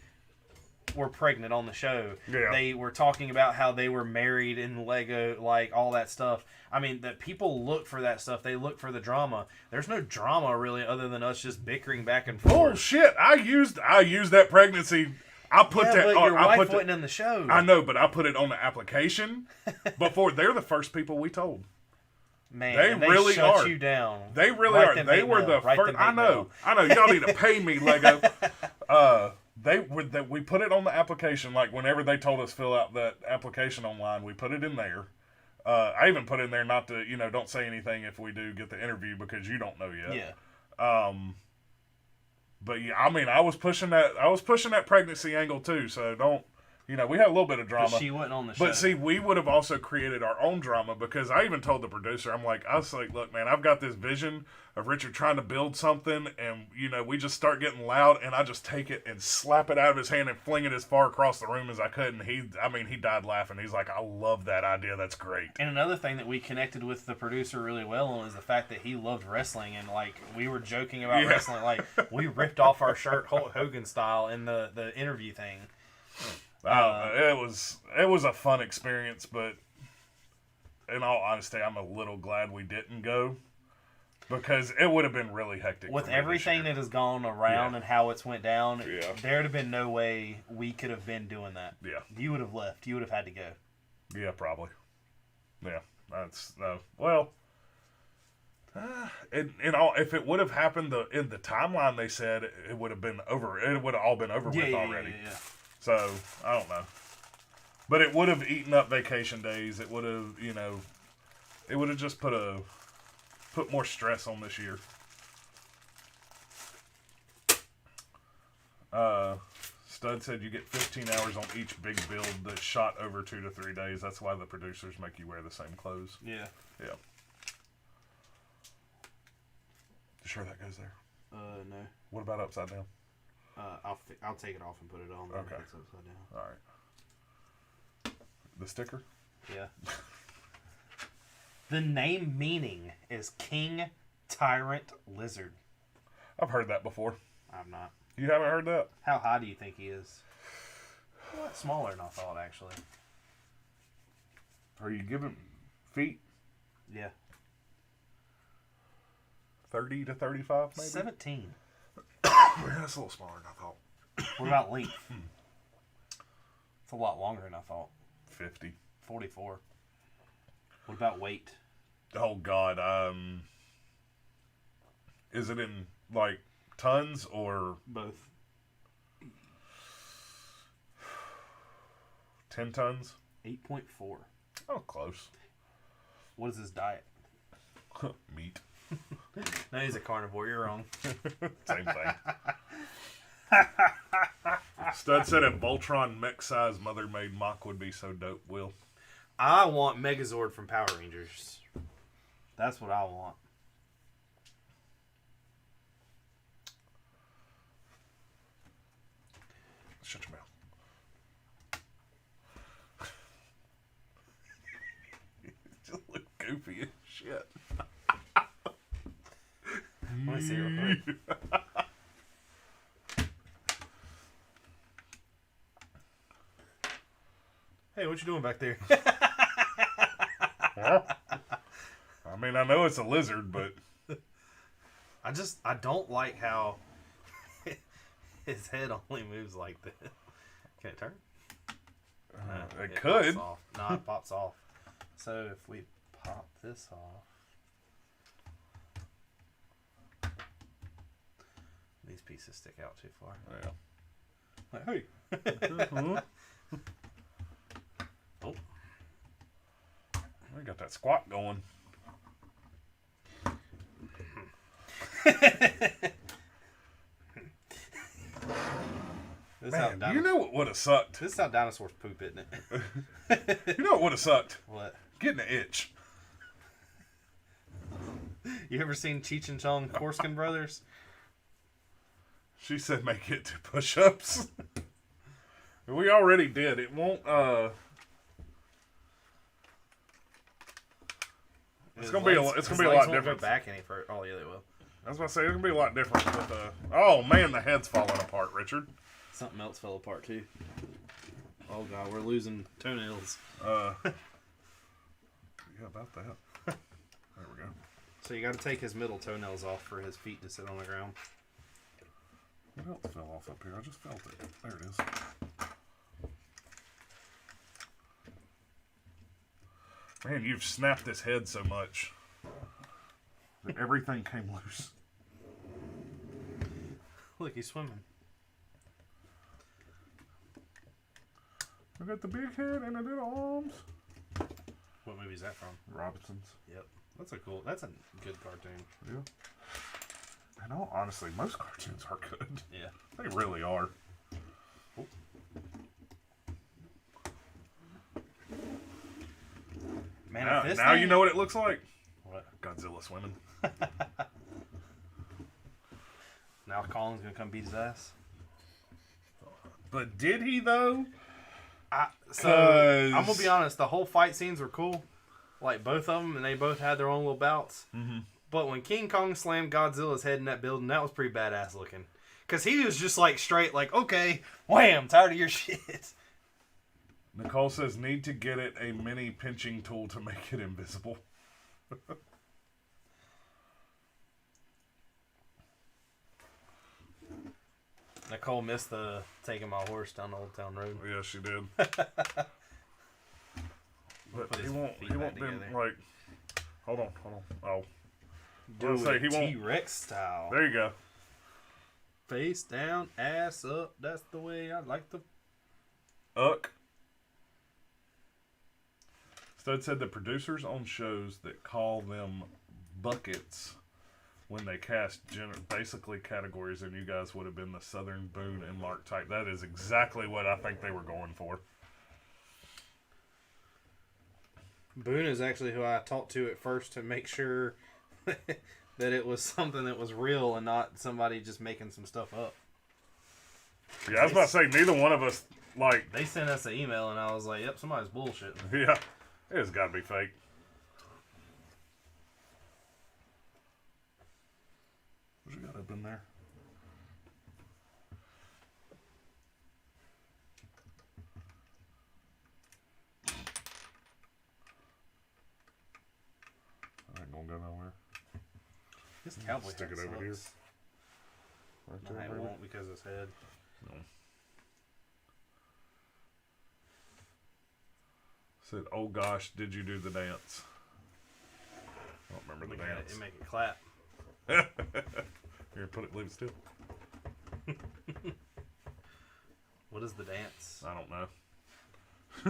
Speaker 2: were pregnant on the show.
Speaker 1: Yeah.
Speaker 2: They were talking about how they were married in Lego, like all that stuff. I mean, that people look for that stuff. They look for the drama. There's no drama really other than us just bickering back and forth.
Speaker 1: Bullshit! I used that pregnancy. I put
Speaker 2: Yeah,
Speaker 1: that.
Speaker 2: but
Speaker 1: or
Speaker 2: your
Speaker 1: I
Speaker 2: wife
Speaker 1: put the-
Speaker 2: wasn't in the show.
Speaker 1: I know, but I put it on the application before. They're the first people we told.
Speaker 2: Man,
Speaker 1: They
Speaker 2: and they
Speaker 1: really
Speaker 2: shut
Speaker 1: are.
Speaker 2: you down.
Speaker 1: They really
Speaker 2: Write
Speaker 1: are.
Speaker 2: them
Speaker 1: They
Speaker 2: hate
Speaker 1: were
Speaker 2: mail.
Speaker 1: the
Speaker 2: Write
Speaker 1: first.
Speaker 2: them
Speaker 1: I
Speaker 2: hate
Speaker 1: know.
Speaker 2: mail.
Speaker 1: I know. Y'all need to pay me, Lego. We put it on the application. Like, whenever they told us fill out that application online, we put it in there. I even put in there not to, don't say anything if we do get the interview because you don't know yet.
Speaker 2: Yeah.
Speaker 1: But yeah, I mean, I was pushing that pregnancy angle too. So don't, we had a little bit of drama.
Speaker 2: But she wasn't on the show.
Speaker 1: But see, we would have also created our own drama because I even told the producer, I was like, look, man, I've got this vision of Richard trying to build something, and we just start getting loud, and I just take it and slap it out of his hand and fling it as far across the room as I could, and he died laughing. He's like, I love that idea. That's great.
Speaker 2: And another thing that we connected with the producer really well on is the fact that he loved wrestling, and like we were joking about wrestling, like we ripped off our shirt Hulk Hogan style in the interview thing.
Speaker 1: It was a fun experience, but in all honesty, I'm a little glad we didn't go because it would have been really hectic.
Speaker 2: With everything that has gone around and how it's went down, there'd have been no way we could have been doing that.
Speaker 1: Yeah.
Speaker 2: You would have left. You would have had to go.
Speaker 1: Yeah, probably. Yeah, that's well. If it would have happened in the timeline they said, it would have been over. It would have all been over with already.
Speaker 2: Yeah.
Speaker 1: So I don't know, but it would have eaten up vacation days. It would have, it would have just put more stress on this year. Stud said you get 15 hours on each big build that's shot over 2 to 3 days. That's why the producers make you wear the same clothes.
Speaker 2: Yeah.
Speaker 1: Yeah. You sure that goes there?
Speaker 2: No.
Speaker 1: What about upside down?
Speaker 2: I'll take it off and put it on.
Speaker 1: Okay.
Speaker 2: It's upside down.
Speaker 1: All right. The sticker?
Speaker 2: Yeah. The name meaning is King Tyrant Lizard.
Speaker 1: I've heard that before.
Speaker 2: I've not.
Speaker 1: You haven't heard that?
Speaker 2: How high do you think he is? A lot smaller than I thought, actually.
Speaker 1: Are you giving feet?
Speaker 2: Yeah.
Speaker 1: 30 to 35, maybe?
Speaker 2: 17.
Speaker 1: That's a little smaller than I thought.
Speaker 2: What about length? It's a lot longer than I thought.
Speaker 1: 50.
Speaker 2: 44. What about weight?
Speaker 1: Oh, God. Is it in, like, tons or...
Speaker 2: Both.
Speaker 1: 10 tons?
Speaker 2: 8.4.
Speaker 1: Oh, close.
Speaker 2: What is his diet?
Speaker 1: Meat.
Speaker 2: No, he's a carnivore. You're wrong.
Speaker 1: Same thing. Stud said a Voltron mech-sized mother-made mock would be so dope, Will.
Speaker 2: I want Megazord from Power Rangers. That's what I want.
Speaker 1: Shut your mouth. You just look goofy as shit.
Speaker 2: Let me see real quick. Hey, what you doing back there?
Speaker 1: Well, I mean, I know it's a lizard, but...
Speaker 2: I don't like how his head only moves like this. Can it turn?
Speaker 1: It could.
Speaker 2: Pops off. No, it pops off. So if we pop this off, these pieces stick out too far.
Speaker 1: Yeah.
Speaker 2: Like, hey. Oh.
Speaker 1: We got that squat going. Man, you know what would have sucked?
Speaker 2: This is how dinosaurs poop, isn't it?
Speaker 1: You know what would have sucked?
Speaker 2: What?
Speaker 1: Getting an itch.
Speaker 2: You ever seen Cheech and Chong Korskin Brothers?
Speaker 1: She said make it to push-ups. We already did. It won't, It's gonna be a lot different.
Speaker 2: Go back any further. Oh yeah, they will.
Speaker 1: I was about to say it's gonna be a lot different with oh man, the head's falling apart, Richard.
Speaker 2: Something else fell apart too. Oh god, we're losing toenails.
Speaker 1: Yeah, about that. There we go.
Speaker 2: So you got to take his middle toenails off for his feet to sit on the ground.
Speaker 1: What else fell off up here? I just felt it. There it is. Man, you've snapped this head so much that everything came loose.
Speaker 2: Look, he's swimming.
Speaker 1: I got the big head and the little arms.
Speaker 2: What movie is that from?
Speaker 1: Robinsons.
Speaker 2: Yep. That's a good cartoon.
Speaker 1: Yeah. And all honestly, most cartoons are good.
Speaker 2: Yeah.
Speaker 1: They really are.
Speaker 2: Oh. Man,
Speaker 1: now you know what it looks like.
Speaker 2: What?
Speaker 1: Godzilla swimming.
Speaker 2: Now Colin's gonna come beat his ass.
Speaker 1: But did he though?
Speaker 2: So I'm gonna be honest. The whole fight scenes were cool, like both of them, and they both had their own little bouts. Mm-hmm. But when King Kong slammed Godzilla's head in that building, that was pretty badass looking. Cause he was just like straight, like, okay, wham, tired of your shit.
Speaker 1: Nicole says, need to get it a mini pinching tool to make it invisible.
Speaker 2: Nicole missed the taking my horse down the Old Town Road.
Speaker 1: Yeah, she did. But he won't be like... Hold on. Oh.
Speaker 2: Do
Speaker 1: say,
Speaker 2: it T-Rex style.
Speaker 1: There you go.
Speaker 2: Face down, ass up. That's the way I like to...
Speaker 1: Uck. Stud said the producers on shows that call them buckets when they cast basically categories, and you guys would have been the Southern Boone and Lark type. That is exactly what I think they were going for.
Speaker 2: Boone is actually who I talked to at first to make sure that it was something that was real and not somebody just making some stuff up.
Speaker 1: Yeah, I was about to say, neither one of us, like...
Speaker 2: They sent us an email, and I was like, yep, somebody's bullshitting.
Speaker 1: Yeah, it's got to be fake. What you got up in there? I ain't gonna go nowhere.
Speaker 2: This cowboy
Speaker 1: Stick
Speaker 2: hat
Speaker 1: it over here.
Speaker 2: sucks.
Speaker 1: Right
Speaker 2: No,
Speaker 1: there,
Speaker 2: it
Speaker 1: baby.
Speaker 2: won't because of his head.
Speaker 1: No. Said, oh gosh, did you do the dance? I don't remember the dance.
Speaker 2: It make it clap.
Speaker 1: Here, leave it still.
Speaker 2: What is the dance?
Speaker 1: I don't know.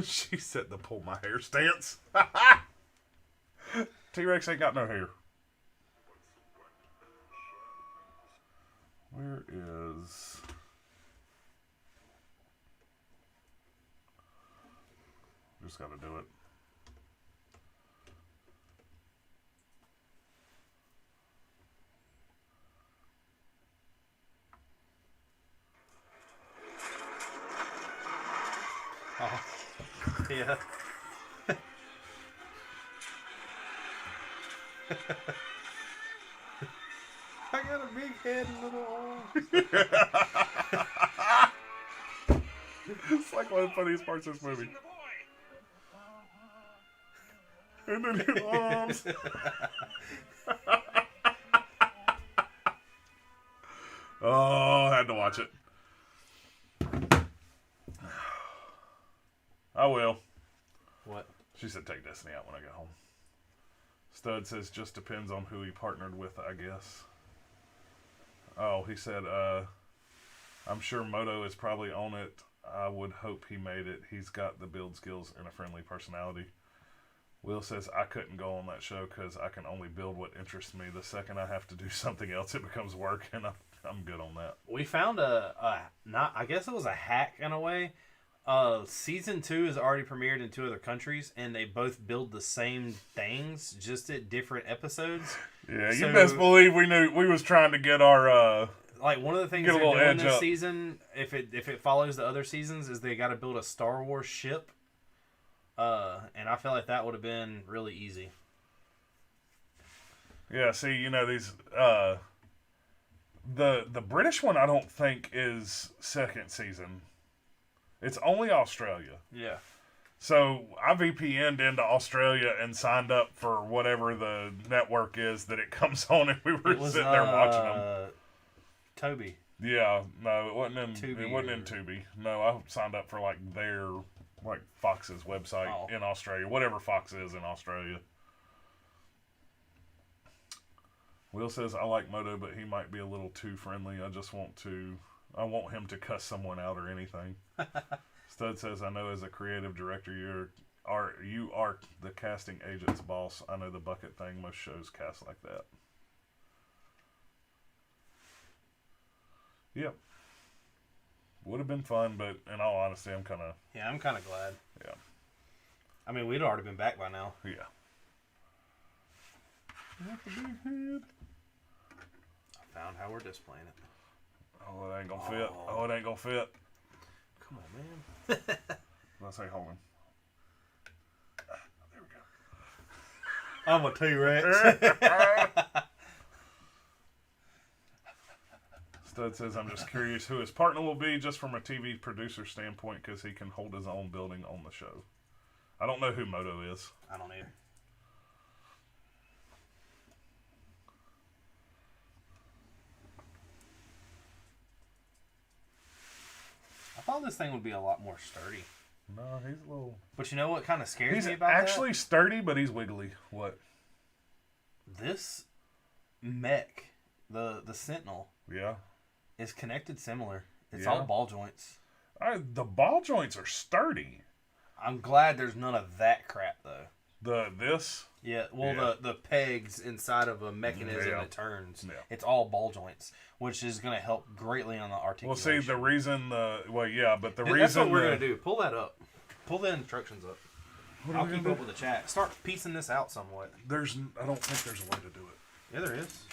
Speaker 1: She said the pull my hair stance. T-Rex ain't got no hair. Where is... Just gotta do it.
Speaker 2: Oh, yeah. I got a big head and little arms.
Speaker 1: It's like one of the funniest parts of this movie. And then his arms. Oh, I had to watch it. I will.
Speaker 2: What?
Speaker 1: She said take Destiny out when I get home. Stud says just depends on who he partnered with, I guess. Oh, he said, I'm sure Moto is probably on it. I would hope he made it. He's got the build skills and a friendly personality. Will says, I couldn't go on that show because I can only build what interests me. The second I have to do something else, it becomes work, and I'm good on that.
Speaker 2: We found I guess it was a hack in a way. Season 2 is already premiered in 2 other countries, and they both build the same things, just at different episodes.
Speaker 1: Yeah, you best believe we knew we was trying to get our
Speaker 2: like one of the things
Speaker 1: get a
Speaker 2: they're
Speaker 1: little
Speaker 2: doing
Speaker 1: edge
Speaker 2: this
Speaker 1: up.
Speaker 2: season, if it follows the other seasons, is they got to build a Star Wars ship. And I feel like that would have been really easy.
Speaker 1: Yeah, see, you know, these the British one I don't think is second season. It's only Australia.
Speaker 2: Yeah.
Speaker 1: So I VPN'd into Australia and signed up for whatever the network is that it comes on, and we were sitting there watching them.
Speaker 2: Toby.
Speaker 1: Yeah, no, it wasn't in
Speaker 2: Tubi
Speaker 1: it wasn't in Tubi. No, I signed up for like their Fox's website in Australia, whatever Fox is in Australia. Will says I like Moto, but he might be a little too friendly. I want him to cuss someone out or anything. Stud says, I know as a creative director you are the casting agent's boss. I know the bucket thing. Most shows cast like that. Yep. Would have been fun, but in all honesty, I'm kind of
Speaker 2: glad.
Speaker 1: Yeah.
Speaker 2: I mean, we'd already been back by now.
Speaker 1: Yeah. That's a big head.
Speaker 2: I found how we're displaying it.
Speaker 1: Oh, it ain't gonna fit. Oh, it ain't gonna fit.
Speaker 2: Come on, man.
Speaker 1: Let's say hold on. There we go.
Speaker 2: I'm a T-Rex.
Speaker 1: Stud says, I'm just curious who his partner will be just from a TV producer standpoint because he can hold his own building on the show. I don't know who Moto is.
Speaker 2: I don't either. I thought this thing would be a lot more sturdy.
Speaker 1: No, he's a little...
Speaker 2: But you know what kind of scares
Speaker 1: He's
Speaker 2: me about
Speaker 1: actually sturdy, but he's wiggly. What?
Speaker 2: This mech, the Sentinel,
Speaker 1: Yeah.
Speaker 2: is connected similar. It's
Speaker 1: Yeah.
Speaker 2: all ball joints.
Speaker 1: The ball joints are sturdy.
Speaker 2: I'm glad there's none of that crap, though.
Speaker 1: This?
Speaker 2: Yeah, well,
Speaker 1: Yeah.
Speaker 2: the pegs inside of a mechanism that turns, it's all ball joints, which is going to help greatly on the articulation.
Speaker 1: Well, see, the reason but the reason...
Speaker 2: That's what we're going to do. Pull that up. Pull the instructions up.
Speaker 1: What
Speaker 2: I'll keep up with the chat. Start piecing this out somewhat.
Speaker 1: I don't think there's a way to do it.
Speaker 2: Yeah, there is.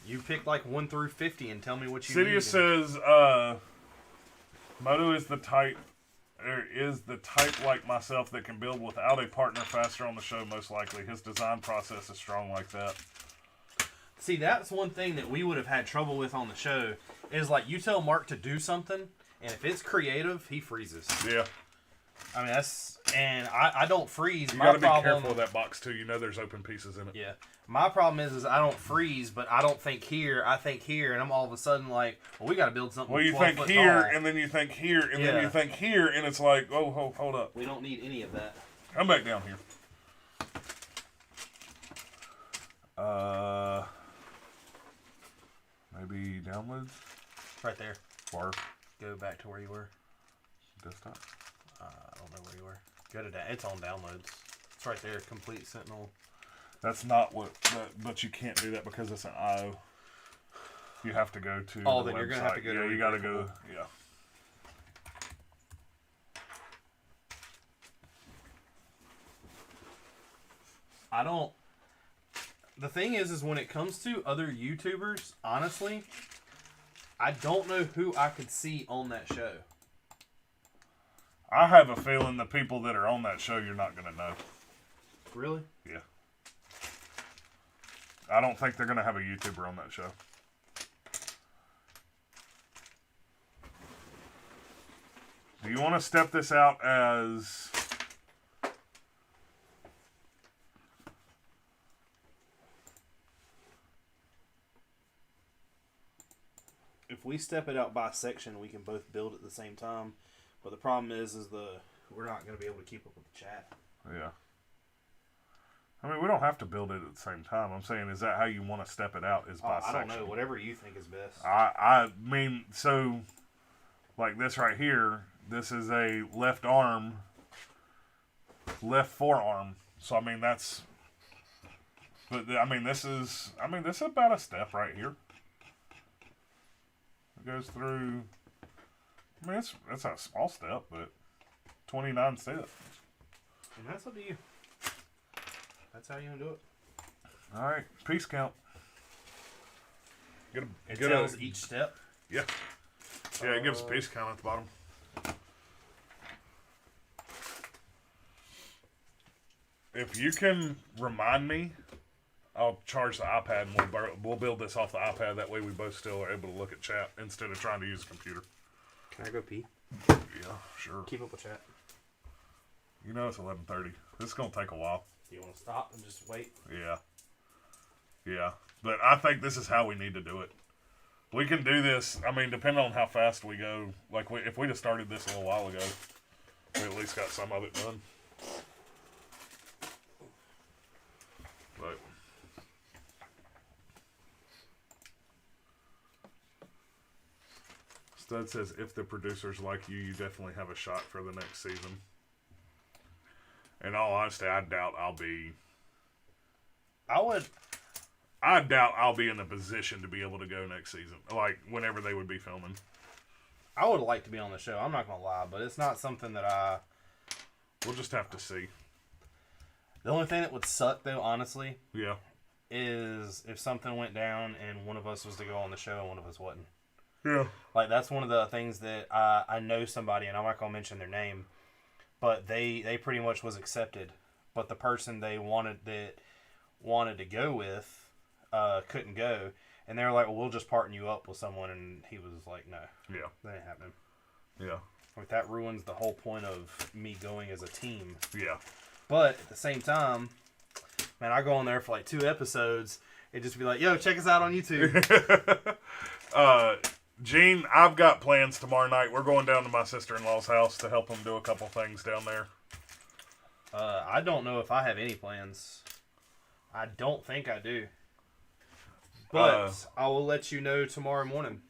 Speaker 2: You pick like 1 through 50 and tell me what you
Speaker 1: Cydia
Speaker 2: need.
Speaker 1: says, Moto is the type like myself that can build without a partner faster on the show, most likely. His design process is strong like that.
Speaker 2: See, that's one thing that we would have had trouble with on the show, is like you tell Mark to do something, and if it's creative, he freezes.
Speaker 1: Yeah.
Speaker 2: I mean, I don't freeze.
Speaker 1: You
Speaker 2: My
Speaker 1: got to be
Speaker 2: problem,
Speaker 1: careful with that box, too. You know there's open pieces in it.
Speaker 2: Yeah. My problem is I don't freeze, but I don't think here. I think here, and I'm all of a sudden like, well, we got to build something.
Speaker 1: Well, you
Speaker 2: 12
Speaker 1: think
Speaker 2: foot
Speaker 1: here,
Speaker 2: tall.
Speaker 1: and then you think here, and then you think here, and it's like, oh, hold up.
Speaker 2: We don't need any of that.
Speaker 1: Come back down here. Maybe downloads?
Speaker 2: Right there.
Speaker 1: Or
Speaker 2: Go back to where you were.
Speaker 1: desktop?
Speaker 2: I don't know where you were. Go to it's on downloads. It's right there. Complete Sentinel.
Speaker 1: That's not what, but you can't do that because it's an IO. You have to go to
Speaker 2: Oh,
Speaker 1: the
Speaker 2: then you're
Speaker 1: website.
Speaker 2: going to have to go to
Speaker 1: you got to go, yeah.
Speaker 2: I don't. The thing is when it comes to other YouTubers, honestly, I don't know who I could see on that show.
Speaker 1: I have a feeling the people that are on that show you're not going to know.
Speaker 2: Really?
Speaker 1: Yeah. I don't think they're going to have a YouTuber on that show. Do you want to step this out as...
Speaker 2: If we step it out by section, we can both build at the same time. But the problem is we're not going to be able to keep up with the chat.
Speaker 1: Yeah. I mean, we don't have to build it at the same time. I'm saying, is that how you want to step it out? Is by section?
Speaker 2: I don't know. Whatever you think is best.
Speaker 1: I mean, so, like this right here, this is a left arm, left forearm. So, I mean, that's... But, I mean, this is about a step right here. It goes through... I mean, it's a small step, but 29 steps.
Speaker 2: And that's up to you. That's how you want to do it.
Speaker 1: All right, piece count.
Speaker 2: It tells each step?
Speaker 1: Yeah. Yeah, it gives a piece count at the bottom. If you can remind me, I'll charge the iPad and we'll build this off the iPad. That way we both still are able to look at chat instead of trying to use a computer.
Speaker 2: Can I go pee?
Speaker 1: Yeah, sure.
Speaker 2: Keep up with chat.
Speaker 1: You know it's 11:30. This is going to take a while.
Speaker 2: Do you want to stop and just wait?
Speaker 1: Yeah. Yeah. But I think this is how we need to do it. We can do this, I mean, depending on how fast we go. Like, if we just started this a little while ago, we at least got some of it done. But... Stud says, if the producers like you, you definitely have a shot for the next season. In all honesty, I doubt I'll be... I doubt I'll be in a position to be able to go next season. Like, whenever they would be filming.
Speaker 2: I would like to be on the show. I'm not going to lie, but it's not something that
Speaker 1: We'll just have to see.
Speaker 2: The only thing that would suck, though, honestly...
Speaker 1: Yeah.
Speaker 2: Is if something went down and one of us was to go on the show and one of us wasn't.
Speaker 1: Yeah.
Speaker 2: Like, that's one of the things that I know somebody, and I'm not going to mention their name, but they pretty much was accepted. But the person they wanted to go with couldn't go. And they were like, well, we'll just partner you up with someone. And he was like, no.
Speaker 1: Yeah.
Speaker 2: That ain't happening.
Speaker 1: Yeah.
Speaker 2: Like, that ruins the whole point of me going as a team.
Speaker 1: Yeah.
Speaker 2: But at the same time, man, I go on there for like 2 episodes and just be like, yo, check us out on YouTube.
Speaker 1: Gene, I've got plans tomorrow night. We're going down to my sister-in-law's house to help them do a couple things down there.
Speaker 2: I don't know if I have any plans. I don't think I do. But I will let you know tomorrow morning.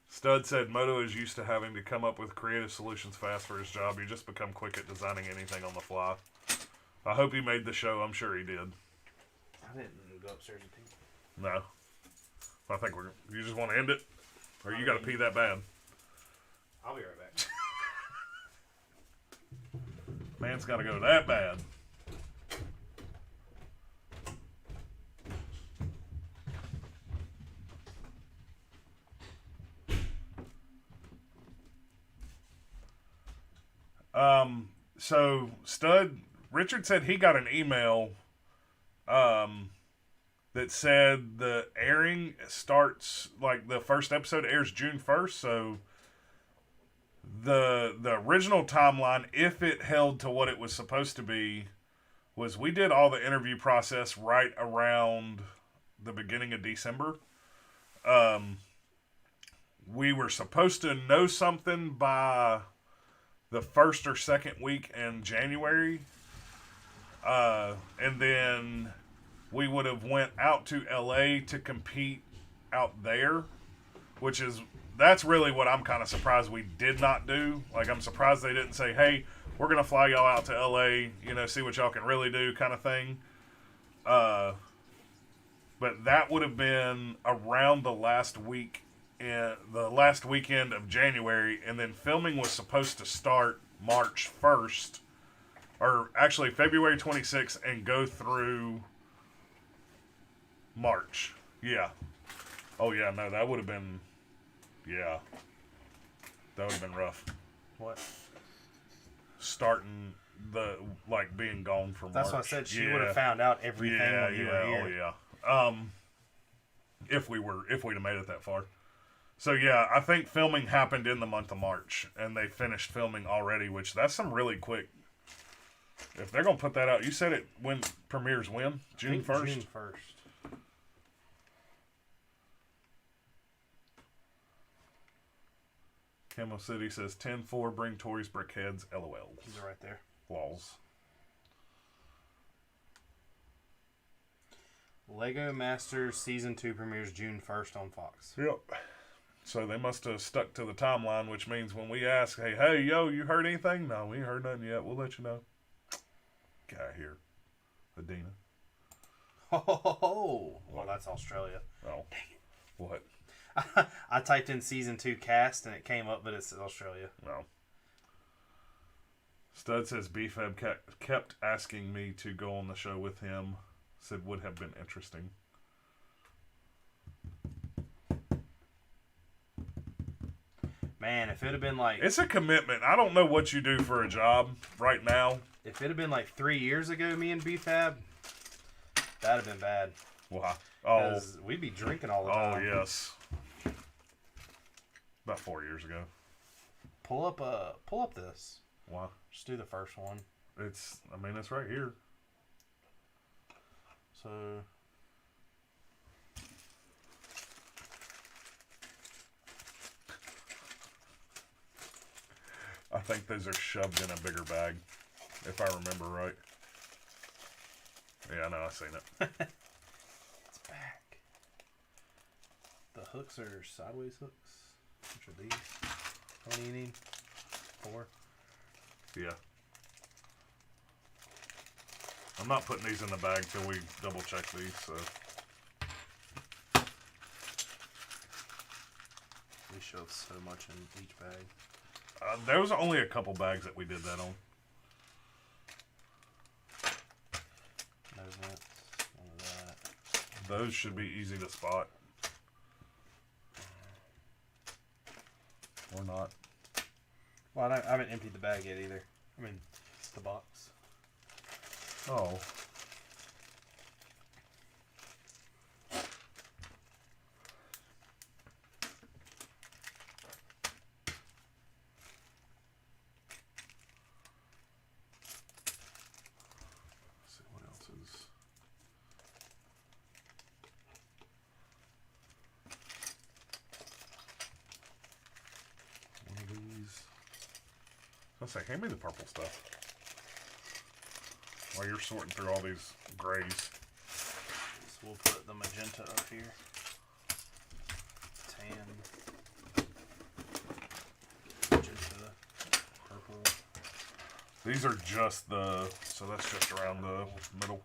Speaker 1: Stud said Moto is used to having to come up with creative solutions fast for his job. You just become quick at designing anything on the fly. I hope he made the show. I'm sure he did.
Speaker 2: I didn't go upstairs and pee.
Speaker 1: No. I think you just want to end it? Or you got to pee that bad?
Speaker 2: I'll be right back.
Speaker 1: Man's got to go that bad. So Richard said he got an email, that said the airing starts, like the first episode airs June 1st, so the original timeline, if it held to what it was supposed to be, was we did all the interview process right around the beginning of December. We were supposed to know something by the first or second week in January, and then we would have went out to LA to compete out there, that's really what I'm kind of surprised we did not do. Like, I'm surprised they didn't say, hey, we're going to fly y'all out to LA, see what y'all can really do, kind of thing. But that would have been around the last weekend of January, and then filming was supposed to start March 1st, or actually February 26th, and go through March. Yeah. Oh, yeah, no, that would have been, yeah. That would have been rough.
Speaker 2: What?
Speaker 1: Starting being gone from March.
Speaker 2: That's what I said. She would have found out everything when you were here.
Speaker 1: Oh, yeah. If we'd have made it that far. So, yeah, I think filming happened in the month of March, and they finished filming already, which that's some really quick. If they're going to put that out, you said it premieres when? June 1st?
Speaker 2: June 1st.
Speaker 1: Camo City says 10-4, bring Tori's brickheads, LOL.
Speaker 2: These are right there.
Speaker 1: Lols.
Speaker 2: Lego Masters Season 2 premieres June 1st on Fox.
Speaker 1: Yep. So they must have stuck to the timeline, which means when we ask, hey, yo, you heard anything? No, we ain't heard nothing yet. We'll let you know. Get out of here, Adina.
Speaker 2: Oh, well, that's Australia.
Speaker 1: Oh. Dang it. What?
Speaker 2: I typed in Season 2 cast, and it came up, but it's Australia.
Speaker 1: No. Stud says BFAB kept asking me to go on the show with him. Said would have been interesting.
Speaker 2: Man, if it had been like...
Speaker 1: It's a commitment. I don't know what you do for a job right now.
Speaker 2: If it had been like 3 years ago, me and BFAB, that'd have been bad.
Speaker 1: Why? Oh.
Speaker 2: Because we'd be drinking all the time.
Speaker 1: Oh, yes. About 4 years ago.
Speaker 2: Pull up this.
Speaker 1: Why?
Speaker 2: Just do the first one.
Speaker 1: It's right here.
Speaker 2: So...
Speaker 1: I think those are shoved in a bigger bag, if I remember right. Yeah, I know, I've seen it.
Speaker 2: It's back. The hooks are sideways hooks. Which are these? How many you need? 4?
Speaker 1: Yeah. I'm not putting these in the bag till we double check these, so.
Speaker 2: We shove so much in each bag.
Speaker 1: There was only a couple bags that we did that on.
Speaker 2: No vents, none of that.
Speaker 1: Those should be easy to spot. Or not.
Speaker 2: Well, I haven't emptied the bag yet either. I mean, it's the box.
Speaker 1: Oh. I say, hand me the purple stuff. While you're sorting through all these grays.
Speaker 2: So we'll put the magenta up here. Tan. Magenta. Purple.
Speaker 1: These are just the, so that's just around the middle.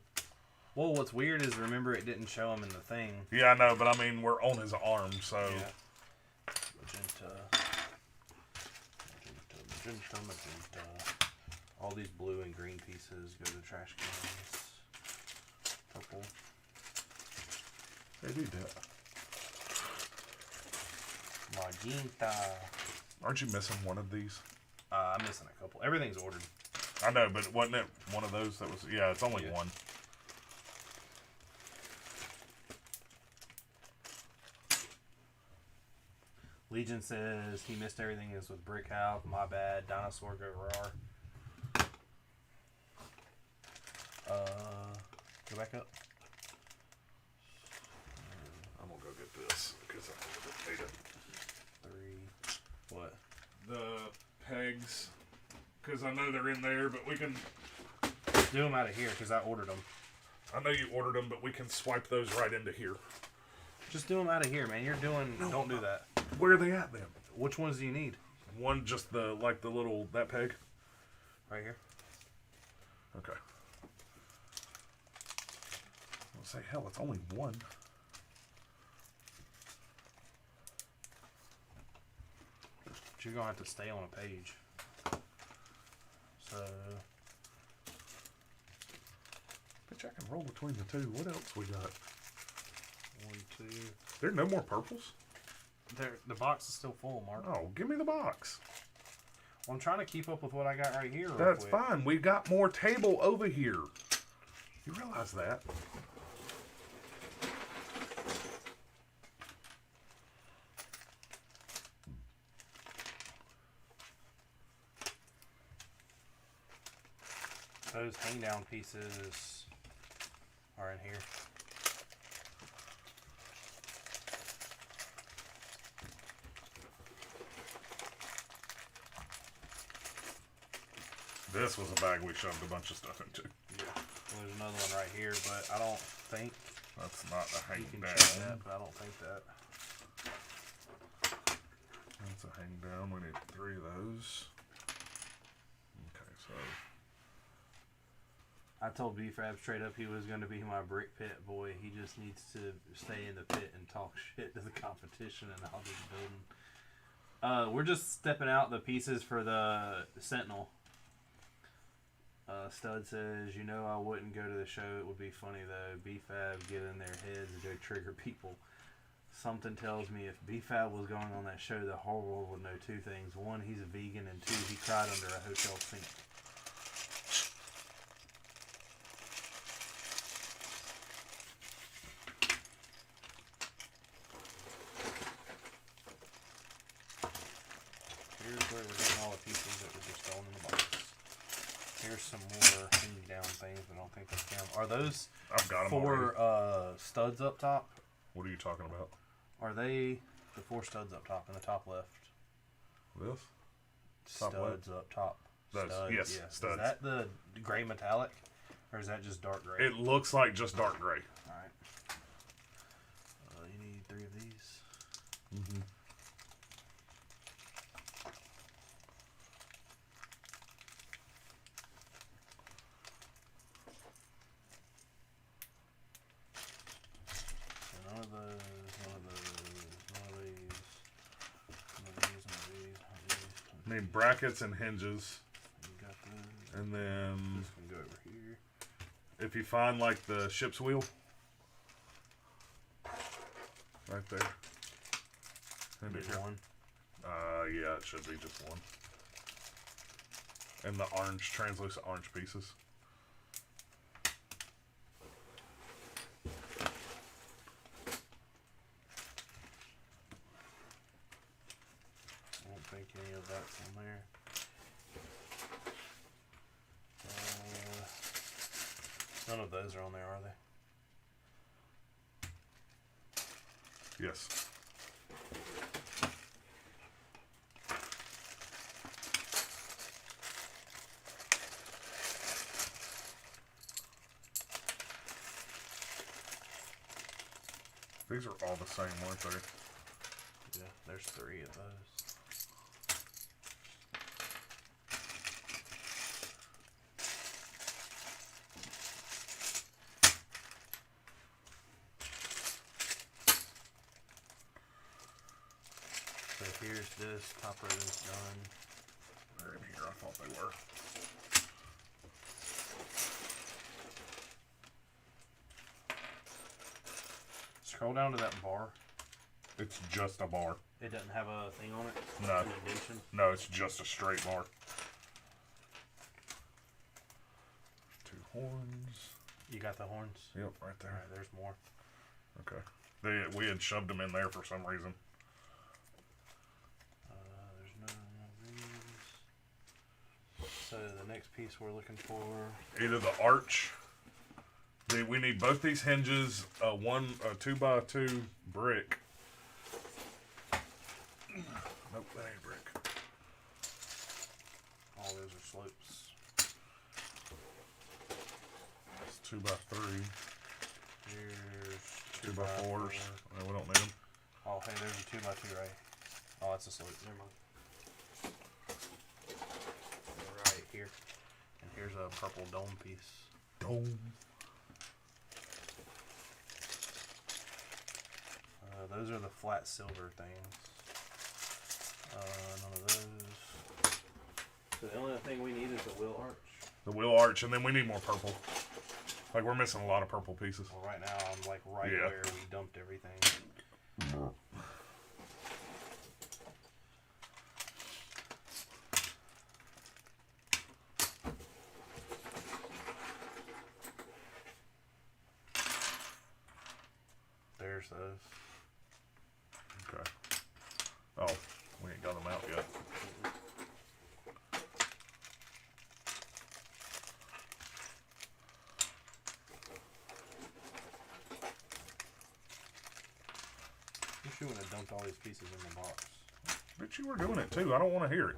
Speaker 2: Well, what's weird is, remember, it didn't show him in the thing.
Speaker 1: Yeah, I know, but I mean, we're on his arm, so.
Speaker 2: Yeah. Magenta. Magenta. All these blue and green pieces go to trash cans. Purple.
Speaker 1: They do that.
Speaker 2: Magenta.
Speaker 1: Aren't you missing one of these?
Speaker 2: I'm missing a couple. Everything's ordered.
Speaker 1: I know, but wasn't it one of those that was, yeah, it's only one.
Speaker 2: Legion says he missed everything. Is with Brick House. My bad. Dinosaur go roar. Go back up.
Speaker 1: I'm gonna go get this because I'm gonna take it.
Speaker 2: 3. What?
Speaker 1: The pegs, because I know they're in there, but we can.
Speaker 2: Do them out of here because I ordered them.
Speaker 1: I know you ordered them, but we can swipe those right into here.
Speaker 2: Just do them out of here, man. You're doing. No, don't do that.
Speaker 1: Where are they at then?
Speaker 2: Which ones do you need?
Speaker 1: One, just the like the little that peg.
Speaker 2: Right here.
Speaker 1: Okay. I'll say hell. It's only one.
Speaker 2: But you're gonna have to stay on a page. So.
Speaker 1: Bitch, I can roll between the two. What else we got?
Speaker 2: 1, 2.
Speaker 1: There are no more purples?
Speaker 2: The box is still full, Mark.
Speaker 1: Oh, give me the box.
Speaker 2: Well, I'm trying to keep up with what I got right here.
Speaker 1: That's fine. We got more table over here. You realize that?
Speaker 2: Those hang down pieces are in here.
Speaker 1: This was a bag we shoved a bunch of stuff into.
Speaker 2: Yeah. Well, there's another one right here, but I don't think
Speaker 1: That's not a hang
Speaker 2: you can
Speaker 1: down.
Speaker 2: check that, but I don't think that.
Speaker 1: That's a hang down. We need 3 of those. Okay, so
Speaker 2: I told B-Fab straight up he was going to be my brick pit boy. He just needs to stay in the pit and talk shit to the competition, and I'll just build him. We're just stepping out the pieces for the Sentinel. Stud says, you know I wouldn't go to the show. It would be funny, though. B-Fab get in their heads and go trigger people. Something tells me if B-Fab was going on that show, the whole world would know 2 things. 1, he's a vegan, and 2, he cried under a hotel sink. Here's where we're getting all the pieces that were just thrown in the box. Here's some more hanging down things, but I don't think they count. Are those
Speaker 1: I've got them
Speaker 2: 4 studs up top?
Speaker 1: What are you talking about?
Speaker 2: Are they the 4 studs up top in the top left?
Speaker 1: This? Top
Speaker 2: Studs up top.
Speaker 1: Those,
Speaker 2: Studs,
Speaker 1: yes,
Speaker 2: yeah.
Speaker 1: studs.
Speaker 2: Is that the gray metallic, or is that just dark gray?
Speaker 1: It looks like just dark gray.
Speaker 2: All right. You need 3 of these.
Speaker 1: Mm-hmm.
Speaker 2: So none of those, none of those, none of these, none of these, none of these, none of these.
Speaker 1: Need brackets and hinges.
Speaker 2: You got those.
Speaker 1: And then
Speaker 2: This can go over here.
Speaker 1: if you find like the ship's wheel. Right there. And
Speaker 2: There's
Speaker 1: here.
Speaker 2: one.
Speaker 1: Yeah, it should be just one. And the orange, translucent orange pieces.
Speaker 2: I don't think any of that's on there. None of those are on there, are they?
Speaker 1: Yes. These are all the same, weren't they?
Speaker 2: Yeah, there's 3 of those. So here's this, topper is done.
Speaker 1: They're in here, I thought they were.
Speaker 2: Scroll down to that bar.
Speaker 1: It's just a bar.
Speaker 2: It doesn't have a thing on it?
Speaker 1: No.
Speaker 2: An indentation?
Speaker 1: No, it's just a straight bar. 2 horns.
Speaker 2: You got the horns?
Speaker 1: Yep, right there.
Speaker 2: Alright, there's more.
Speaker 1: Okay. We had shoved them in there for some reason.
Speaker 2: There's none of these. So the next piece we're looking for.
Speaker 1: Either the arch. We need both these hinges, a 2x2 brick. Nope, that ain't brick.
Speaker 2: All those are slopes.
Speaker 1: It's 2x3.
Speaker 2: Here's
Speaker 1: 2x4s.
Speaker 2: 4.
Speaker 1: No, we don't need them.
Speaker 2: Oh, hey, there's a 2x2, right? Oh, that's a slope. Never mind. Right here. And here's a purple dome piece.
Speaker 1: Dome.
Speaker 2: Those are the flat silver things. None of those. So the only thing we need is the wheel arch.
Speaker 1: The wheel arch, and then we need more purple. Like, we're missing a lot of purple pieces.
Speaker 2: Well, right now I'm like right
Speaker 1: Yeah.
Speaker 2: where we dumped everything. There's those.
Speaker 1: Okay. Oh, we ain't got them out yet.
Speaker 2: Wish you would have dumped all these pieces in the box.
Speaker 1: But you were doing it too. I don't want to hear it.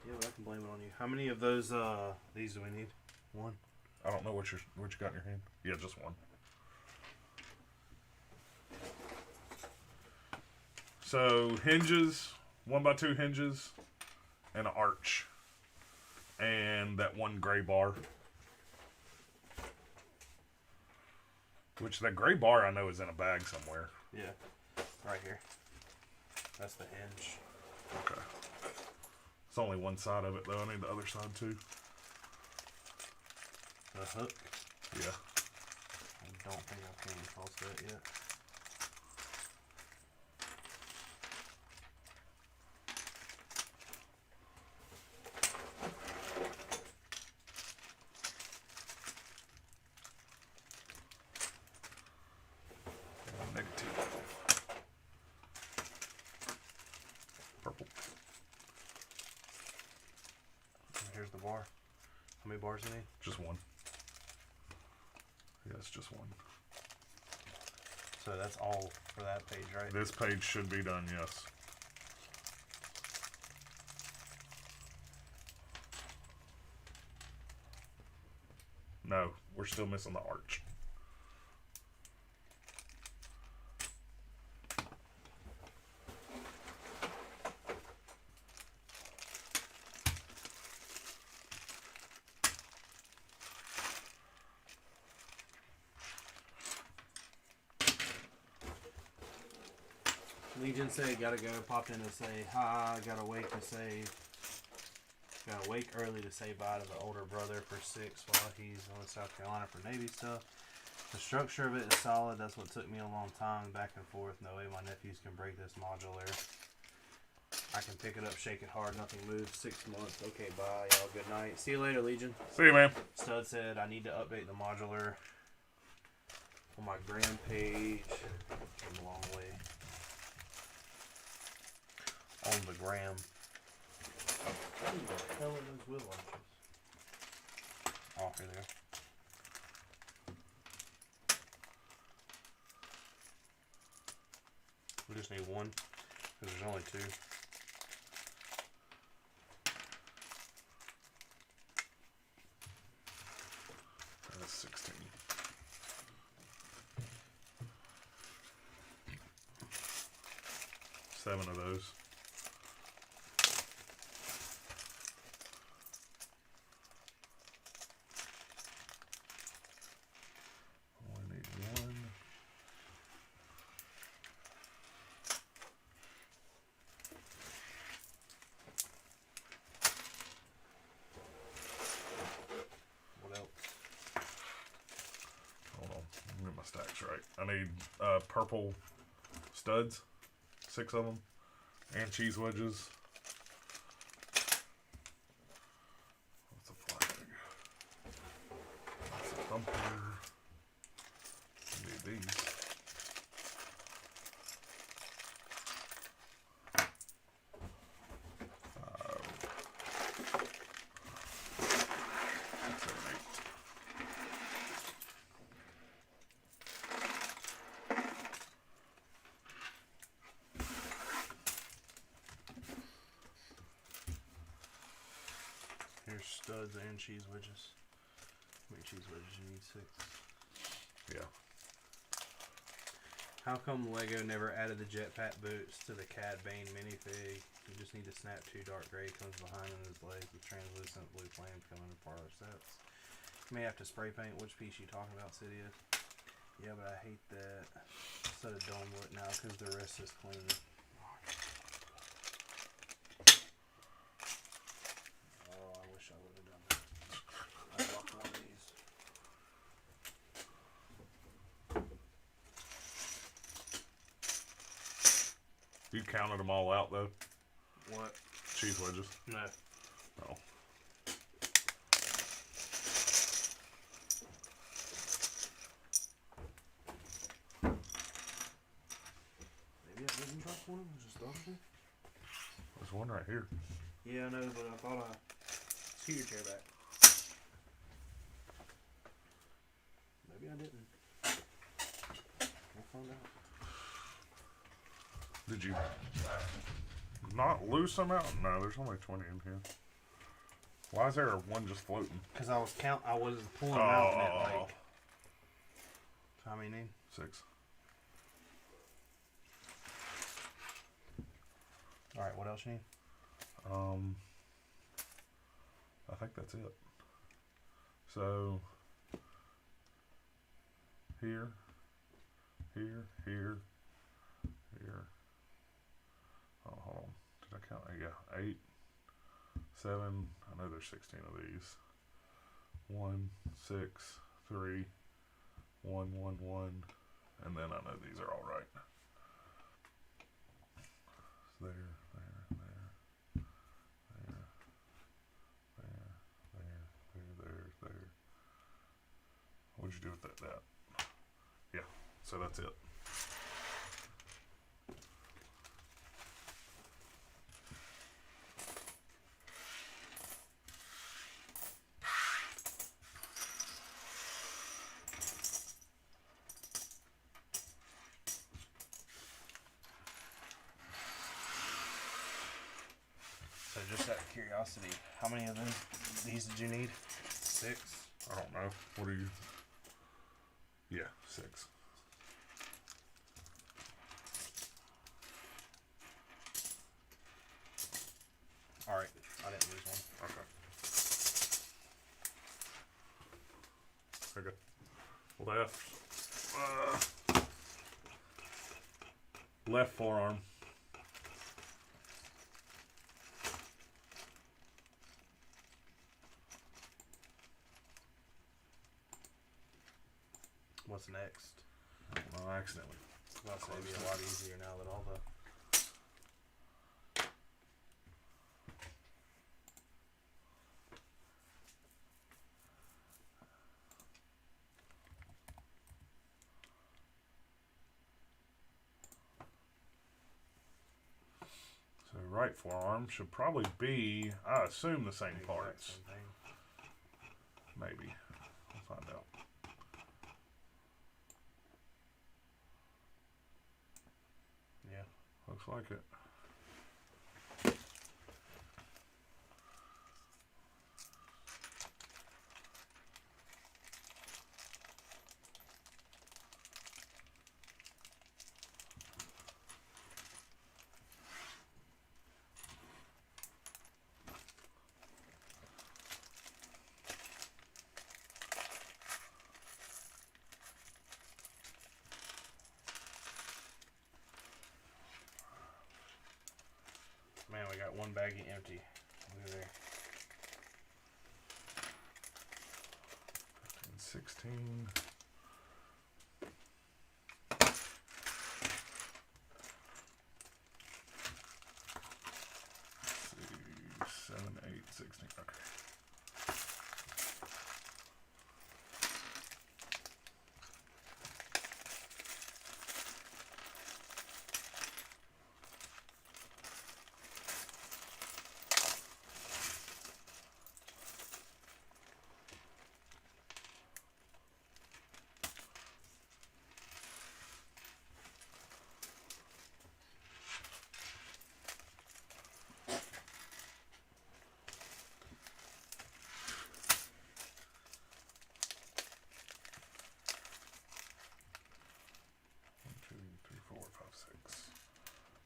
Speaker 2: Yeah, but I can blame it on you. How many of those these do we need? 1.
Speaker 1: I don't know what you got in your hand. Yeah, just 1. So hinges, 1x2 hinges, and an arch, and that 1 gray bar. Which that gray bar I know is in a bag somewhere.
Speaker 2: Yeah, right here. That's the hinge.
Speaker 1: Okay. It's only one side of it though. I need the other side too.
Speaker 2: The hook.
Speaker 1: Yeah.
Speaker 2: I don't think I came across that yet.
Speaker 1: Negative. Purple.
Speaker 2: And here's the bar. How many bars do you need?
Speaker 1: Just 1. Yes, just 1.
Speaker 2: So that's all for that page, right?
Speaker 1: This page should be done, yes. No, we're still missing the arch.
Speaker 2: Legion said, gotta go. Popped in to say hi. Gotta wake to say. Gotta wake early to say bye to the older brother for 6 while he's on to South Carolina for Navy stuff. The structure of it is solid. That's what took me a long time back and forth. No way my nephews can break this modular. I can pick it up, shake it hard, nothing moves. 6 months. Okay, bye, y'all. Good night. See you later, Legion.
Speaker 1: See you, man.
Speaker 2: Stud said, I need to update the modular on my gram page. Came a long way. On the gram. What in the hell are those wheel arches? Oh, here they are. We just need 1, because there's only 2.
Speaker 1: That's 16. 7 of those. Only need one.
Speaker 2: What else?
Speaker 1: Hold on, let me get my stacks right. I need purple studs, 6 of them, and cheese wedges. What's a flag? That's a thumper. Need these.
Speaker 2: Here's studs and cheese wedges. How many cheese wedges you need? 6.
Speaker 1: Yeah.
Speaker 2: How come Lego never added the jetpack boots to the Cad Bane minifig? You just need to snap 2 dark gray comes behind on his legs with translucent blue flames coming in part of sets. You may have to spray paint. Which piece you talking about, Sidious? Yeah, but I hate that set of dome look now because the rest is clean. Oh, I wish I would have done that. I blocked one of these.
Speaker 1: You counted them all out though?
Speaker 2: What?
Speaker 1: Cheese wedges?
Speaker 2: No.
Speaker 1: Oh.
Speaker 2: Maybe I didn't drop one. I just dumped it.
Speaker 1: There's one right here.
Speaker 2: Yeah, I know, but I thought I scoot your chair back. Maybe I didn't. We'll find out.
Speaker 1: Did you not lose some out? No, there's only 20 in here. Why is there one just floating?
Speaker 2: Because I was I was pulling them out and it like. How many need?
Speaker 1: 6.
Speaker 2: Alright, what else you need?
Speaker 1: I think that's it. So here, here, here, here. Oh, hold on. Did I count? Yeah, 8, 7. I know there's 16 of these. 1, 6, 3, 1, 1, 1, and then I know these are all right. There, there, there, there. What'd you do with that? Yeah, so that's it.
Speaker 2: So just out of curiosity, how many of these did you need? 6?
Speaker 1: I don't know. What are you? Yeah, 6.
Speaker 2: Alright, I didn't lose one.
Speaker 1: Okay. Okay. Left forearm.
Speaker 2: What's next?
Speaker 1: I don't know, I accidentally.
Speaker 2: Well, it's maybe a lot easier now that all the.
Speaker 1: So right forearm should probably be, I assume, the same parts.
Speaker 2: Same thing.
Speaker 1: Maybe. We'll find out.
Speaker 2: Yeah.
Speaker 1: Looks like it.
Speaker 2: I got one baggie empty. Look at there.
Speaker 1: 16. 7, 8, 16. Okay.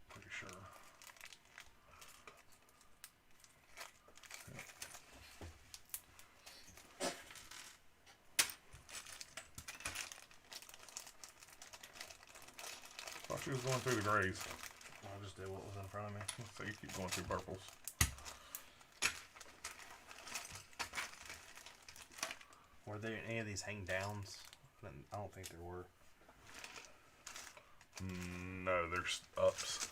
Speaker 1: Pretty sure. Yep. Thought she was going through the grays.
Speaker 2: I just did what was in front of me.
Speaker 1: So you keep going through purples.
Speaker 2: Were there any of these hang downs? I don't think there were.
Speaker 1: No, there's ups.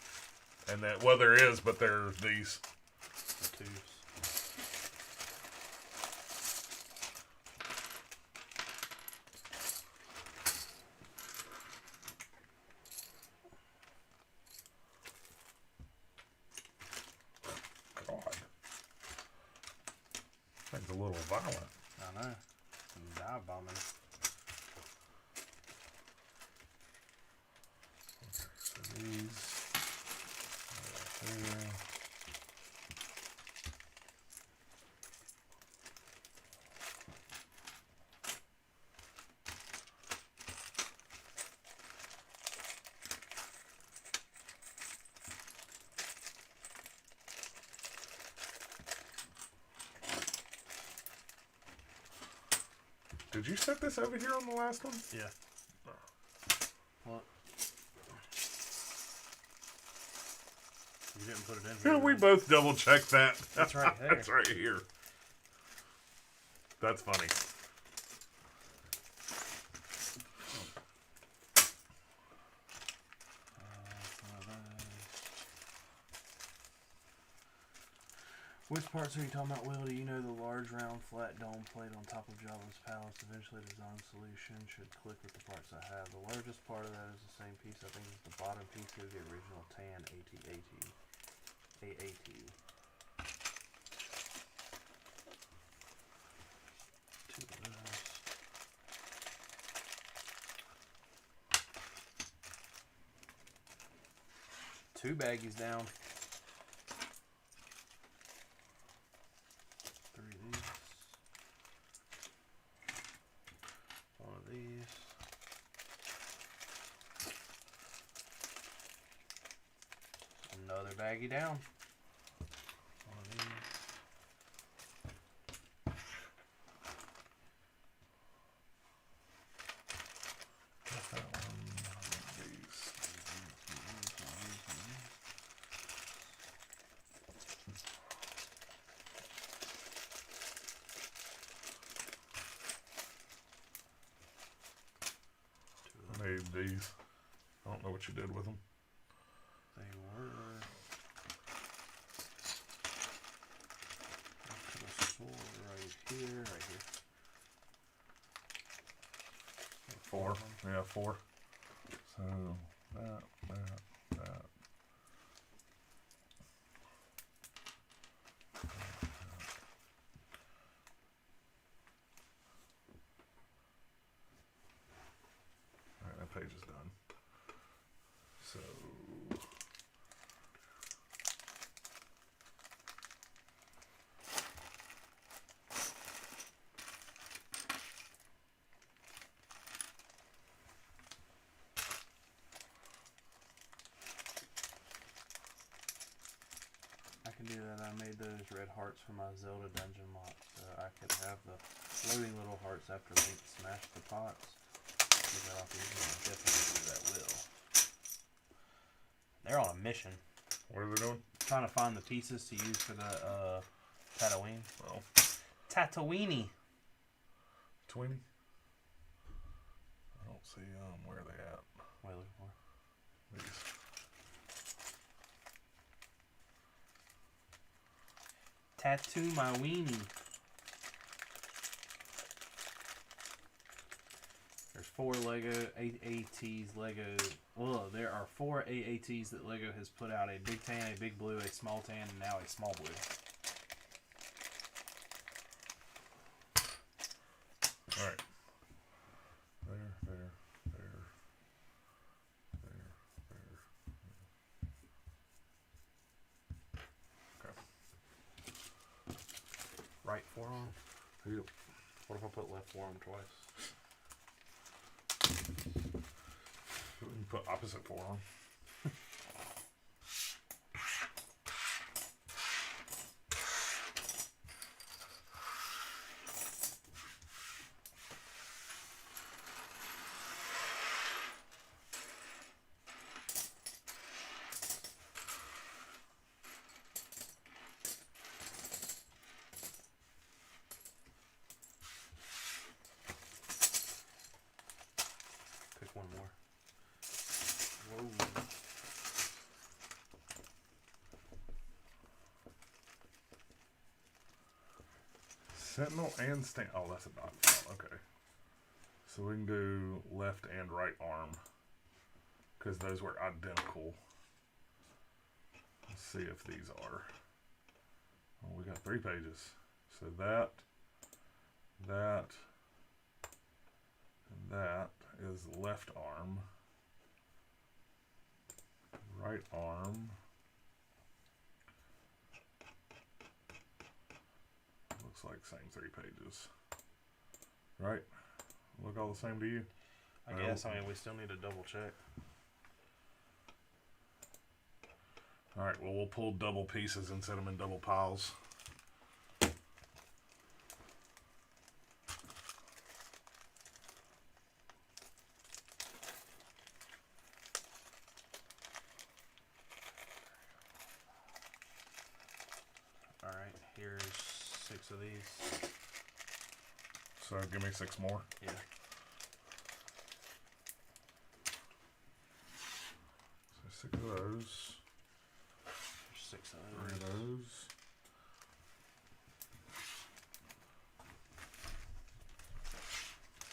Speaker 1: And that, well, there is, but there's these.
Speaker 2: The twos.
Speaker 1: God. Thing's a little violent.
Speaker 2: I know. Some dive bombing.
Speaker 1: Okay, so these. Right there. Did you set this over here on the last one?
Speaker 2: Yeah. What? You didn't put it in here.
Speaker 1: Yeah, we both double checked that.
Speaker 2: That's right there.
Speaker 1: That's right here. That's funny.
Speaker 2: Which parts are you talking about, Will? Do you know the large round flat dome plate on top of Java's pallets eventually designed solution should click with the parts I have? The largest part of that is the same piece. I think it's the bottom piece of the original tan AT-AT. AAT. Two of those. Two baggies down. Three of these. One of these. Another baggie down. One of these.
Speaker 1: Got that one. These. I made these. I don't know what you did with them.
Speaker 2: They were. I could have swore right here, right here.
Speaker 1: 4. Yeah, 4. So that. Alright, that page is done. So
Speaker 2: I can do that. I made those red hearts for my Zelda dungeon mods so I could have the floating little hearts after Link smashed the pots. Get that off easy. I definitely do that, Will. They're on a mission.
Speaker 1: what are they doing?
Speaker 2: trying to find the pieces to use for the Tatooine.
Speaker 1: Well,
Speaker 2: Tatooine.
Speaker 1: 20. I don't see where are they at.
Speaker 2: What are you looking for?
Speaker 1: These.
Speaker 2: Tattoo my weenie. There's 4 Lego AATs. There are 4 AATs that Lego has put out: a big tan, a big blue, a small tan, and now a small blue.
Speaker 1: All right. There. Okay.
Speaker 2: Right forearm.
Speaker 1: Yep.
Speaker 2: What if I put left forearm twice?
Speaker 1: We can put opposite forearm.
Speaker 2: Pick one more. Whoa.
Speaker 1: Sentinel and stand. Oh, that's a dot. Okay. So we can do left and right arm because those were identical. Let's see if these are. Oh, we got 3 pages. So that, and that is left arm. Right arm. Looks like same 3 pages. Right? Look all the same to you?
Speaker 2: I guess. I mean, we still need to double check.
Speaker 1: Alright, well, we'll pull double pieces and set them in double piles.
Speaker 2: Alright, here's 6 of these.
Speaker 1: So give me 6 more.
Speaker 2: Yeah.
Speaker 1: So 6 of those.
Speaker 2: There's 6 of
Speaker 1: 3 of
Speaker 2: those.
Speaker 1: those.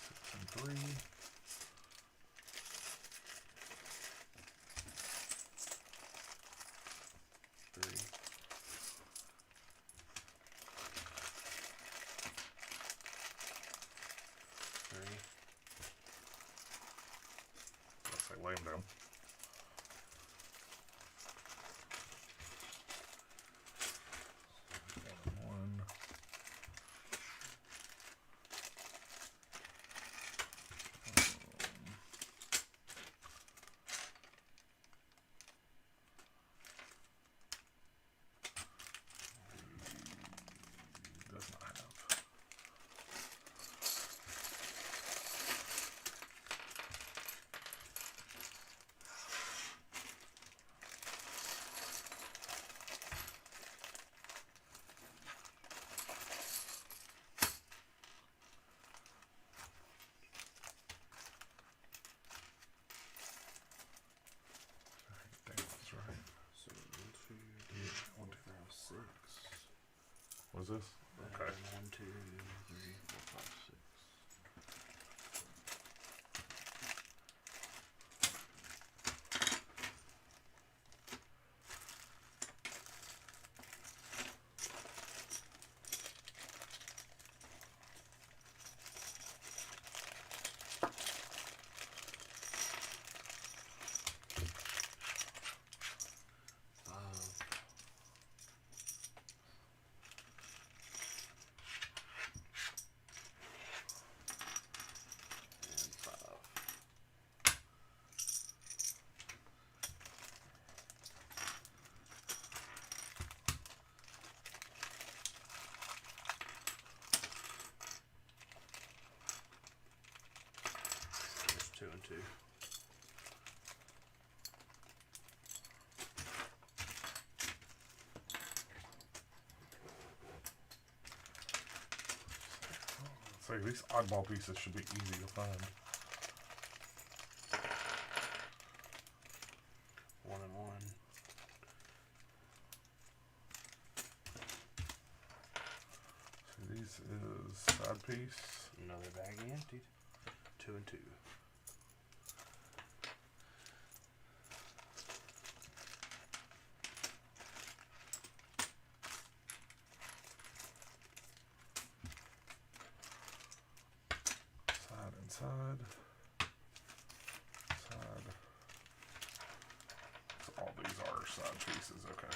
Speaker 1: 6 and 3.
Speaker 2: 3. 3.
Speaker 1: Let's say lay them down. One. Does not have. Damn, that's right.
Speaker 2: So 1, 2, 3, 4, 5, 6.
Speaker 1: What's this? Okay.
Speaker 2: And 1, 2, 3, 4, 5, 6. There's 2 and 2.
Speaker 1: See, these oddball pieces should be easy to find.
Speaker 2: 1 and 1.
Speaker 1: So these is side piece.
Speaker 2: Another baggie emptied. 2 and 2.
Speaker 1: Side and side. Side. So all these are side pieces, okay.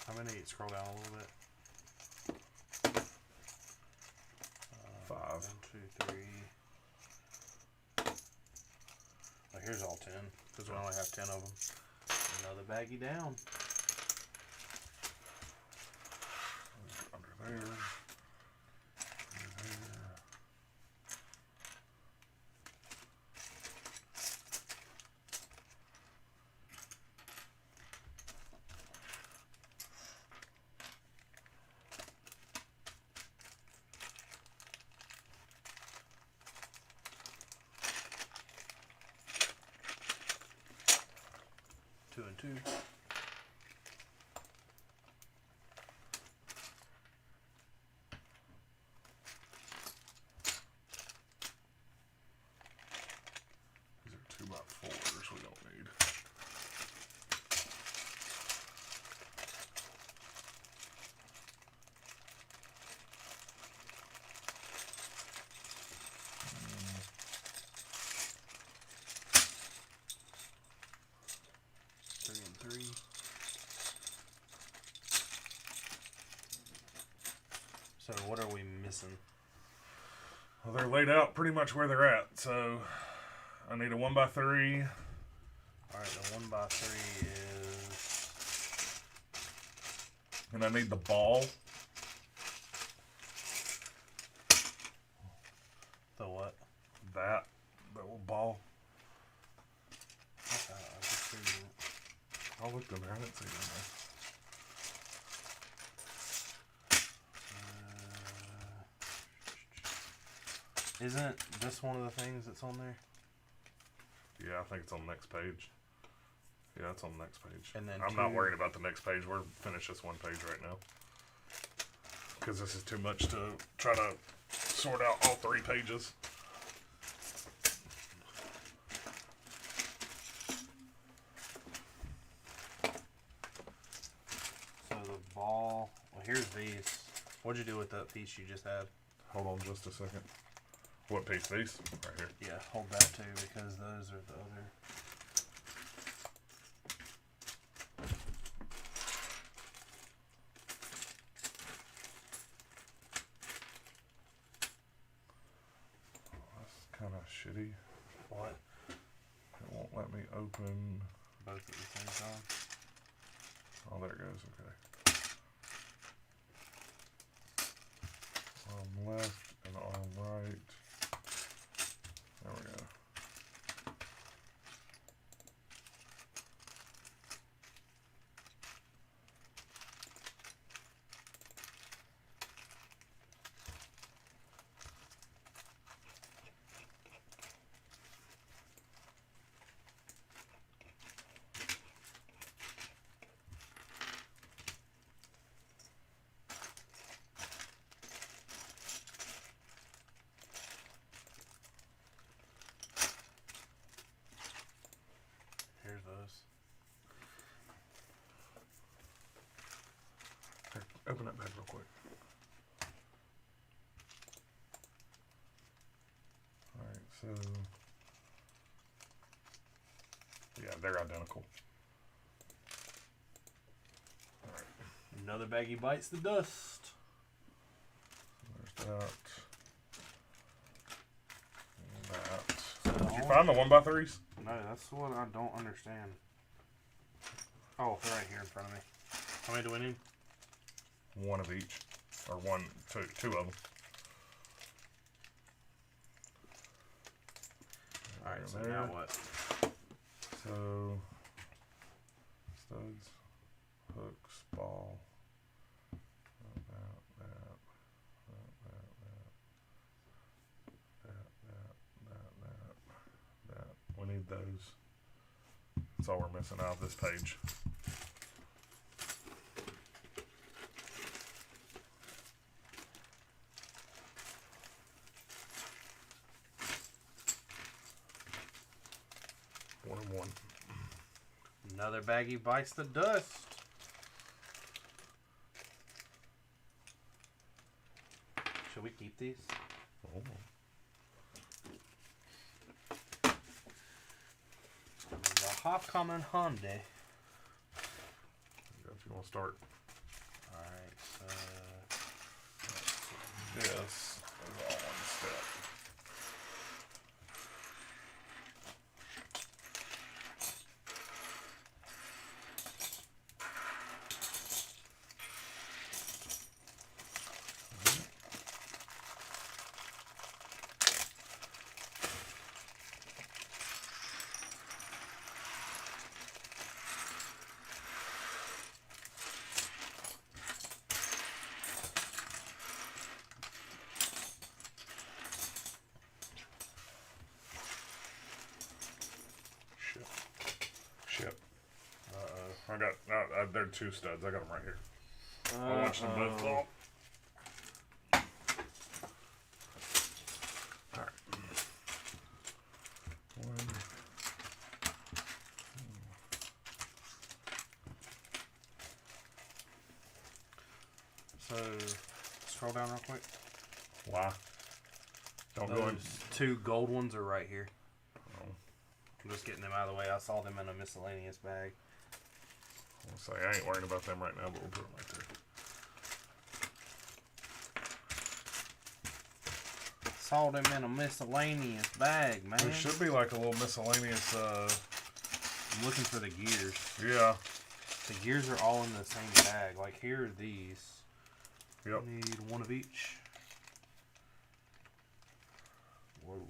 Speaker 2: How many? Scroll down a little bit.
Speaker 1: 5.
Speaker 2: 1, 2, 3. Oh, here's all 10, because we only have 10 of them. Another baggie down.
Speaker 1: Under there. Under there.
Speaker 2: 2 and 2.
Speaker 1: These are 2x4s we don't need.
Speaker 2: Three and 3. So what are we missing?
Speaker 1: Well, they're laid out pretty much where they're at, so I need a 1x3.
Speaker 2: Alright, the 1x3 is...
Speaker 1: And I need the ball.
Speaker 2: The what?
Speaker 1: That little ball.
Speaker 2: I just seen that.
Speaker 1: I looked in there, I didn't see it in there.
Speaker 2: Isn't this one of the things that's on there?
Speaker 1: Yeah, I think it's on the next page. Yeah, it's on the next page.
Speaker 2: And then
Speaker 1: I'm not worried about the next page. We're finish this one page right now. Because this is too much to try to sort out all 3 pages.
Speaker 2: So the ball... Well, here's these. What'd you do with that piece you just had?
Speaker 1: Hold on just a second. What piece? These? Right here.
Speaker 2: Yeah, hold that too, because those are the other...
Speaker 1: That's kind of shitty.
Speaker 2: What?
Speaker 1: It won't let me open.
Speaker 2: Both at the same time?
Speaker 1: Oh, there it goes. Okay. Arm left and arm right. There we go.
Speaker 2: Here's those.
Speaker 1: Here, open that bag real quick. Alright, so... Yeah, they're identical. Alright,
Speaker 2: Another baggie bites the dust.
Speaker 1: there's that. And that.
Speaker 2: So
Speaker 1: Did you find the 1x3s?
Speaker 2: No, that's what I don't understand. Oh, they're right here in front of me. How many do we need?
Speaker 1: 1 of each. Or two of them.
Speaker 2: Alright, so
Speaker 1: There.
Speaker 2: now what?
Speaker 1: So, studs, hooks, ball. We need those. That's all we're missing out of this page. One and one.
Speaker 2: Another baggie bites the dust. Should we keep these?
Speaker 1: Oh.
Speaker 2: The Hawkcommon Hyundai.
Speaker 1: If you want to start.
Speaker 2: Alright, so
Speaker 1: This is all one step. Shit. I got, they're two studs. I got them right here. I watched them both fall. Alright. One.
Speaker 2: So, scroll down real quick.
Speaker 1: Why? Don't go in.
Speaker 2: Those two gold ones are right here.
Speaker 1: Oh.
Speaker 2: I'm just getting them out of the way. I saw them in a miscellaneous bag.
Speaker 1: I'll say I ain't worrying about them right now, but we'll put them right there.
Speaker 2: Saw them in a miscellaneous bag, man.
Speaker 1: There should be like a little miscellaneous,
Speaker 2: I'm looking for the gears.
Speaker 1: yeah.
Speaker 2: The gears are all in the same bag. Like, here are these.
Speaker 1: Yep.
Speaker 2: I need one of each. Whoa.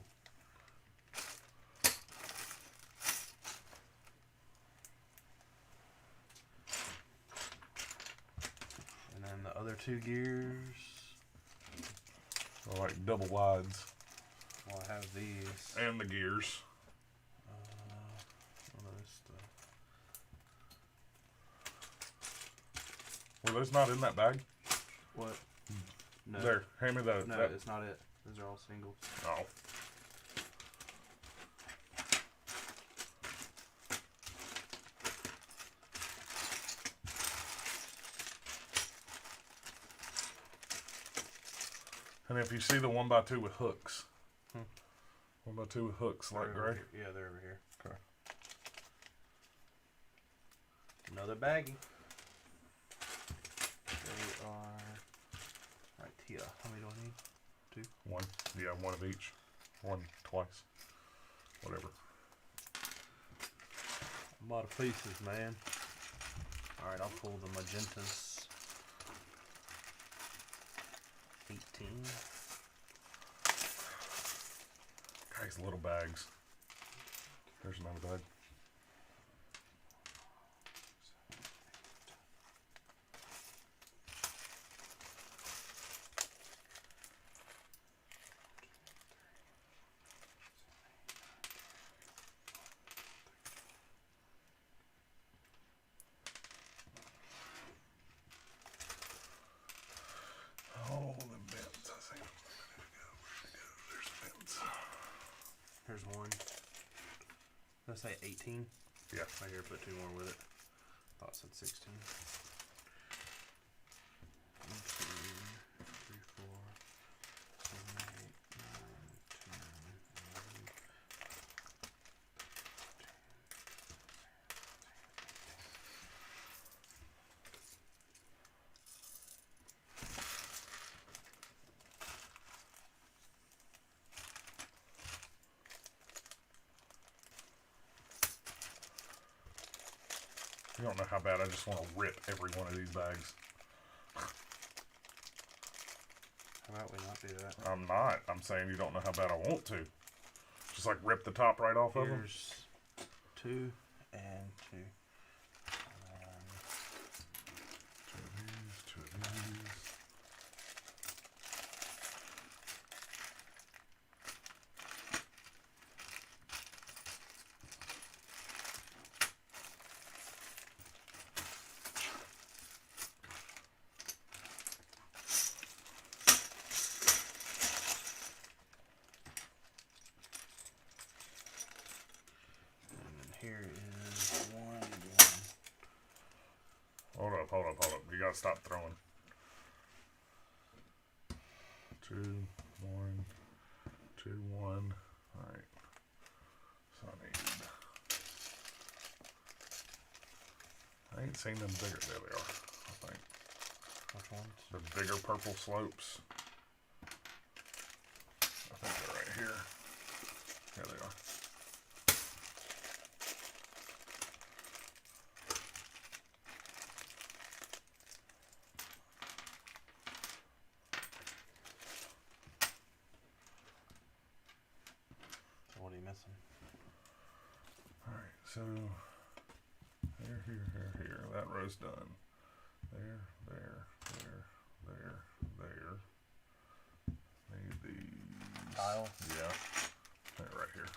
Speaker 2: And then the other two gears.
Speaker 1: They're like double wides.
Speaker 2: Well, I have these.
Speaker 1: And the gears.
Speaker 2: What is
Speaker 1: Were those not in that bag?
Speaker 2: what? No.
Speaker 1: There, hand me the.
Speaker 2: No, it's not it. Those are all singles.
Speaker 1: Oh. And if you see the 1x2 with hooks, 1x2 with hooks, like
Speaker 2: They're over
Speaker 1: gray.
Speaker 2: here. Yeah, they're over here.
Speaker 1: Okay.
Speaker 2: Another baggie. They are right here. How many do I need? Two?
Speaker 1: One. Yeah, one of each. One twice. Whatever.
Speaker 2: A lot of pieces, man. Alright, I'll pull the magentas. 18.
Speaker 1: Guys, little bags. There's another bag. Oh, the bins. I think. Where'd they go? There's the bins.
Speaker 2: Here's one. Let's say 18.
Speaker 1: Yeah.
Speaker 2: Right here, put two more with it. Thought it said 16. 1, 2, 3, 4, 7, 8, 9, 10, 11.
Speaker 1: You don't know how bad I just want to rip every one of these bags.
Speaker 2: How about we not do that?
Speaker 1: I'm not. I'm saying you don't know how bad I want to. Just like rip the top right off of them.
Speaker 2: Here's 2. and 2.
Speaker 1: Two of these, 2 of these.
Speaker 2: Here is 1.
Speaker 1: Hold up. You gotta stop throwing. 2, 1, 2, 1. Alright. So I ain't seen them bigger. There they are, I think.
Speaker 2: Which ones?
Speaker 1: The bigger purple slopes. I think they're right here. Here they are.
Speaker 2: What are you missing?
Speaker 1: Alright, so here. That row's done. There. Need these.
Speaker 2: Tile?
Speaker 1: Yeah. They're right here.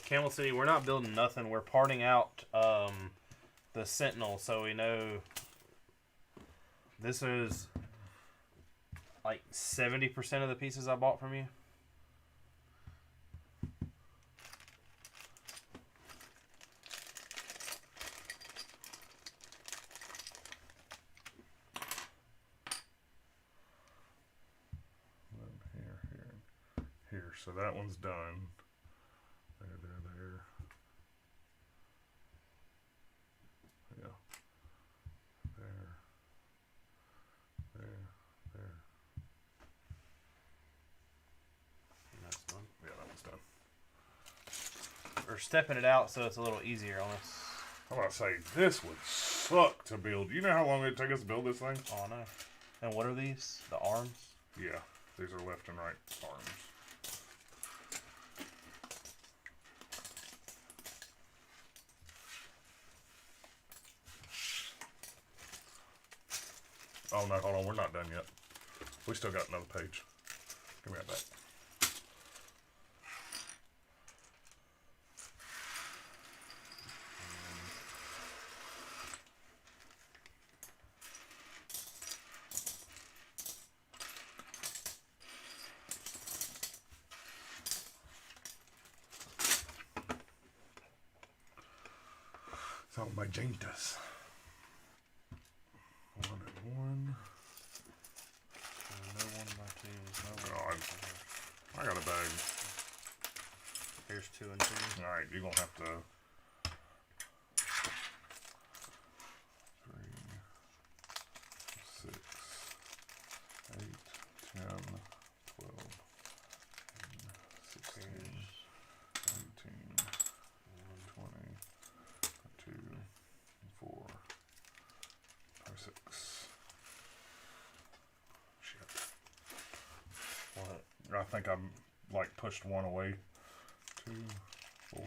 Speaker 2: Camel City, we're not building nothing. We're parting out the Sentinel, so we know this is like 70% of the pieces I bought from you.
Speaker 1: Here. So that one's done. There. Yeah. There.
Speaker 2: And that's done.
Speaker 1: Yeah, that one's done.
Speaker 2: We're stepping it out so it's a little easier on us.
Speaker 1: I'm about to say, this would suck to build. You know how long it'd take us to build this thing?
Speaker 2: Oh, I know. And what are these? The arms?
Speaker 1: Yeah, these are left and right arms. Oh no, hold on, we're not done yet. We still got another page. Give me that back. It's all magentas. 1 and 1.
Speaker 2: No 1x2s. No
Speaker 1: God.
Speaker 2: 1x2s.
Speaker 1: I got a bag.
Speaker 2: Here's 2 and 2.
Speaker 1: Alright, you're gonna have to. 3, 6, 8, 10, 12, 16, 18, 20, 2, 4, 6. Shit.
Speaker 2: What?
Speaker 1: I think I'm like pushed one away. 2, 4,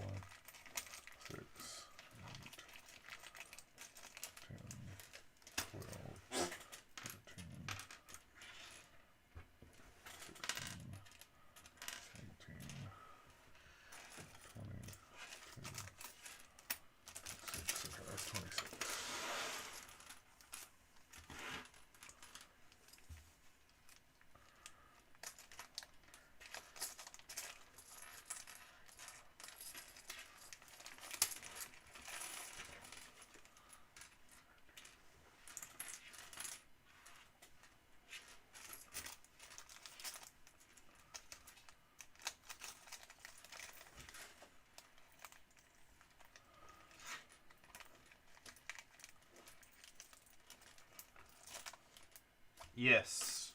Speaker 1: 6, 8, 10, 12, 13, 16, 18, 22, 6. Okay, that's 26.
Speaker 2: Yes,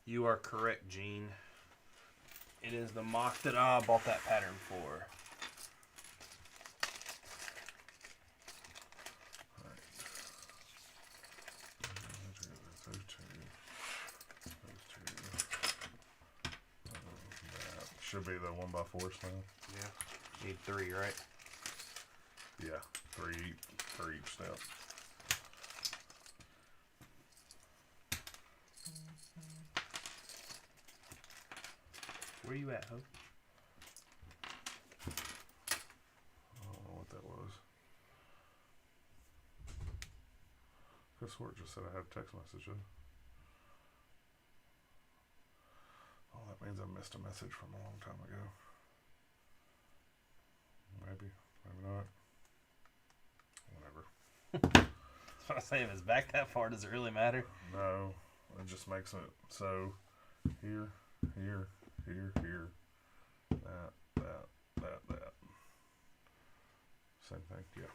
Speaker 2: you are correct, Gene. It is the mock that I bought that pattern for.
Speaker 1: should be the 1x4s now.
Speaker 2: Yeah. Need 3, right?
Speaker 1: Yeah, 3 for each step.
Speaker 2: Where you at, Ho?
Speaker 1: I don't know what that was. Chris Swart just said I had a text message in. Oh, that means I missed a message from a long time ago. Maybe, maybe not. Whatever.
Speaker 2: I was saying, if it's back that far, does it really matter?
Speaker 1: No, it just makes it so here, here, here, here, that. Same thing, yeah.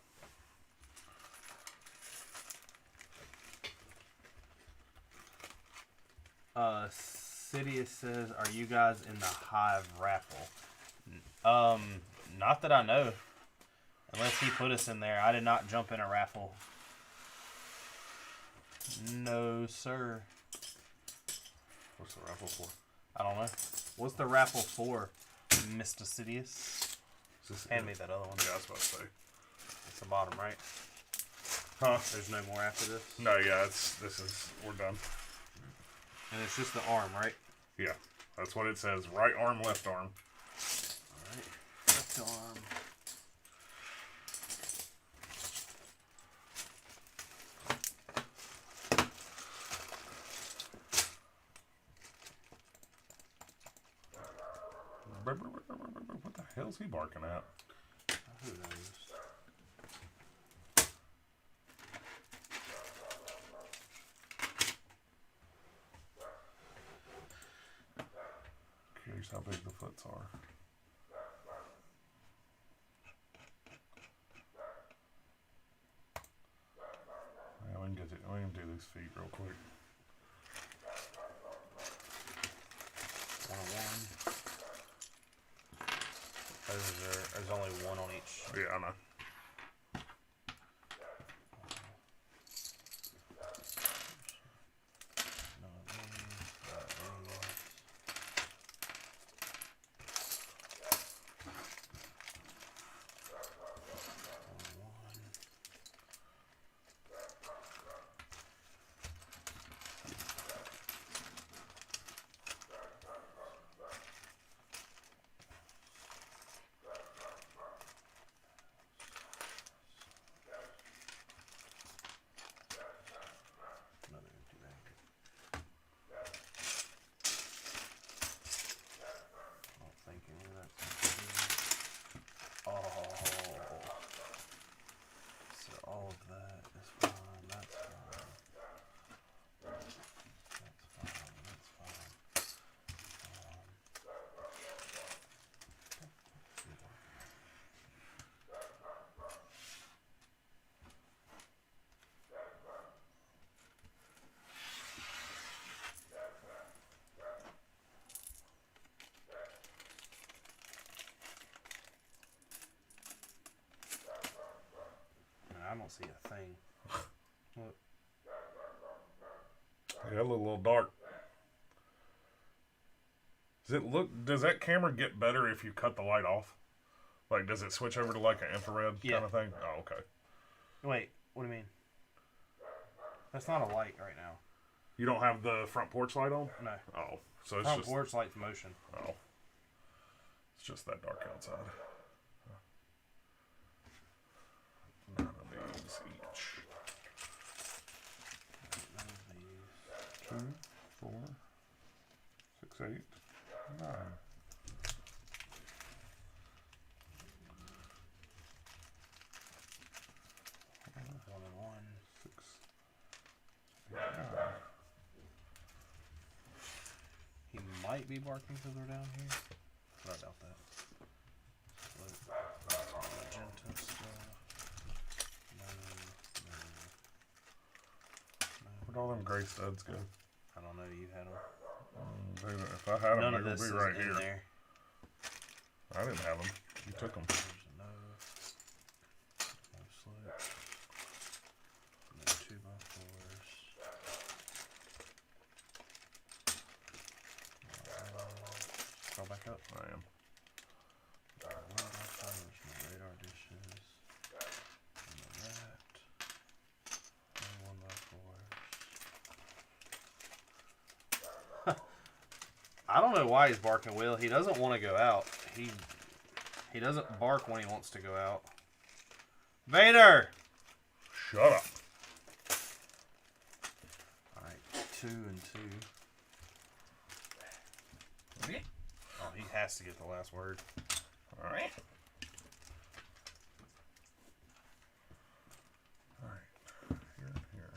Speaker 2: Sidious says, "Are you guys in the Hive raffle?" Not that I know. Unless he put us in there. I did not jump in a raffle. No, sir.
Speaker 1: What's the raffle for?
Speaker 2: I don't know. What's the raffle for, Mr. Sidious? Hand me that other one.
Speaker 1: Yeah, I was about to say.
Speaker 2: It's the bottom, right?
Speaker 1: Huh?
Speaker 2: There's no more after this?
Speaker 1: No, yeah, we're done.
Speaker 2: And it's just the arm, right?
Speaker 1: Yeah, that's what it says. Right arm, left arm.
Speaker 2: Alright. Left arm.
Speaker 1: What the hell's he barking at?
Speaker 2: Who knows?
Speaker 1: Curious how big the foots are. Yeah, we can do these feet real quick.
Speaker 2: 101. There's only one on each.
Speaker 1: Yeah, I know.
Speaker 2: I don't see a thing. Look.
Speaker 1: Yeah, a little dark. Does that camera get better if you cut the light off? Like, does it switch over to like an infrared kind of thing? Oh, okay.
Speaker 2: Wait, what do you mean? That's not a light right now.
Speaker 1: You don't have the front porch light on?
Speaker 2: No.
Speaker 1: Oh, so it's
Speaker 2: Front
Speaker 1: just
Speaker 2: porch light's motion.
Speaker 1: Oh, it's just that dark outside. None of these each. 2, 4, 6, 8, 9.
Speaker 2: One and one.
Speaker 1: 6, 8, 9.
Speaker 2: He might be barking because we're down here. But I doubt that. Magenta stuff.
Speaker 1: Where'd all them gray studs go?
Speaker 2: I don't know. You had them.
Speaker 1: If I had them,
Speaker 2: None
Speaker 1: they
Speaker 2: of
Speaker 1: would
Speaker 2: this
Speaker 1: be
Speaker 2: is
Speaker 1: right
Speaker 2: in
Speaker 1: here.
Speaker 2: there.
Speaker 1: I didn't have them. You took them.
Speaker 2: There's a no. No slip. No 2x4s. Scroll back up.
Speaker 1: I am.
Speaker 2: Radar dishes. That. 1x4s. I don't know why he's barking, Will. He doesn't want to go out. He doesn't bark when he wants to go out. Vader!
Speaker 1: Shut up.
Speaker 2: Alright, 2 and 2. Oh, he has to get the last word.
Speaker 1: Alright. Alright. Here.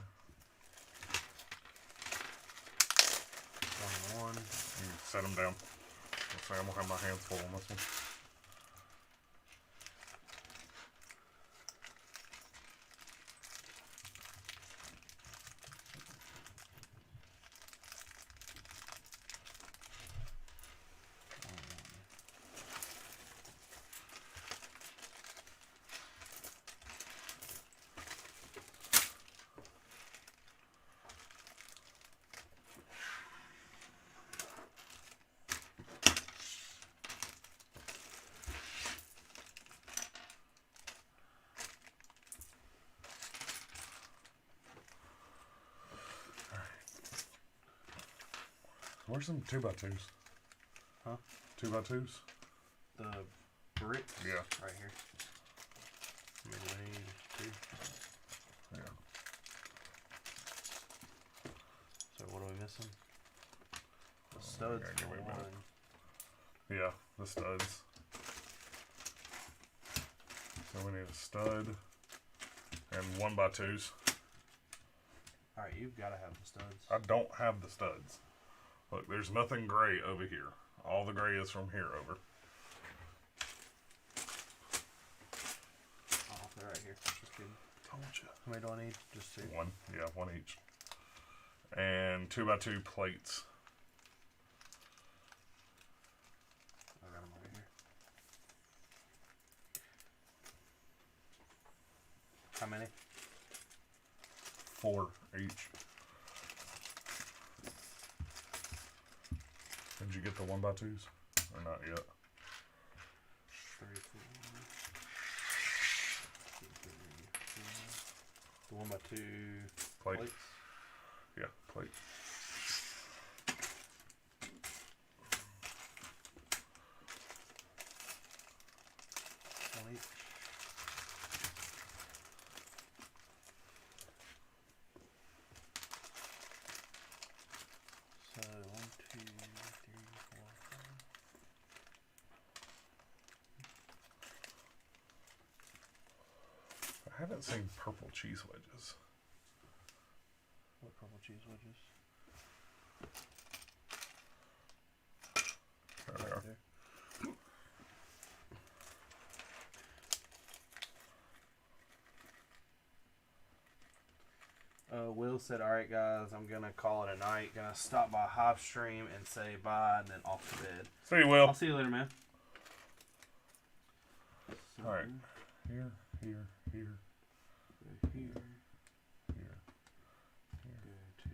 Speaker 2: 1 1.
Speaker 1: You set them down. I'll say I'm gonna have my hands full on this one. Where's some 2x2s?
Speaker 2: Huh?
Speaker 1: 2x2s?
Speaker 2: The Brix?
Speaker 1: Yeah.
Speaker 2: Right here. Mid-range 2.
Speaker 1: Yeah.
Speaker 2: So what are we missing? The studs
Speaker 1: yeah, give
Speaker 2: for
Speaker 1: me a
Speaker 2: 1.
Speaker 1: minute. Yeah, the studs. So we need a stud and 1x2s.
Speaker 2: Alright, you've got to have the studs.
Speaker 1: I don't have the studs. Look, there's nothing gray over here. All the gray is from here over.
Speaker 2: Oh, they're right here. Just kidding.
Speaker 1: Told you.
Speaker 2: How many do I need? Just 2.
Speaker 1: One. Yeah, one each. And 2x2 plates.
Speaker 2: I got them right here. How many?
Speaker 1: 4 each. Did you get the 1x2s? Or not yet?
Speaker 2: 3, 4. The 1x2
Speaker 1: Plate.
Speaker 2: plates.
Speaker 1: Yeah, plate.
Speaker 2: One each. So 1, 2, 3, 4, 5.
Speaker 1: I haven't seen purple cheese wedges.
Speaker 2: What purple cheese wedges?
Speaker 1: There they are.
Speaker 2: There. Will said, "Alright, guys, I'm gonna call it a night. Gonna stop by Hive Stream and say bye, and then off to bed.
Speaker 1: See you, Will.
Speaker 2: I'll see you later, man." So,
Speaker 1: Alright. Here, here, here,
Speaker 2: go here.
Speaker 1: here.
Speaker 2: Go to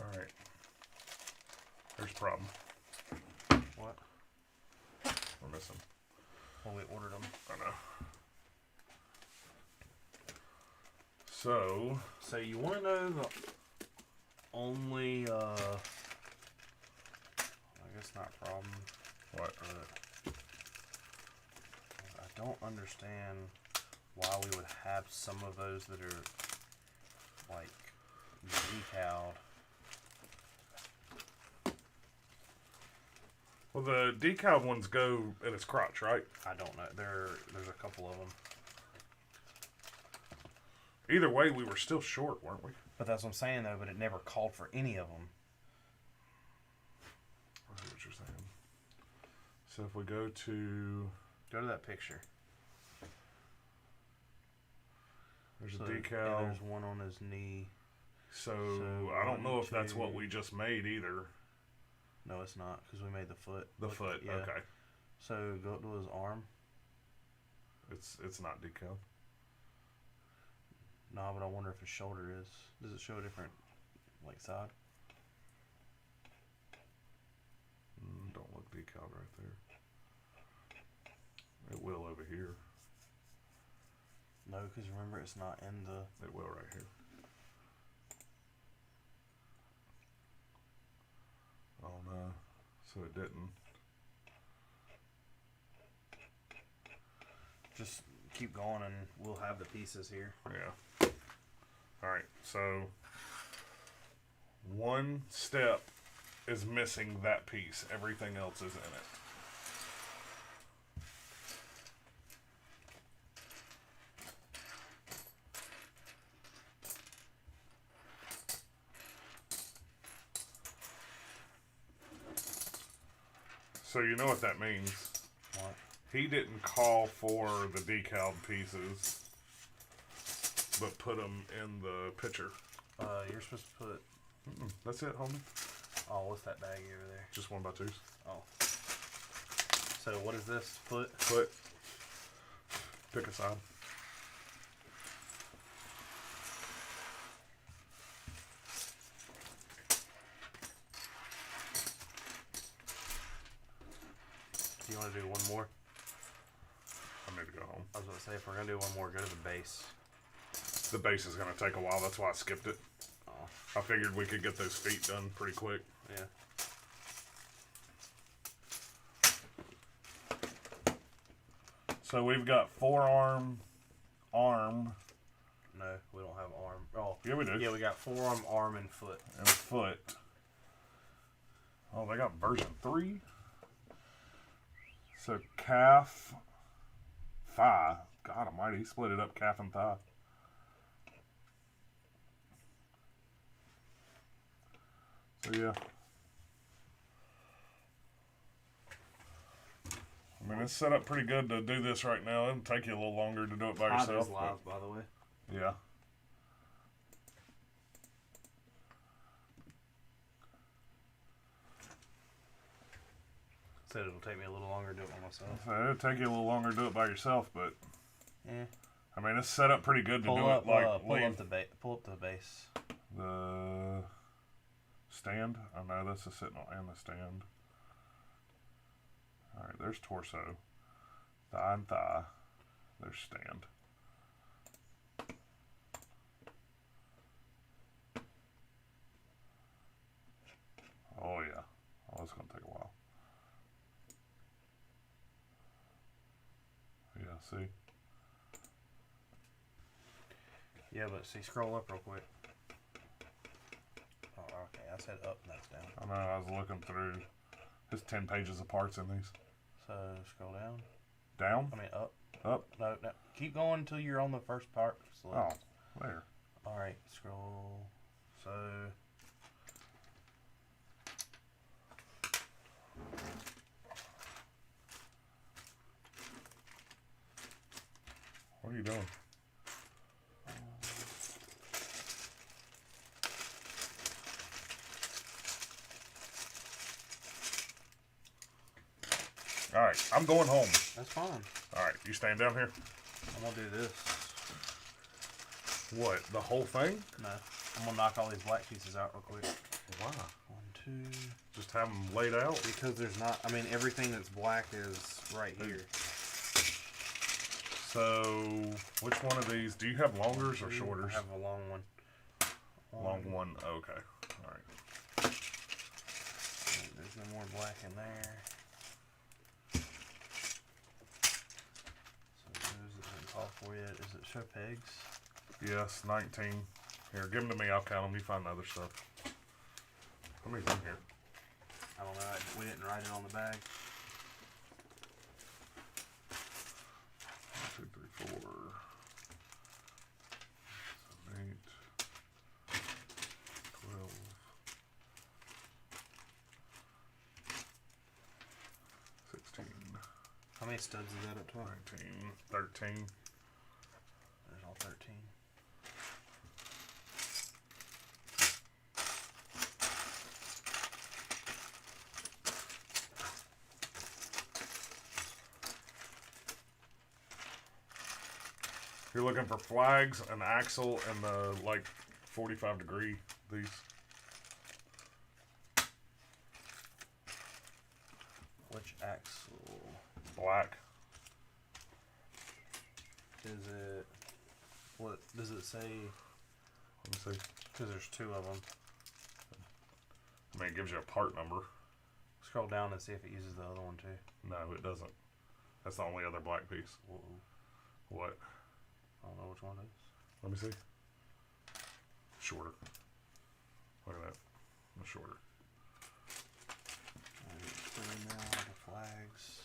Speaker 1: Alright. There's a problem.
Speaker 2: what?
Speaker 1: We're missing.
Speaker 2: Well, we ordered them.
Speaker 1: I know. So,
Speaker 2: So you want to know the only, I guess not problem,
Speaker 1: what?
Speaker 2: but I don't understand why we would have some of those that are like decaled.
Speaker 1: Well, the decal ones go at its crotch, right?
Speaker 2: I don't know. There's a couple of them.
Speaker 1: Either way, we were still short, weren't we?
Speaker 2: But that's what I'm saying, though. But it never called for any of them.
Speaker 1: I see what you're saying. So if we go to
Speaker 2: that picture.
Speaker 1: There's
Speaker 2: So,
Speaker 1: a decal.
Speaker 2: Yeah, there's one on his knee.
Speaker 1: So I don't know if that's what we just made either.
Speaker 2: No, it's not, because we made the foot.
Speaker 1: The foot,
Speaker 2: yeah.
Speaker 1: okay.
Speaker 2: So go up to his arm.
Speaker 1: It's not decal.
Speaker 2: No, but I wonder if his shoulder is. Does it show a different, like, side?
Speaker 1: Don't look decal right there. It will over here.
Speaker 2: No, because remember, it's not in the...
Speaker 1: It will right here. Oh no, so it didn't.
Speaker 2: Just keep going and we'll have the pieces here.
Speaker 1: Yeah. Alright, so one step is missing that piece. Everything else is in it. So you know what that means.
Speaker 2: What?
Speaker 1: He didn't call for the decal pieces, but put them in the picture.
Speaker 2: You're supposed to put...
Speaker 1: That's it, homie.
Speaker 2: Oh, what's that baggie over there?
Speaker 1: Just 1x2s.
Speaker 2: Oh. So what is this? Foot?
Speaker 1: Foot. Pick a side.
Speaker 2: Do you want to do one more?
Speaker 1: I need to go home.
Speaker 2: I was going to say, if we're going to do one more, go to the base.
Speaker 1: The base is going to take a while. That's why I skipped it.
Speaker 2: Oh.
Speaker 1: I figured we could get those feet done pretty quick.
Speaker 2: Yeah.
Speaker 1: So we've got forearm, arm.
Speaker 2: No, we don't have arm. Oh,
Speaker 1: Yeah, we do.
Speaker 2: yeah, we got forearm, arm, and foot.
Speaker 1: And foot. Oh, they got version 3. So calf, thigh. God almighty, he split it up, calf and thigh. So yeah. I mean, it's set up pretty good to do this right now. It'll take you a little longer to do it by yourself.
Speaker 2: live, by the way.
Speaker 1: Yeah.
Speaker 2: Said it'll take me a little longer to do it by myself.
Speaker 1: So it'll take you a little longer to do it by yourself, but
Speaker 2: Yeah.
Speaker 1: I mean, it's set up pretty good to
Speaker 2: Pull
Speaker 1: do
Speaker 2: up,
Speaker 1: it like
Speaker 2: pull
Speaker 1: lean.
Speaker 2: up the base.
Speaker 1: The stand. Oh no, that's the sitting on and the stand. All right, there's torso, thigh and thigh. There's stand. Oh yeah. Oh, it's gonna take a while. Yeah. See.
Speaker 2: Yeah, but see, scroll up real quick. Oh, okay. I said up, and that's down.
Speaker 1: I know. I was looking through. There's 10 pages of parts in these.
Speaker 2: So scroll down.
Speaker 1: Down.
Speaker 2: I mean up.
Speaker 1: Up.
Speaker 2: No. Keep going until you're on the first part.
Speaker 1: Oh, there.
Speaker 2: All right. Scroll. So.
Speaker 1: What are you doing? All right, I'm going home.
Speaker 2: That's fine.
Speaker 1: All right, you staying down here?
Speaker 2: I'm gonna do this.
Speaker 1: What, the whole thing?
Speaker 2: No. I'm gonna knock all these black pieces out real quick.
Speaker 1: Why?
Speaker 2: 1, 2.
Speaker 1: Just have them laid out?
Speaker 2: Because there's not. I mean, everything that's black is right here.
Speaker 1: So, which one of these? Do you have longers or shorters?
Speaker 2: I have a long one.
Speaker 1: Long one. Okay. All right.
Speaker 2: There's no more black in there. So those that didn't call for you. Does it show pegs?
Speaker 1: Yes, 19. Here, give them to me. I'll count them. You find other stuff. How many's in here?
Speaker 2: I don't know. We didn't write it on the bag.
Speaker 1: 1, 2, 3, 4, 7, 8, 12, 16,
Speaker 2: How many studs is that up to?
Speaker 1: 19, 13.
Speaker 2: There's all 13.
Speaker 1: You're looking for flags, an axle, and the like 45-degree. These.
Speaker 2: Which axle?
Speaker 1: Black.
Speaker 2: Is it? What does it say?
Speaker 1: Let me see.
Speaker 2: Because there's two of them.
Speaker 1: I mean, it gives you a part number.
Speaker 2: Scroll down and see if it uses the other one too.
Speaker 1: No, it doesn't. That's the only other black piece.
Speaker 2: Whoa.
Speaker 1: What?
Speaker 2: I don't know which one it is.
Speaker 1: Let me see. Shorter. Look at that. Much shorter.
Speaker 2: Alright, now the flags.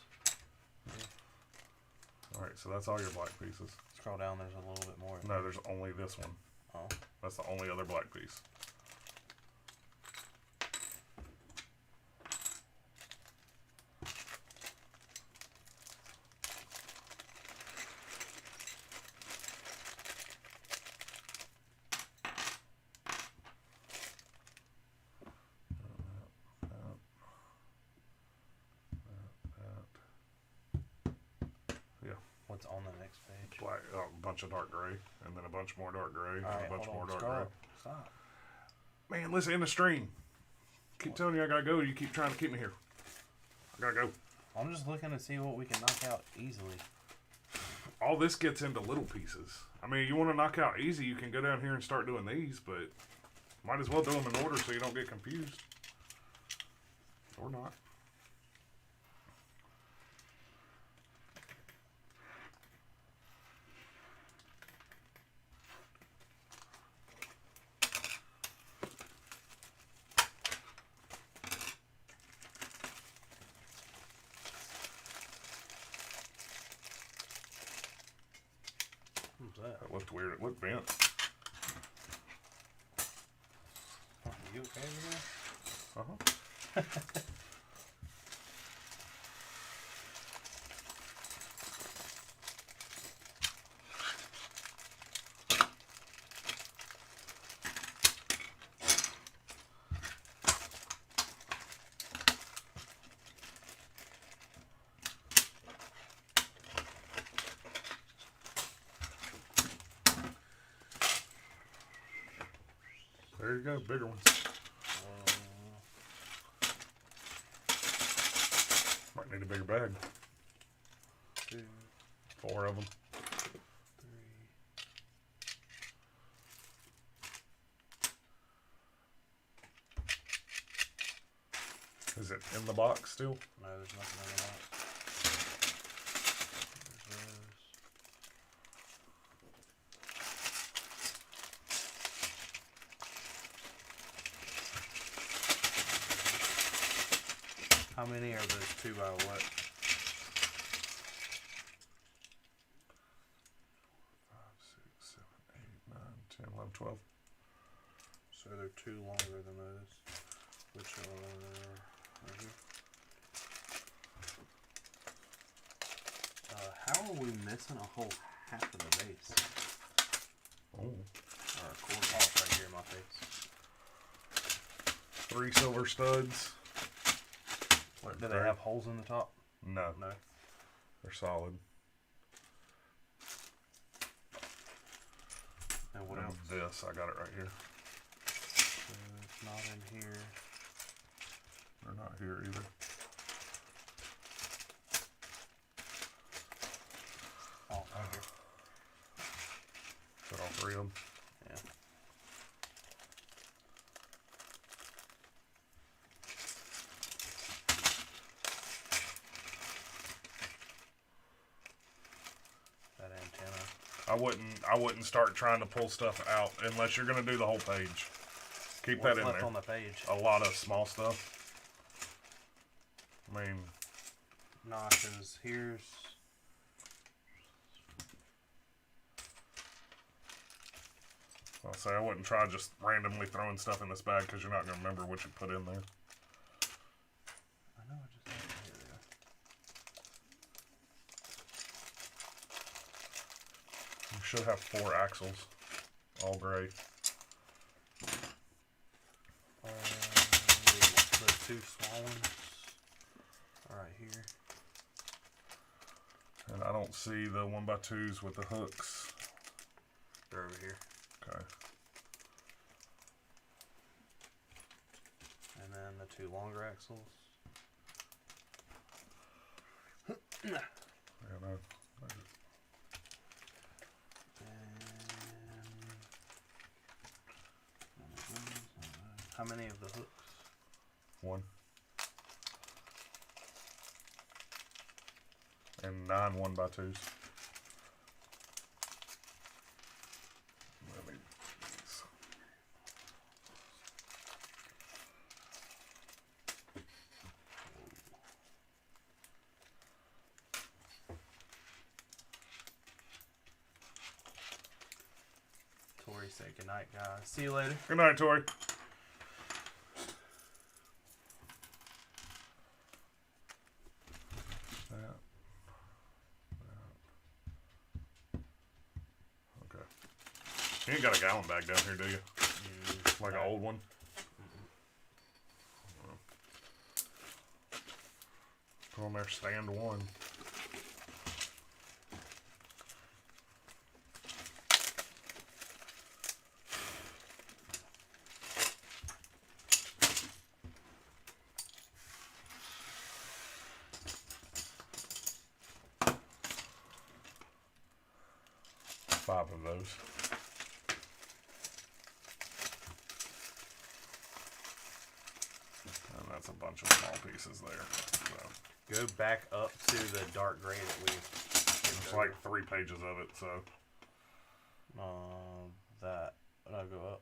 Speaker 1: Alright, so that's all your black pieces.
Speaker 2: Scroll down, there's a little bit more.
Speaker 1: No, there's only this one.
Speaker 2: Oh.
Speaker 1: That's the only other black piece.
Speaker 2: What's on the next page?
Speaker 1: Black, a bunch of dark gray, and then a bunch more dark gray, and
Speaker 2: Alright,
Speaker 1: a bunch
Speaker 2: hold
Speaker 1: more
Speaker 2: on.
Speaker 1: dark
Speaker 2: Scroll
Speaker 1: gray.
Speaker 2: up. Stop.
Speaker 1: Man, listen, in the stream. Keep telling you I gotta go. You keep trying to keep me here. I gotta go.
Speaker 2: I'm just looking to see what we can knock out easily.
Speaker 1: All this gets into little pieces. I mean, you want to knock out easy, you can go down here and start doing these, but might as well do them in order so you don't get confused. Or not.
Speaker 2: What's that?
Speaker 1: That looked weird. It looked bent.
Speaker 2: You okay over
Speaker 1: Uh-huh. There you go, bigger ones. Might need a bigger bag.
Speaker 2: 2,
Speaker 1: 4 of them.
Speaker 2: 3.
Speaker 1: Is it in the box still?
Speaker 2: No, there's nothing in the box. There's those. How many are those 2 by what?
Speaker 1: 5, 6, 7, 8, 9, 10, 11, 12.
Speaker 2: So they're 2 longer than those, which are right here. How are we missing a whole half of the base?
Speaker 1: Oh.
Speaker 2: Or a quarter off right here in my face.
Speaker 1: 3 silver studs.
Speaker 2: Do they have holes in the top?
Speaker 1: No,
Speaker 2: No.
Speaker 1: they're solid.
Speaker 2: And what
Speaker 1: And
Speaker 2: else?
Speaker 1: this, I got it right here.
Speaker 2: So it's not in here.
Speaker 1: They're not here either.
Speaker 2: Oh, right here.
Speaker 1: Got all 3 of them.
Speaker 2: Yeah. That antenna.
Speaker 1: I wouldn't start trying to pull stuff out unless you're gonna do the whole page. Keep
Speaker 2: What's
Speaker 1: that in
Speaker 2: left
Speaker 1: there.
Speaker 2: on the page?
Speaker 1: A lot of small stuff. I mean,
Speaker 2: notches. Here's.
Speaker 1: I'll say I wouldn't try just randomly throwing stuff in this bag because you're not going to remember what you put in there.
Speaker 2: I know I just had it. Here they are.
Speaker 1: You should have 4 axles, all gray.
Speaker 2: The 2 small ones are right here.
Speaker 1: And I don't see the 1x2s with the hooks.
Speaker 2: They're over here.
Speaker 1: Okay.
Speaker 2: And then the 2 longer axles.
Speaker 1: Yeah, no.
Speaker 2: And how many of the hooks?
Speaker 1: 1. And 9 1x2s.
Speaker 2: Tori, say goodnight, guys. See you later.
Speaker 1: Good night, Tori. Okay. You ain't got a gallon bag down here, do you? Like an old one? Put on there, stand 1. Five of those. And that's a bunch of small pieces there. So.
Speaker 2: Go back up to the dark gray that we.
Speaker 1: It's like 3 pages of it, so.
Speaker 2: That. I'll go up.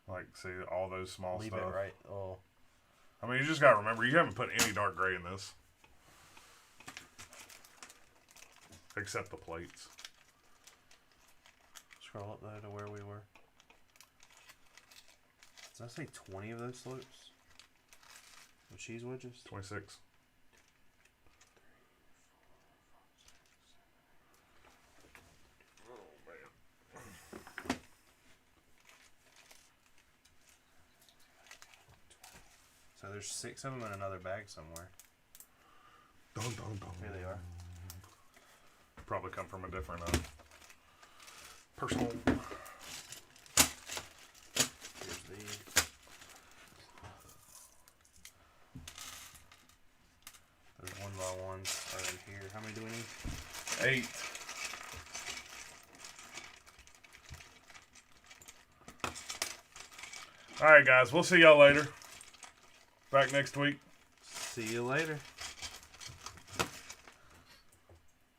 Speaker 1: Like, see all those small
Speaker 2: Leave
Speaker 1: stuff.
Speaker 2: it right. Oh.
Speaker 1: I mean, you just gotta remember, you haven't put any dark gray in this. Except the plates.
Speaker 2: Scroll up though to where we were. Does that say 20 of those slopes? The cheese wedges?
Speaker 1: 26.
Speaker 2: So there's 6 of them in another bag somewhere.
Speaker 1: Dun, dun, dun.
Speaker 2: Here they are.
Speaker 1: Probably come from a different personal.
Speaker 2: Here's these. There's 1x1s are in here. How many do we need?
Speaker 1: 8. All right, guys. We'll see y'all later. Back next week.
Speaker 2: See you later.